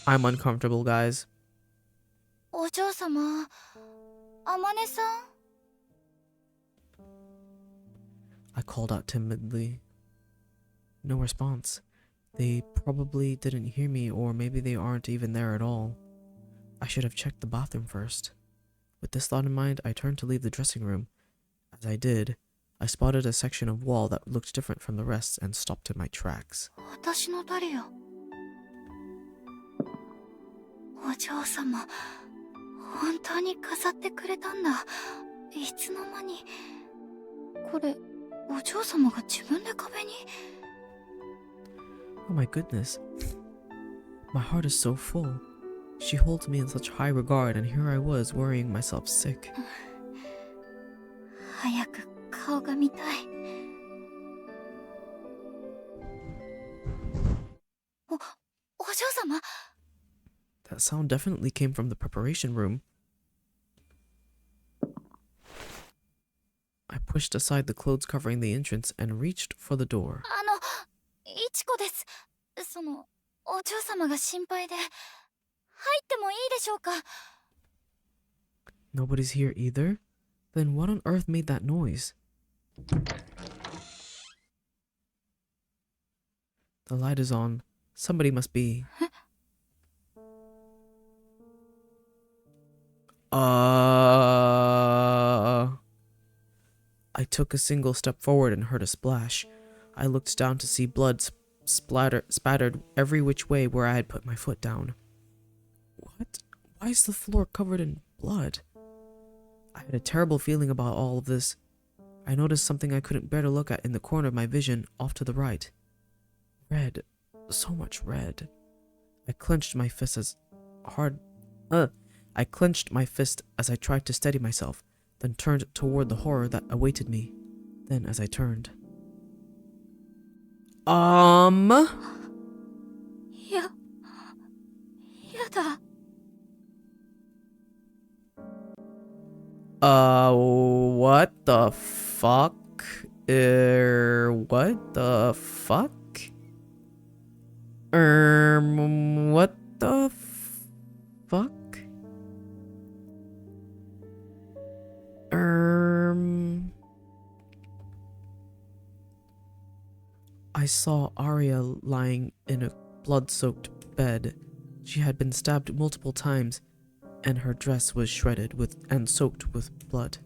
I'm uncomfortable, guys. お嬢様、あまねさん? I called out timidly. No response. They probably didn't hear me, or maybe they aren't even there at all. I should have checked the bathroom first. With this thought in mind, I turned to leave the dressing room. As I did, I spotted a section of wall that looked different from the rest and stopped in my tracks. 私のダリア。お嬢様、本当に飾ってくれたんだ。いつの間に。これ、お嬢様が自分で壁に。Oh my goodness. My heart is so full. She holds me in such high regard, and here I was worrying myself sick. 早く顔が見たい。お嬢様。 That sound definitely came from the preparation room. I pushed aside the clothes covering the entrance and reached for the door. いちこです。お嬢様が心配で。入ってもいいでしょうか？ Nobody's here either? Then what on earth made that noise? The light is on. Somebody must be. I took a single step forward and heard a splash. I looked down to see blood spattered every which way where I had put my foot down. What? Why is the floor covered in blood? I had a terrible feeling about all of this. I noticed something I couldn't bear to look at in the corner of my vision, off to the right. Red. So much red. I clenched my fist as I tried to steady myself, then turned toward the horror that awaited me. Then as I turned... やだ。 What the fuck? What the fuck? What the fuck? I saw Aria lying in a blood-soaked bed. She had been stabbed multiple times, and her dress was shredded and soaked with blood.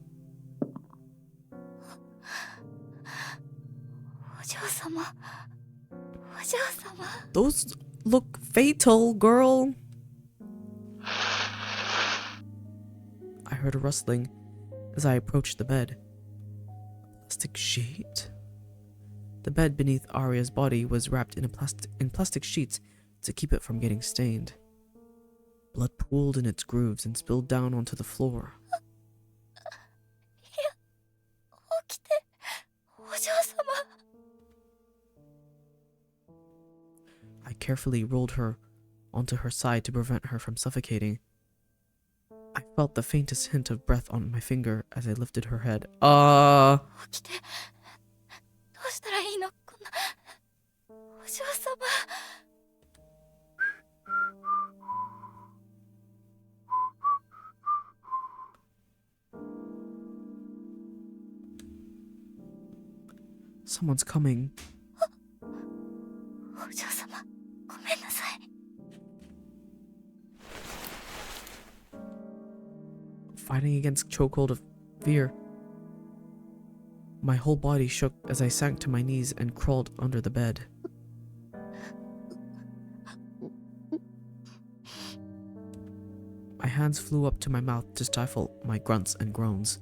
お嬢様。お嬢様。 Those look fatal, girl. I heard a rustling as I approached the bed. A plastic sheet? The bed beneath Aria's body was wrapped in plastic sheets to keep it from getting stained. Blood pooled in its grooves and spilled down onto the floor. 起きて。お嬢様。 I carefully rolled her onto her side to prevent her from suffocating. I felt the faintest hint of breath on my finger as I lifted her head. 起きて。どうしたらいいの？こんな。お嬢様。 Someone's coming. お嬢様。ごめんなさい。 Fighting against chokehold of fear. My whole body shook as I sank to my knees and crawled under the bed. My hands flew up to my mouth to stifle my grunts and groans.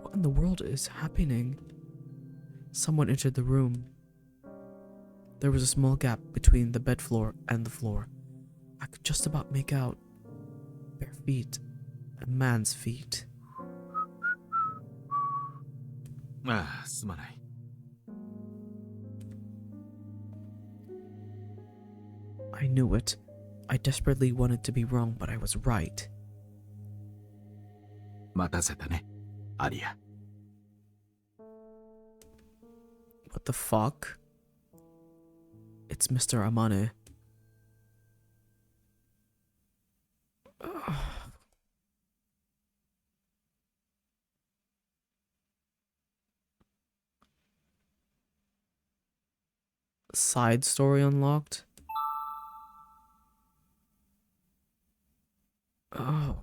What in the world is happening? Someone entered the room. There was a small gap between the bed floor and the floor. I could just about make out bare feet, a man's feet. ああ、すまない。I knew it. I desperately wanted to be wrong, but I was right. 待たせたね、アリア。What the fuck? It's Mr. Amane. Side story unlocked? Oh.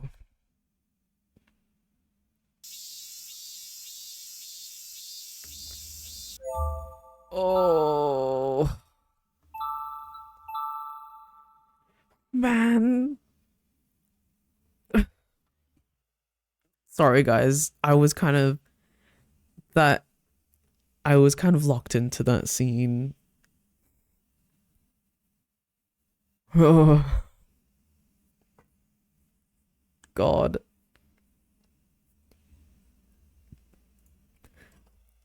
Oh. Man. Sorry guys. I was kind of locked into that scene. Oh. God.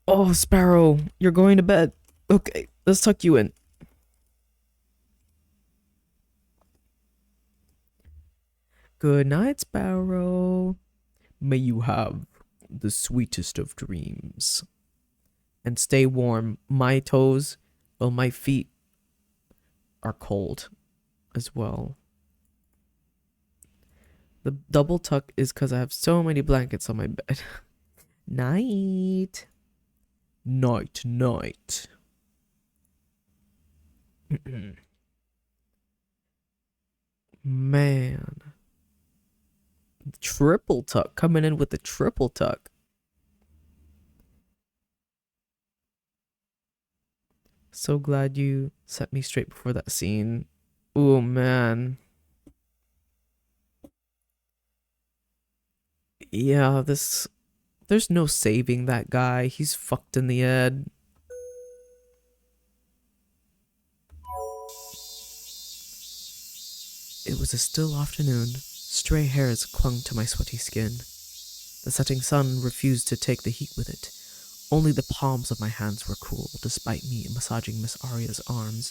Oh, Sparrow, you're going to bed. Okay, let's tuck you in. Good night, Sparrow. May you have the sweetest of dreams. And stay warm. My toes, well, my feet are cold as well. The double tuck is because I have so many blankets on my bed. Night. Night, night. Man. Triple tuck. Coming in with the triple tuck. So glad you set me straight before that scene. Oh, man. Yeah, this... There's no saving that guy. He's fucked in the head. It was a still afternoon. Stray hairs clung to my sweaty skin. The setting sun refused to take the heat with it. Only the palms of my hands were cool, despite me massaging Miss Aria's arms.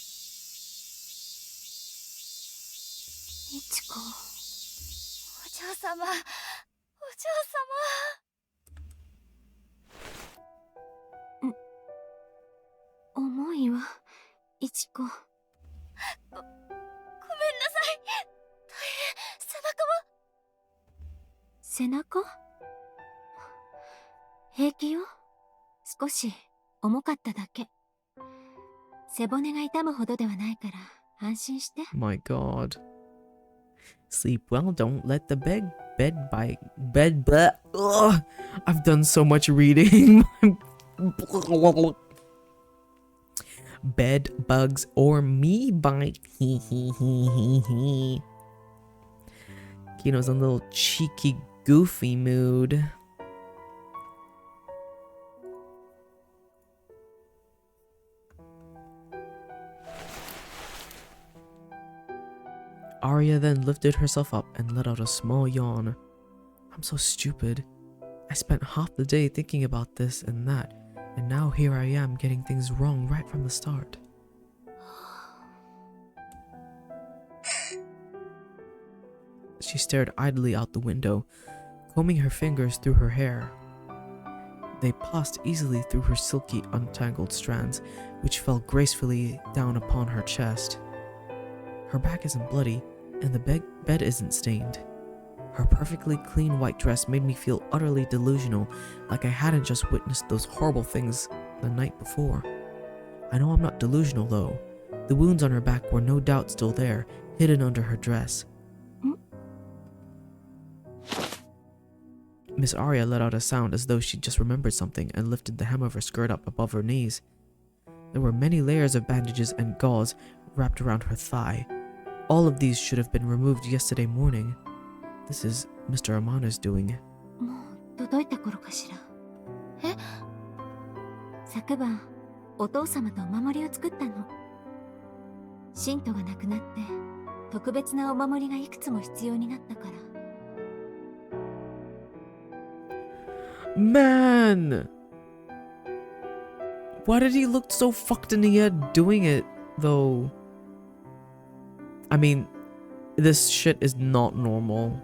Ichiko. お嬢様。お嬢様。重いわ、イチコ。ごめんなさい。大変、背中は？背中？平気よ。少し重かっただけ。背骨が痛むほどではないから安心して。My God. Sleep well, don't let the bed ugh, I've done so much reading. Bed bugs or me bite. Kino's in a little cheeky, goofy mood. Aria then lifted herself up and let out a small yawn. I'm so stupid. I spent half the day thinking about this and that, and now here I am getting things wrong right from the start. She stared idly out the window, combing her fingers through her hair. They passed easily through her silky, untangled strands, which fell gracefully down upon her chest. Her back isn't bloody, and the bed isn't stained. Her perfectly clean white dress made me feel utterly delusional, like I hadn't just witnessed those horrible things the night before. I know I'm not delusional, though. The wounds on her back were no doubt still there, hidden under her dress. Miss Aria let out a sound as though she'd just remembered something and lifted the hem of her skirt up above her knees. There were many layers of bandages and gauze wrapped around her thigh. All of these should have been removed yesterday morning. This is Mr. Amano's doing. もう届いた頃かしら。え？昨晩、お父様とお守りを作ったの。信徒が亡くなって、特別なお守りがいくつも必要になったから。Man! Why did he look so fucked in the head doing it, though? I mean, this shit is not normal.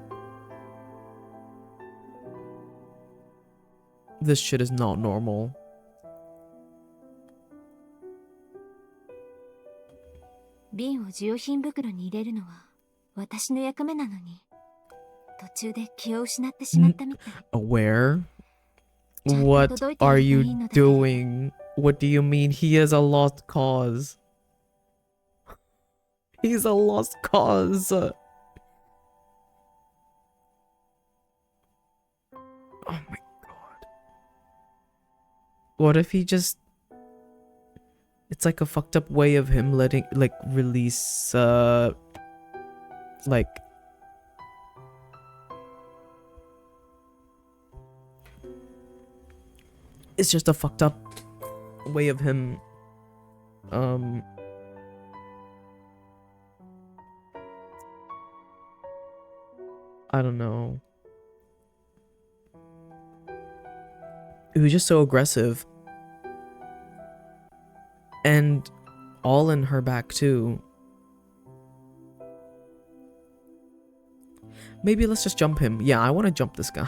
This shit is not normal. 瓶を授与品袋に入れるのは私の役目なのに、途中で気を失ってしまったみたい。Aware? What are you doing? What do you mean he is a lost cause? He's a lost cause. Oh my god. What if he just... It's like a fucked up way of him letting, like, release, like... It's just a fucked up way of him, I don't know. He was just so aggressive And all in her back too. Maybe let's just jump him. Yeah, I want to jump this guy.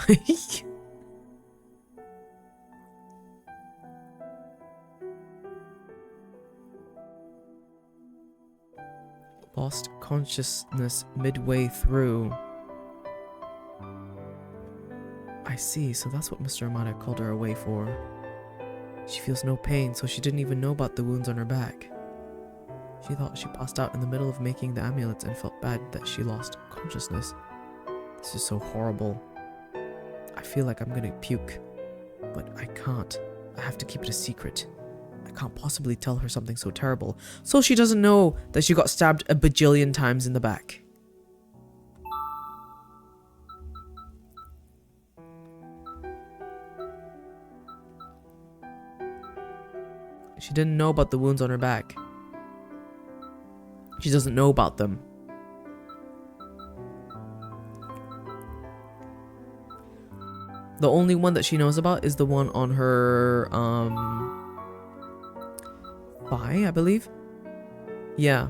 Lost consciousness midway through. I see, so that's what Mr. Amada called her away for. She feels no pain, so she didn't even know about the wounds on her back. She thought she passed out in the middle of making the amulets and felt bad that she lost consciousness. This is so horrible. I feel like I'm gonna puke, but I can't. I have to keep it a secret. I can't possibly tell her something so terrible, so she doesn't know that she got stabbed a bajillion times in the back. She didn't know about the wounds on her back. She doesn't know about them. The only one that she knows about is the one on her, thigh, I believe. Yeah.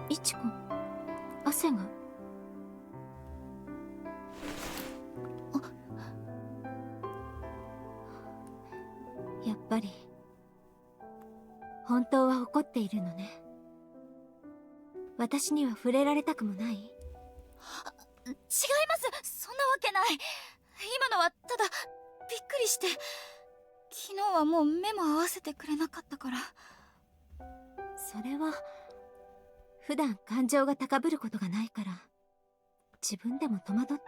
Ichiko, 汗が。やっぱり本当は怒っているのね。私には触れられたくもない？違います。そんなわけない。今のはただびっくりして、昨日はもう目も合わせてくれなかったから。それは普段感情が高ぶることがないから自分でも戸惑って。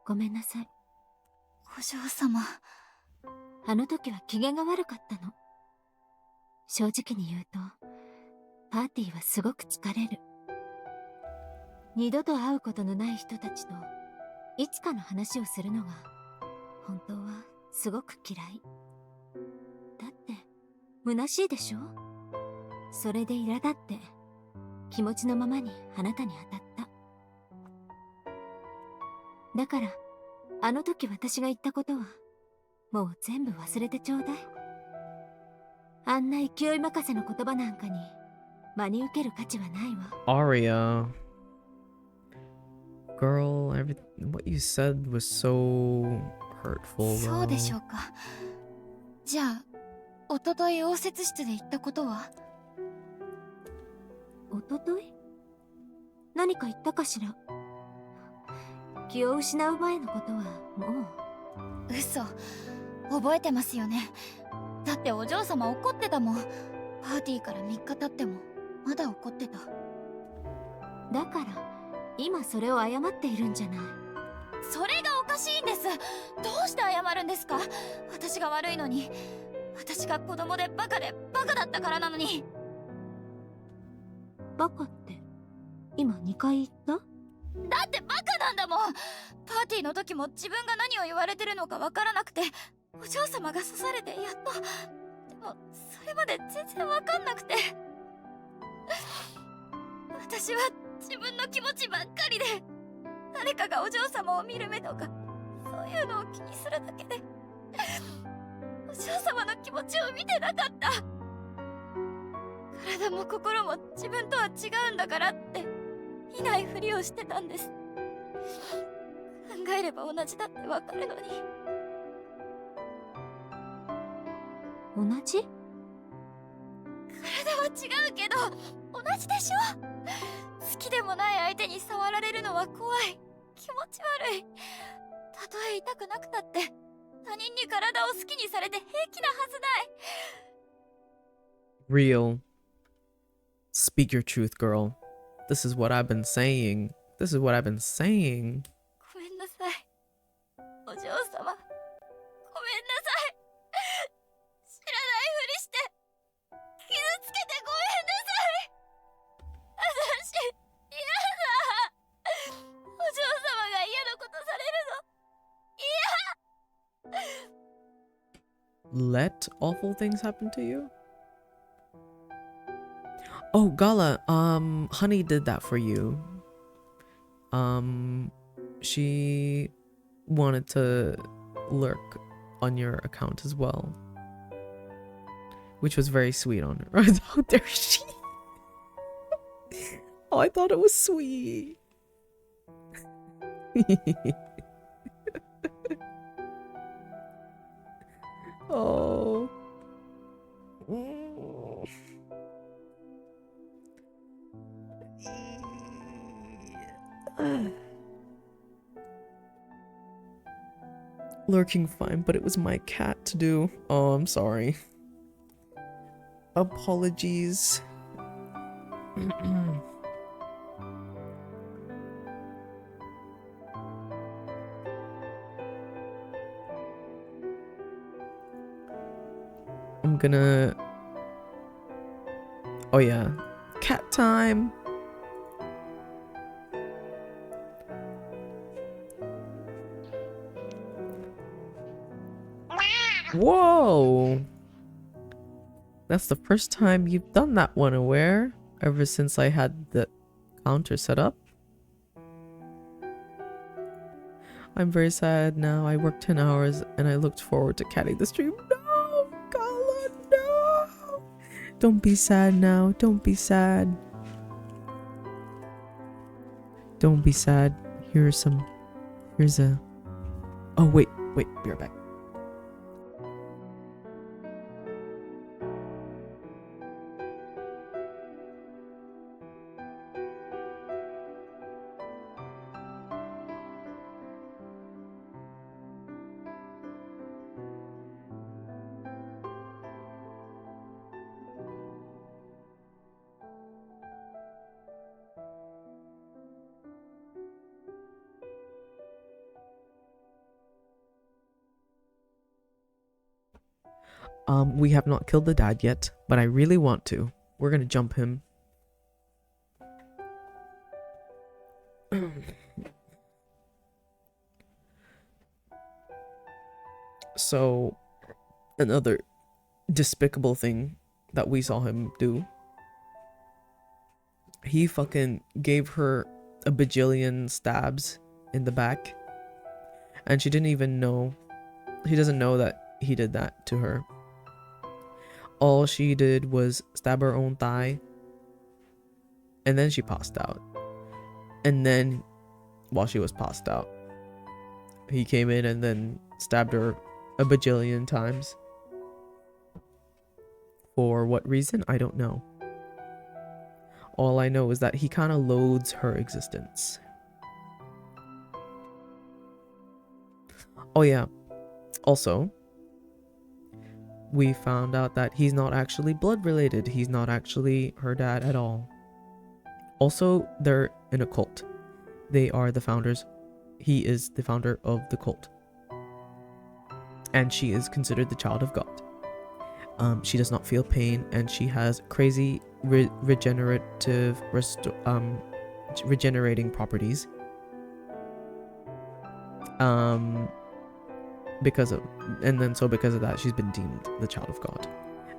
ごめんなさい。お嬢様。あの時は機嫌が悪かったの。正直に言うとパーティーはすごく疲れる。二度と会うことのない人たちといつかの話をするのが本当はすごく嫌い。だって虚しいでしょ。それで苛立って気持ちのままにあなたに当たった。だからあの時私が言ったことはもう全部忘れてちょうだい。あんな勢い任せの言葉なんかに真に受ける価値はないわ。Aria. Girl, what you said was so hurtful. そうでしょうか。じゃあ、おととい応接室で言ったことは？おととい？何か言ったかしら。気を失う前のことはもう。嘘。覚えてますよね。だってお嬢様怒ってたもん。パーティーから3日経ってもまだ怒ってた。だから今それを謝っているんじゃない。それがおかしいんです。どうして謝るんですか？私が悪いのに。私が子供でバカだったからなのに。バカって今2回言った？だってバカなんだもん。パーティーの時も自分が何を言われてるのかわからなくて、お嬢様が刺されてやっと。でもそれまで全然わかんなくて。私は自分の気持ちばっかりで、誰かがお嬢様を見る目とかそういうのを気にするだけでお嬢様の気持ちを見てなかった。体も心も自分とは違うんだからっていないふりをしてたんです。考えれば同じだってわかるのに。同じ？体は違うけど同じでしょ。好きでもない相手に触られるのは怖い。気持ち悪い。たとえ痛くなくたって他人に体を好きにされて平気なはずない。 Real. Speak your truth, girl. This is what I've been saying. This is what I've been saying. ごめんなさい。お嬢様。ごめんなさい。知らないふりして、傷つけてごめんなさい。私、嫌だ。お嬢様が嫌なことされるの、嫌。 Let awful things happen to you? Oh, Gala, Honey did that for you. She wanted to lurk on your account as well, which was very sweet on her. Oh, there she. Oh, I thought it was sweet. Oh. Lurking fine, but it was my cat to do. Oh, I'm sorry. Apologies. I'm gonna... Oh yeah. Cat time! Whoa! That's the first time you've done that one, Aware, ever since I had the counter set up. I'm very sad now. I worked 10 hours and I looked forward to catting the stream. No! Kala, no! Don't be sad now. Don't be sad. Don't be sad. Here's a... Oh, wait. Be right back. We have not killed the dad yet, but I really want to. We're gonna jump him. So, another despicable thing that we saw him do. He fucking gave her a bajillion stabs in the back. And she didn't even know. He doesn't know that he did that to her. All she did was stab her own thigh. And then she passed out. And then, while she was passed out, he came in and then stabbed her a bajillion times. For what reason? I don't know. All I know is that he kind of loathes her existence. Oh yeah. Also, we found out that he's not actually blood related. He's not actually her dad at all. Also, they're in a cult. They are the founders. He is the founder of the cult. And she is considered the child of God. She does not feel pain, and she has crazy regenerating properties. Because of that, she's been deemed the child of God.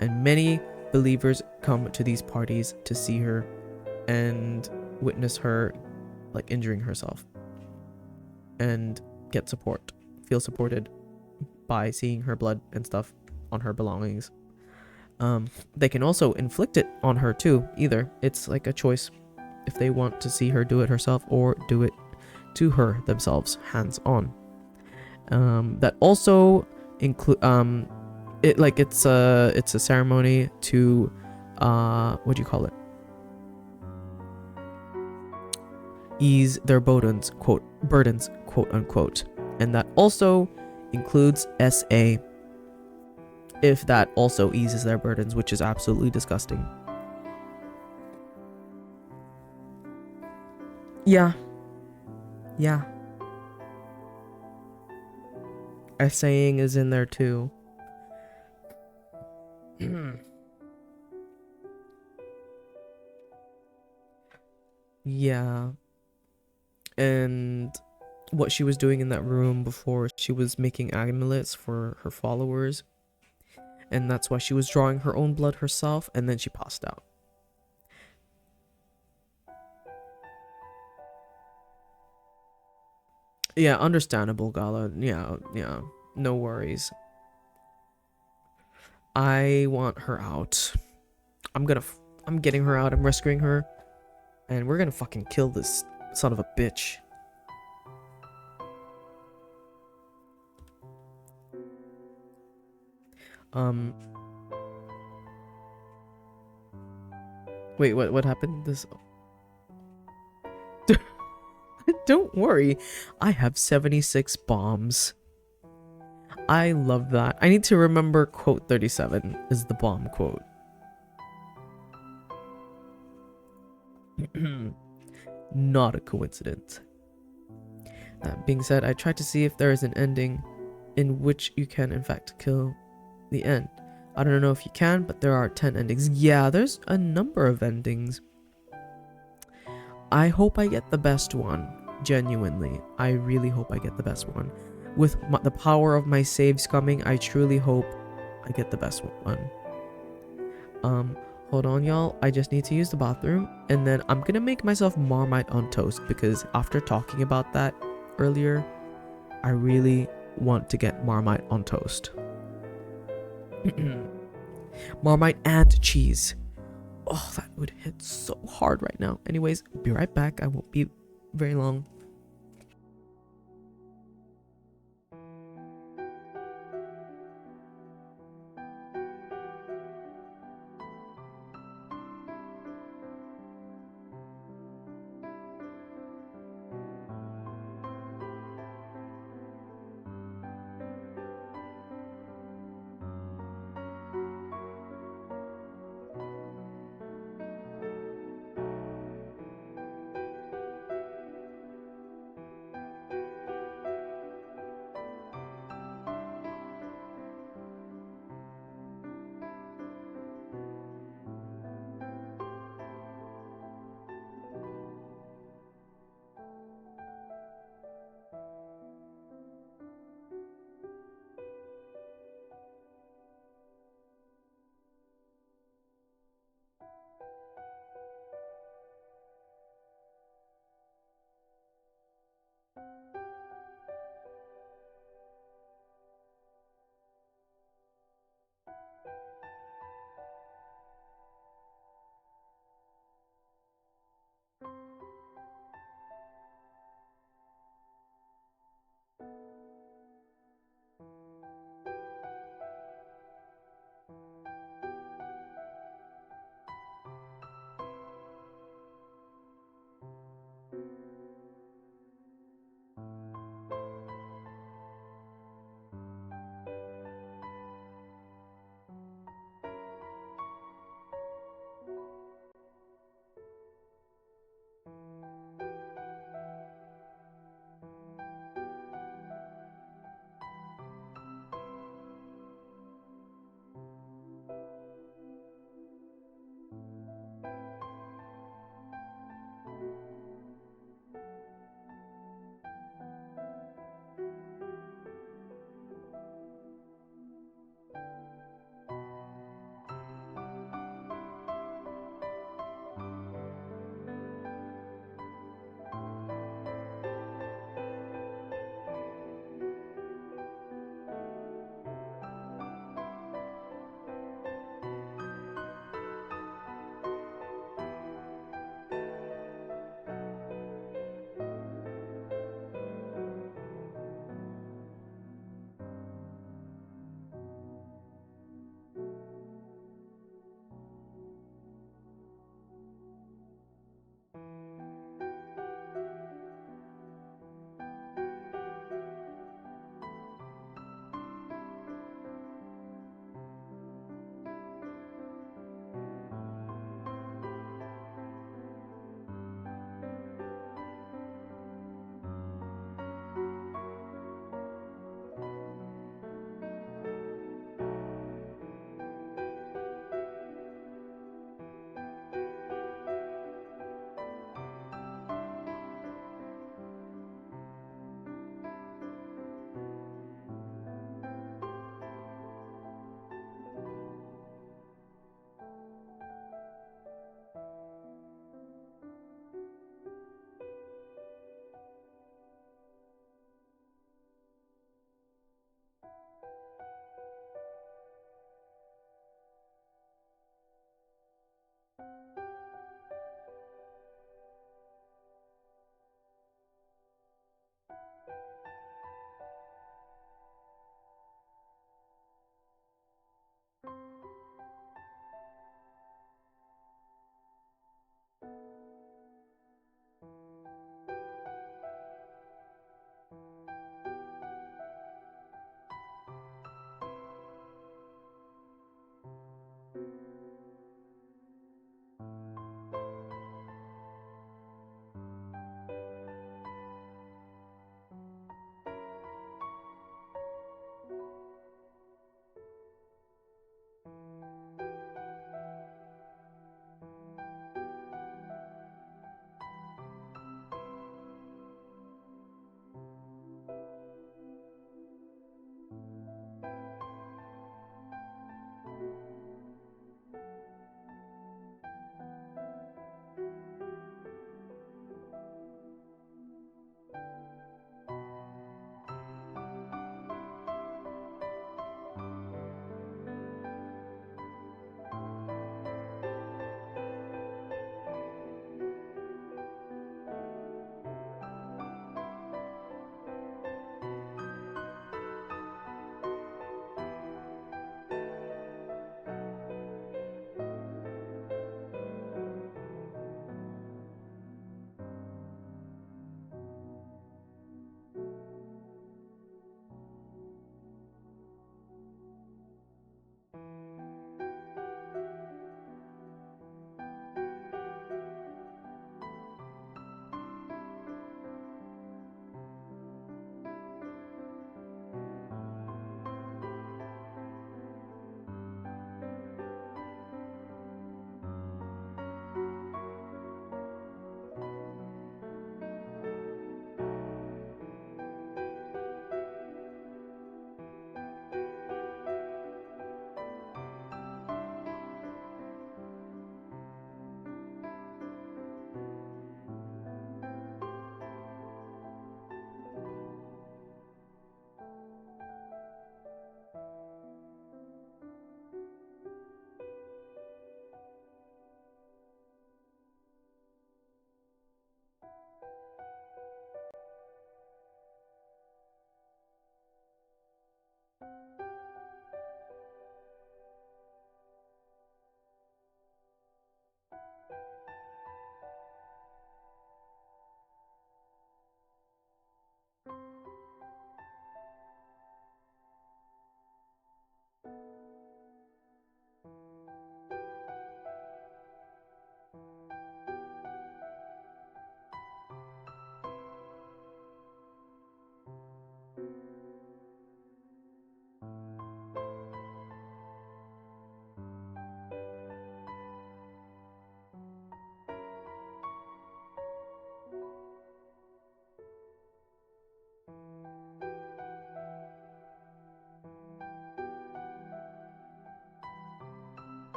And many believers come to these parties to see her and witness her like injuring herself and get support, feel supported by seeing her blood and stuff on her belongings. They can also inflict it on her too. Either it's like a choice if they want to see her do it herself or do it to her themselves, hands on. That also include it's a ceremony to what do you call it, ease their burdens, quote unquote, and that also includes SA, if that also eases their burdens, which is absolutely disgusting. Yeah. Saying is in there too. Yeah. And what she was doing in that room before, she was making amulets for her followers. And that's why she was drawing her own blood herself, and then she passed out. Yeah, understandable, Gala. Yeah, yeah. No worries. I want her out. I'm getting her out. I'm rescuing her. And we're gonna fucking kill this son of a bitch. Wait, what happened? This... Don't worry. I have 76 bombs. I love that. I need to remember quote 37 is the bomb quote. Not a coincidence. That being said, I tried to see if there is an ending in which you can in fact kill the end. I don't know if you can, but there are 10 endings. Yeah, there's a number of endings. I hope I get the best one. Genuinely, I really hope I get the best one. With the power of my saves coming, I truly hope I get the best one. Hold on, y'all. I just need to use the bathroom, and then I'm gonna make myself Marmite on toast, because after talking about that earlier, I really want to get Marmite on toast. Marmite and cheese. Oh, that would hit so hard right now. Anyways, be right back. I won't be very long.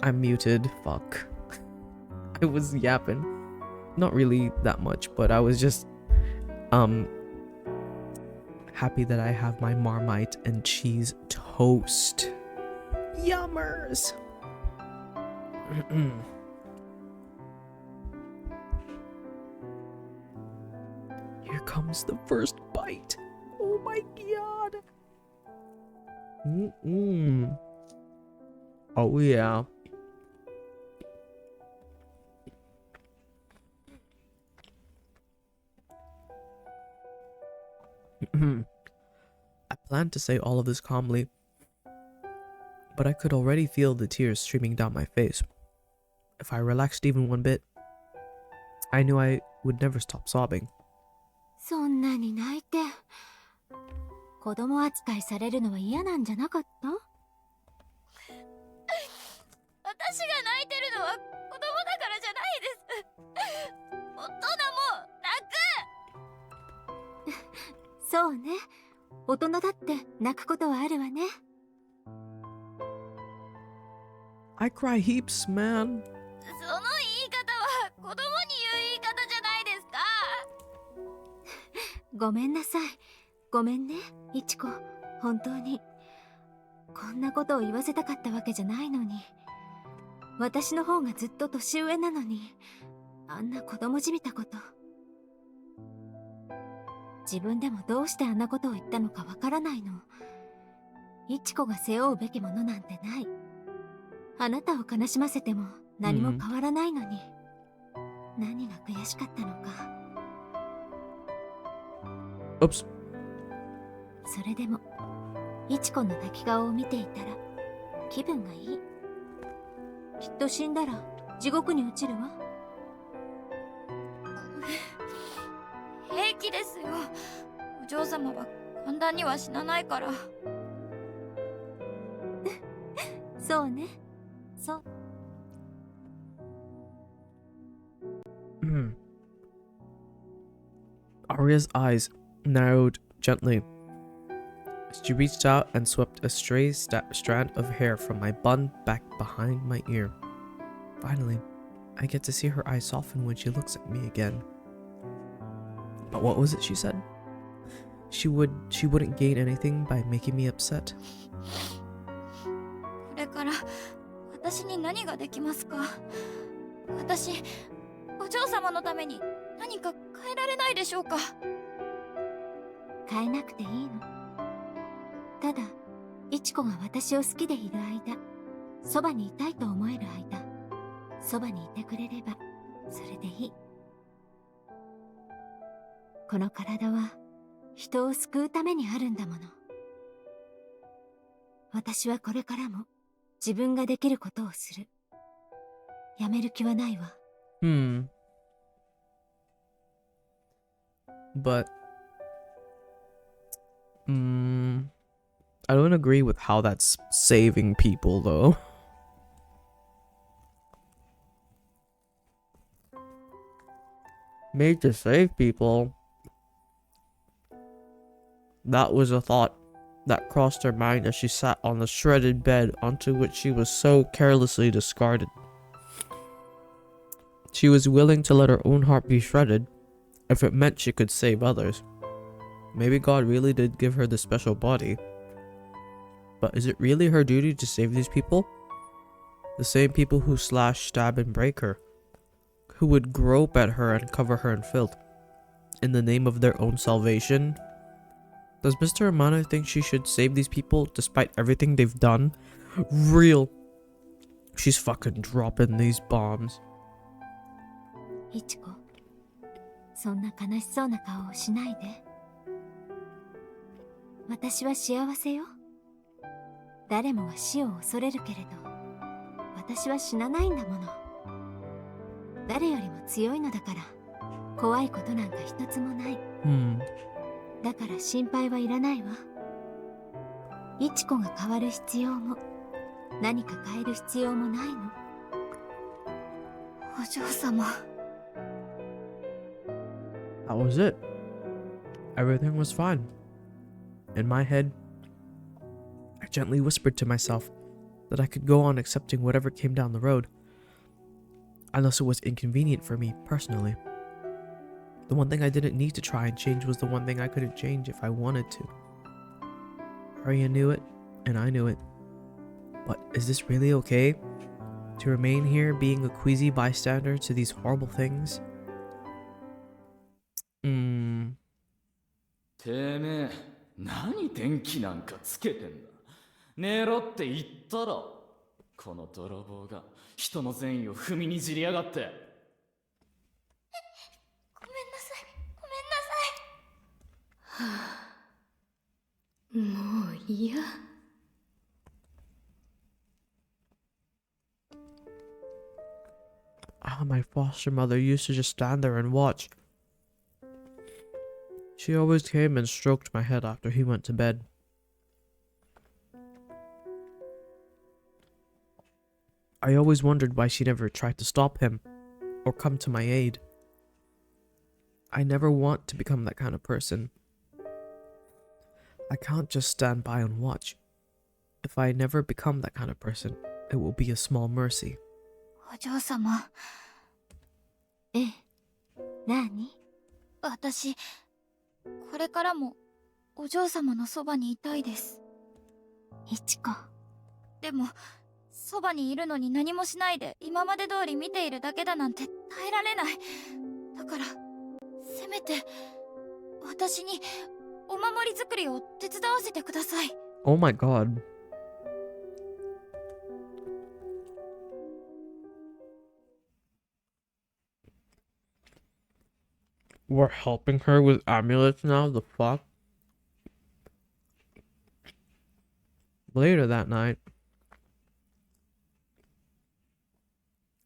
I'm muted. Fuck. I was yapping. Not really that much, but I was just happy that I have my Marmite and cheese toast. Yummers. Here comes the first bite. my god. Oh yeah. I planned to say all of this calmly, but I could already feel the tears streaming down my face. If I relaxed even one bit, I knew I would never stop sobbing. そんなに泣いて子供扱いされるのは嫌なんじゃなかった？私が泣いてるのは子供だからじゃないです。大人も泣く。そうね。大人だって泣くことはあるわね。I cry heaps, man. その言い方は子供に言う言い方じゃないですか。ごめんなさい。ごめんね、いちこ。本当に。こんなことを言わせたかったわけじゃないのに。私の方がずっと年上なのに、あんな子供じみたこと。自分でもどうしてあんなことを言ったのかわからないの。いちこが背負うべきものなんてない。あなたを悲しませても何も変わらないのに、何が悔しかったのか。Oops. それでもいちこの泣き顔を見ていたら気分がいい。きっと死んだら地獄に落ちるわ。平気ですよ。お嬢様は簡単には死なないから。そうね。そう。Aria's eyes narrowed gently. She reached out and swept a stray strand of hair from my bun back behind my ear. Finally, I get to see her eyes soften when she looks at me again. But what was it she said? She wouldn't gain anything by making me upset. これから私に何ができますか？私、お嬢様のために何か変えられないでしょうか？変えなくていいの。ただ、いちこが私を好きでいる間、そばにいたいと思える間、そばにいてくれれば、それでいい。この体は、人を救うためにあるんだもの。私はこれからも、自分ができることをする。やめる気はないわ。But I don't agree with how that's saving people though. Made to save people. That was a thought that crossed her mind as she sat on the shredded bed onto which she was so carelessly discarded. She was willing to let her own heart be shredded if it meant she could save others. Maybe God really did give her this special body. But is it really her duty to save these people? The same people who slash, stab, and break her. Who would grope at her and cover her in filth. In the name of their own salvation? Does Mr. Amano think she should save these people despite everything they've done? Real. She's fucking dropping these bombs. いちこ、そんな悲しそうな顔をしないで。私は幸せよ。誰もが死を恐れるけれど、私は死なないんだもの。誰よりも強いのだから、怖いことなんか一つもない。だから心配はいらないわ。いちこが変わる必要も、何か変える必要もないの。お嬢様。That was it. Everything was fine. In my head, I gently whispered to myself that I could go on accepting whatever came down the road, unless it was inconvenient for me personally. The one thing I didn't need to try and change was the one thing I couldn't change if I wanted to. Aria knew it, and I knew it. But is this really okay? To remain here being a queasy bystander to these horrible things? てめえ、何電気なんかつけてんだ。寝ろって言ったろ。この泥棒が人の善意を踏みにじりやがって。ごめんなさい、ごめんなさい。はあ、もう嫌。My foster mother used to just stand there and watch. She always came and stroked my head after he went to bed. I always wondered why she never tried to stop him or come to my aid. I never want to become that kind of person. I can't just stand by and watch. If I never become that kind of person, it will be a small mercy. お嬢様。ええ。何？私、これからもお嬢様のそばにいたいです。いちこ。でも、そばにいるのに何もしないで今まで通り見ているだけだなんて耐えられない。だから、せめて私にお守り作りを手伝わせてください。Oh my god. We're helping her with amulets now? The fuck? Later that night,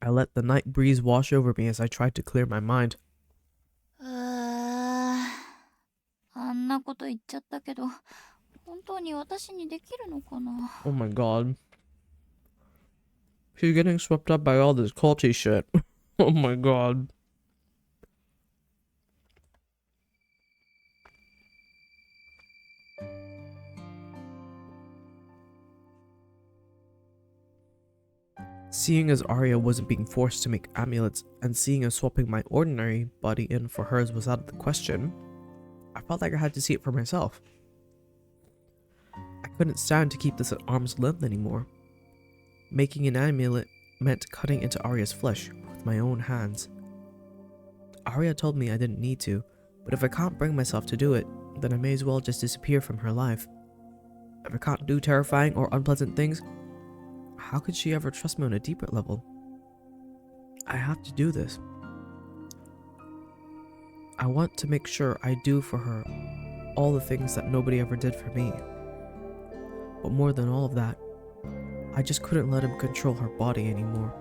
I let the night breeze wash over me as I tried to clear my mind. あんなこと言っちゃったけど、本当に私にできるのかな。Oh my god. She's getting swept up by all this culty shit. Oh my god. Seeing as Arya wasn't being forced to make amulets, and seeing as swapping my ordinary body in for hers was out of the question, I felt like I had to see it for myself. I couldn't stand to keep this at arm's length anymore. Making an amulet meant cutting into Arya's flesh with my own hands. Arya told me I didn't need to, but if I can't bring myself to do it, then I may as well just disappear from her life. If I can't do terrifying or unpleasant things, how could she ever trust me on a deeper level? I have to do this. I want to make sure I do for her all the things that nobody ever did for me. But more than all of that, I just couldn't let him control her body anymore.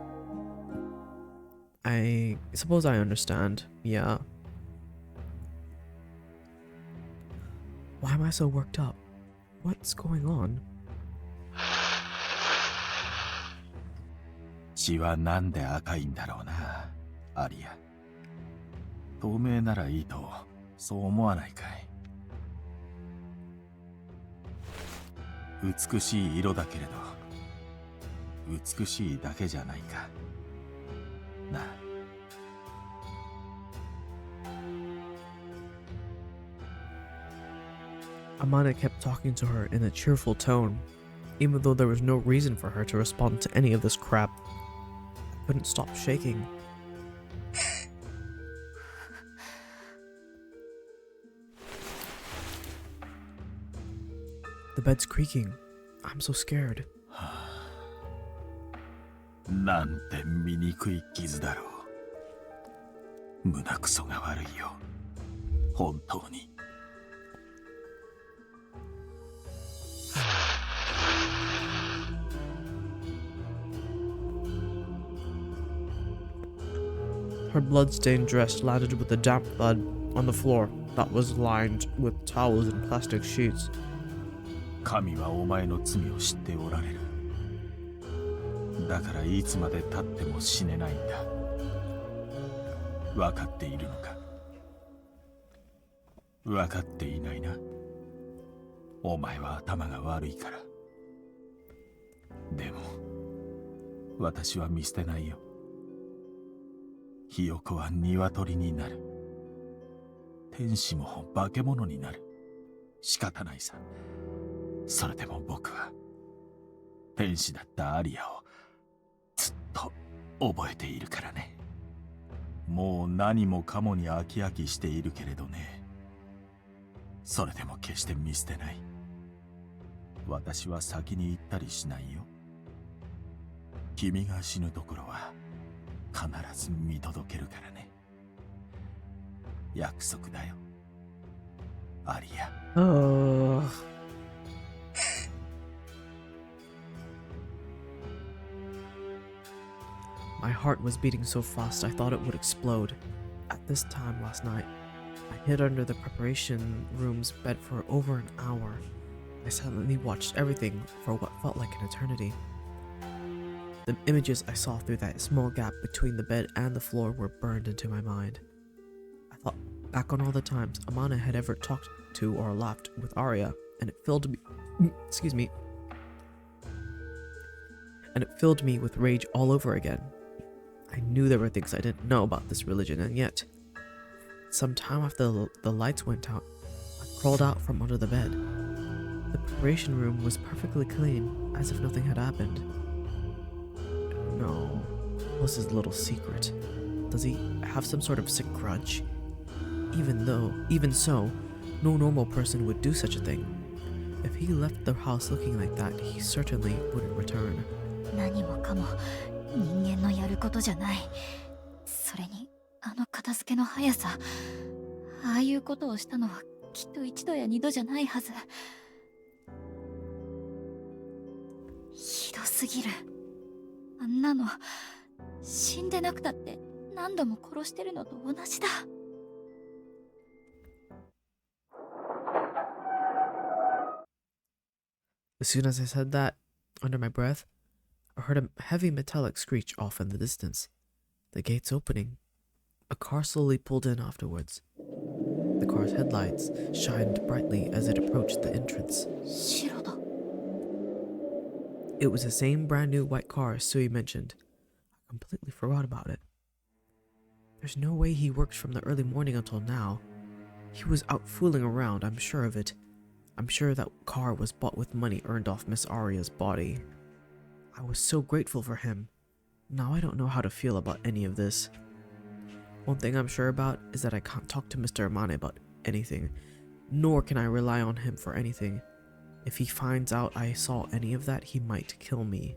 I suppose I understand, yeah. Why am I so worked up? What's going on? 血はなんで赤いんだろうな、アリア。透明ならいいと、そう思わないかい。美しい色だけれど、美しいだけじゃないか。なあ。Amane kept talking to her in a cheerful tone, even though there was no reason for her to respond to any of this crap. I couldn't stop shaking. The bed's creaking. I'm so scared. なんて醜い傷だろう。胸くそが悪いよ。本当に。Her blood-stained dress landed with a damp thud on the floor that was lined with towels and plastic sheets. 神はお前の罪を知っておられる。だからいつまで経っても死ねないんだ。分かっているのか？分かっていないな。お前は頭が悪いから。でも、私は見捨てないよ。ひよこは鶏になる。天使も化け物になる。仕方ないさ。それでも僕は、天使だったアリアを、ずっと覚えているからね。もう何もかもに飽き飽きしているけれどね。それでも決して見捨てない。私は先に行ったりしないよ。君が死ぬところは必ず見届けるからね。約束だよ、アリア。My heart was beating so fast I thought it would explode. At this time last night, I hid under the preparation room's bed for over an hour. I silently watched everything for what felt like an eternity. The images I saw through that small gap between the bed and the floor were burned into my mind. I thought back on all the times Amane had ever talked to or laughed with Aria, and it filled me with rage all over again. I knew there were things I didn't know about this religion, and yet, some time after the lights went out, I crawled out from under the bed. The preparation room was perfectly clean, as if nothing had happened. No, what was his little secret? Does he have some sort of sick grudge? Even so, no normal person would do such a thing. If he left the house looking like that, he certainly wouldn't return. 何もかも人間のやることじゃない。それにあの片付けの速さ、ああいうことをしたのはきっと一度や二度じゃないはず。ひどすぎる。あんなの死んでなくたって何度も殺してるのと同じだ。As soon as I said that, under my breath, I heard a heavy metallic screech off in the distance. The gates opening. A car slowly pulled in afterwards. The car's headlights shined brightly as it approached the entrance. 白だ。 It was the same brand new white car Sui mentioned. I completely forgot about it. There's no way he worked from the early morning until now. He was out fooling around, I'm sure of it. I'm sure that car was bought with money earned off Miss Aria's body. I was so grateful for him. Now I don't know how to feel about any of this. One thing I'm sure about is that I can't talk to Mr. Amane about anything, nor can I rely on him for anything. If he finds out I saw any of that, he might kill me.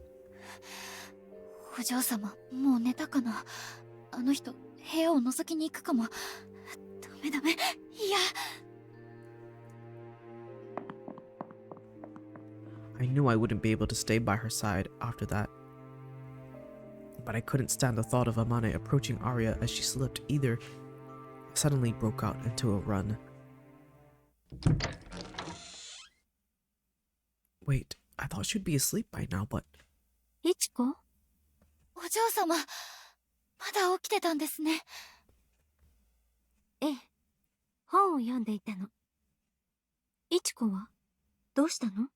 お嬢様、もう寝たかな。あの人、部屋を覗きに行くかも。ダメダメ、いや。I knew I wouldn't be able to stay by her side after that. But I couldn't stand the thought of Amane approaching Aria as she slipped either. I suddenly broke out into a run. Wait, I thought she'd be asleep by now, but... いちこ？お嬢様、まだ起きてたんですね。ええ、本を読んでいたの。いちこはどうしたの？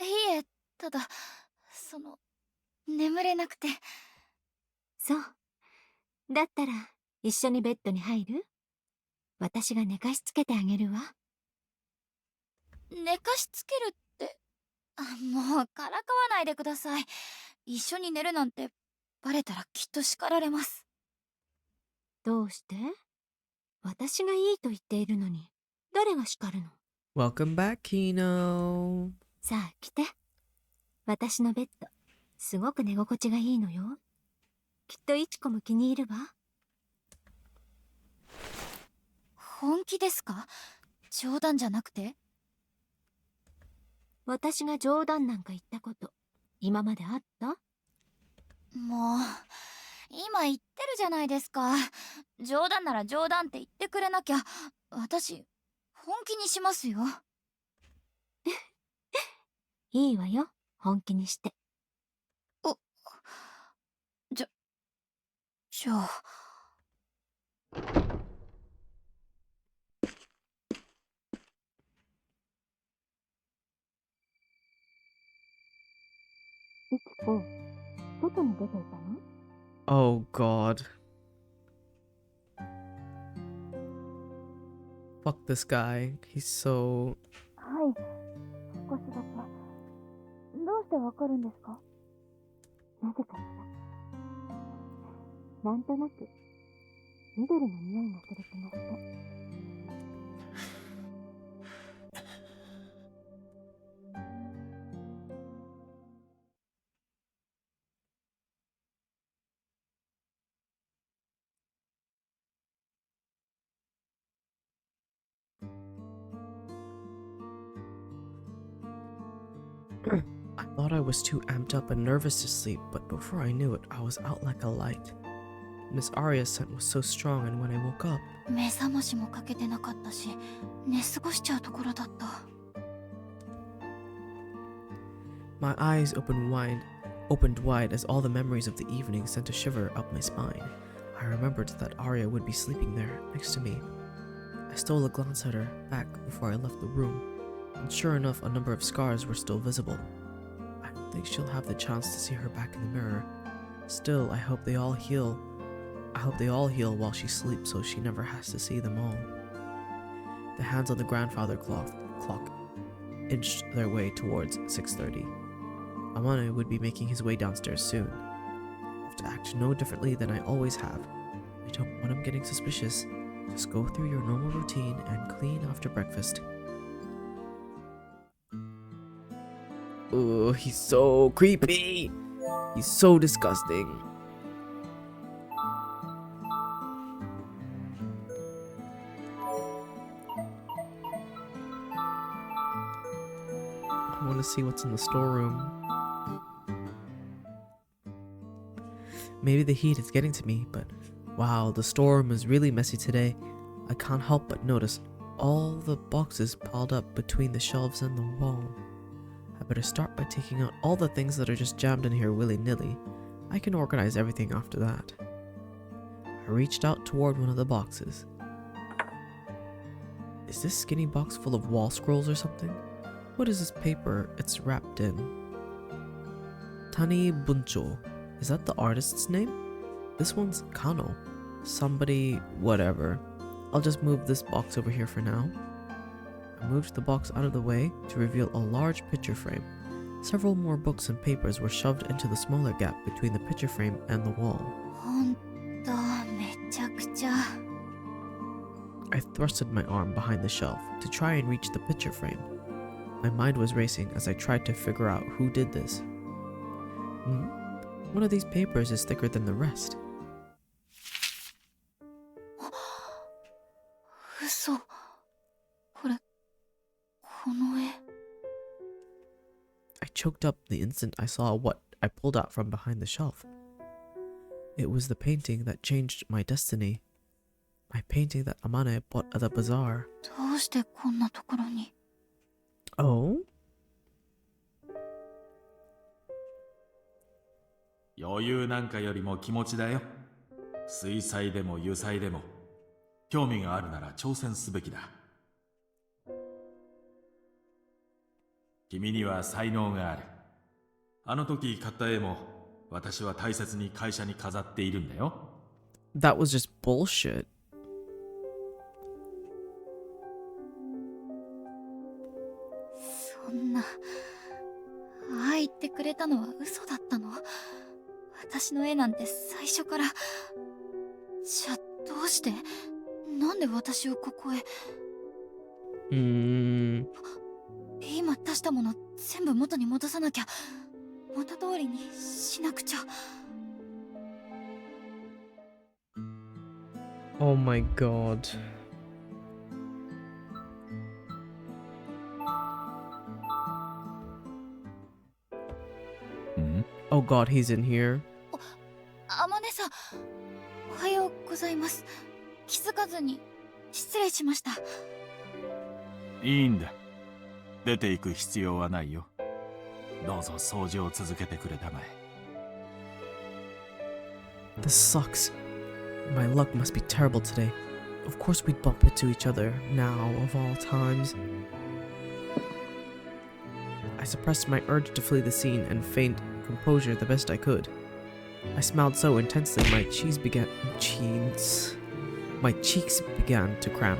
いえ、ただ、眠れなくて。そう。だったら、一緒にベッドに入る？私が寝かしつけてあげるわ。寝かしつけるって、もうからかわないでください。一緒に寝るなんて、バレたらきっと叱られます。どうして？私がいいと言っているのに、誰が叱るの？ Welcome back, Kino. さあ来て。私のベッド、すごく寝心地がいいのよ。きっといちこも気に入るわ。本気ですか？冗談じゃなくて？私が冗談なんか言ったこと、今まであった？もう、今言ってるじゃないですか。冗談なら冗談って言ってくれなきゃ、私、本気にしますよ。いいわよ、本気にして。じゃあ。いちこ、外に出ていたの？ Oh god. Fuck this guy. He's so... はい、少しだけ。どうしてわかるんですか？なぜかしら。なんとなく緑の匂いがする気がして。I thought I was too amped up and nervous to sleep, but before I knew it, I was out like a light. Miss Aria's scent was so strong, and when I woke up, 目覚ましもかけてなかったし、寝過ごしちゃうところだった。 my eyes opened wide as all the memories of the evening sent a shiver up my spine. I remembered that Aria would be sleeping there, next to me. I stole a glance at her back before I left the room, and sure enough, a number of scars were still visible. I don't think she'll have the chance to see her back in the mirror. Still, I hope they all heal. I hope they all heal while she sleeps so she never has to see them all. The hands on the grandfather clock inched their way towards 6:30. Amane would be making his way downstairs soon. I have to act no differently than I always have. I don't want him getting suspicious. Just go through your normal routine and clean after breakfast. Ooh, he's so creepy! He's so disgusting. I want to see what's in the storeroom. Maybe the heat is getting to me, but wow, the storeroom is really messy today. I can't help but notice all the boxes piled up between the shelves and the wall. I better start by taking out all the things that are just jammed in here willy-nilly. I can organize everything after that. I reached out toward one of the boxes. Is this skinny box full of wall scrolls or something? What is this paper it's wrapped in? Tani Buncho. Is that the artist's name? This one's Kano. Somebody, whatever. I'll just move this box over here for now. I moved the box out of the way to reveal a large picture frame. Several more books and papers were shoved into the smaller gap between the picture frame and the wall. I thrusted my arm behind the shelf to try and reach the picture frame. My mind was racing as I tried to figure out who did this. One of these papers is thicker than the rest. I choked up the instant I saw what I pulled out from behind the shelf. It was the painting that changed my destiny. My painting that Amane bought at the bazaar. Oh? 余裕なんかよりも気持ちだよ。水彩でも油彩でも、興味があるなら挑戦すべきだ。君には才能がある。あの時買った絵も、私は大切に会社に飾っているんだよ。That was just bullshit. そんな、ああ言ってくれたのは嘘だったの？私の絵なんて最初から。じゃあどうして？なんで私をここへ？今出したもの全部元に戻さなきゃ。元通りにしなくちゃ。Oh my god. Oh god, he's in here. あまねさん、おはようございます。気づかずに失礼しました。いいんだ。出て行く必要はないよ。どうぞ掃除を続けてくれたまえ。This sucks. My luck must be terrible today. Of course we'd bump into each other, now of all times. I suppressed my urge to flee the scene and feigned composure the best I could. I smiled so intensely my cheeks began to cramp.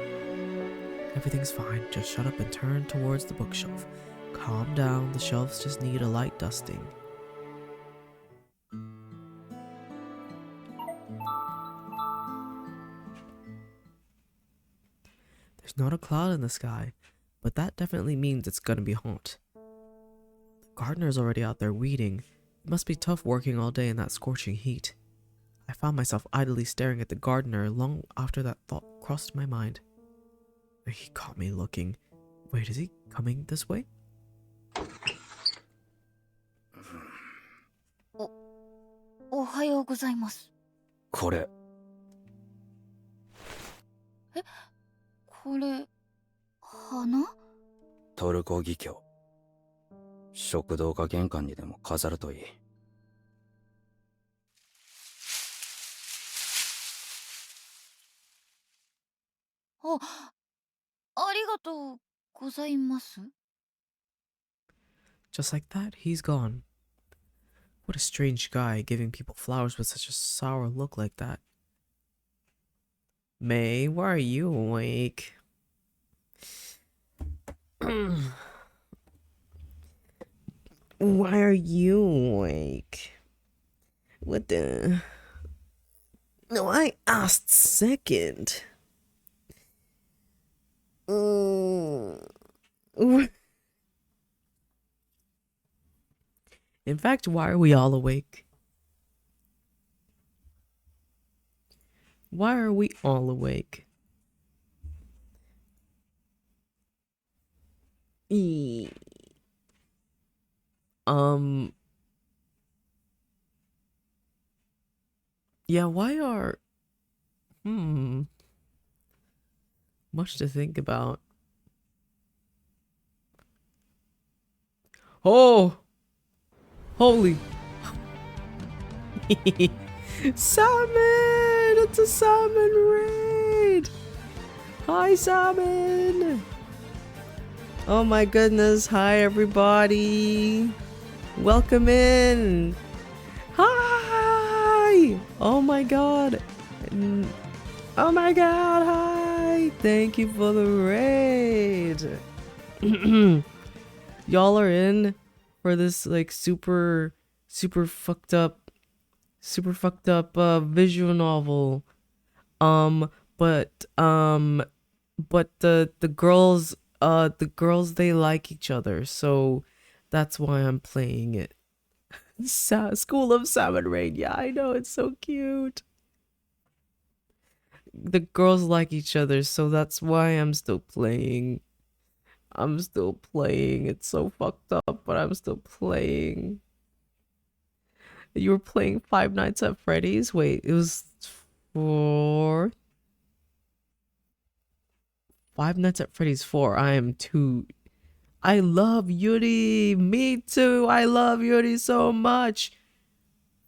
Everything's fine, just shut up and turn towards the bookshelf. Calm down, the shelves just need a light dusting. There's not a cloud in the sky, but that definitely means it's gonna be hot. The gardener's already out there weeding. It must be tough working all day in that scorching heat. I found myself idly staring at the gardener long after that thought crossed my mind. He caught me looking. Wait, is he coming this way? はようございます。これ。え、これ、花？トルコギキョウ。食堂か玄関にでも飾るといい。あ、ありがとうございます。Just like that, he's gone. What a strange guy giving people flowers with such a sour look like that. May, why are you awake? Why are you awake? What the? No, I asked second. In fact, why are we all awake? Why are we all awake? Yeah, why are... Much to think about. Oh! Holy... Salmon! It's a salmon raid! Hi, salmon! Oh my goodness, hi everybody! Welcome in! Hi! Oh my god! Oh my god, hi! Thank you for the raid! Y'all are in for this like super fucked up visual novel. But the girls they like each other, so that's why I'm playing it. School of Salmon Raid, yeah, I know, it's so cute. The girls like each other, so that's why I'm still playing. It's so fucked up, but I'm still playing. You were playing Five Nights at Freddy's? Wait, it was 4? Five Nights at Freddy's 4. I love Yuri. Me too. I love Yuri so much.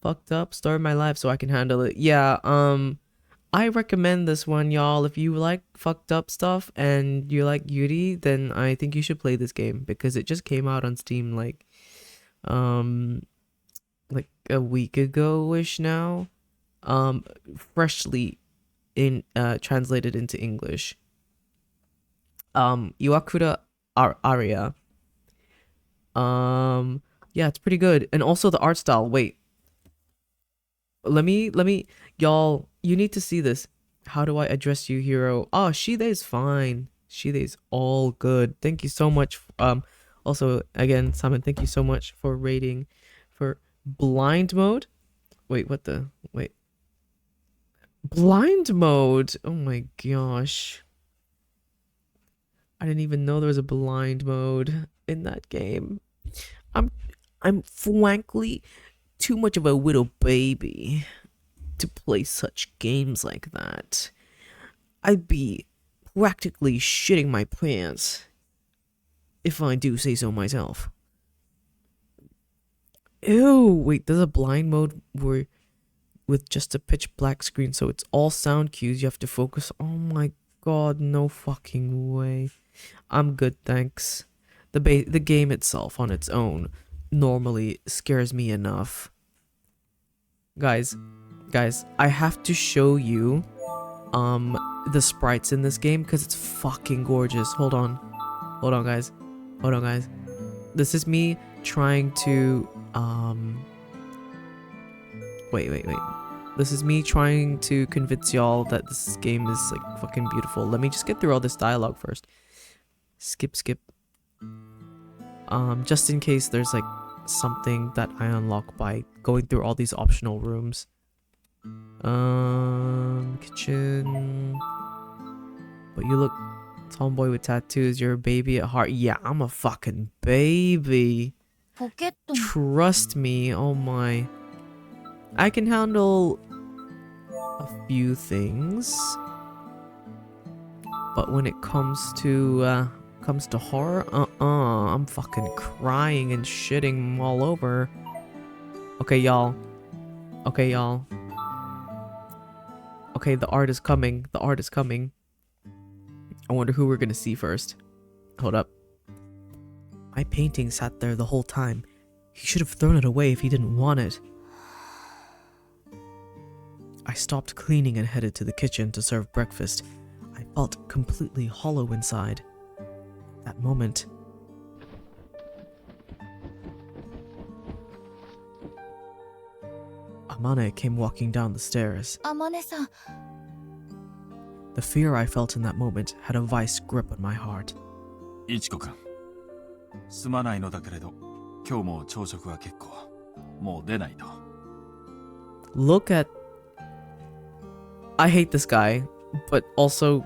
Fucked up story of my life, so I can handle it. Yeah, I recommend this one, y'all. If you like fucked up stuff and you like Yuri, then I think you should play this game because it just came out on Steam like a week ago-ish now. Freshly translated into English. Iwakura Aria. Yeah, it's pretty good. And also the art style. Wait. Let me y'all, you need to see this. How do I address you, hero? Oh, Shide's fine. Shide's all good. Thank you so much. Also again, Simon, thank you so much for rating for blind mode. Wait, what the wait. Blind mode. Oh my gosh. I didn't even know there was a blind mode in that game. I'm frankly too much of a little baby to play such games like that. I'd be practically shitting my pants if I do say so myself. Ew, wait, there's a blind mode where with just a pitch black screen, so it's all sound cues you have to focus. Oh my god, no fucking way. I'm good, thanks. The game itself on its own normally scares me enough. Guys, I have to show you the sprites in this game because it's fucking gorgeous. Hold on guys. This is me trying to wait. This is me trying to convince y'all that this game is like fucking beautiful. Let me just get through all this dialogue first. Skip. Just in case there's like something that I unlock by going through all these optional rooms. Kitchen. But you look tomboy with tattoos. You're a baby at heart. Yeah, I'm a fucking baby. Trust me. Oh my. I can handle a few things, but when it comes to horror, I'm fucking crying and shitting all over. Okay, y'all. Okay, y'all. Okay, the art is coming. The art is coming. I wonder who we're gonna see first. Hold up. My painting sat there the whole time. He should have thrown it away if he didn't want it. I stopped cleaning and headed to the kitchen to serve breakfast. I felt completely hollow inside. That moment, Amane came walking down the stairs. Amane-san. The fear I felt in that moment had a vice grip on my heart. いちこくん、すまないのだけれど、今日も朝食は結構。もう出ないと。Look at... I hate this guy, but also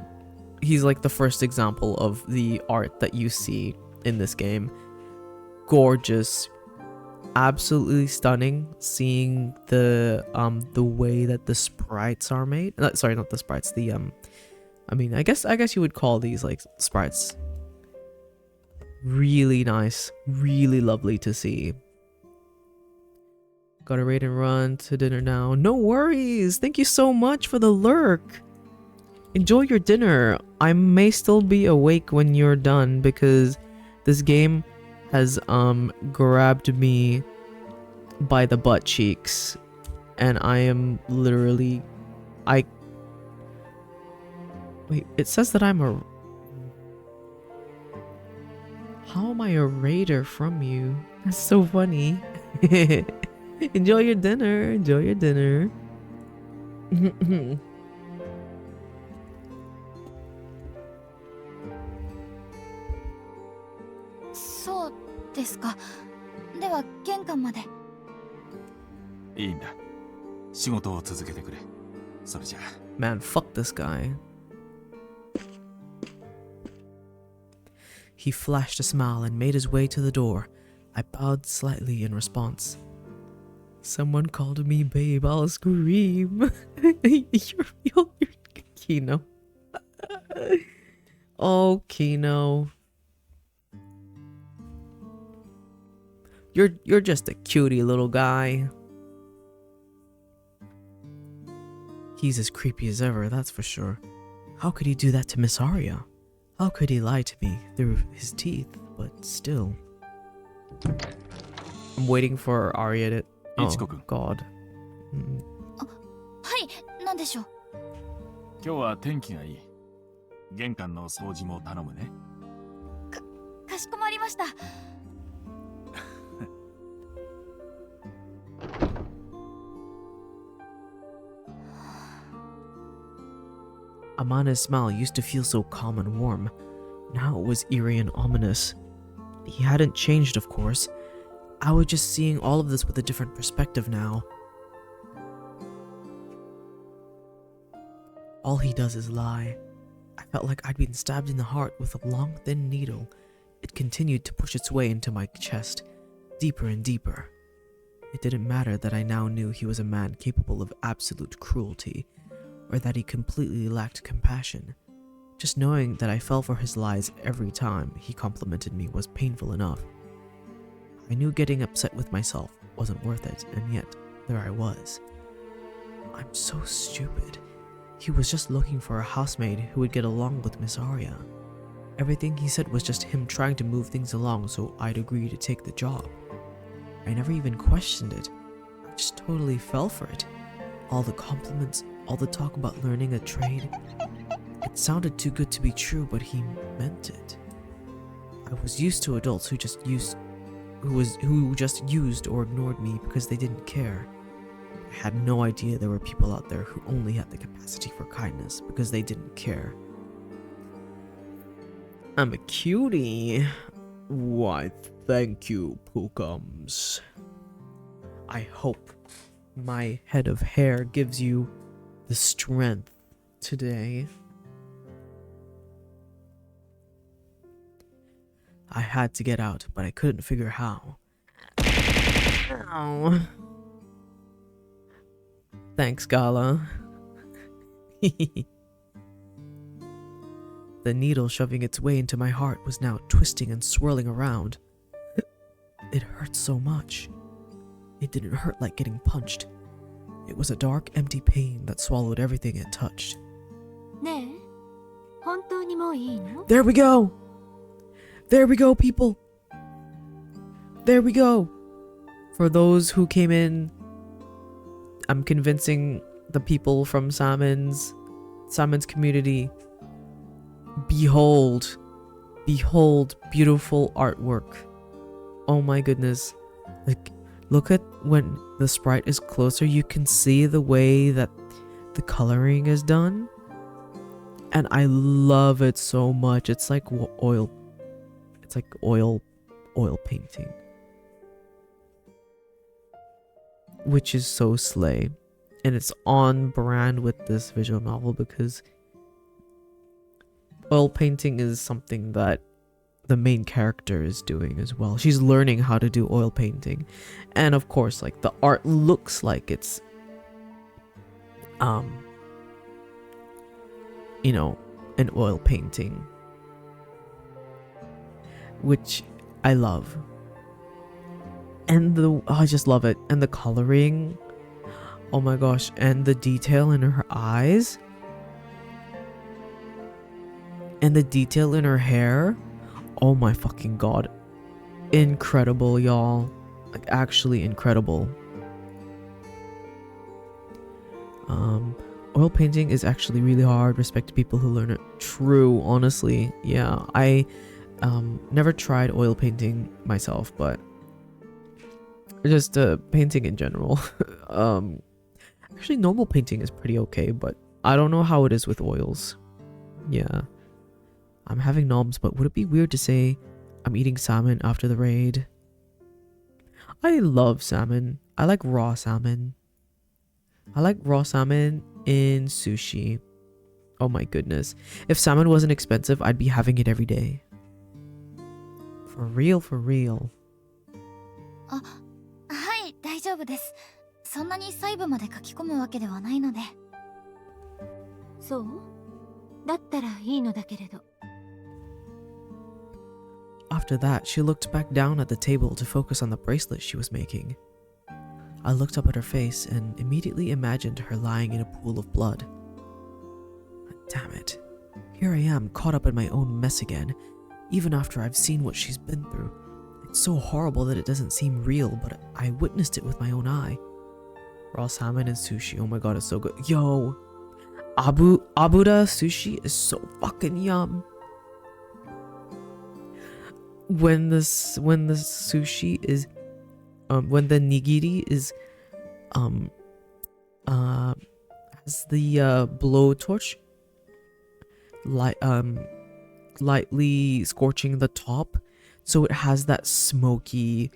he's like the first example of the art that you see in this game. Gorgeous. Absolutely stunning. Seeing the way that the sprites are made. Sorry, not the sprites. The I mean, I guess you would call these like sprites. Really nice. Really lovely to see. Gotta raid and run to dinner now. No worries. Thank you so much for the lurk. Enjoy your dinner. I may still be awake when you're done because this game has grabbed me by the butt cheeks and I am literally wait, it says that I'm a... How am I a raider from you? That's so funny. Enjoy your dinner. Enjoy your dinner.そうですか。では玄関まで。いいんだ。仕事を続けてくれ。それじゃあ。Man, fuck this guy. He flashed a smile and made his way to the door. I bowed slightly in response. Someone called me babe, I'll scream. you're Kino. Oh, Kino. You're just a cutie little guy. He's as creepy as ever, that's for sure. How could he do that to Miss Aria? How could he lie to me through his teeth, but still? I'm waiting for Aria to... Oh, God. はい、何でしょう。今日は天気がいい。玄関の掃除も頼むね。かしこまりました。Amane's smile used to feel so calm and warm. Now it was eerie and ominous. He hadn't changed, of course. I was just seeing all of this with a different perspective now. All he does is lie. I felt like I'd been stabbed in the heart with a long, thin needle. It continued to push its way into my chest, deeper and deeper. It didn't matter that I now knew he was a man capable of absolute cruelty, or that he completely lacked compassion. Just knowing that I fell for his lies every time he complimented me was painful enough. I knew getting upset with myself wasn't worth it, and yet there I was. I'm so stupid. He was just looking for a housemaid who would get along with Miss Aria. Everything he said was just him trying to move things along so I'd agree to take the job. I never even questioned it. I just totally fell for it. All the compliments, all the talk about learning a trade. It sounded too good to be true, but he meant it. I was used to adults who just used or ignored me because they didn't care. I had no idea there were people out there who only had the capacity for kindness because they didn't care. I'm a cutie. Why, thank you, Pookums. I hope my head of hair gives you the strength today. I had to get out, but I couldn't figure how. Ow. Thanks, Gala. The needle shoving its way into my heart was now twisting and swirling around. It hurt so much. It didn't hurt like getting punched. It was a dark, empty pain that swallowed everything it touched. There we go! There we go, people! There we go! For those who came in, I'm convincing the people from Salmon's community. Behold, beautiful artwork. Oh my goodness. Like, look at when the sprite is closer, you can see the way that the coloring is done. And I love it so much. It's like oil painting. Which is so slay. And it's on brand with this visual novel because oil painting is something that the main character is doing as well. She's learning how to do oil painting. And of course, like, the art looks like it's you know, an oil painting, which I love. And I just love it. And the coloring, oh my gosh, and the detail in her eyes, and the detail in her hair, oh my fucking god, incredible, y'all. Like, actually incredible. Oil painting is actually really hard. Respect to people who learn it. True, honestly. Yeah, I never tried oil painting myself, but just painting in general. Actually, normal painting is pretty okay, but I don't know how it is with oils. Yeah, I'm having noms, but would it be weird to say I'm eating salmon after the raid? I love salmon. I like raw salmon. I like raw salmon in sushi. Oh my goodness. If salmon wasn't expensive, I'd be having it every day. For real, for real. はい、大丈夫です。そんなに細部まで書き込むわけではないので。そう？だったらいいのだけれど。After that, she looked back down at the table to focus on the bracelet she was making. I looked up at her face and immediately imagined her lying in a pool of blood. Damn it. Here I am, caught up in my own mess again, even after I've seen what she's been through. It's so horrible that it doesn't seem real, but I witnessed it with my own eye. Raw salmon and sushi, oh my god, it's so good. Yo, Abura sushi is so fucking yum. When the sushi is when the nigiri is has the blowtorch lightly scorching the top, so it has that smoky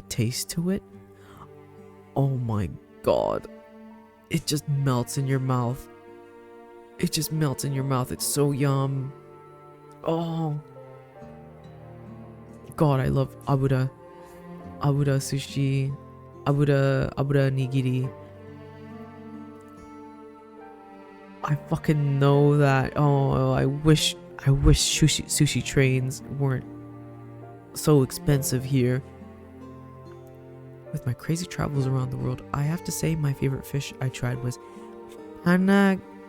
taste to it. Oh my god, it just melts in your mouth. It just melts in your mouth. It's so yum. Oh god, I love Abura sushi, Abura nigiri. I fucking know that. Oh, I wish sushi trains weren't so expensive here. With my crazy travels around the world, I have to say my favorite fish I tried was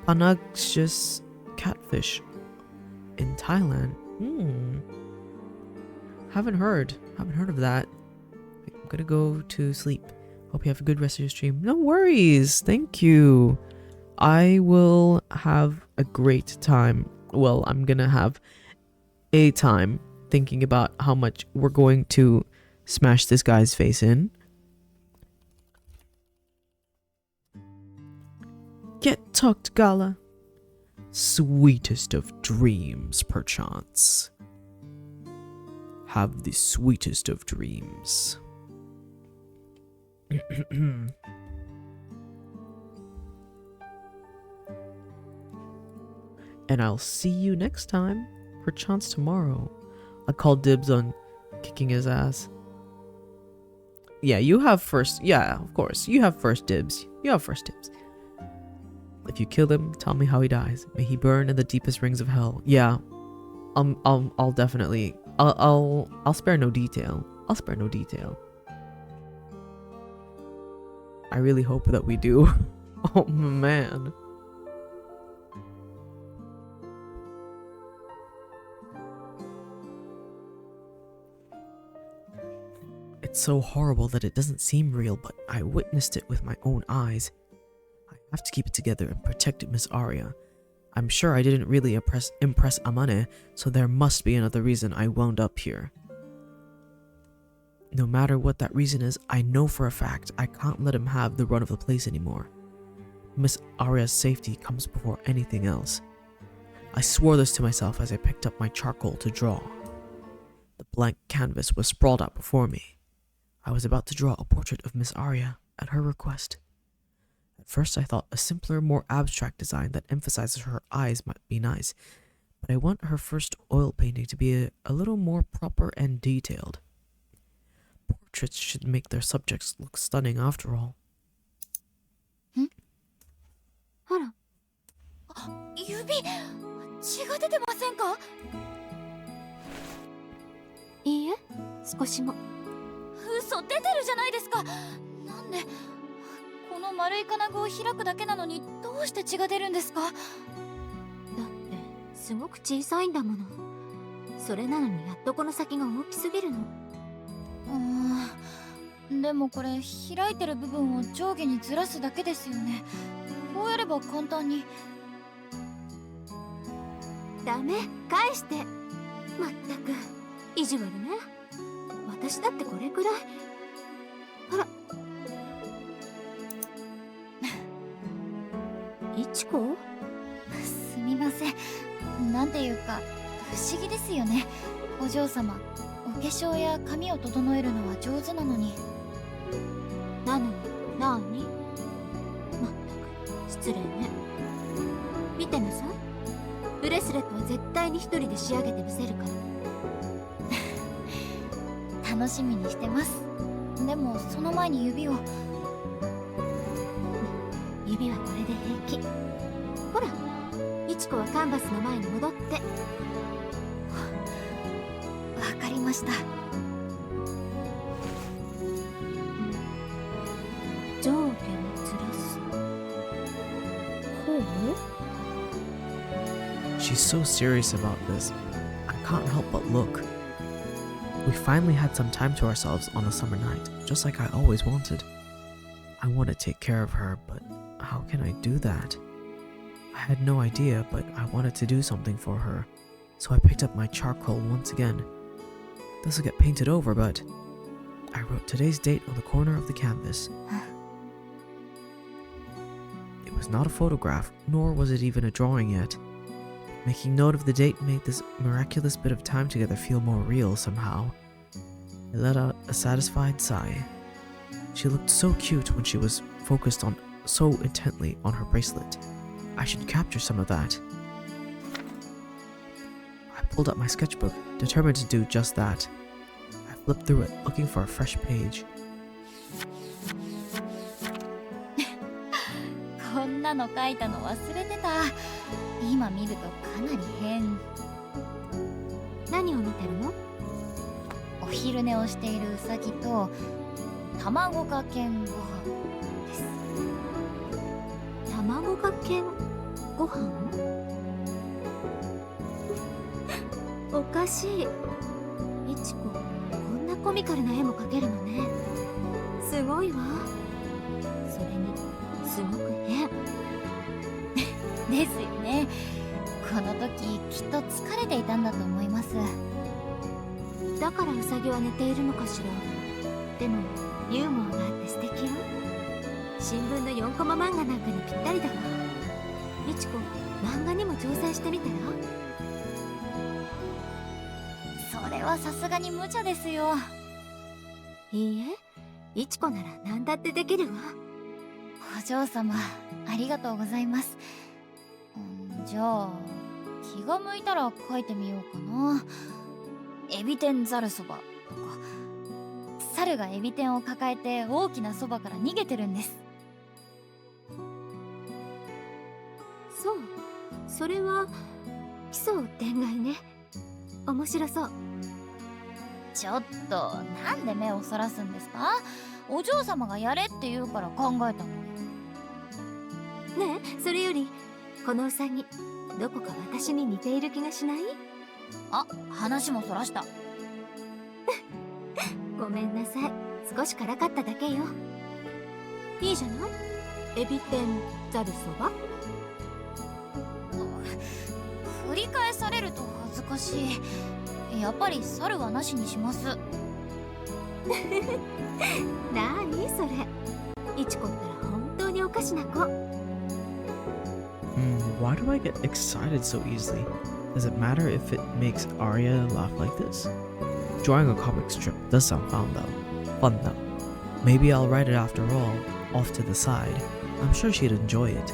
Panaxius catfish in Thailand. Haven't heard of that. I'm gonna go to sleep. Hope you have a good rest of your stream. No worries. Thank you. I will have a great time. Well, I'm gonna have a time thinking about how much we're going to smash this guy's face in. Get tucked, Gala. Sweetest of dreams, perchance. Have the sweetest of dreams. And I'll see you next time, perchance tomorrow. I call dibs on kicking his ass. Yeah, you have first. Yeah, of course. You have first dibs. You have first dibs. If you kill him, tell me how he dies. May he burn in the deepest rings of hell. Yeah. I'll definitely. I'll spare no detail. I'll spare no detail. I really hope that we do. Oh man. It's so horrible that it doesn't seem real, but I witnessed it with my own eyes. I have to keep it together and protect Miss Aria. I'm sure I didn't really impress Amane, so there must be another reason I wound up here. No matter what that reason is, I know for a fact I can't let him have the run of the place anymore. Miss Aria's safety comes before anything else. I swore this to myself as I picked up my charcoal to draw. The blank canvas was sprawled out before me. I was about to draw a portrait of Miss Aria at her request. At first I thought a simpler, more abstract design that emphasizes her eyes might be nice, but I want her first oil painting to be a little more proper and detailed. Portraits should make their subjects look stunning after all. あら。指、血が出てませんか？いいえ、少しも。嘘、出てるじゃないですか。なんで、この丸い金具を開くだけなのにどうして血が出るんですか？だってすごく小さいんだもの。それなのにやっとこの先が大きすぎるの。でもこれ開いてる部分を上下にずらすだけですよね。こうやれば簡単に。ダメ、返して。まったく意地悪ね。私だってこれくらい。あら。いちこ？すみません。なんていうか不思議ですよね。お嬢様、お化粧や髪を整えるのは上手なのに。なのに、なに？まったく失礼ね。見てなさい。ブレスレットは絶対に一人で仕上げてみせるから。楽しみにしてます。でもその前に指を。指はこれで平気。ほら、いちこはカンバスの前に戻って。わかりました。上下にずらす。こう？She's so serious about this. I can't help but look. We finally had some time to ourselves on a summer night, just like I always wanted. I want to take care of her, but how can I do that? I had no idea, but I wanted to do something for her, so I picked up my charcoal once again. This will get painted over, but I wrote today's date on the corner of the canvas. It was not a photograph, nor was it even a drawing yet. Making note of the date made this miraculous bit of time together feel more real somehow. I let out a satisfied sigh. She looked so cute when she was focused on so intently on her bracelet. I should capture some of that. I pulled up my sketchbook, determined to do just that. I flipped through it, looking for a fresh page. こんなの書いたの忘れてた。今見るとかなり変。何を見てるの？お昼寝をしているウサギと卵かけんご飯です。卵かけんご飯？おかしい。いちこ、こんなコミカルな絵も描けるのね。すごいわ。それにすごく変。ですよね。この時きっと疲れていたんだと思います。だからウサギは寝ているのかしら。でもユーモアがあって素敵よ。新聞の4コマ漫画なんかにぴったりだわ。みちこ、漫画にも挑戦してみたら？それはさすがに無茶ですよ。いいえ、いちこなら何だってできるわ。お嬢様、ありがとうございます。じゃあ気が向いたら書いてみようかな。エビ天ざるそばとか。猿がエビ天を抱えて大きなそばから逃げてるんです。そう、それは奇想天外ね。面白そう。ちょっとなんで目をそらすんですか？お嬢様がやれって言うから考えたの。ねえ、それよりこのウサギどこか私に似ている気がしない？あ、話もそらした。ごめんなさい、少しからかっただけよ。いいじゃない、エビ天ざるそば。振り返されると恥ずかしい。やっぱり猿はなしにします。なーにそれ、イチコったら本当におかしな子。Why do I get excited so easily? Does it matter if it makes Aria laugh like this? Drawing a comic strip does sound fun though. Maybe I'll write it after all, off to the side. I'm sure she'd enjoy it.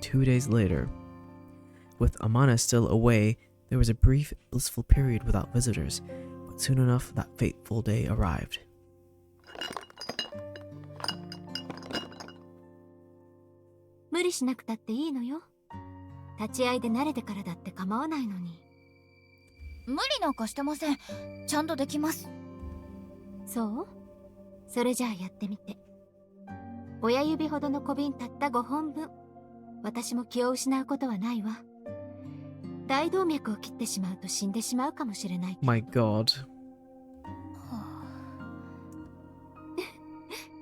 Two days later, with Amana still away, there was a brief, blissful period without visitors, but soon enough that fateful day arrived. 無理しなくたっていいのよ。立ち会いで慣れてからだって構わないのに。無理なんかしてません。ちゃんとできます。そう？それじゃあやってみて。親指ほどの小瓶たった5本分。私も気を失うことはないわ。大動脈を切ってしまうと死んでしまうかもしれない。My God.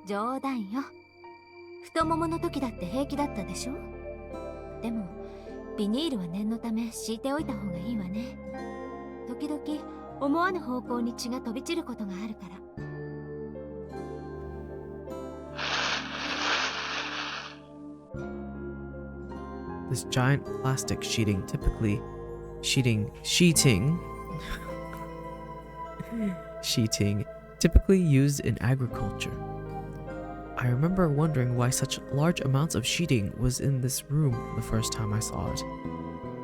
冗談よ。太ももの時だって平気だったでしょ。でもビニールは念のため敷いておいた方がいいわね。時々思わぬ方向に血が飛び散ることがあるから。This giant plastic sheeting typically used in agriculture. I remember wondering why such large amounts of sheeting was in this room the first time I saw it.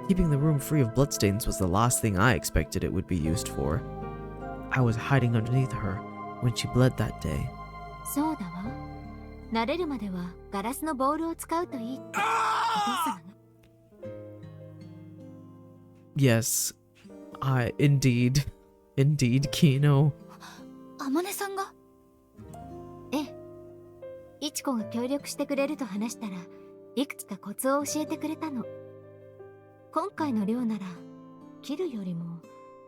Keeping the room free of bloodstains was the last thing I expected it would be used for. I was hiding underneath her when she bled that day. そうだわ。慣れるまではガラスのボールを使うといいってお父様が。Yes, indeed, Kino. あまねさんが？ええ。イチコが協力してくれると話したら、いくつかコツを教えてくれたの。今回の量なら、切るよりも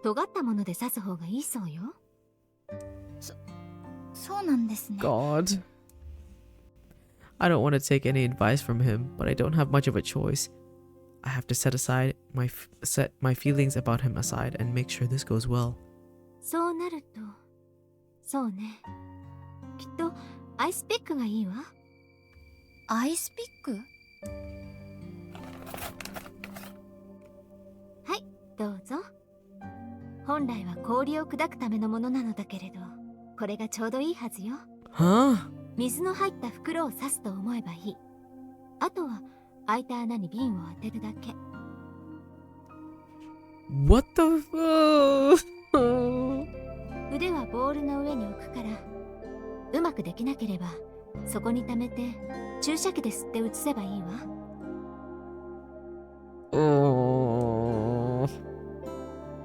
尖ったもので刺す方がいいそうよ。そうなんですね。God. I don't want to take any advice from him, but I don't have much of a choice. I have to set my feelings about him aside and make sure this goes well. そうなると、そうね。きっとアイスピックがいいわ。アイスピック？はい、どうぞ。本来は氷を砕くためのものなのだけれど、これがちょうどいいはずよ。Huh? 水の入った袋を刺すと思えばいい。あとは開いた穴に瓶を当てるだけ。What the fuck? 腕はボールの上に置くから、うまくできなければそこに溜めて注射器で吸って移せばいいわ。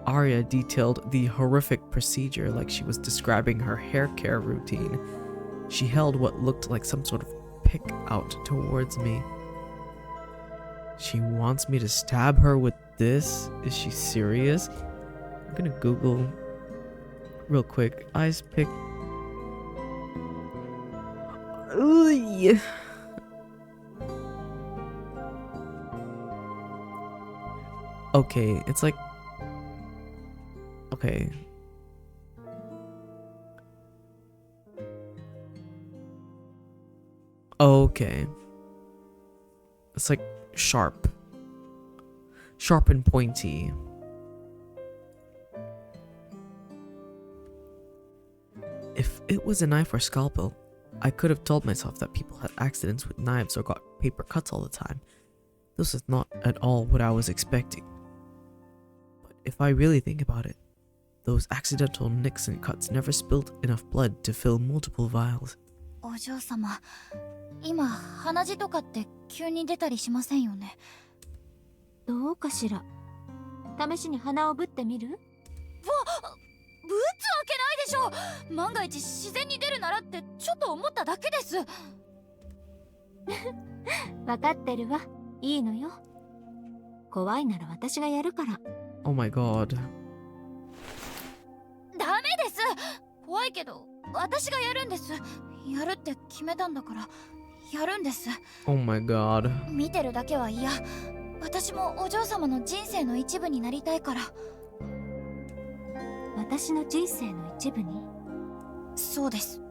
Aria detailed the horrific procedure like she was describing her hair care routine. She held what looked like some sort of pick out towards me. She wants me to stab her with this? Is she serious? I'm gonna Google real quick. Ice pick. Ugh. Okay, it's like... Okay. Okay. It's like sharp. Sharp and pointy. If it was a knife or scalpel, I could have told myself that people had accidents with knives or got paper cuts all the time. This is not at all what I was expecting. if I really think about it, those accidental nicks and cuts never spilled enough blood to fill multiple vials. お嬢様、今鼻血とかって急に出たりしませんよね。どうかしら。試しに鼻をぶってみる？ぶつわけないでしょ。万が一自然に出るならってちょっと思っただけです。わかってるわ。いいのよ。怖いなら私がやるから。Oh my god. ダメです。怖いけど私がやるんです。やるって決めたんだからやるんです。 Oh my god. 見てるだけは嫌。私もお嬢様の人生の一部になりたいから。私の人生の一部に？そうです。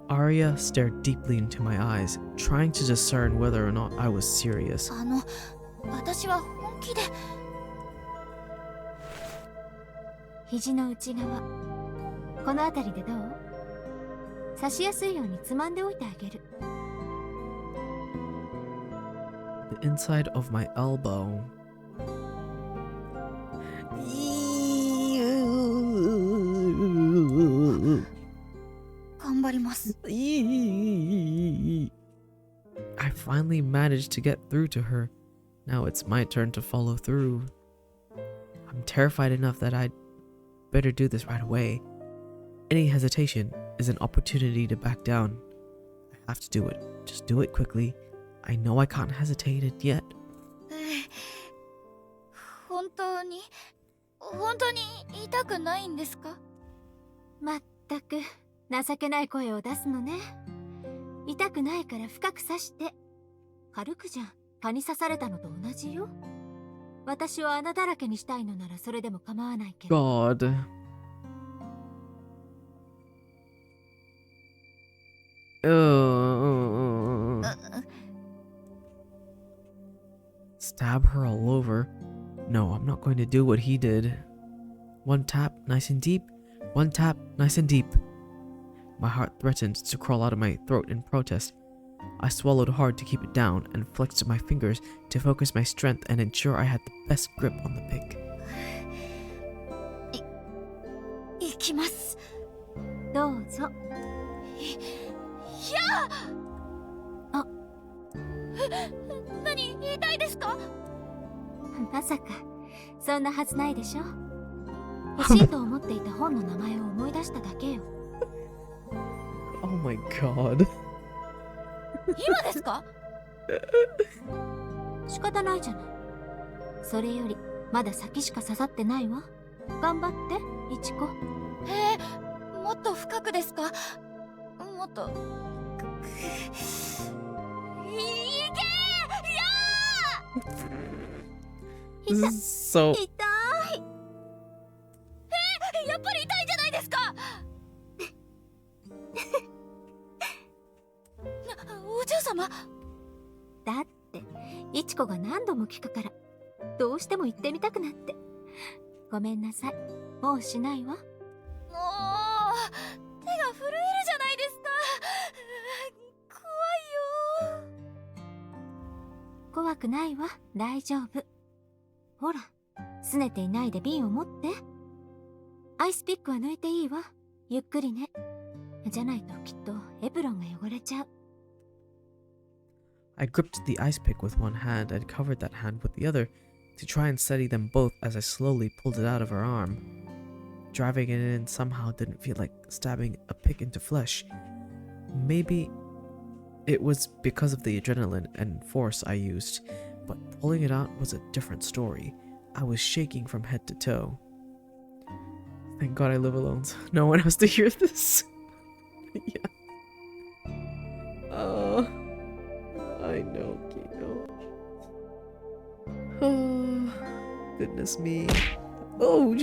Aria stared deeply into my eyes, trying to discern whether or not I was serious. 私は本気で。肘の内側、この辺りでどう？刺しやすいようにつまんでおいてあげる。The inside of my elbow. 頑張ります。I finally managed to get through to her. Now it's my turn to follow through. I'm terrified enough that I'd better do this right away. Any hesitation is an opportunity to back down. I have to do it. Just do it quickly. I know I can't hesitate it yet. 本当に痛くないんですか？まったく情けない声を出すのね。痛くないから深く刺して。軽くじゃん。蚊に刺されたのと同じよ。私を穴だらけにしたいのならそれでも構わないけど。God. Stab her all over. No, I'm not going to do what he did. One tap, nice and deep. One tap, nice and deep. My heart threatened to crawl out of my throat in protest. I swallowed hard to keep it down and flexed my fingers to focus my strength and ensure I had the best grip on the pick. いきます。どうぞ。あ、何、痛いですか？まさかそんなはずないでしょ。欲しいと思っていた本の名前を思い出しただけよ。Oh my god. 今ですか？仕方ないじゃない。それよりまだ先しか刺さってないわ。頑張っていちこ。もっと深くですか？もっと。痛い。So 痛い。やっぱり痛いじゃないですか。お嬢様。だっていちこが何度も聞くからどうしても行ってみたくなって。ごめんなさい。もうしないわ。もう手が震えるじゃないですか。怖いよ。怖くないわ。大丈夫。ほら、拗ねていないで瓶を持って。アイスピックは抜いていいわ。ゆっくりね。じゃないときっとエプロンが汚れちゃう。I gripped the ice pick with one hand and covered that hand with the other to try and steady them both as I slowly pulled it out of her arm. Driving it in somehow didn't feel like stabbing a pick into flesh. Maybe it was because of the adrenaline and force I used, but pulling it out was a different story. I was shaking from head to toe. Thank God I live alone, so no one has to hear this. Yeah. I know, Kino. Oh, goodness me. Oh,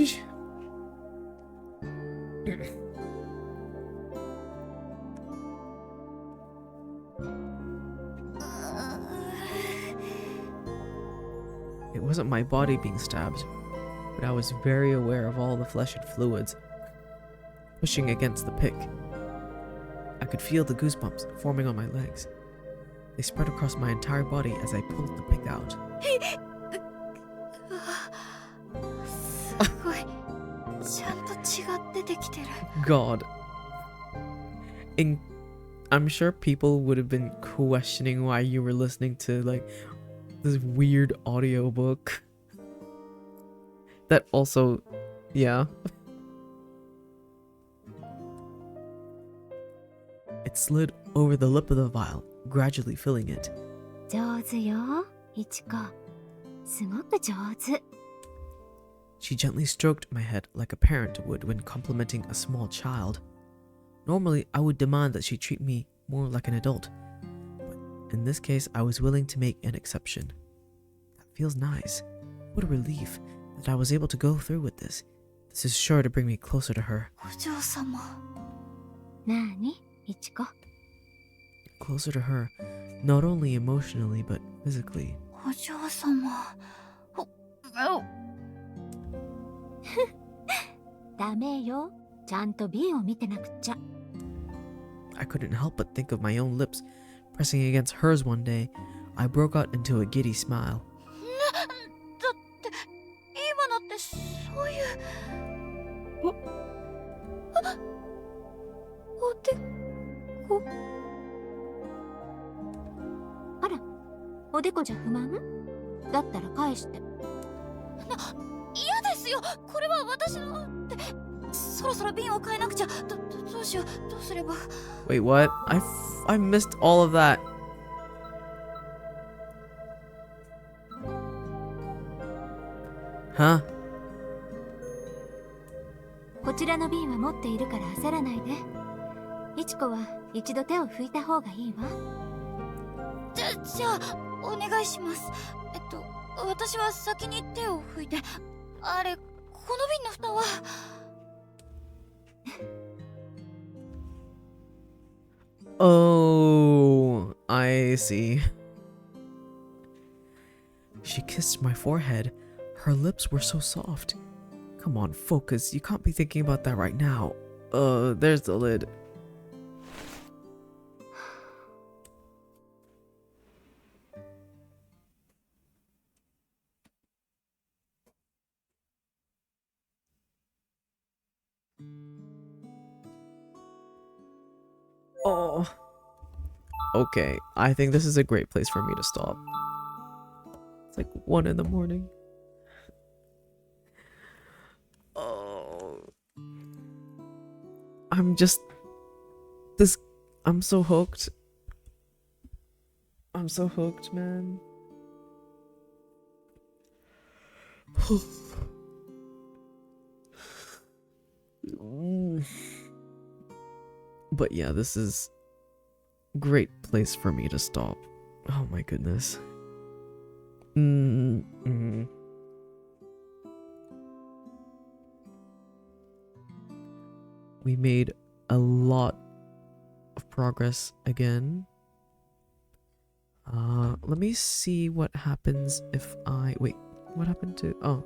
It wasn't my body being stabbed, but I was very aware of all the flesh and fluids pushing against the pick. I could feel the goosebumps forming on my legs. They spread across my entire body as I pulled the pig out. God. I'm sure people would have been questioning why you were listening to like this weird audiobook. That also, yeah. It slid over the lip of the vial, gradually filling it. 上手よ、いちこ。すごく上手。 She gently stroked my head like a parent would when complimenting a small child. Normally, I would demand that she treat me more like an adult, but in this case, I was willing to make an exception. That feels nice. What a relief that I was able to go through with this. This is sure to bring me closer to her. お嬢様。なあに、いちこ。 Closer to her, not only emotionally but physically. お嬢様。ダメよ。ちゃんと瓶を見てなくちゃ。 I couldn't help but think of my own lips pressing against hers one day. I broke out into a giddy smile. だって今のってそういうおでこ。あら、おでこじゃ不満？だったら返して。嫌ですよ。これは私のってそろそろ瓶を変えなくちゃ。どうしよう。どうすれば。 Wait, what? I missed all of that. Huh? こちらの瓶は持っているから焦らないで。いちこは一度手を拭いた方がいいわ。じゃあお願いします。私は先に手を拭いて。あれ、この瓶の蓋は。Oh, I see. She kissed my forehead. Her lips were so soft. Come on, focus. You can't be thinking about that right now. There's the lid. Oh. Okay, I think this is a great place for me to stop. It's like 1 in the morning. Oh. I'm so hooked. I'm so hooked, man. But yeah, this is a great place for me to stop. Oh my goodness. We made a lot of progress again. Let me see what happens if wait, what happened to, oh.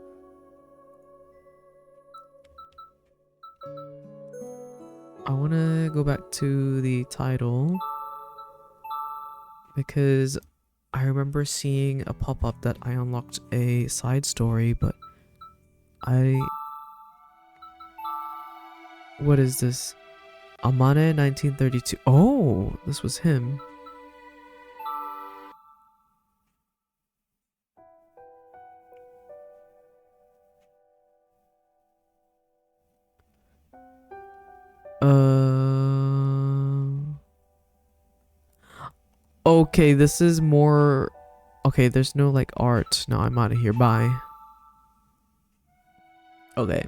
I want to go back to the title because I remember seeing a pop-up that I unlocked a side story, but what is this? Amane 1932. Oh, this was him. Okay, this is more... Okay, there's no, like, art. No, I'm out of here. Bye. Okay.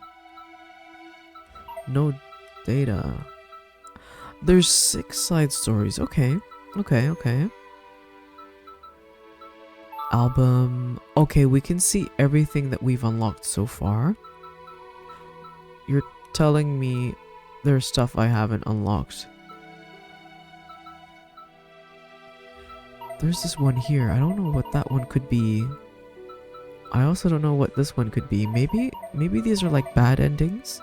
No data. There's 6 side stories. Okay. Okay. Album. Okay, we can see everything that we've unlocked so far. You're telling me there's stuff I haven't unlocked. There's this one here. I don't know what that one could be. I also don't know what this one could be. Maybe these are like bad endings?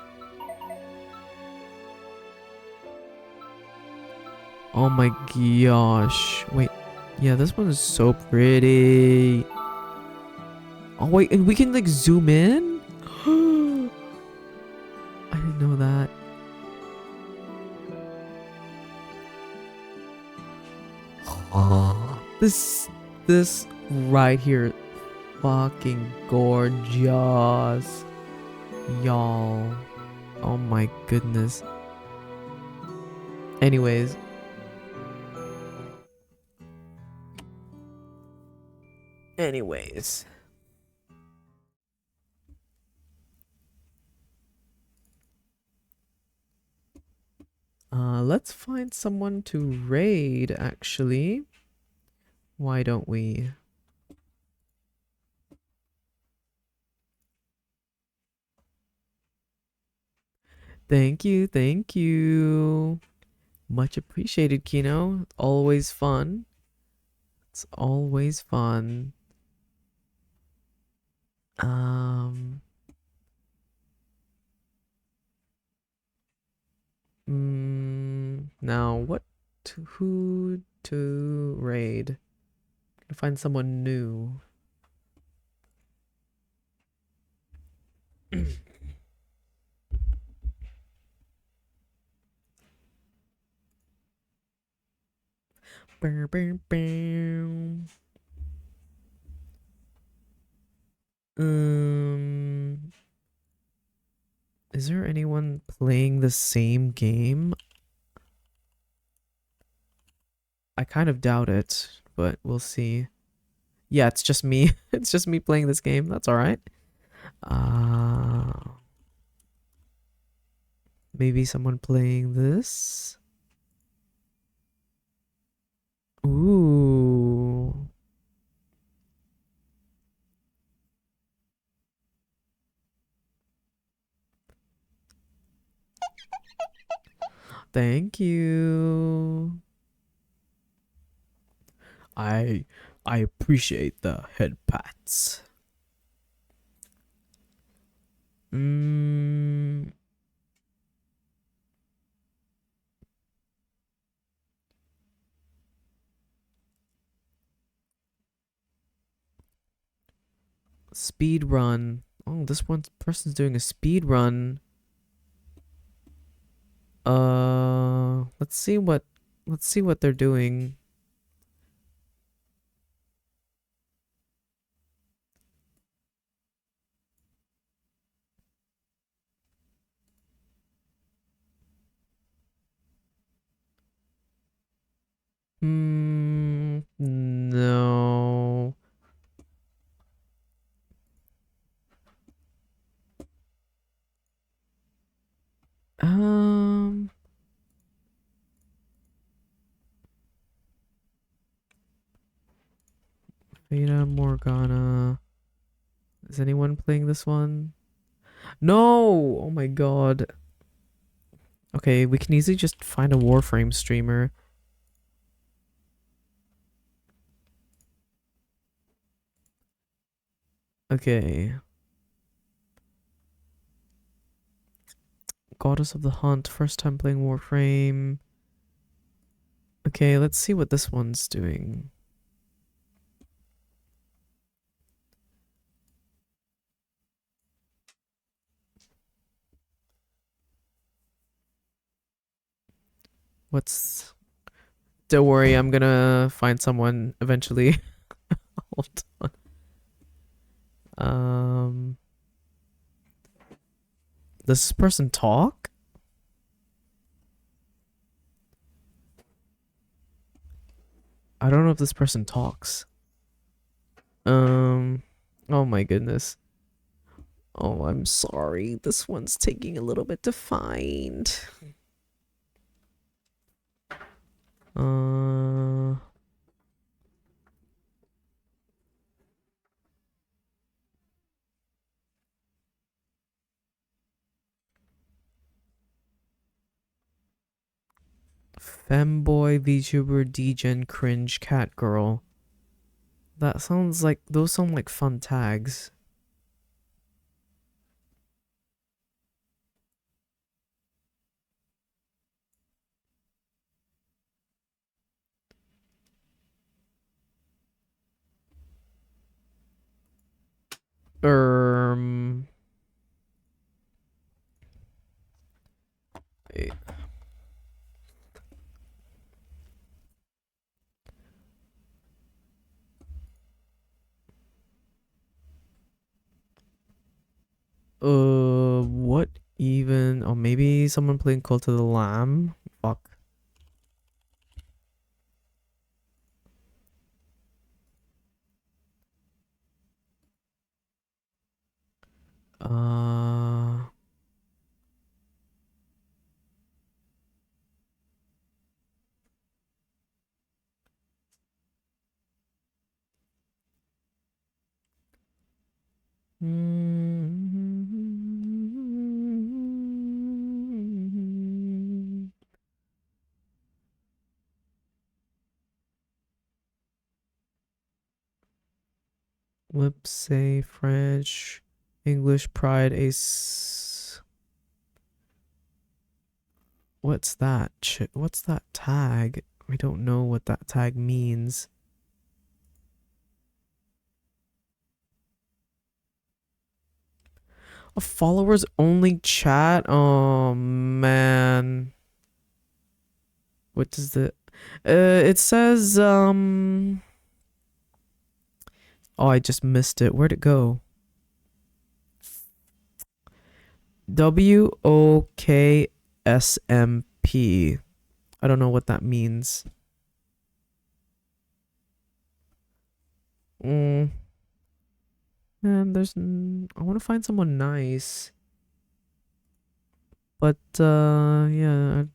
Oh my gosh. Wait. Yeah, this one is so pretty. Oh wait, and we can like zoom in? I didn't know that. This right here, fucking gorgeous, y'all. Oh my goodness. Anyways. Let's find someone to raid, actually. Why don't we? Thank you, thank you. Much appreciated, Kino. Always fun. It's always fun. Now who to raid? To find someone new. Is there anyone playing the same game? I kind of doubt it, but we'll see. Yeah, it's just me. It's just me playing this game. That's all right. Maybe someone playing this. Ooh. Thank you. I appreciate the head pats. Speed run. Oh, this one person's doing a speed run. Let's see what they're doing. No. Fata Morgana. Is anyone playing this one? No! Oh my god. Okay, we can easily just find a Warframe streamer. Okay. Goddess of the Hunt, first time playing Warframe. Okay, let's see what this one's doing. Don't worry, I'm gonna find someone eventually. Hold on. Does this person talk? I don't know if this person talks. Oh my goodness. Oh, I'm sorry. This one's taking a little bit to find. Femboy, VTuber, Degen, Cringe, Cat Girl. That sounds like, those sound like fun tags. Wait. What even? Oh, maybe someone playing Cult of the Lamb? Fuck. Lip say French, English pride ace. What's that? What's that tag? I don't know what that tag means. A followers only chat? Oh man. What does the it says oh, I just missed it. Where'd it go? WOKSMP. I don't know what that means. Man, I want to find someone nice. But yeah,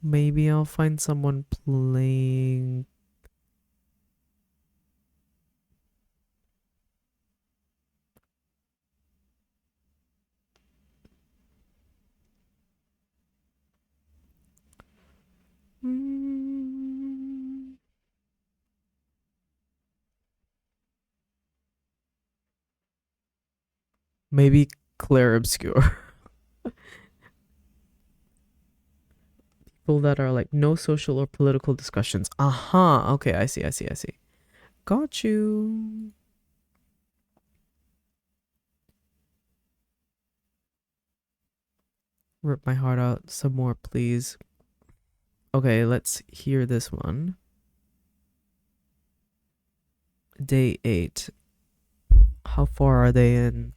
maybe I'll find someone playing. Maybe Claire Obscure. People that are like no social or political discussions. Okay, I see. Got you. Rip my heart out some more, please. Okay, let's hear this one. Day 8. How far are they in?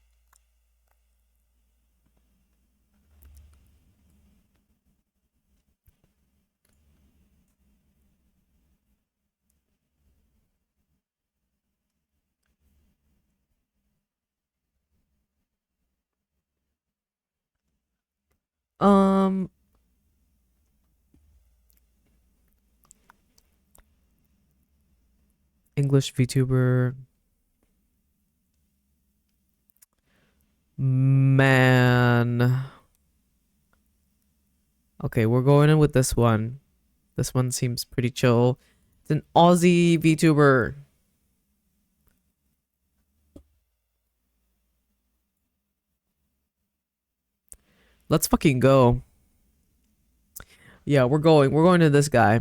English VTuber. Man. Okay, we're going in with this one. This one seems pretty chill. It's an Aussie VTuber. Let's fucking go. Yeah, we're going to this guy.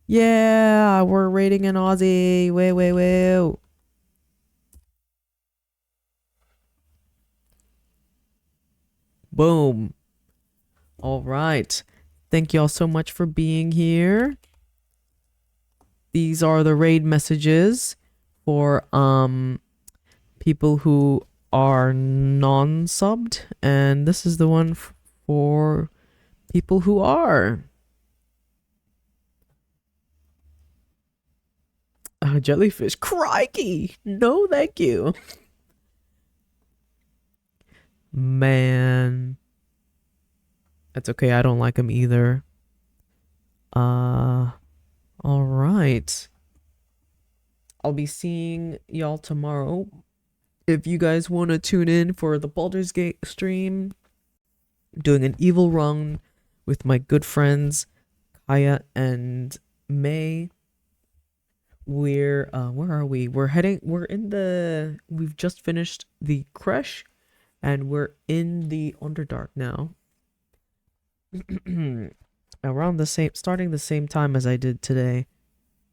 Yeah, we're rating an Aussie. Wait. Boom. All right. Thank y'all so much for being here. These are the raid messages for people who are non-subbed, and this is the one for people who are. Jellyfish. Crikey. No, thank you. Man. That's okay. I don't like him either. All right. I'll be seeing y'all tomorrow. If you guys want to tune in for the Baldur's Gate stream, doing an evil run with my good friends Kaya and May. Where are we? We've just finished the Crash, and we're in the Underdark now. around the same, starting the same time as I did today.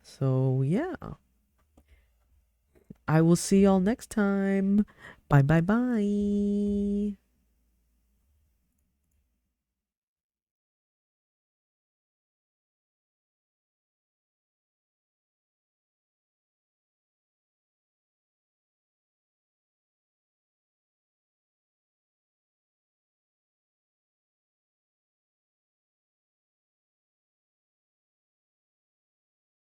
So yeah, I will see y'all next time. Bye bye bye.